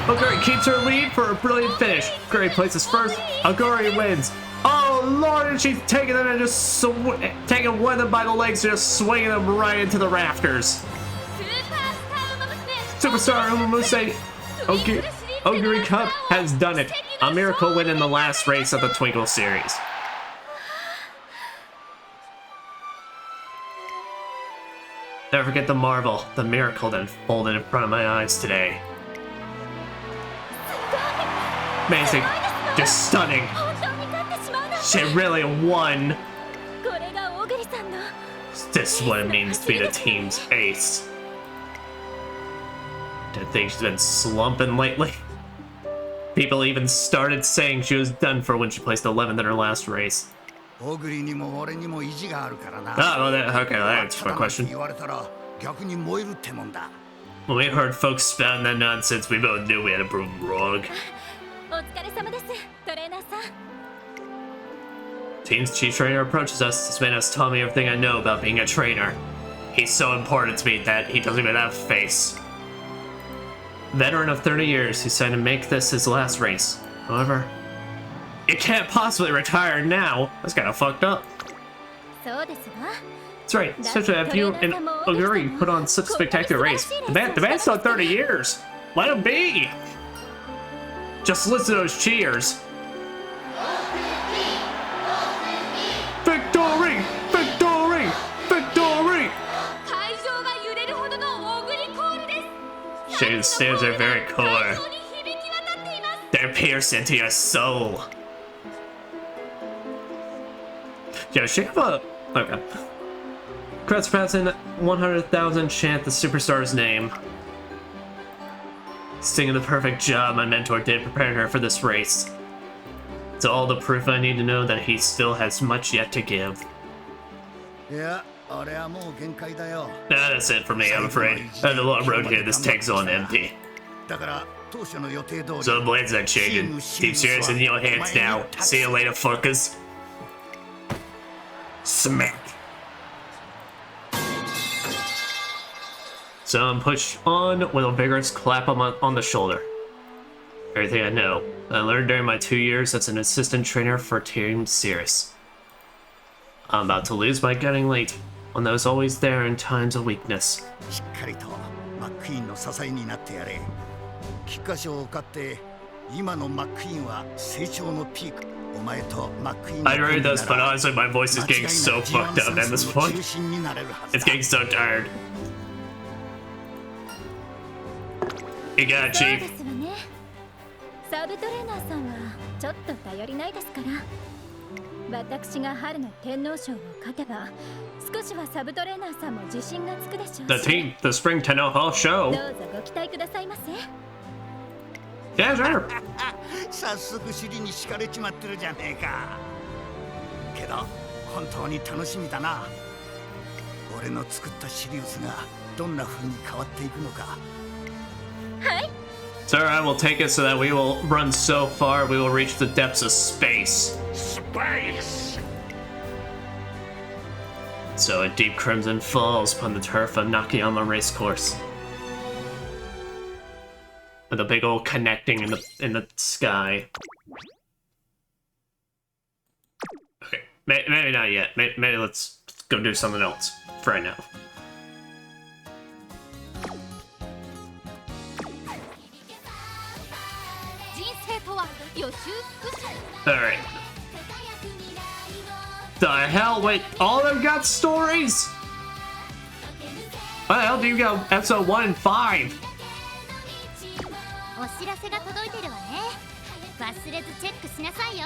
Oguri keeps her lead for a brilliant finish. Oguri places first. Oguri wins. Oh lord, and she's taking them and just taking one of them by the legs and just swinging them right into the rafters. Superstar Umamusume Oguri Cup has done it. A miracle win in the last race of the Twinkle series. Never forget the marvel, the miracle that unfolded in front of my eyes today. Amazing. Just stunning. 本当に勝ってしまうなんて She really won. これが This is what it means to be the team's ace. I think she's been slumping lately. People even started saying she was done for when she placed 11th in her last race. Oh, well, okay, that answers my question. When we heard folks spouting that nonsense, we both knew we had to prove them wrong. Team's chief trainer approaches us. This man has told me everything I know about being a trainer. He's so important to me that he doesn't even have a face. Veteran of 30 years, he decided to make this his last race. However, you can't possibly retire now. That's kind of fucked up. That's right. Especially after you and Oguri put on such a spectacular race. The man's still 30 years. Let him be. Just listen to those cheers. Victory! Victory! Victory! She stands their very core. They're pierced into your soul. Yeah, she have a... Okay. Crowds passing 100,000 chant the superstar's name. Singing the perfect job my mentor did preparing her for this race. It's all the proof I need to know that he still has much yet to give. Yeah. That's it for me, I'm afraid. I have a long road here, this tank's on empty. So the blades are shaking. Team Serious in your hands now. See you later, fuckers. Smack. So I'm pushed on with a vigorous clap on the shoulder. Everything I know. I learned during my 2 years as an assistant trainer for Team Serious. I'm about to lose by getting late. One that was always there in times of weakness. I'd read this, but honestly my voice is getting so fucked up at this point. It's getting so tired. You got it, Chief. サブトレーナーさんはちょっと頼りないですから。私が春の天皇賞を勝てば、少しはサブトレーナーさんも自信がつくでしょう。The spring Tenno Hall show. どうぞご期待くださいませ。Yeah, sure. 早速尻に敷かれちまってるじゃねえか。けど本当に楽しみだな。俺の作ったシリウスがどんな風に変わっていくのか。はい。 Sir, I will take it so that we will run so far we will reach the depths of space. Space! So a deep crimson falls upon the turf of Nakayama racecourse. With a big old connecting in the sky. Okay, maybe not yet. Maybe let's go do something else for right now. Alright. The hell? Wait, all of them got stories? What the hell do you got episode 1 and 5? お知らせが届いてるわね。忘れずチェックしなさいよ。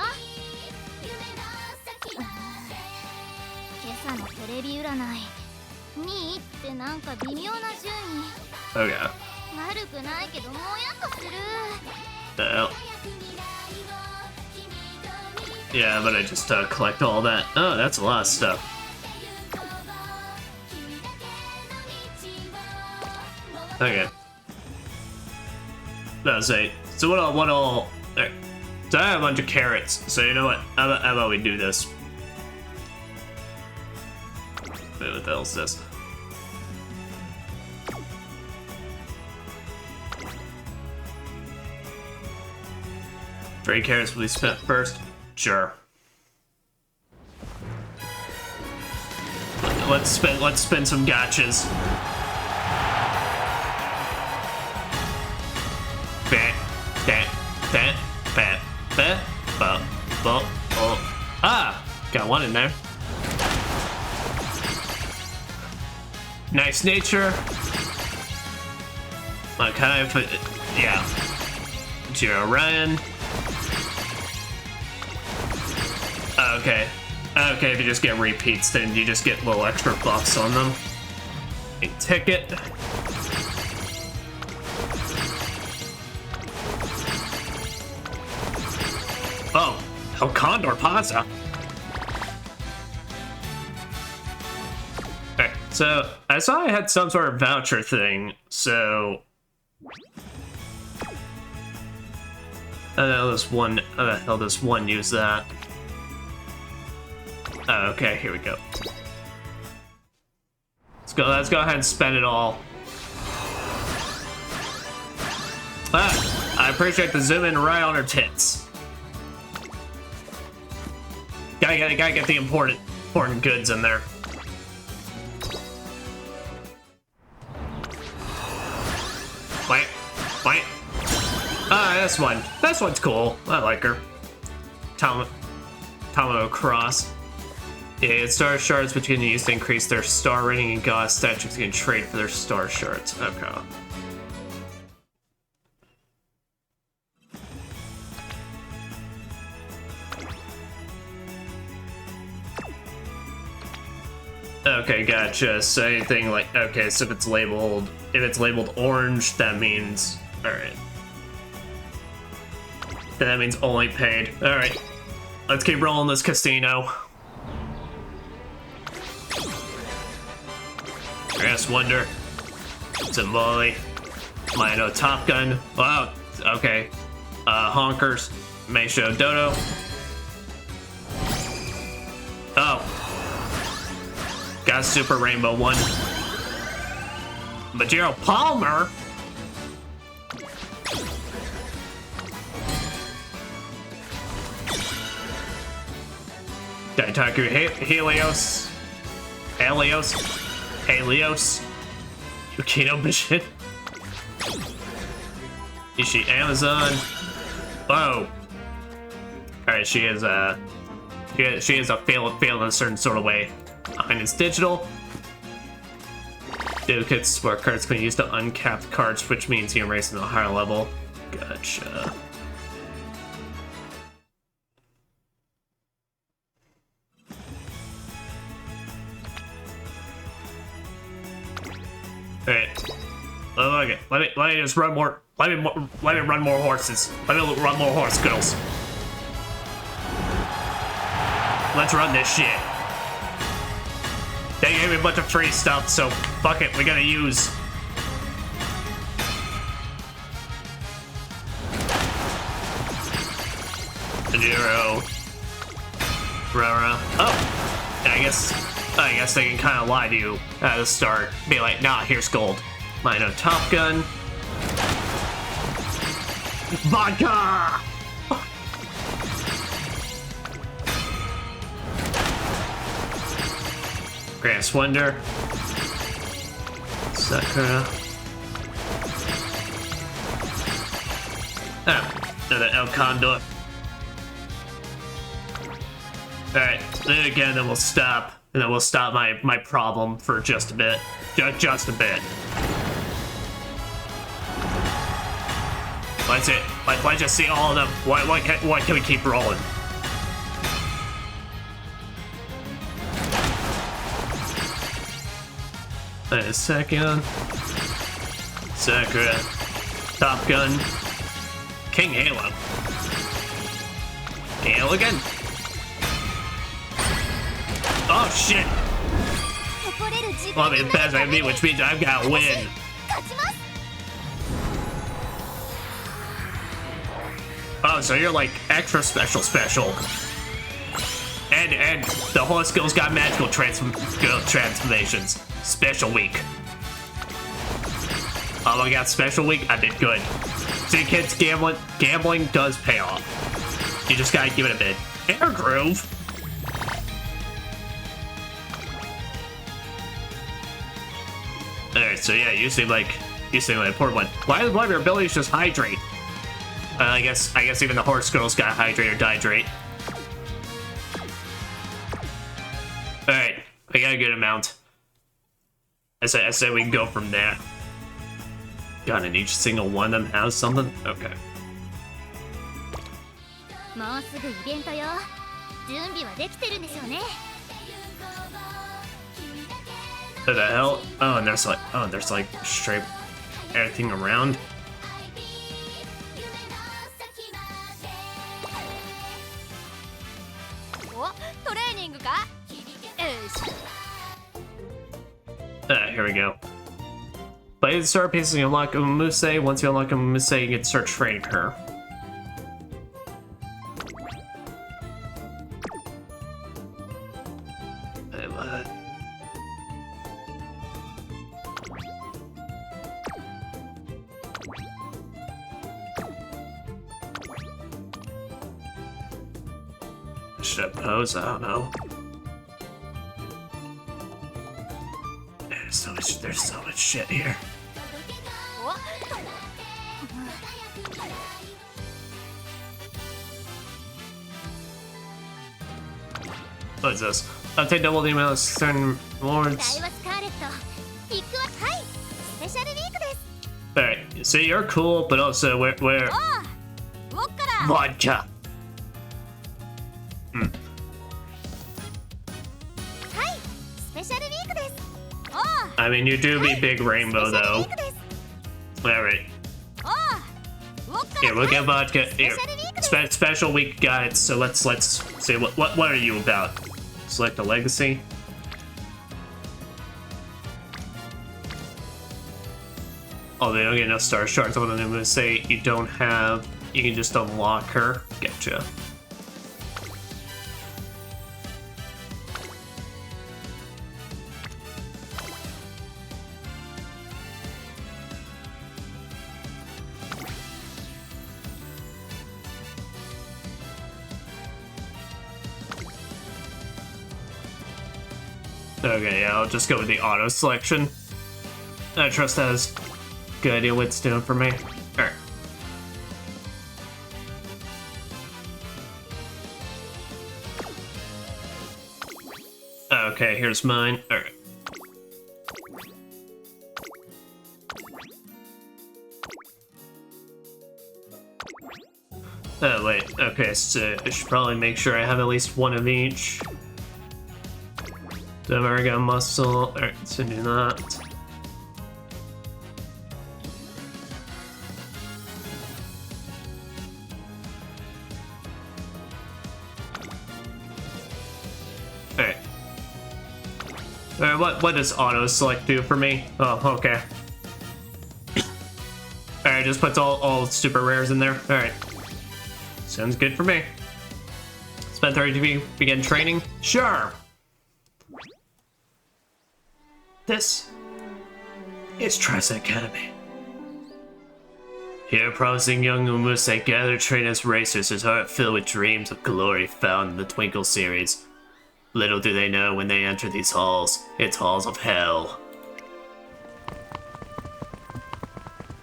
今朝のテレビ占い2位ってなんか微妙な順位。Okay. 悪くないけどもやっとする。 The hell? Yeah, but I just collect all that. Oh, that's a lot of stuff. Okay. That was 8. So what all... There. So I have a bunch of carrots. So you know what? How about we do this? Wait, what the hell is this? Three carrots will be spent first. Sure. Let's spin some gotchas. Ah! Got one in there. Nice nature. Kind of, yeah. Jiro Ryan. Okay. Okay, if you just get repeats, then you just get little extra buffs on them. A ticket. Oh, El Condor Plaza. Okay, so I saw I had some sort of voucher thing, so I know this one. How the hell does one use that? Oh, okay, here we go. Let's go ahead and spend it all. Ah, I appreciate the zoom in right on her tits. Gotta get the important goods in there. Wait. Ah, this one. This one's cool. I like her. Tomo Cross. Yeah, star shards which can use to increase their star rating, and god statues can trade for their star shards. Okay. Okay, gotcha. So anything like, okay, so if it's labeled orange, that means, all right. Then that means only paid. All right, let's keep rolling this casino. Grass Wonder, Zamboli, Mino Top Gun. Wow, okay. Honkers, Meisho Dodo. Oh. Got a Super Rainbow one. Majiro Palmer? Daitaku Helios. Yukino Mission. Ishi Amazon. Whoa. Alright, she is a fail in a certain sort of way. Behind its digital. Duplicates where cards can be used to uncap cards, which means you erase them to a higher level. Gotcha. Alright. Okay. Let me just run more. Let me run more horses. Let me run more horse girls. Let's run this shit. They gave me a bunch of free stuff, so fuck it, we gotta use. Zero. Rara. Oh, I guess they can kind of lie to you at the start. Be like, nah, here's gold. Mino Top Gun. Vodka! Grass Wonder. Sakura. Oh, another El Condor. Alright, then again, then we'll stop. And then we'll stop my problem for just a bit. Just a bit. Let's it. Let's just see all of them. Why can we keep rolling? Wait a second. Sakura. Top Gun. King Halo. King Halo again. Oh shit! Well, I mean, it depends on me, which means I've got to win. Oh, so you're like extra special. And the horse skills got magical transformations. Special week. Oh, I got special week. I did good. See, kids, gambling does pay off. You just gotta give it a bit. Air Groove. Alright, so yeah, you seem like an important one. Why is one of your abilities just hydrate? I guess even the horse girls got hydrate or dihydrate. Alright, I got a good amount. I say we can go from there. God, and each single one of them has something? Okay. 準備はできてるんでしょうね。 What the hell? Oh, and there's like straight everything around. お、トレーニングか？よし。 Here we go. Play the start pieces and unlock Umamusume. Once you unlock Umamusume, you can start training her. What? Should I pose? I don't know. There's so much shit here. お、 What is this? Update double the amount of certain 期 rewards. 待はスカーレット。行くわ。はい。スペシャルウィークです。 Alright, so you're cool, but also where おう、ウォッカラ。 vodka. はい。スペシャルウィークです。おう。 I mean, you do be Big スペ Rainbow シャルウィ though. ークです。 Alright, おう。ウォッカラ。 here look at vodka. スペ Here, シャルウィークです。 special week guides. So let's see what are you about? Select a legacy. Oh, they don't get enough star shards. I'm gonna say you don't have. You can just unlock her. Getcha. Okay, yeah, I'll just go with the auto selection. I trust that has good idea what it's doing for me. Alright. Okay, here's mine. Alright. Oh, wait. Okay, so I should probably make sure I have at least one of each. Do I've already got muscle? Alright, so do that. Alright. Alright, what does auto select do for me? Oh, okay. Alright, just puts all super rares in there. Alright. Sounds good for me. Spend 30 to begin training? Sure! This is Tricep Academy. Here, promising young Umamusume gather train as racers, his heart filled with dreams of glory found in the Twinkle series. Little do they know when they enter these halls, it's halls of hell.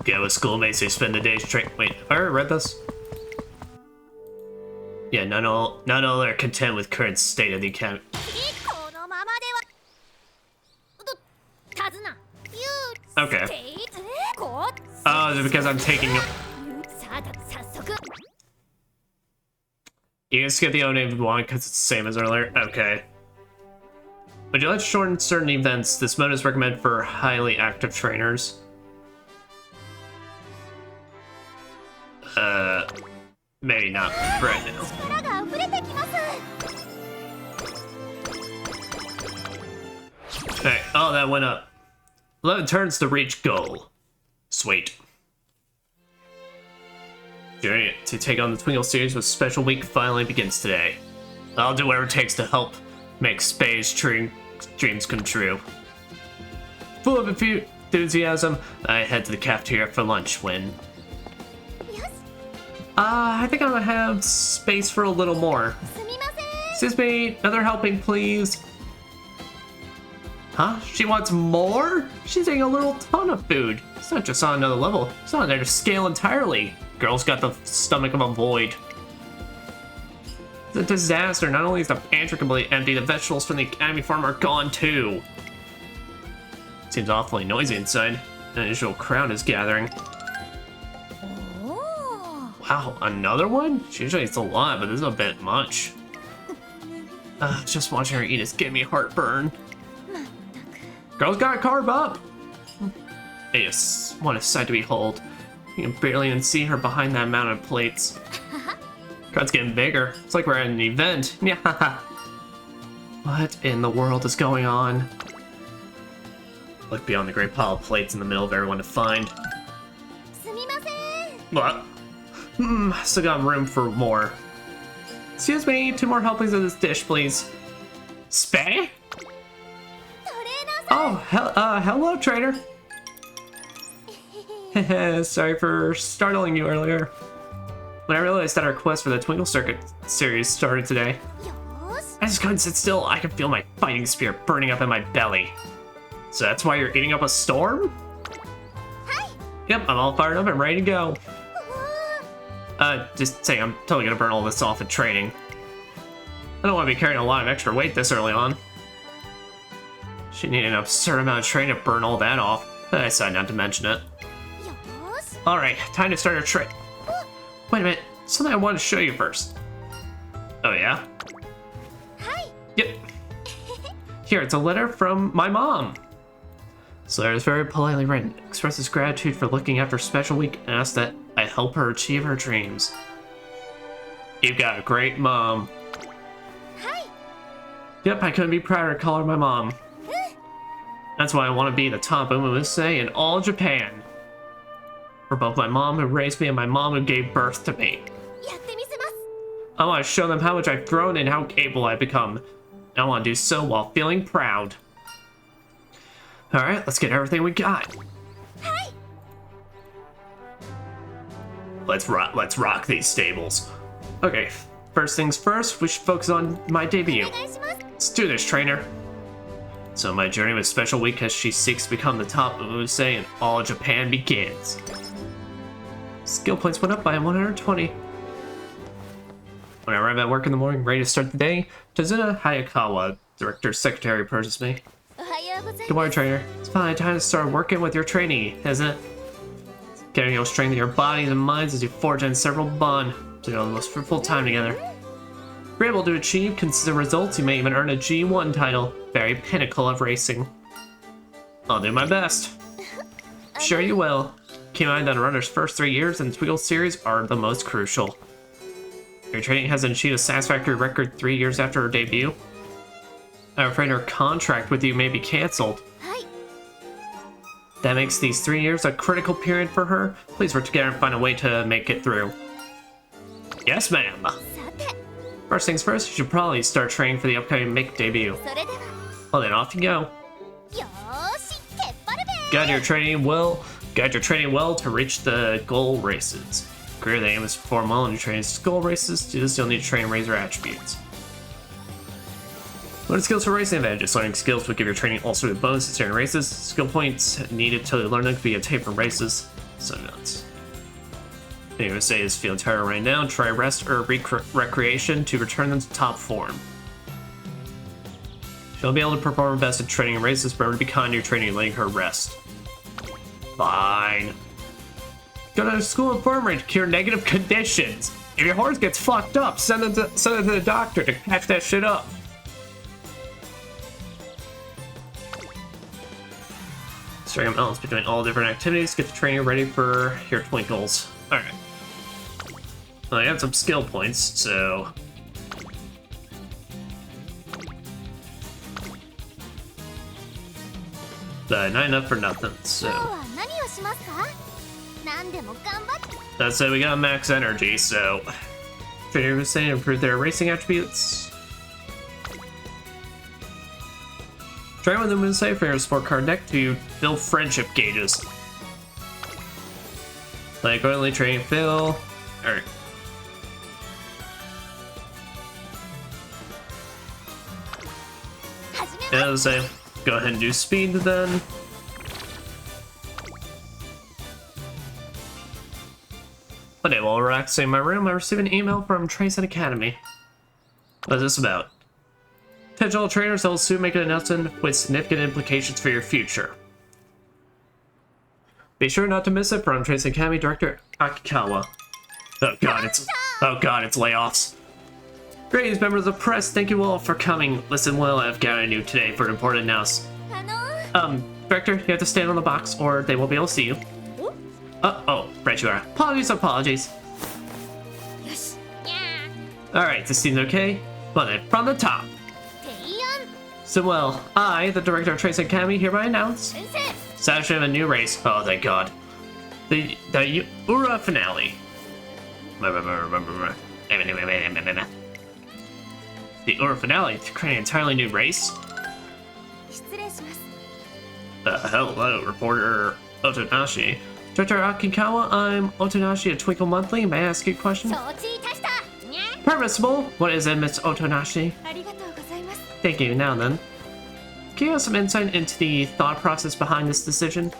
Get with schoolmates, they spend the day's train. Wait, have I already read this? Yeah, not all are content with current state of the academy. このままでは。手綱。Okay. Oh, is it because I'm taking... You can skip the O name if you want because it's the same as earlier. Okay. Would you like to shorten certain events? This mode is recommended for highly active trainers. Maybe not right now. Okay, oh, that went up. 11 turns to reach goal. Sweet. Journey to take on the Twinkle series with special week finally begins today. I'll do whatever it takes to help make Spade's dreams come true. Full of enthusiasm, I head to the cafeteria for lunch when... I think I'm gonna have space for a little more. Excuse me, another helping, please. Huh? She wants more? She's eating a little ton of food. It's not just on another level. It's on another scale entirely. Girl's got the stomach of a void. It's a disaster. Not only is the pantry completely empty, the vegetables from the Academy farm are gone too. Seems awfully noisy inside. An unusual crowd is gathering. Wow, another one? She usually eats a lot, but this is a bit much. Just watching her eat is giving me heartburn. Girl's gotta carb up! Yes, what a sight to behold. You can barely even see her behind that amount of plates. Crowd's getting bigger. It's like we're at an event. Yeah. What in the world is going on? Look beyond the great pile of plates in the middle of everyone to find. What? Still got room for more. Excuse me, 2 more helpings of this dish, please. Spay? Oh, hello, trainer. Sorry for startling you earlier. When I realized that our quest for the Twinkle Circuit series started today, I just couldn't sit still. I could feel my fighting spirit burning up in my belly. So that's why you're eating up a storm? Yep, I'm all fired up and ready to go. Just saying, I'm totally gonna burn all this off in training. I don't want to be carrying a lot of extra weight this early on. She needed an absurd amount of training to burn all that off. I decided not to mention it. Alright, time to start our trick. Wait a minute, something I wanted to show you first. Oh yeah? Yep. Here, it's a letter from my mom. So letter is very politely written. Expresses gratitude for looking after Special Week and asks that I help her achieve her dreams. You've got a great mom. Yep, I couldn't be prouder to call her my mom. That's why I want to be the top Umamusume in all Japan. For both my mom who raised me and my mom who gave birth to me. I want to show them how much I've grown and how capable I've become. And I want to do so while feeling proud. Alright, let's get everything we got. Let's rock these stables. Okay, first things first, we should focus on my debut. Let's do this, trainer. So my journey with Special Week as she seeks to become the top Umamusume in all Japan begins. Skill points went up by 120. When I arrive at work in the morning, ready to start the day, Tazuna Hayakawa, Director's Secretary, approaches me. Good morning, trainer. It's finally time to start working with your trainee, isn't it? Getting you'll strengthen your bodies and minds as you forge in several bond to go the most fruitful time together. If you're able to achieve consistent results, you may even earn a G1 title, very pinnacle of racing. I'll do my best. Sure you will. Keep in mind that a runner's first 3 years in the Twinkle series are the most crucial. Your training hasn't achieved a satisfactory record 3 years after her debut. I'm afraid her contract with you may be cancelled. That makes these 3 years a critical period for her. Please work together and find a way to make it through. Yes, ma'am. First things first, you should probably start training for the upcoming Make debut. Well then, off you go. Guide your training well to reach the goal races. Career the aim is to perform well in your training goal races. To do this, you'll need to train and raise your attributes. Learn skills for racing advantages. Learning skills will give your training all sorts of bonuses during races. Skill points needed to learn them can be obtained from races. So nuts. Anyway, say is feeling tired right now. Try rest or recreation to return them to top form. She'll be able to perform her best at training and races, but remember to be kind to your training and letting her rest. Fine. Go to school infirmary to cure negative conditions. If your horse gets fucked up, send it to the doctor to patch that shit up. Strike a balance between all different activities. Get the trainer ready for your twinkles. Alright. Well, I have some skill points, so... Not enough for nothing, so... That said, we got max energy, so... Trainer was saying improve their racing attributes. Try with them and say for your sport card deck to build friendship gauges. Like only training Phil. Alright. Yeah, let's say go ahead and do speed then. One day while relaxing in my room, I received an email from Trace Academy. What is this about? Potential trainers that will soon make an announcement with significant implications for your future. Be sure not to miss it from Trace Academy Director Akikawa. Oh god, it's layoffs. Greetings, members of the press. Thank you all for coming. Listen well, I've gathered you today for an important announcement. Director, you have to stand on the box or they won't be able to see you. Oh, right you are. Apologies. Alright, this seems okay. But then from the top. So, well, I, the director of Trace Academy, hereby announce establishment of a new race. Oh, thank God. The Ura finale. The Ura finale to create an entirely new race. Hello, reporter Otonashi. Director Akikawa, I'm Otonashi at Twinkle Monthly. May I ask you a question? Permissible. What is it, Miss Otonashi? Thank you. Now then, can you have some insight into the thought process behind this decision?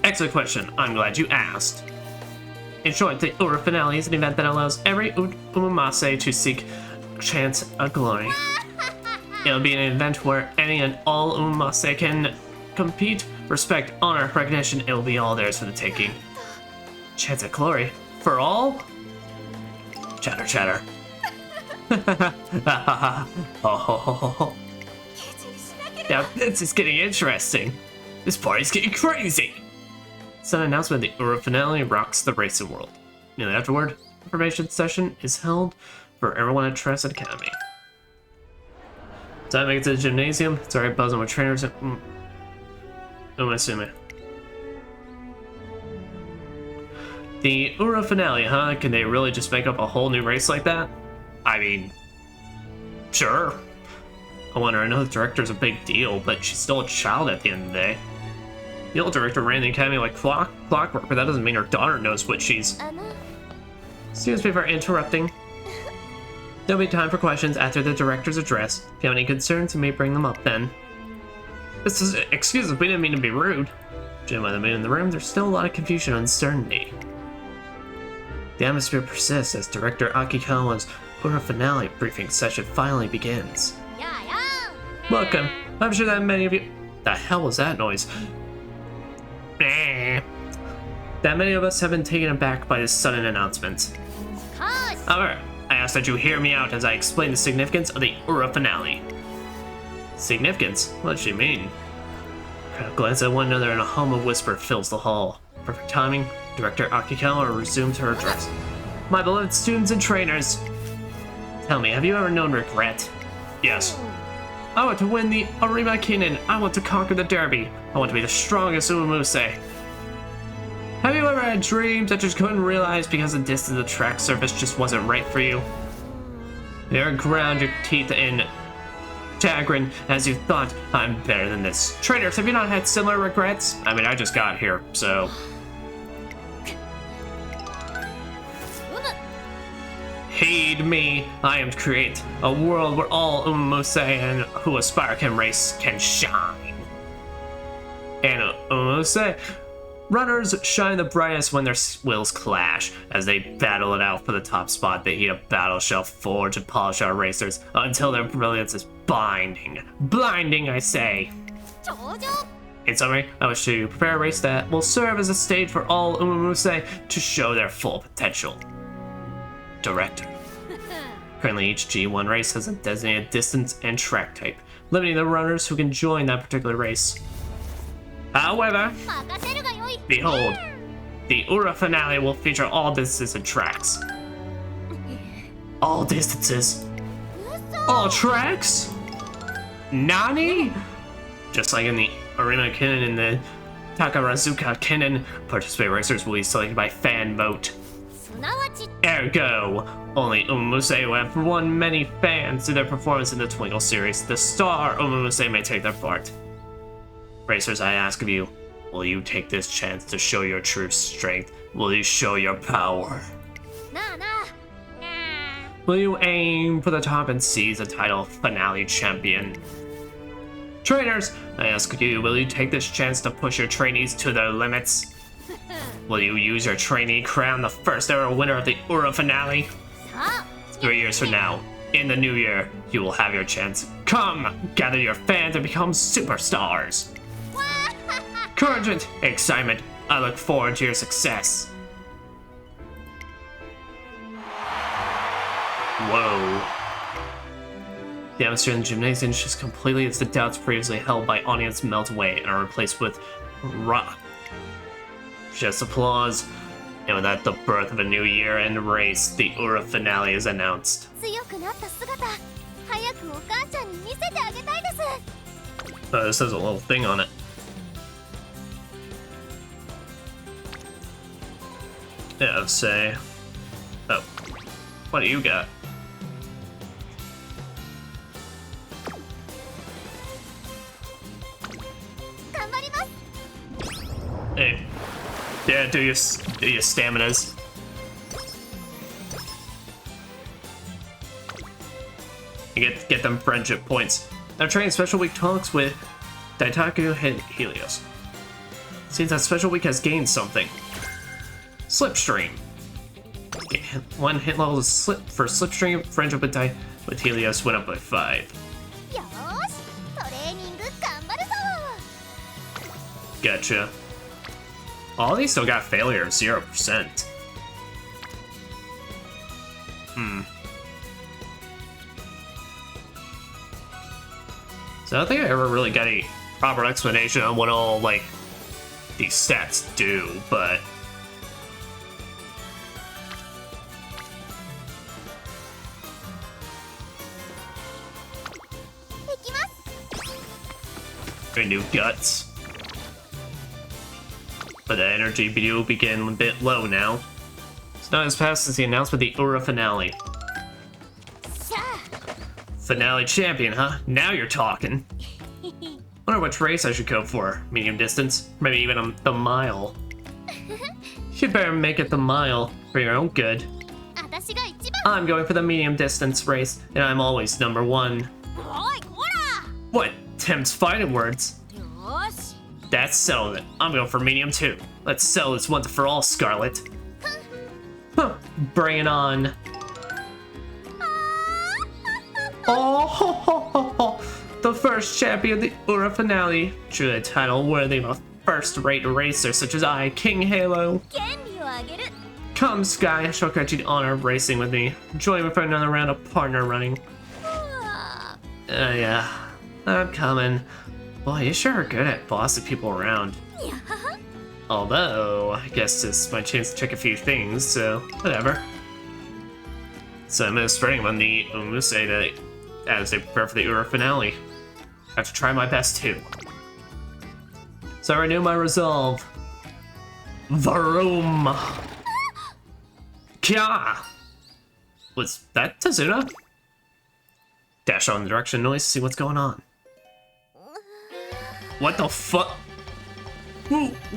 Excellent question. I'm glad you asked. In short, the Ura finale is an event that allows every Umamusume to seek a chance of glory. It'll be an event where any and all Umamusume can compete, respect, honor, recognition. It will be all theirs for the taking. Chance at glory for all? Chatter. Now this is getting interesting. This party's getting crazy. It's an announcement the Ura finale rocks the racing world. Immediately afterward, information session is held for everyone at Trace Academy. So I make it to the gymnasium. It's alright buzzing with trainers at Umamusume. The Ura finale, huh? Can they really just make up a whole new race like that? I mean, sure. I know the director's a big deal, but she's still a child at the end of the day. The old director ran the academy like clockwork, but that doesn't mean her daughter knows what she's... Excuse me for interrupting. There'll be time for questions after the director's address. If you have any concerns, you may bring them up then. Excuse us, we didn't mean to be rude. Judging by the mood in the room, there's still a lot of confusion and uncertainty. The atmosphere persists as Director Akikawa's Ura finale briefing session finally begins. Welcome. I'm sure that many of you... The hell was that noise? That many of us have been taken aback by this sudden announcement. However, I ask that you hear me out as I explain the significance of the Ura finale. Significance? What does she mean? Crowd glance at one another and a hum of whisper fills the hall. Perfect timing, Director Akikawa resumed her address. My beloved students and trainers, tell me, have you ever known regret? Yes. I want to win the Arima Kinen. I want to conquer the Derby. I want to be the strongest Umamusume. Have you ever had dreams that you couldn't realize because the distance of the track surface just wasn't right for you? You ever ground your teeth in chagrin as you thought, I'm better than this? Trainers, have you not had similar regrets? I mean, I just got here, so... Heed me, I am to create a world where all Umamusume and who aspire can shine. And Umamusume runners shine the brightest when their wills clash. As they battle it out for the top spot, they heat a battle shall forge and polish our racers until their brilliance is blinding. Blinding, I say. In summary, I wish to prepare a race that will serve as a stage for all Umamusume to show their full potential. Director. Currently, each G1 race has a designated distance and track type, limiting the runners who can join that particular race. However, behold, the Ura finale will feature all distances and tracks. All distances? All tracks? Nani? Just like in the Arima Kinen and the Takarazuka Kinen, participating racers will be selected by fan vote. Ergo, only Umamusume who have won many fans through their performance in the Twinkle series. The star Umamusume may take their part. Racers, I ask of you, will you take this chance to show your true strength? Will you show your power? Will you aim for the top and seize the title of finale champion? Trainers, I ask you, will you take this chance to push your trainees to their limits? Will you use your trainee crown the first ever winner of the Ura finale? 3 years from now, in the new year, you will have your chance. Come, gather your fans and become superstars. Encouragement, excitement, I look forward to your success. Whoa. The atmosphere in the gymnasium shifts completely as the doubts previously held by audience melt away and are replaced with rock. Just applause. And with that, the birth of a new year and race, the Ura finale is announced. 強くなった姿早くお母ちゃんに見せてあげたいです This has a little thing on it. Yeah, let's say. Oh. What do you got? Hey. Yeah, do your staminas. You get them friendship points. I'm training Special Week talks with Daitaku and Helios. Seems that Special Week has gained something. Slipstream. One hit level for Slipstream. Friendship with Helios went up by 5. よーしトレーニング頑張るぞ Gotcha. All these still got failure, 0%. So I don't think I ever really got a proper explanation on what all, like, these stats do, but... New guts. But the energy will begin a bit low now. It's not as fast as the announcement of the Ura finale. Finale champion, huh? Now you're talking. Wonder which race I should go for. Medium distance? Maybe even the mile. You'd better make it the mile for your own good. 私が一番 I'm going for the medium distance race, and I'm always number 1. おいこら What? Tim's fighting words. よーし That's settled it. I'm going for medium too. Let's settle this once for all, Scarlet. Huh. Bring it on. Oh, ho, ho, ho, ho. The first champion of the Ura finale. True a title worthy of a first-rate racer such as I, King Halo. 権利をあげる Come, Sky, I shall grant you the honor of racing with me. Join me for another round of partner running. Yeah, I'm coming. Boy, you sure are good at bossing people around. Although, I guess this is my chance to check a few things, so whatever. So I'm starting on the Umamusume as they prepare for the Ura finale. I have to try my best too. So I renew my resolve. Vroom! Kya! Was that Tazuna? Dash on the direction noise to see what's going on. What the fuck?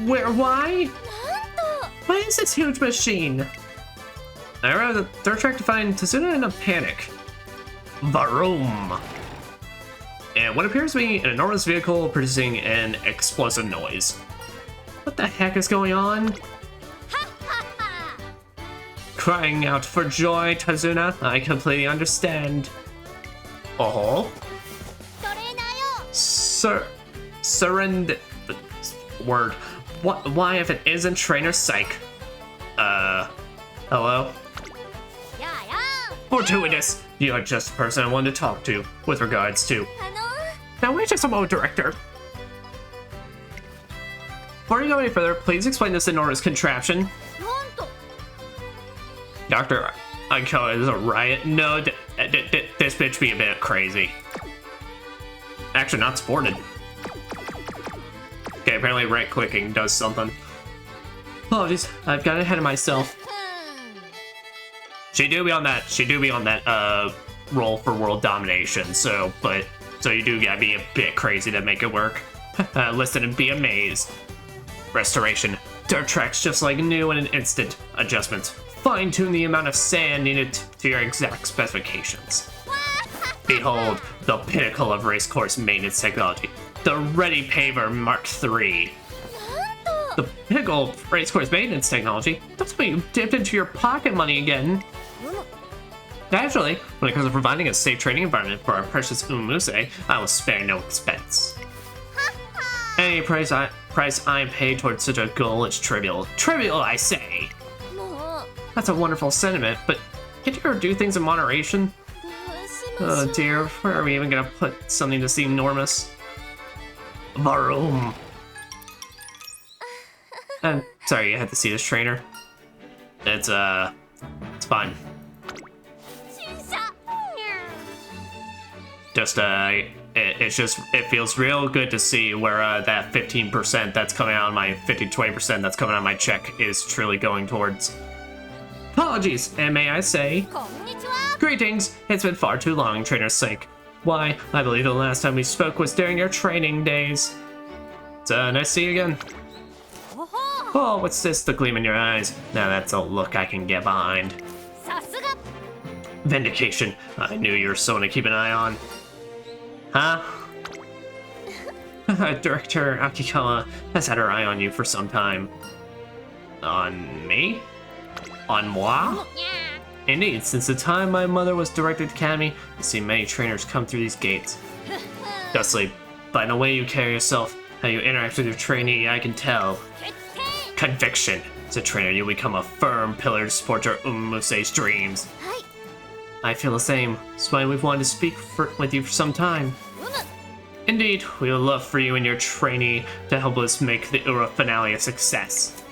Where? Why? Why is this huge machine? I arrived at the third track to find Tazuna in a panic. Vroom! And what appears to be an enormous vehicle producing an explosive noise. What the heck is going on? Crying out for joy, Tazuna. I completely understand. Oh. トレーナーよ Surrender. Word. What? Why if it isn't Trainer Psych? Hello? やあやあ Fortuitous. You are just the person I wanted to talk to. With regards to. Now wait just a moment, Director. Before you go any further, please explain this enormous contraption. なんと Doctor, I call it as a riot. No, this bitch be a bit crazy. Actually, not supported. Okay, apparently right-clicking does something. Apologies, I've got ahead of myself. She do be on that roll for world domination, so you do gotta be a bit crazy to make it work. Listen and be amazed. Restoration. Dirt tracks just like new in an instant. Adjustments. Fine-tune the amount of sand needed to your exact specifications. Behold, the pinnacle of racecourse maintenance technology. The Ready Paver Mark III. The pinnacle of racecourse maintenance technology? Don't tell me you dipped into your pocket money again. Naturally, when it comes to providing a safe training environment for our precious Umamusume, I will spare no expense. Any price I pay towards such a goal is trivial. Trivial, I say! もう That's a wonderful sentiment, but Can't you ever do things in moderation? Oh dear, where are we even gonna put something to seem enormous? Varum. I'm sorry you had to see this trainer. It's fine. It feels real good to see where that 15% that's coming out of my 20% that's coming out of my check is truly going towards. Apologies, and may I say, greetings. It's been far too long, trainer's sake. Why, I believe the last time we spoke was during your training days. It's nice to see you again. Oh, what's this? The gleam in your eyes. Now that's a look I can get behind. Vindication. I knew you were someone to keep an eye on. Huh? Director Akikawa has had her eye on you for some time. On me? On moi? Indeed, since the time my mother was director of the academy, I've seen many trainers come through these gates. Justly, by the way you carry yourself, how you interact with your trainee, I can tell. Conviction. As a trainer, you become a firm pillar to support your Umamuse's dreams. I feel the same. That's why we've wanted to speak with you for some time. Indeed, we would love for you and your trainee to help us make the Ura finale a success.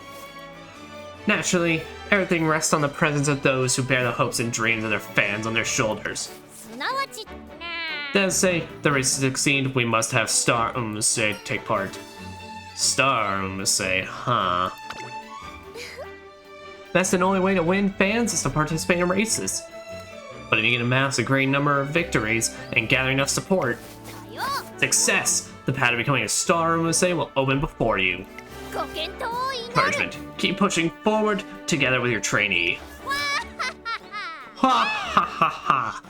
Naturally, everything rests on the presence of those who bear the hopes and dreams of their fans on their shoulders. To say the race to succeed, we must have Star Umamusue take part. Star Umamusue, huh? That's the only way to win fans is to participate in races. But if you can amass a great number of victories and gather enough support, success! The path to becoming a Star Umamusue will open before you. Encouragement. Keep pushing forward together with your trainee. Ha ha ha ha!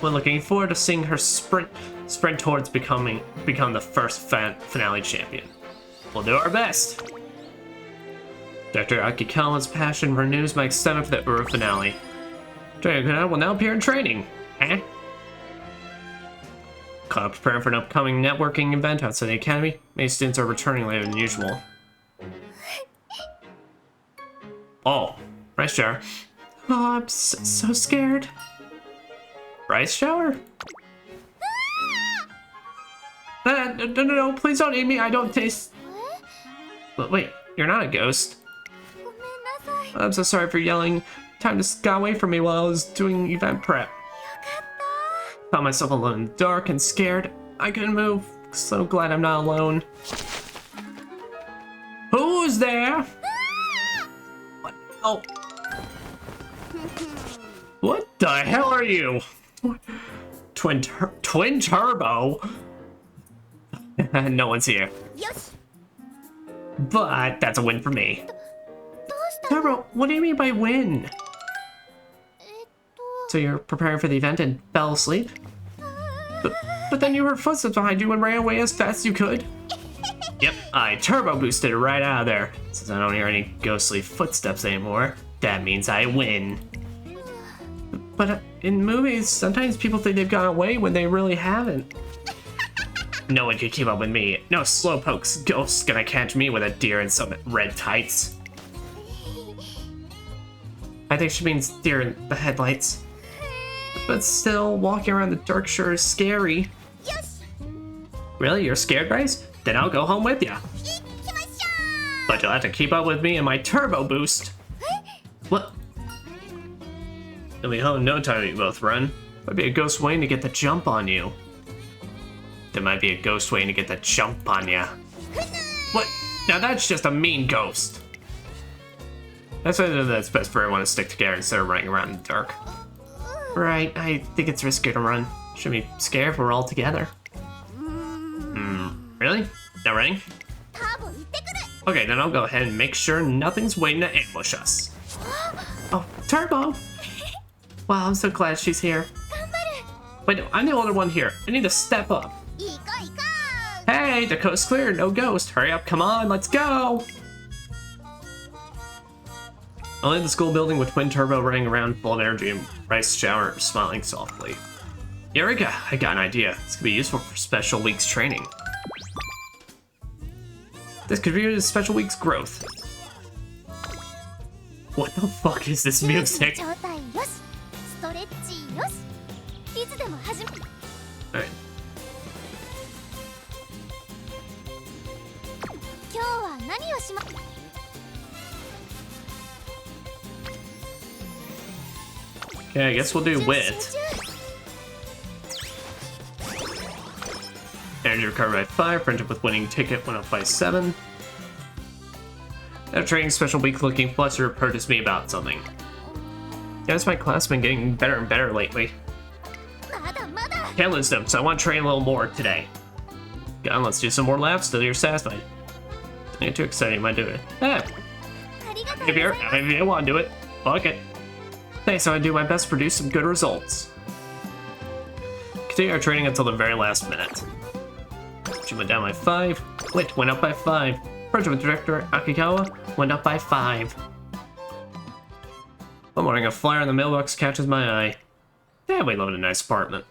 We're looking forward to seeing her sprint towards become the first finale champion. We'll do our best. Dr. Akikawa's passion renews my excitement for the Ura finale. Dragon will now appear in training. Eh? Caught up preparing for an upcoming networking event outside the academy. Many students are returning later than usual. Oh, rice shower. Oh, I'm so scared. Rice shower? No, please don't eat me. I don't taste. But wait, you're not a ghost. I'm so sorry for yelling. Time just got away from me while I was doing event prep. Found myself alone in the dark and scared. I couldn't move. So glad I'm not alone. Who's there? What? Oh. What the hell are you? Twin turbo? No one's here. But that's a win for me. Turbo, what do you mean by win? So you're preparing for the event and fell asleep? But then you heard footsteps behind you and ran away as fast as you could? Yep, I turbo boosted it right out of there. Since I don't hear any ghostly footsteps anymore, that means I win. But in movies, sometimes people think they've gone away when they really haven't. No one could keep up with me. No slowpoke's ghost's gonna catch me with a deer in some red tights. I think she means deer in the headlights. But still, walking around the dark sure is scary. Really? You're scared, Bryce? Then I'll go home with ya. But you'll have to keep up with me and my turbo boost. What? It'll be home in no time you both run. Might be a ghost waiting to get the jump on you. There might be a ghost waiting to get the jump on ya. What? Now that's just a mean ghost. That's why it's best for everyone to stick together instead of running around in the dark. Right, I think it's riskier to run. Shouldn't be scared if we're all together. Really? Not running? Okay, then I'll go ahead and make sure nothing's waiting to ambush us. Oh, Turbo! Wow, I'm so glad she's here. Wait, no, I'm the older one here. I need to step up. Hey, the coast's clear, no ghost. Hurry up, come on, let's go! I leave the school building with Twin Turbo running around full of energy and Rice shower smiling softly. Eureka! I got an idea. This could be useful for Special Week's training. This could be the Special Week's growth. What the fuck is this music? しま Okay, I guess we'll do wit. Energy recovered by 5, friendship with winning ticket went up by 7. That training special week looking fluster approaches me about something. Yes, my class has been getting better and better lately. Can't lose them, so I want to train a little more today. Come on, let's do some more laps till you're satisfied. Don't get too excited, you might do it. Eh, if you want to do it, fuck it. Thanks, so I do my best to produce some good results. Continue our training until the very last minute. She went down by 5. Wit went up by 5. Friendship with Director Akikawa went up by 5. One morning, a flyer in the mailbox catches my eye. Yeah, we live in a nice apartment.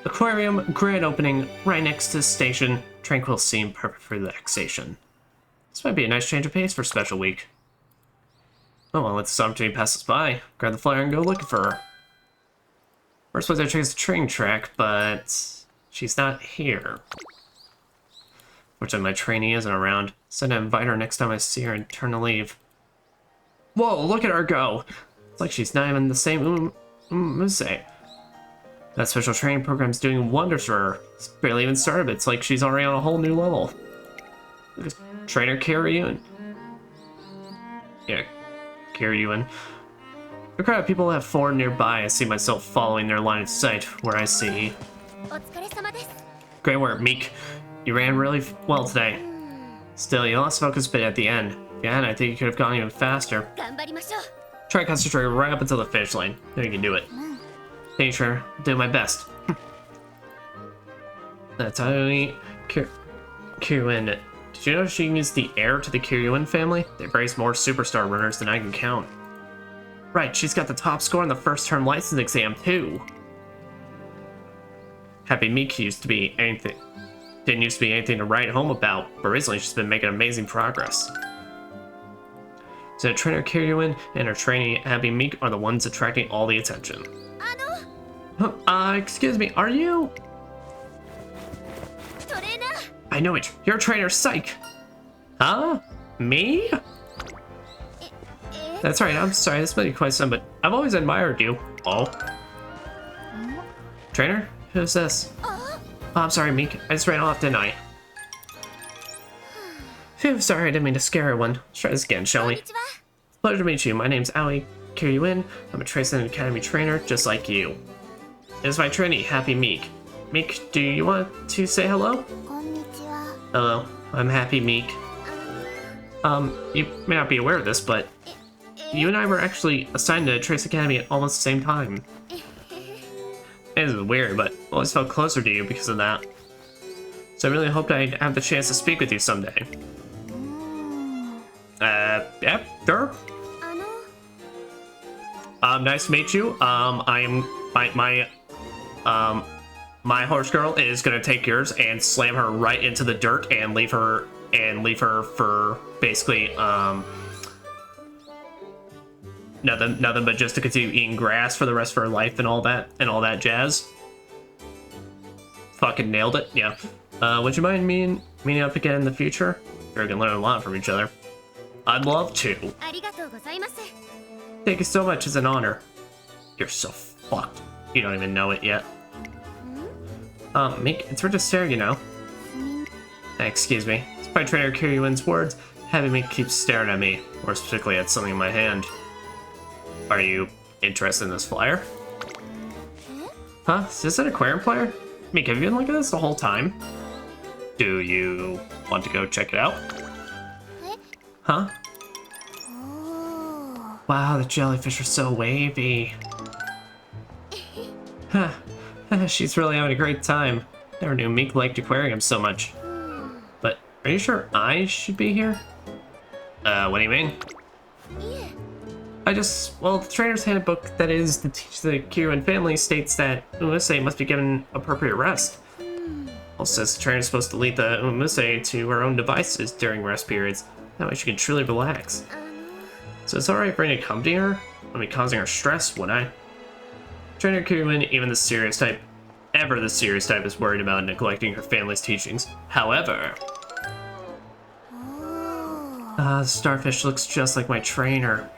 Aquarium, grand opening, right next to the station. Tranquil scene, perfect for relaxation. This might be a nice change of pace for Special Week. Oh well, let this opportunity pass us by. Grab the flyer and go looking for her. First place I check is the train track, but she's not here. Fortunately, my trainee isn't around. So I invite her next time I see her and turn to leave. Whoa, look at her go! It's like she's not even the same Umamusume. That special training program's doing wonders for her. It's barely even started, but it's like she's already on a whole new level. Look at Trainer Kiryuin. Yeah, Kiryuin. A crowd of people have formed nearby. I see myself following their line of sight, where I see... Great work, Meek. You ran really well today. Still, you lost focus a bit at the end. Yeah, and I think you could have gone even faster. Try to concentrate right up until the finish line. Then you can do it. Thank you, Trainer. I'll do my best. That's how we... Kiryuin. Did you know she is the heir to the Kiryuin family? They've raised more superstar runners than I can count. Right, she's got the top score in the first term license exam, too. Happy Meek used to be anything. Didn't used to be anything to write home about, but recently she's been making amazing progress. So Trainer Kiryuin and her trainee Abby Meek are the ones attracting all the attention. Excuse me, are you? I know it. You're a trainer, Psych. Huh? Me? That's right, I'm sorry, this might be quite some, but I've always admired you. Oh. Trainer? Who's this? Oh, I'm sorry, Meek. I just ran off, didn't I? Phew, sorry, I didn't mean to scare everyone. Let's try this again, shall we? Pleasure to meet you. My name's Aoi Kiryuin. I'm a Trace Academy trainer, just like you. It's my trainee, Happy Meek. Meek, do you want to say hello? Hello, I'm Happy Meek. You may not be aware of this, but you and I were actually assigned to Trace Academy at almost the same time. It is weird, but I always felt closer to you because of that. So I really hoped I'd have the chance to speak with you someday. Yeah, sure. Nice to meet you. My horse girl is gonna take yours and slam her right into the dirt and leave her for basically nothing but just to continue eating grass for the rest of her life and all that jazz. Fucking nailed it. Yeah. Would you mind meeting up again in the future? We're gonna learn a lot from each other. I'd love to. Thank you so much. It's an honor. You're so fucked. You don't even know it yet. Meek, it's weird to stare, you know. Excuse me. Despite Trainer Kiryuin's words, having me keep staring at me, or specifically at something in my hand. Are you interested in this flyer? Huh? Is this an aquarium flyer? Meek, have you been looking at this the whole time? Do you want to go check it out? Huh? Wow, the jellyfish are so wavy. Huh. She's really having a great time. Never knew Meek liked aquariums so much. But are you sure I should be here? What do you mean? Well, the trainer's handbook that is to teach the Kiryuin family states that Umamusume must be given appropriate rest. Also says the trainer's supposed to lead the Umamusume to her own devices during rest periods. That way she can truly relax. So it's alright for me to accompany her? I'll be causing her stress, wouldn't I? Trainer Kiryuin, even the serious type, is worried about neglecting her family's teachings. However... The starfish looks just like my trainer.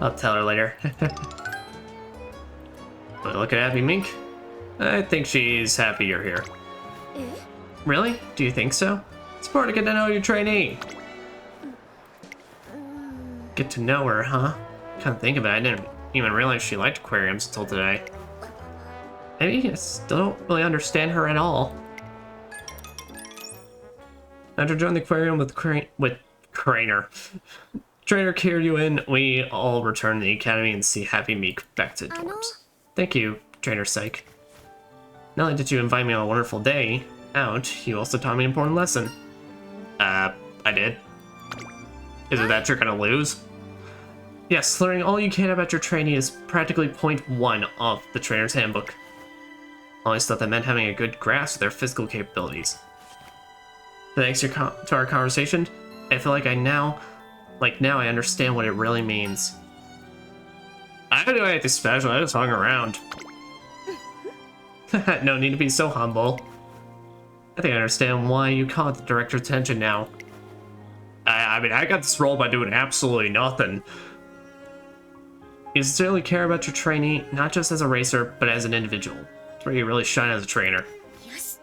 I'll tell her later. But look at Happy Mink. I think she's happy you're here. Really? Do you think so? It's important to get to know your trainee. Get to know her, huh? Can't think of it. I didn't even realize she liked aquariums until today. Maybe I still don't really understand her at all. After joining the aquarium with Craner. Trainer carried you in. We all return to the academy and see Happy Meek back to the dorms. Thank you, Trainer Psych. Not only did you invite me on a wonderful day out, you also taught me an important lesson. I did. Is it that you're gonna lose? Yes, learning all you can about your trainee is practically point 1 of the trainer's handbook. I always thought that meant having a good grasp of their physical capabilities. Thanks to our conversation, I feel like now I understand what it really means. I don't do anything special, I just hung around. No need to be so humble. I think I understand why you caught the director's attention now. I mean, I got this role by doing absolutely nothing. You sincerely care about your trainee, not just as a racer, but as an individual. It's where you really shine as a trainer. Yes.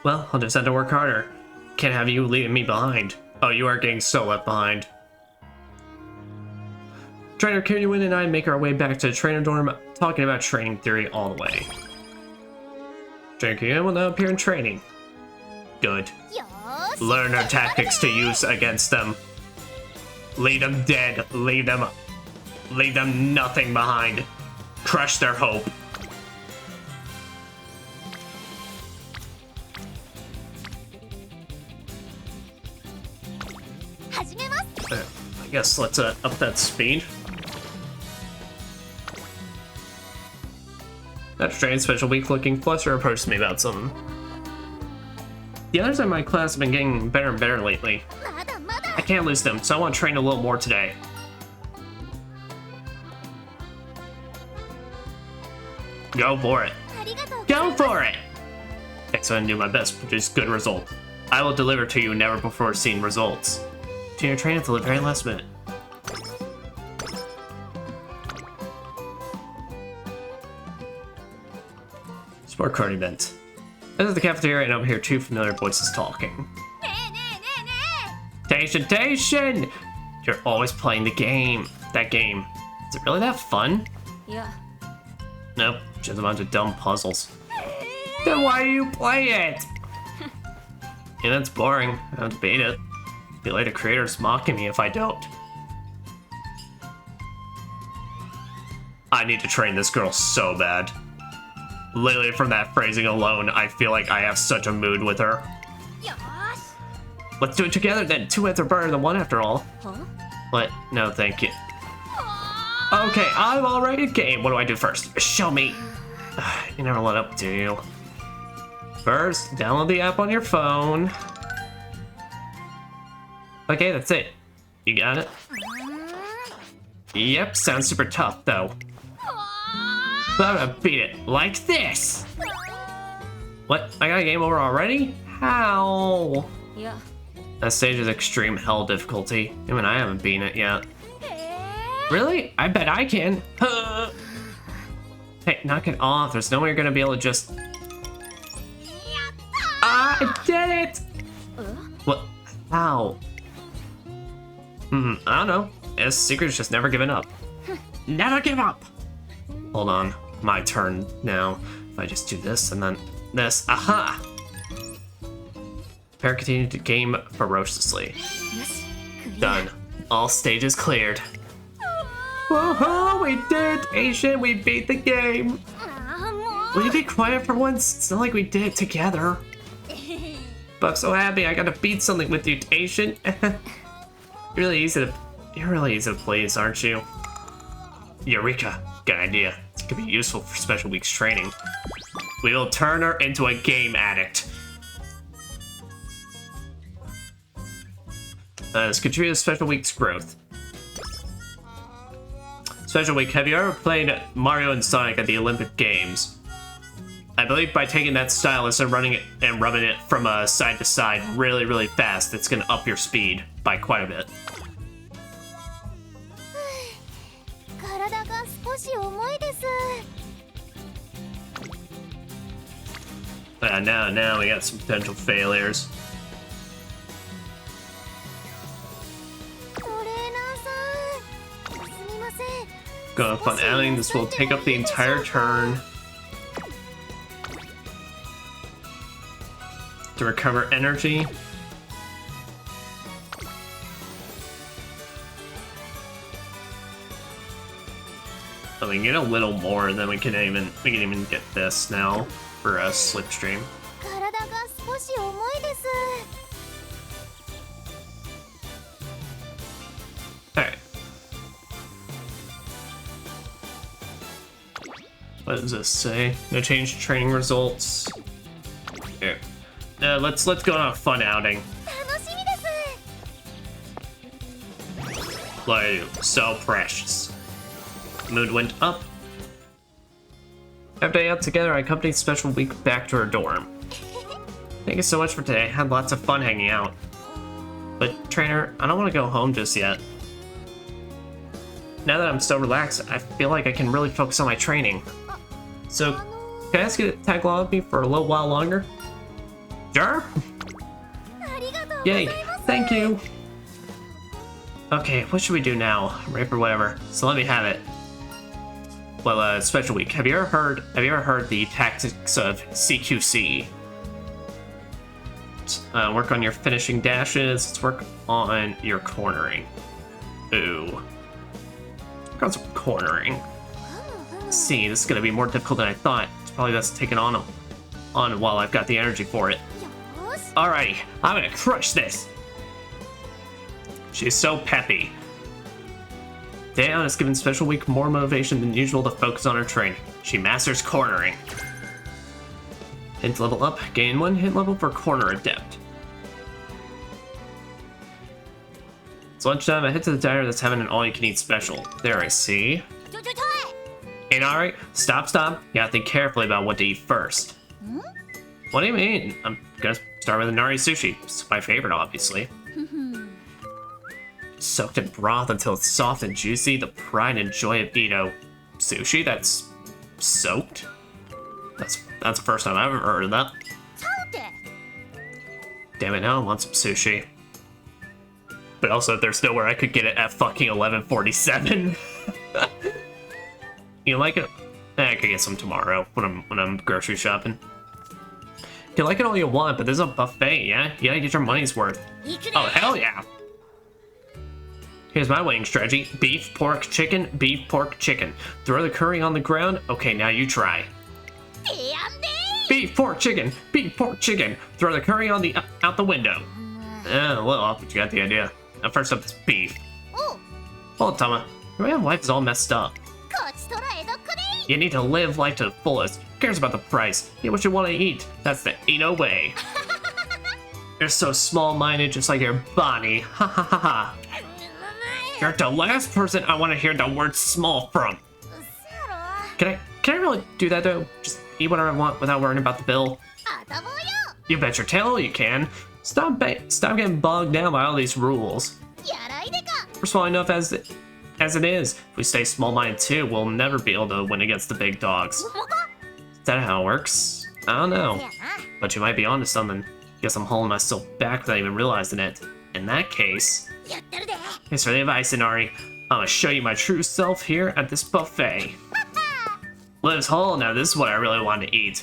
Well, I'll just have to work harder. Can't have you leaving me behind. Oh, you are getting so left behind. Trainer Kiryuin and I make our way back to the trainer dorm, talking about training theory all the way. Trainer Kiryuin will now appear in training. Good. Learn our tactics to use against them. Leave them dead. Leave them nothing behind. Crush their hope. I guess let's up that speed. That strange special week looking Fluster approached me about something. The others in my class have been getting better and better lately. I can't lose them, so I want to train a little more today. Go for it. Go for it! Next time I do my best to produce good results. I will deliver to you never before seen results. To your train until the very last minute. Sport card event. I enter the cafeteria and overhear 2 familiar voices talking. Tation! You're always playing the game. That game. Is it really that fun? Yeah. Nope, just a bunch of dumb puzzles. Then why do you play it? Yeah, that's boring. I don't beat it. I feel like the creator's mocking me if I don't. I need to train this girl so bad. Literally from that phrasing alone, I feel like I have such a mood with her. Let's do it together then. 2 heads are better than 1 after all. Huh? What? No, thank you. Okay, I'm already game. What do I do first? Show me. You never let up, do you? First, download the app on your phone. Okay, that's it. You got it? Yep, sounds super tough, though. But I'm gonna beat it like this! What? I got a game over already? How? Yeah. That stage is extreme hell difficulty. Even I haven't beaten it yet. Really? I bet I can. Hey, knock it off. There's no way you're gonna be able to just... I did it! What? How? I don't know. This secret's just never giving up. Never give up! Hold on. My turn now. If I just do this and then this. Aha! Pair continued to game ferociously. Done. All stages cleared. Whoa, we did it, Asian. We beat the game. Will you be quiet for once? It's not like we did it together. But I'm so happy I got to beat something with you, Asian. You're really easy to please, aren't you? Eureka. Good idea. It could be useful for special weeks training. We will turn her into a game addict. Let's contribute to special week's growth. Special week, have you ever played Mario and Sonic at the Olympic Games? I believe by taking that stylus and running it and rubbing it from side to side really, really fast, it's gonna up your speed by quite a bit. 体が少し重いです。 Now we got some potential failures. トレーナーさん、すみません。 Go on a fun outing. This will take up the entire turn to recover energy. So we can get a little more, and then we can even get this now for a slipstream. 体が少し重いです。 Alright. What does this say? No change to training results. Here. Let's go on a fun outing. 楽しみです。 Like, so precious. Mood went up. After day out together, I accompanied Special Week back to her dorm. Thank you so much for today. I had lots of fun hanging out. But, trainer, I don't want to go home just yet. Now that I'm so relaxed, I feel like I can really focus on my training. So, can I ask you to tag along with me for a little while longer? Sure? Yay, thank you! Okay, what should we do now? Rape or whatever. So let me have it. Well, Special Week. Have you ever heard the tactics of CQC? Work on your finishing dashes. Let's work on your cornering. Ooh. Work on some cornering. See, this is gonna be more difficult than I thought. It's probably best to take it on while I've got the energy for it. Alrighty, I'm gonna crush this. She's so peppy. Daeon has given Special Week more motivation than usual to focus on her training. She masters cornering. Hint level up, gain 1 hint level for corner adept. It's lunchtime, I head to the diner that's having an all-you-can-eat special. There, I see. Ain't alright? Stop. You gotta think carefully about what to eat first. What do you mean? I'm gonna start with a nari sushi. It's my favorite, obviously. Soaked in broth until it's soft and juicy, the pride and joy of Edo. Sushi that's soaked? That's the first time I've ever heard of that. Damn it, now I want some sushi. But also, there's nowhere I could get it at fucking 11:47. You like it? I could get some tomorrow when I'm grocery shopping. You can like it all you want, but there's a buffet, yeah? You gotta get your money's worth. Oh, hell yeah! Here's my weighing strategy. Beef, pork, chicken, beef, pork, chicken. Throw the curry on the ground. Okay, now you try. Beef, pork, chicken. Beef, pork, chicken. Throw the curry on out the window. Well, but you got the idea. Now, first up, it's beef. Hold on, Tama. Your way of life is all messed up. You need to live life to the fullest. Who cares about the price? Eat what you want to eat. That's the Edo way. You're so small-minded, just like your Bonnie. Ha ha ha ha. You're the last person I want to hear the word small from. Can I really do that though? Just eat whatever I want without worrying about the bill? You bet your tail you can. Stop getting bogged down by all these rules. We're small enough as it is. If we stay small-minded too, we'll never be able to win against the big dogs. Is that how it works? I don't know. But you might be onto something. Guess I'm holding myself back without even realizing it. In that case... Thanks for the advice, Inari. I'm gonna show you my true self here at this buffet. Lives whole, now this is what I really want to eat.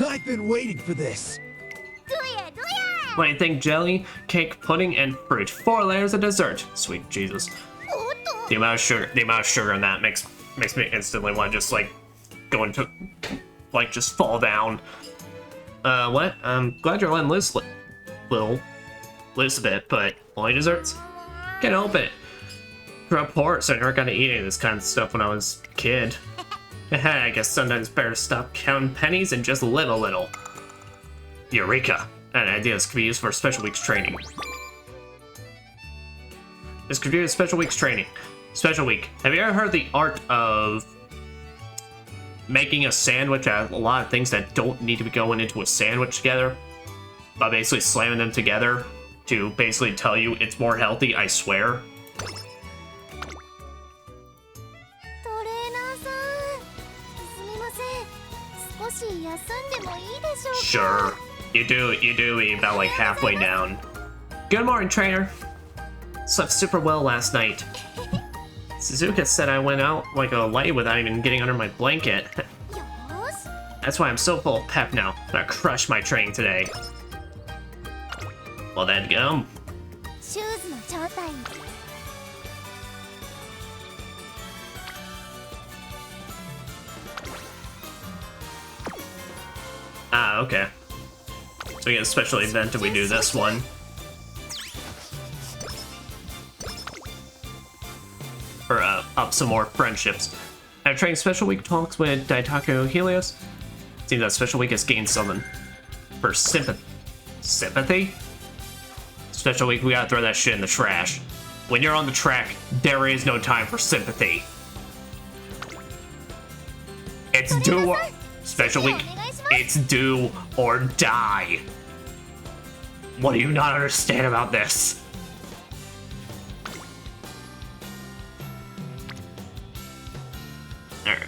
I've been waiting for this. What do you think? Jelly, cake, pudding, and fruit. 4 layers of dessert. Sweet Jesus. The amount of sugar in that makes me instantly want to just like go into like just fall down. What? I'm glad you're letting loose a bit, but only desserts? Can't help it. Grew up poor, so I never got to eat any of this kind of stuff when I was a kid. I guess sometimes it's better to stop counting pennies and just live a little. Eureka! An idea this could be used for Special Week's training. This could be a Special Week's training. Special Week. Have you ever heard the art of making a sandwich out of a lot of things that don't need to be going into a sandwich together, by basically slamming them together to basically tell you it's more healthy, I swear. Sure. You do eat about like halfway down. Good morning, trainer. Slept super well last night. Suzuka said I went out like a light without even getting under my blanket. That's why I'm so full of pep now. I'm gonna crush my training today. Well, then go. Ah, okay. So we get a special event if we do this one. Or up some more friendships. After training special week talks with Daitako Helios, seems that special week has gained something. For sympathy? Special week, we gotta throw that shit in the trash. When you're on the track, there is no time for sympathy. It's do or... Special week, it's do or die. What do you not understand about this? Alright.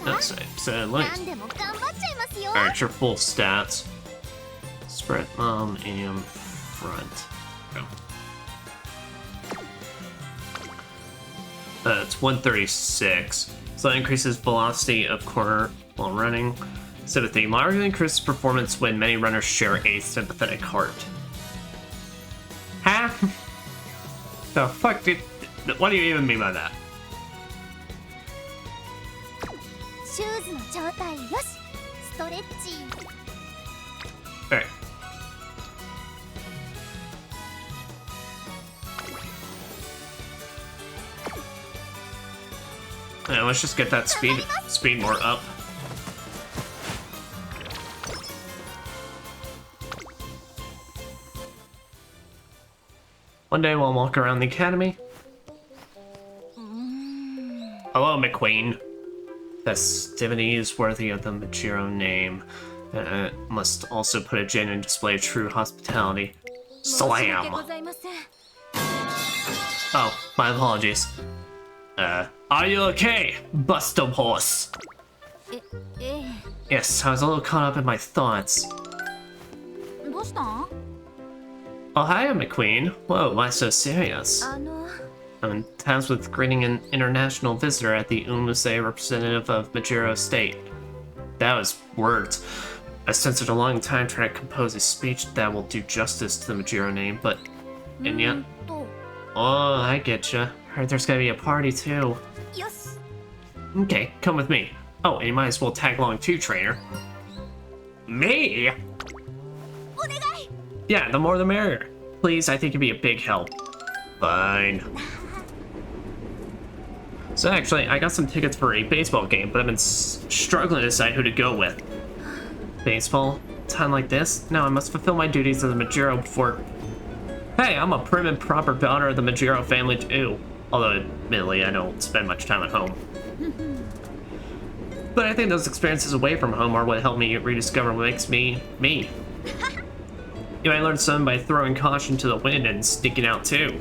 That's it. So, alright, your full stats. Spread and front. Go. It's 136. So that increases velocity of corner while running. Sympathy. Moderately increases performance when many runners share a sympathetic heart. Huh? The fuck did... What do you even mean by that? Alright. Yeah, let's just get that speed more up. One day while walking around the academy. Hello, McQueen. Festivity is worthy of the Majiro name. Must also put a genuine display of true hospitality. Slam! Oh, my apologies. Are you okay, Bustum Horse? Yes, I was a little caught up in my thoughts. Oh, hi, McQueen. Whoa, why so serious? I'm tasked with greeting an international visitor at the Umamusume representative of Majiro State. That was words. I censored a long time trying to compose a speech that will do justice to the Majiro name, but... And yet... Oh, I getcha. Heard there's gonna be a party, too. Okay, come with me. Oh, and you might as well tag along too, trainer. Me? Yeah, the more the merrier. Please, I think it'd be a big help. Fine. So actually, I got some tickets for a baseball game, but I've been struggling to decide who to go with. Baseball? Time like this? No, I must fulfill my duties as a Majiro before... Hey, I'm a prim and proper daughter of the Majiro family too. Although, admittedly, I don't spend much time at home. But I think those experiences away from home are what helped me rediscover what makes me, me. You might learn something by throwing caution to the wind and sneaking out too.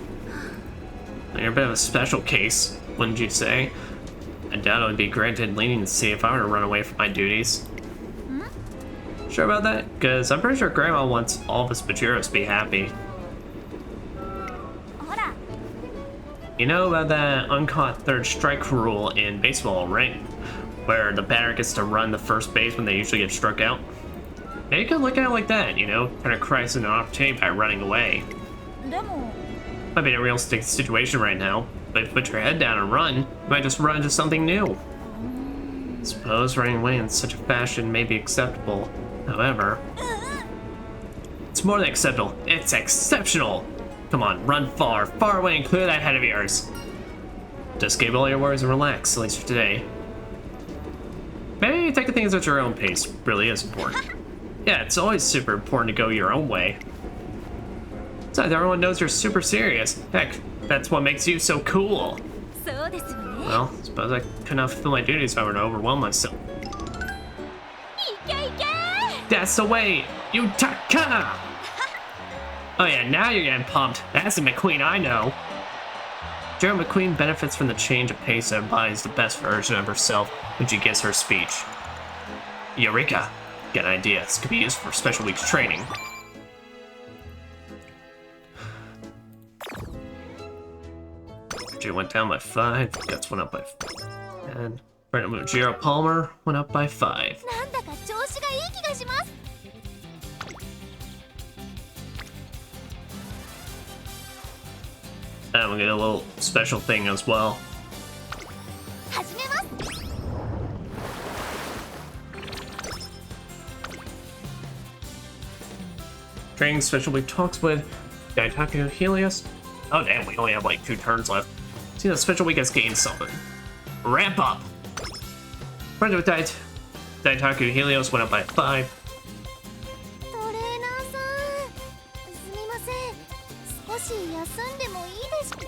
You're a bit of a special case, wouldn't you say? I doubt it would be granted leniency if I were to run away from my duties. Sure about that? Because I'm pretty sure Grandma wants all of us Majiros to be happy. You know about that uncaught third strike rule in baseball, right? Where the batter gets to run the first base when they usually get struck out? Maybe you could look at it like that, you know? Kind of crisis an opportunity by running away. Might be a real sticky situation right now, but if you put your head down and run, you might just run into something new. I suppose running away in such a fashion may be acceptable. However, it's more than acceptable. It's exceptional! Come on, run far, far away and clear that head of yours. Just give all your worries and relax, at least for today. Maybe taking things at your own pace really is important. Yeah, it's always super important to go your own way. Besides, everyone knows you're super serious. Heck, that's what makes you so cool. そうですわね。 Well, suppose I could not fulfill my duties if I were to overwhelm myself. いけいけ。 That's the way, Yutaka! Oh yeah, now you're getting pumped. That's the McQueen I know. Gerald McQueen benefits from the change of pace and embodies the best version of herself when she gives her speech. Eureka! Get an idea. This could be used for special weeks training. Energy went down by 5. Guts went up by 10. Brandon Mujiro Palmer went up by 5. なんだか調子がいい気がします。 And we get a little special thing as well. 始めます。 Training special week talks with Daitaku Helios. Oh damn, we only have like 2 turns left. See, the special week has gained something. Ramp up! Friends with Daitaku Helios went up by 5. トレーナーさん、すみません。少し休んでもいいですか。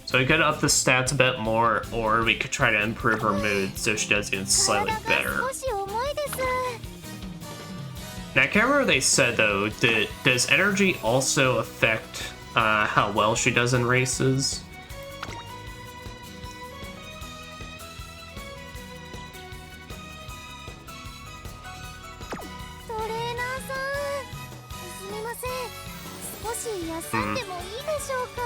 So we could up the stats a bit more, or we could try to improve her mood so she does even slightly better. 少し重いです。 Now, I can't remember what they said though. Does energy also affect how well she does in races? トレーナーさん、すみません。少し休んでもいいでしょうか。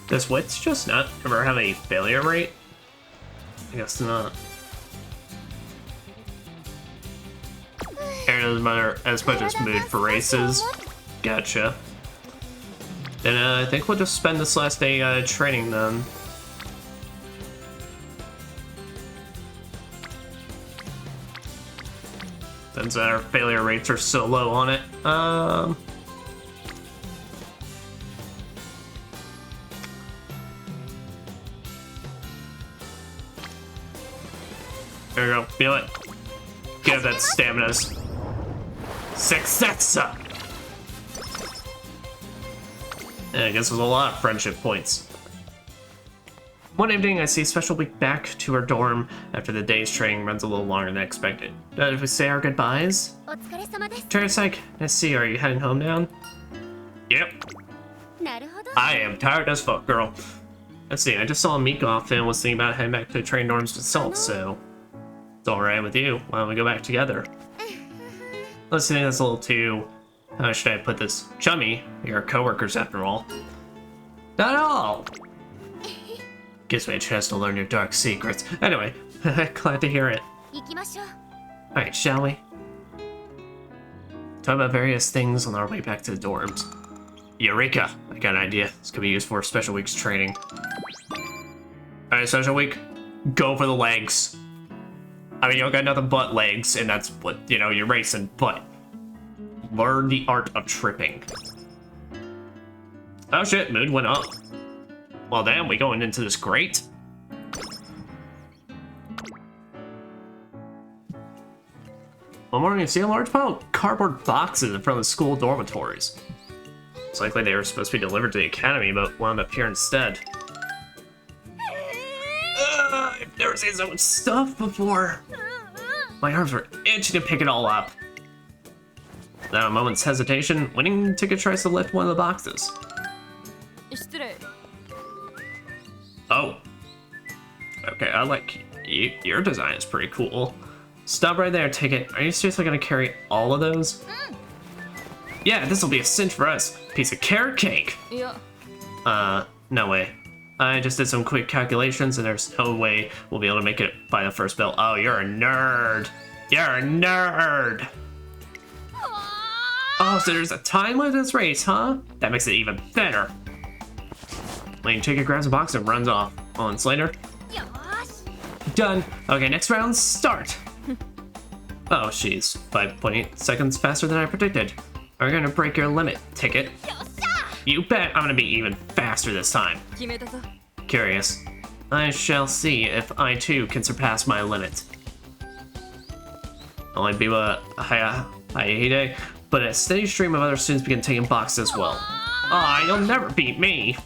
Does Wits just not ever have a failure rate? I guess not. Aaron doesn't matter as much as mood for races. Gotcha. Then I think we'll just spend this last day training then. Since our failure rates are so low on it. There we go. Feel it. Give that stamina. Success! And I guess there's a lot of friendship points. One evening, I see Special Week back to her dorm after the day's training runs a little longer than expected. Did we say our goodbyes? お疲れ様です。 Terry Psych, nice to see you. Are you heading home now? Yep. なるほど。 I am tired as fuck, girl. Let's see, I just saw Meek off and was thinking about heading back to the train dorms myself, so... It's alright with you. Why don't we go back together? Let's see, that's a little too... How should I put this? Chummy. You're coworkers after all. Not at all! Gives me a chance to learn your dark secrets. Anyway, glad to hear it. 行きましょう。 Alright, shall we? Talk about various things on our way back to the dorms. Eureka! I got an idea. This could be used for Special Week's training. Alright, Special Week. Go for the legs. I mean, you don't got nothing but legs, and that's what, you know, you're racing, but... Learn the art of tripping. Oh shit, mood went up. Well damn, we going into this great. One morning, you see a large pile of cardboard boxes in front of the school dormitories. It's likely they were supposed to be delivered to the academy, but wound up here instead. I've never seen so much stuff before. My arms were itching to pick it all up. Without a moment's hesitation, Winning Ticket tries to lift one of the boxes. 失礼。 Oh. Okay, I like your design is pretty cool. Stop right there, Ticket. Are you seriously gonna carry all of those? Yeah, this will be a cinch for us. Piece of carrot cake. いや、 No way. I just did some quick calculations and there's no way we'll be able to make it by the first bell. Oh, you're a nerd. You're a nerd. Oh, so there's a time limit to this race, huh? That makes it even better. Lane Ticket grabs a box and runs off. Moments later. Done. Okay, next round, start. Oh, she's 5.8 seconds faster than I predicted. Are you gonna break your limit, Ticket? You bet I'm gonna be even faster this time. Curious. I shall see if I too can surpass my limit. Only Biwa Hayahide, but a steady stream of other students begin taking boxes as well. Ah, you'll never beat me!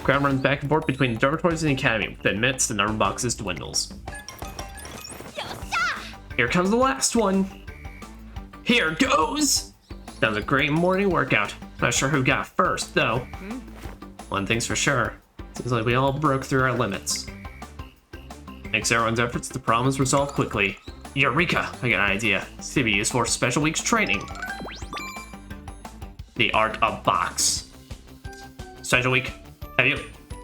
Crowd runs back and forth between the dormitories and the academy. Within minutes, the number of boxes dwindles. Here comes the last one. Here goes! That was a great morning workout. Not sure who got first, though. One thing's for sure. Seems like we all broke through our limits. Thanks to everyone's efforts, the problem is resolved quickly. Eureka! I got an idea. This could be used for special week's training. The art of box. Special week.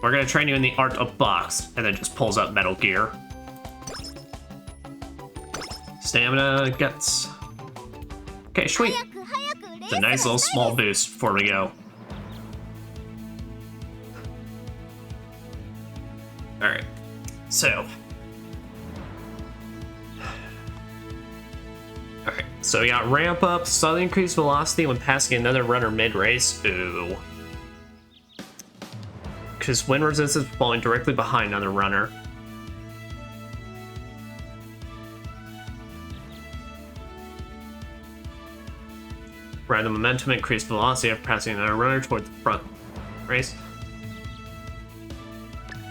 We're gonna train you in the art of box. And then just pulls up Metal Gear. Stamina, guts. Okay, sweet. It's a nice little small boost before we go. Alright, so. Alright, so we got ramp up, slightly increased velocity when passing another runner mid-race. Ooh. Because wind resistance falling directly behind another runner. Random momentum, increased velocity after passing another runner toward the front race.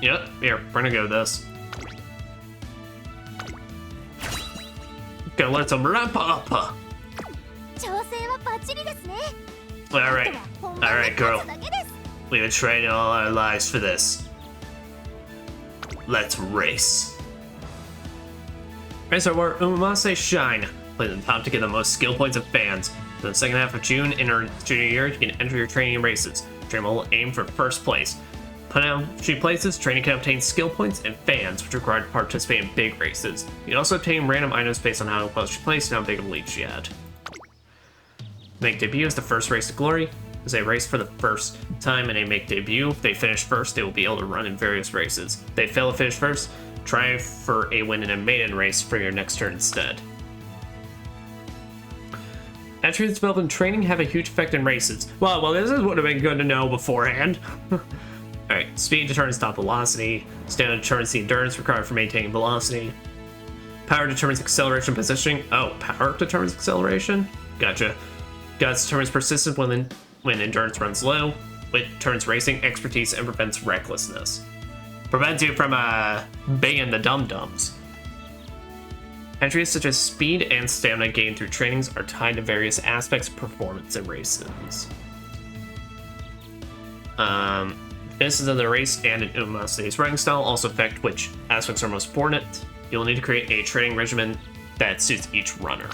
Yep, here, we're gonna go with this. Gonna learn some ramp up. Alright, girl. We've been training all our lives for this. Let's race. Race our Umamusume Shine. Play the top to get the most skill points of fans. For the second half of June, in our junior year, you can enter your training races. Train will aim for first place. Put out 3 places, training can obtain skill points and fans, which are required to participate in big races. You can also obtain random items based on how well she placed and how big of a lead she had. Make debut is the first race to glory. As they race for the first time and they make debut, if they finish first, they will be able to run in various races. If they fail to finish first, try for a win in a maiden race for your next turn instead. Attributes developed in training have a huge effect in races. Well, this would have been good to know beforehand. Alright, speed determines top velocity. Stamina determines the endurance required for maintaining velocity. Power determines acceleration and positioning. Oh, power determines acceleration? Gotcha. Guts determines persistence when endurance runs low. Wit turns racing, expertise, and prevents recklessness. Prevents you from banging the dum-dums. Attributes such as speed and stamina gained through trainings are tied to various aspects of performance in races. Finishes of the race and an Umamusume's running style also affect which aspects are most important. You'll need to create a training regimen that suits each runner.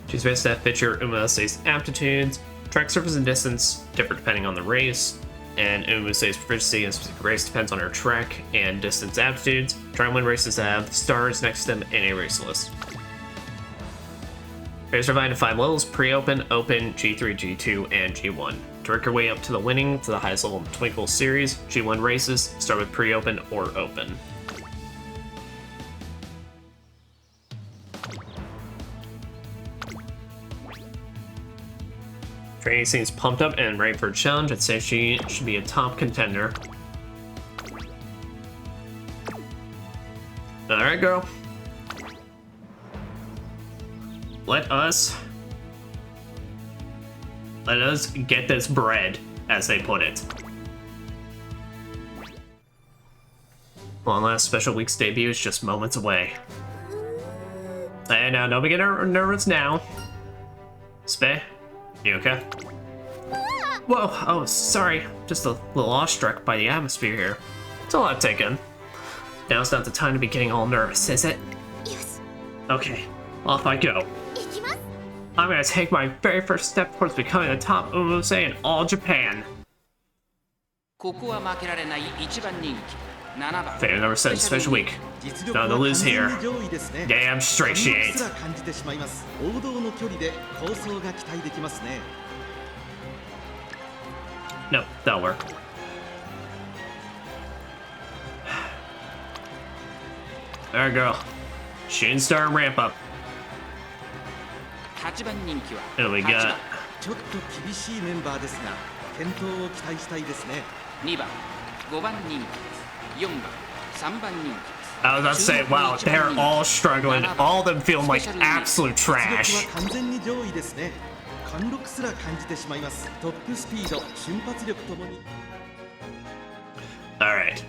Choose race that fits your Umamusume's aptitudes. Track surface and distance differ depending on the race, and Umamusume's proficiency in a specific race depends on her track and distance aptitudes. Try and win races that have stars next to them in a race list. Races are divided into 5 levels: pre-open, open, G3, G2, and G1. To work your way up to the winning to the highest level in the Twinkle series, G1 races start with pre-open or open. Training seems pumped up and ready for a challenge. I'd say she should be a top contender. Alright, girl. Let us get this bread, as they put it. One last special week's debut is just moments away. Hey, now don't be getting nervous now. Speh, you okay? Whoa, oh, sorry. Just a little awestruck by the atmosphere here. It's a lot taken. Now's not the time to be getting all nervous, is it? Yes. Okay, off I go. I'm gonna take my very first step towards becoming the top Umamusume in all Japan. Favorite number 7 special week. None to lose here. Damn straight she ain't. Nope, that'll work. There we go. Shooting star ramp up. 8番人気は There we 8 go. 番ちょっと厳しいメンバーですが健闘を期待したいですね2番5番人気です4番3番人気です I was about to say, wow, they're all struggling. All of them feeling like absolute trash. 完全に上位ですね貫禄すら感じてしまいますトップスピード瞬発力ともに Alright.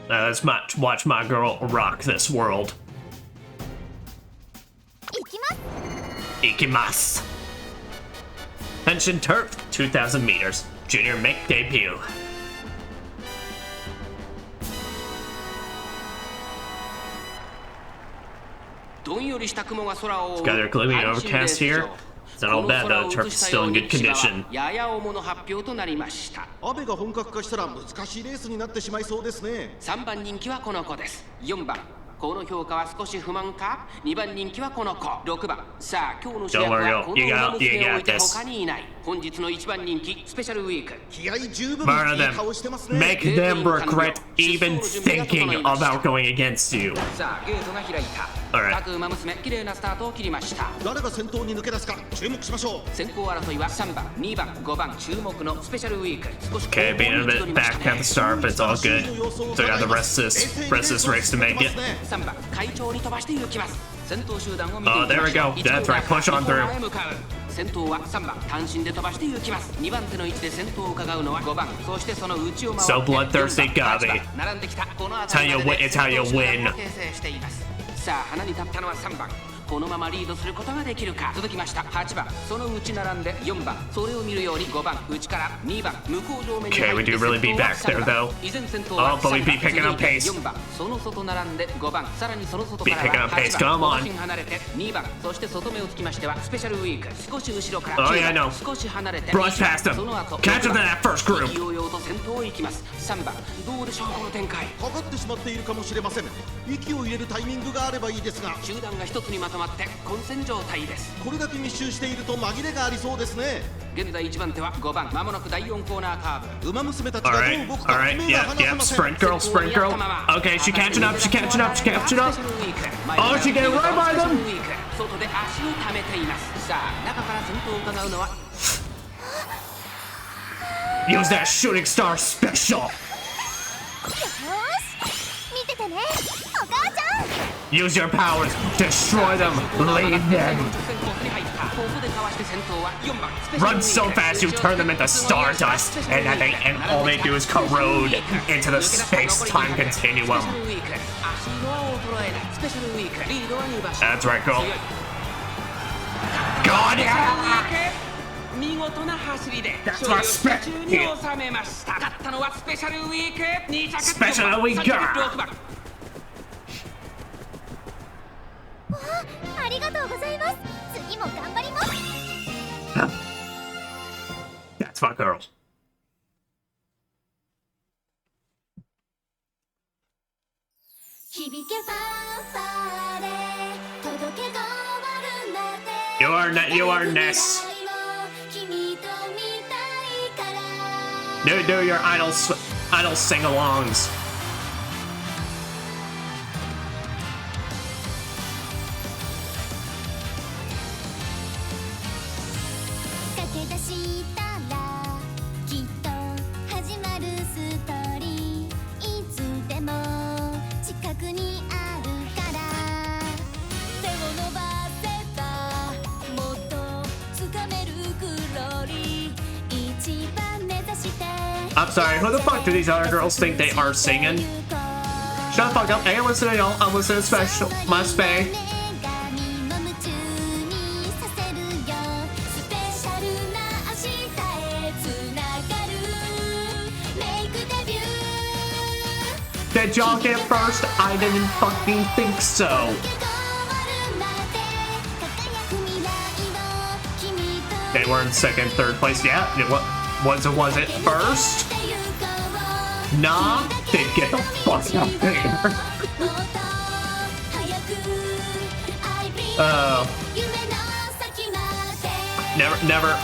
Now let's watch my girl rock this world. 行きます Ikimasu. Henshin Turf, 2,000 meters. Junior make debut. Got gloomy and overcast here. It's not all bad though, turf is still in good condition. 雨が本格化したら難しいレースになってしまいそうですね3番人気はこの子です4番この評価は少し不満か2番人気はこの子6番さあ今日の主役はこの馬娘を置いて他にいない本日の1番人気スペシャルウィーク気合十分 Murder いい顔してますね Make them regret even thinking about going against you. さあゲートが開いた Alright. 各馬娘綺麗なスタートを切りました誰が先頭に抜け出すか注目しましょう先行争いは3番2番5番注目のスペシャルウィーク少し Okay, being a bit back at the start, but it's all good. So I got the rest of this race to make it. 3番会長に飛ばして行きます先頭集団を見て Oh, there we go. That's right. Push on through. 先頭は3番単身で飛ばして行きます2番手の位置で先頭を伺うのは5番そしてその内を回って So bloodthirsty, Gabi. 並んできたこの It's how you win. It's how you win. 形成していますさあ花に立ったのは3番このままリードすることができるか続きました8番その内並んで4番それを見るように5番内から2番向こう上面に Okay, we do really be back there though. 依然先頭は Oh, but we be picking up pace. 4番その外並んで5番さらにその外 Be から picking は up 8 pace. 番 Come on. 5離れて2番そして外目をつきましてはスペシャルウィーク少し後ろから Oh, 9 yeah, I 番 know. 少し離れて Brush past him. その後 Catch up to that first group. 勢いよと先頭を行きます3番どうでしょうこの展開かかってしまっているかもしれません息を入れるタイミングがあればいいですが集団が一つにまとまって混戦状態ですこれだけ密集していると紛れがありそうですね現在1番手は5番まもなく第4コーナーカーブ馬娘たちがどう Alright, 動くか alright. 目が Yep, 離せ yep. ません Sprint girl, sprint girl. Okay, she catching up, she catching up, she catching up. Oh, she getting right by them. 外で足を溜めていますさあ中から先頭を伺うのは Use that shooting star special. よーし見ててねお母ちゃん Use your powers. Destroy them. Leave them. Run so fast you turn them into stardust, and all they do is corrode into the space-time continuum. That's right, girl. God, yeah! 見事な走りで That's what 中に収めました勝ったのはスペシャルウィーク2着 Special Week わあ、ありがとうございます次も頑張ります That's my girl. 響けファンファーレ届けゴールまで You are Ness. Do your idol sing-alongs. I'm sorry, who the fuck do these other girls think they are singing? Shut the fuck up. Hey, listen to y'all. I'm listening to special. My spay. Did y'all get first? I didn't fucking think so. They were in second, third place. Yeah, was it first? Nah, then get the fuck out of here. never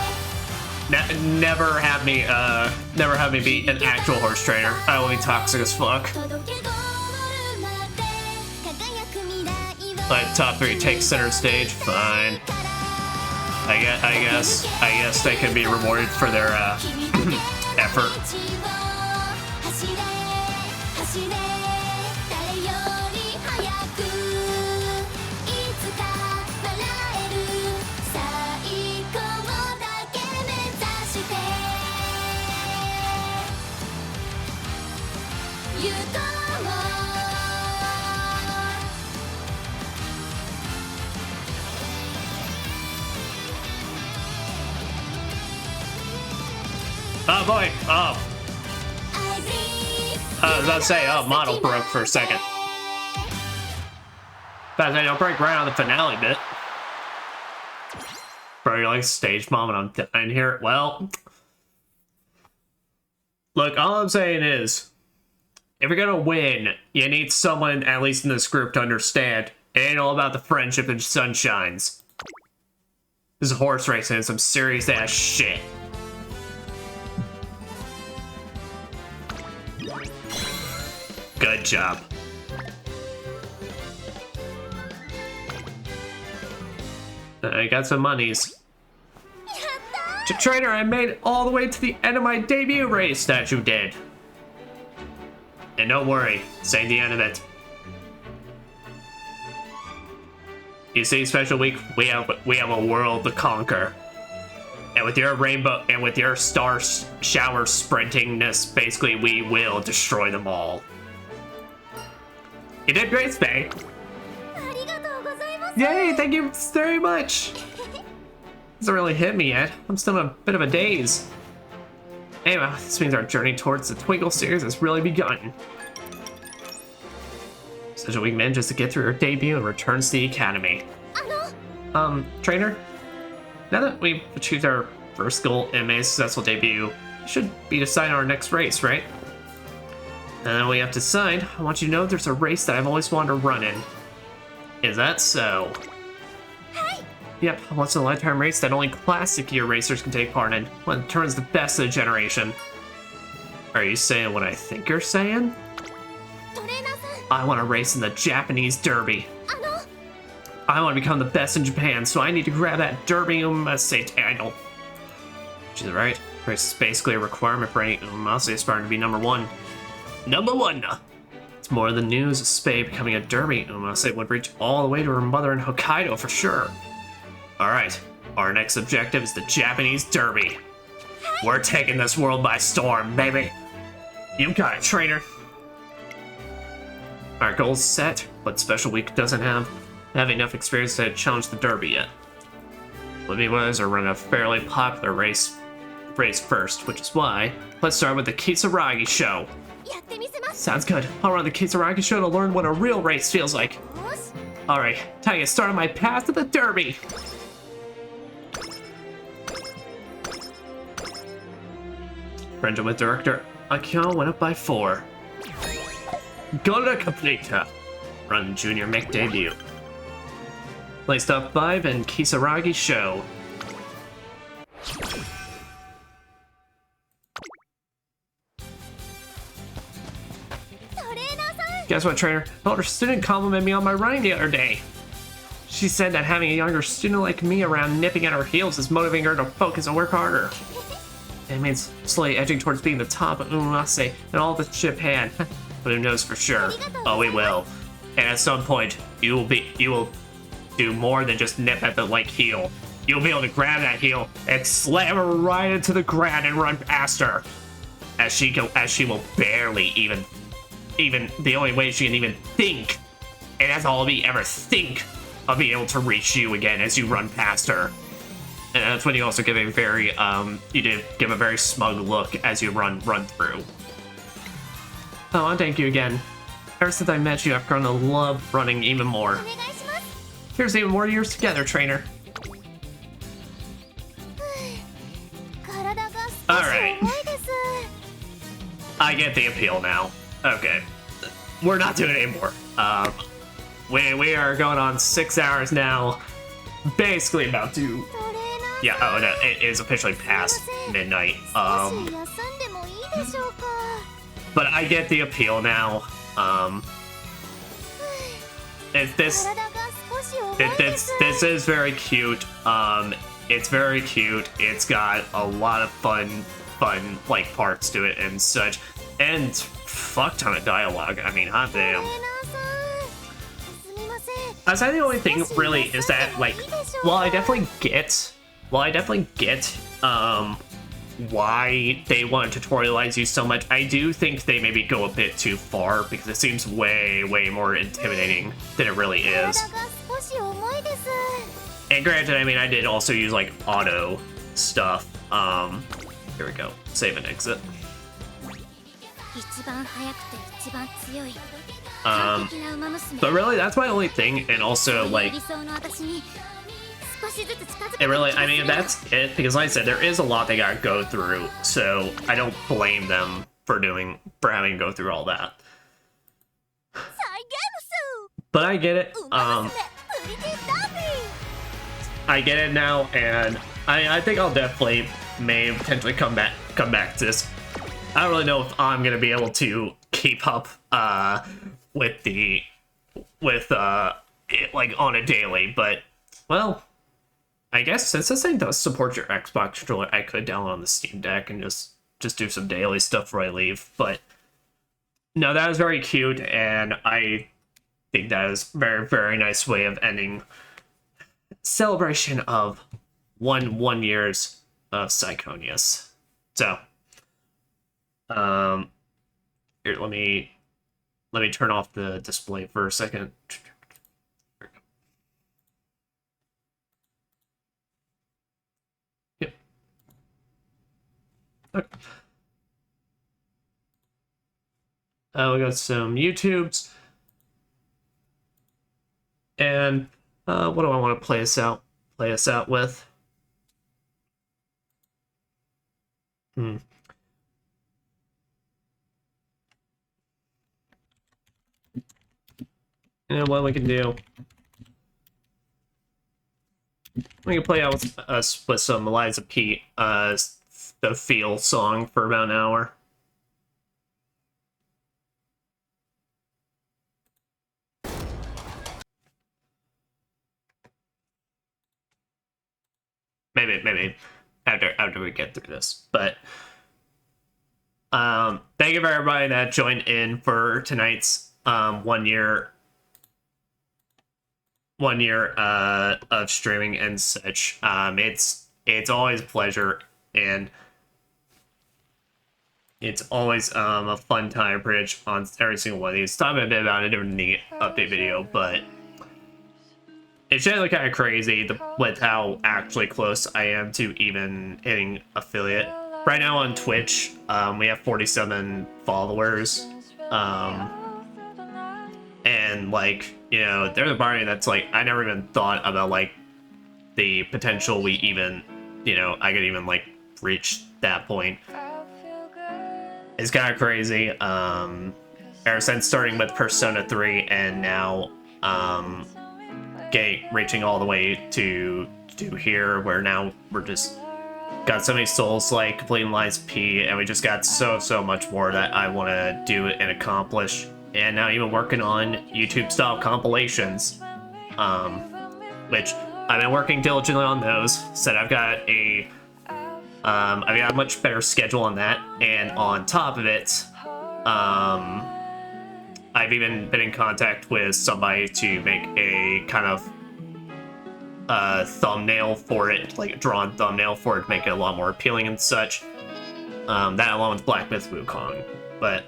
have me be an actual horse trainer. I will be toxic as fuck. Like top 3 take center stage, fine. I guess they can be rewarded for their effort. Oh boy, oh. I was about to say, oh, model broke for a second. But I'll break right on the finale bit. Bro, you're like stage mom and I'm dying here. Well, look, all I'm saying is, if you're gonna win, you need someone, at least in this group, to understand it ain't all about the friendship and sunshines. This is horse racing and some serious ass shit. Good job. I got some monies. Trainer, I made it all the way to the end of my debut race that you did. And don't worry, this ain't the end of it. You see, Special Week, we have a world to conquer. And with your rainbow, and with your star shower sprintingness, basically we will destroy them all. You did great, Spay. Yay, thank you very much. Doesn't really hit me yet. I'm still in a bit of a daze. Anyway, this means our journey towards the Twinkle series has really begun. Such a week manages to get through her debut and returns to the academy. Trainer? Now that we've achieved our first goal and made a successful debut, it should be deciding our next race, right? And then we have to decide. I want you to know there's a race that I've always wanted to run in. Is that so? Hey. Yep, a once-in-a-lifetime race that only classic year racers can take part in. One that turns the best of the generation. Are you saying what I think you're saying? I want to race in the Japanese Derby. I want to become the best in Japan, so I need to grab that Derby Umamusume title. She's right. Race is basically a requirement for any Umamusume aspiring to be number 1. Number 1! It's more than news. Spay becoming a Derby Umamusume would reach all the way to her mother in Hokkaido for sure. Alright, our next objective is the Japanese Derby. We're taking this world by storm, baby. You got it, trainer. Our goal's set, but Special Week doesn't have enough experience to challenge the Derby yet. Let me was or run a fairly popular race first, which is why let's start with the Kisaragi show. Sounds good. I'll run the Kisaragi show to learn what a real race feels like. Alright, time to get started on my path to the Derby. Friendship with director Akio went up by 4. Gola Completa. Run Junior Mick debut. Play Stop 5 and Kisaragi show. Guess what, trainer? An older student complimented me on my riding the other day. She said that having a younger student like me around nipping at her heels is motivating her to focus and work harder. It means slowly edging towards being the top of Umamusume and all of Japan. But who knows for sure? Oh, we will. And at some point, you will do more than just nip at the heel. You'll be able to grab that heel and slam her right into the ground and run past her. As she will barely even the only way she can even think, and that's all we ever think of being able to reach you again as you run past her. And that's when you also give a very give a very smug look as you run through. Oh, thank you again. Ever since I met you, I've grown to love running even more. Here's even more years together, trainer. Alright. I get the appeal now. Okay. We're not doing it anymore. We are going on 6 hours now. Basically about to Yeah, oh no, it is officially past midnight. But I get the appeal now. This is very cute. It's very cute. It's got a lot of fun like parts to it and such, and fuck ton of dialogue. I mean, hot damn. I say the only thing really is that, like, while I definitely get why they want to tutorialize you so much, I do think they maybe go a bit too far because it seems way more intimidating than it really is. And granted, I mean, I did also use like auto stuff. Here we go. Save and exit. But really, that's my only thing, and also like, it really, I mean, that's it, because like I said, there is a lot they gotta go through, so I don't blame them for having to go through all that. But I get it. I get it now, and I think I'll definitely potentially come back to this. I don't really know if I'm gonna be able to keep up with it like on a daily, but well, I guess since this thing does support your Xbox controller, I could download on the Steam Deck and just do some daily stuff before I leave. But no, that was very cute, and I think that is very nice way of ending celebration of 1 years of Sychonias. So here, let me turn off the display for a second. Yep. Okay. We got some YouTubes, and what do I want to play us out with? And what we can do, we can play out with us with some Eliza Pete, the Feel song for about an hour. Maybe after we get through this, but thank you for everybody that joined in for tonight's 1 year of streaming and such. It's always a pleasure, and it's always a fun time pretty much on every single one of these. Talking a bit about a different neat update video, but it's generally kind of crazy with how actually close I am to even hitting affiliate. Right now on Twitch, we have 47 followers, and like, you know, there's a party that's like, I never even thought about like the potential we even, you know, I could even like reach that point. It's kind of crazy. Ever since starting with Persona 3 and now reaching all the way to here, where now we're just got so many souls like completing Lies P, and we just got so much more that I want to do and accomplish. And now even working on YouTube style compilations, which I've been working diligently on those. So I've got a much better schedule on that, and on top of it, I've even been in contact with somebody to make a kind of thumbnail for it, like a drawn thumbnail for it, to make it a lot more appealing and such. That along with Black Myth Wukong. But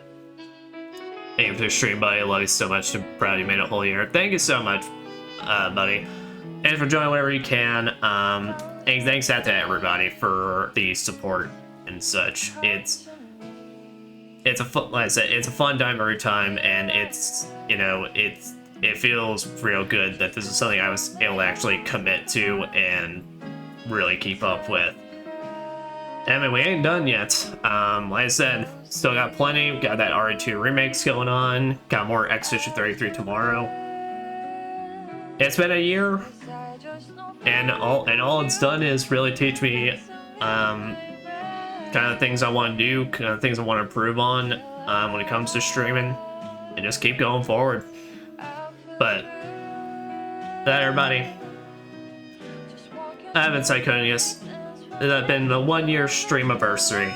thank you for the stream, buddy. I love you so much. I'm proud you made it a whole year. Thank you so much, buddy. And for joining whenever you can. And thanks out to everybody for the support and such. It's a fun, like I said, it's a fun time every time, and it's, you know, it feels real good that this is something I was able to actually commit to and really keep up with. I mean, we ain't done yet. Like I said, still got plenty. We got that RE2 remakes going on. Got more Expedition 33 tomorrow. It's been a year. And all it's done is really teach me kind of things I want to do, kind of things I want to improve on when it comes to streaming, and just keep going forward. But that, everybody, I've been Sychonias. It's been the 1-year Streamaversary,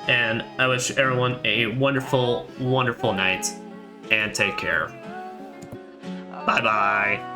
and I wish everyone a wonderful, wonderful night, and take care. Bye bye.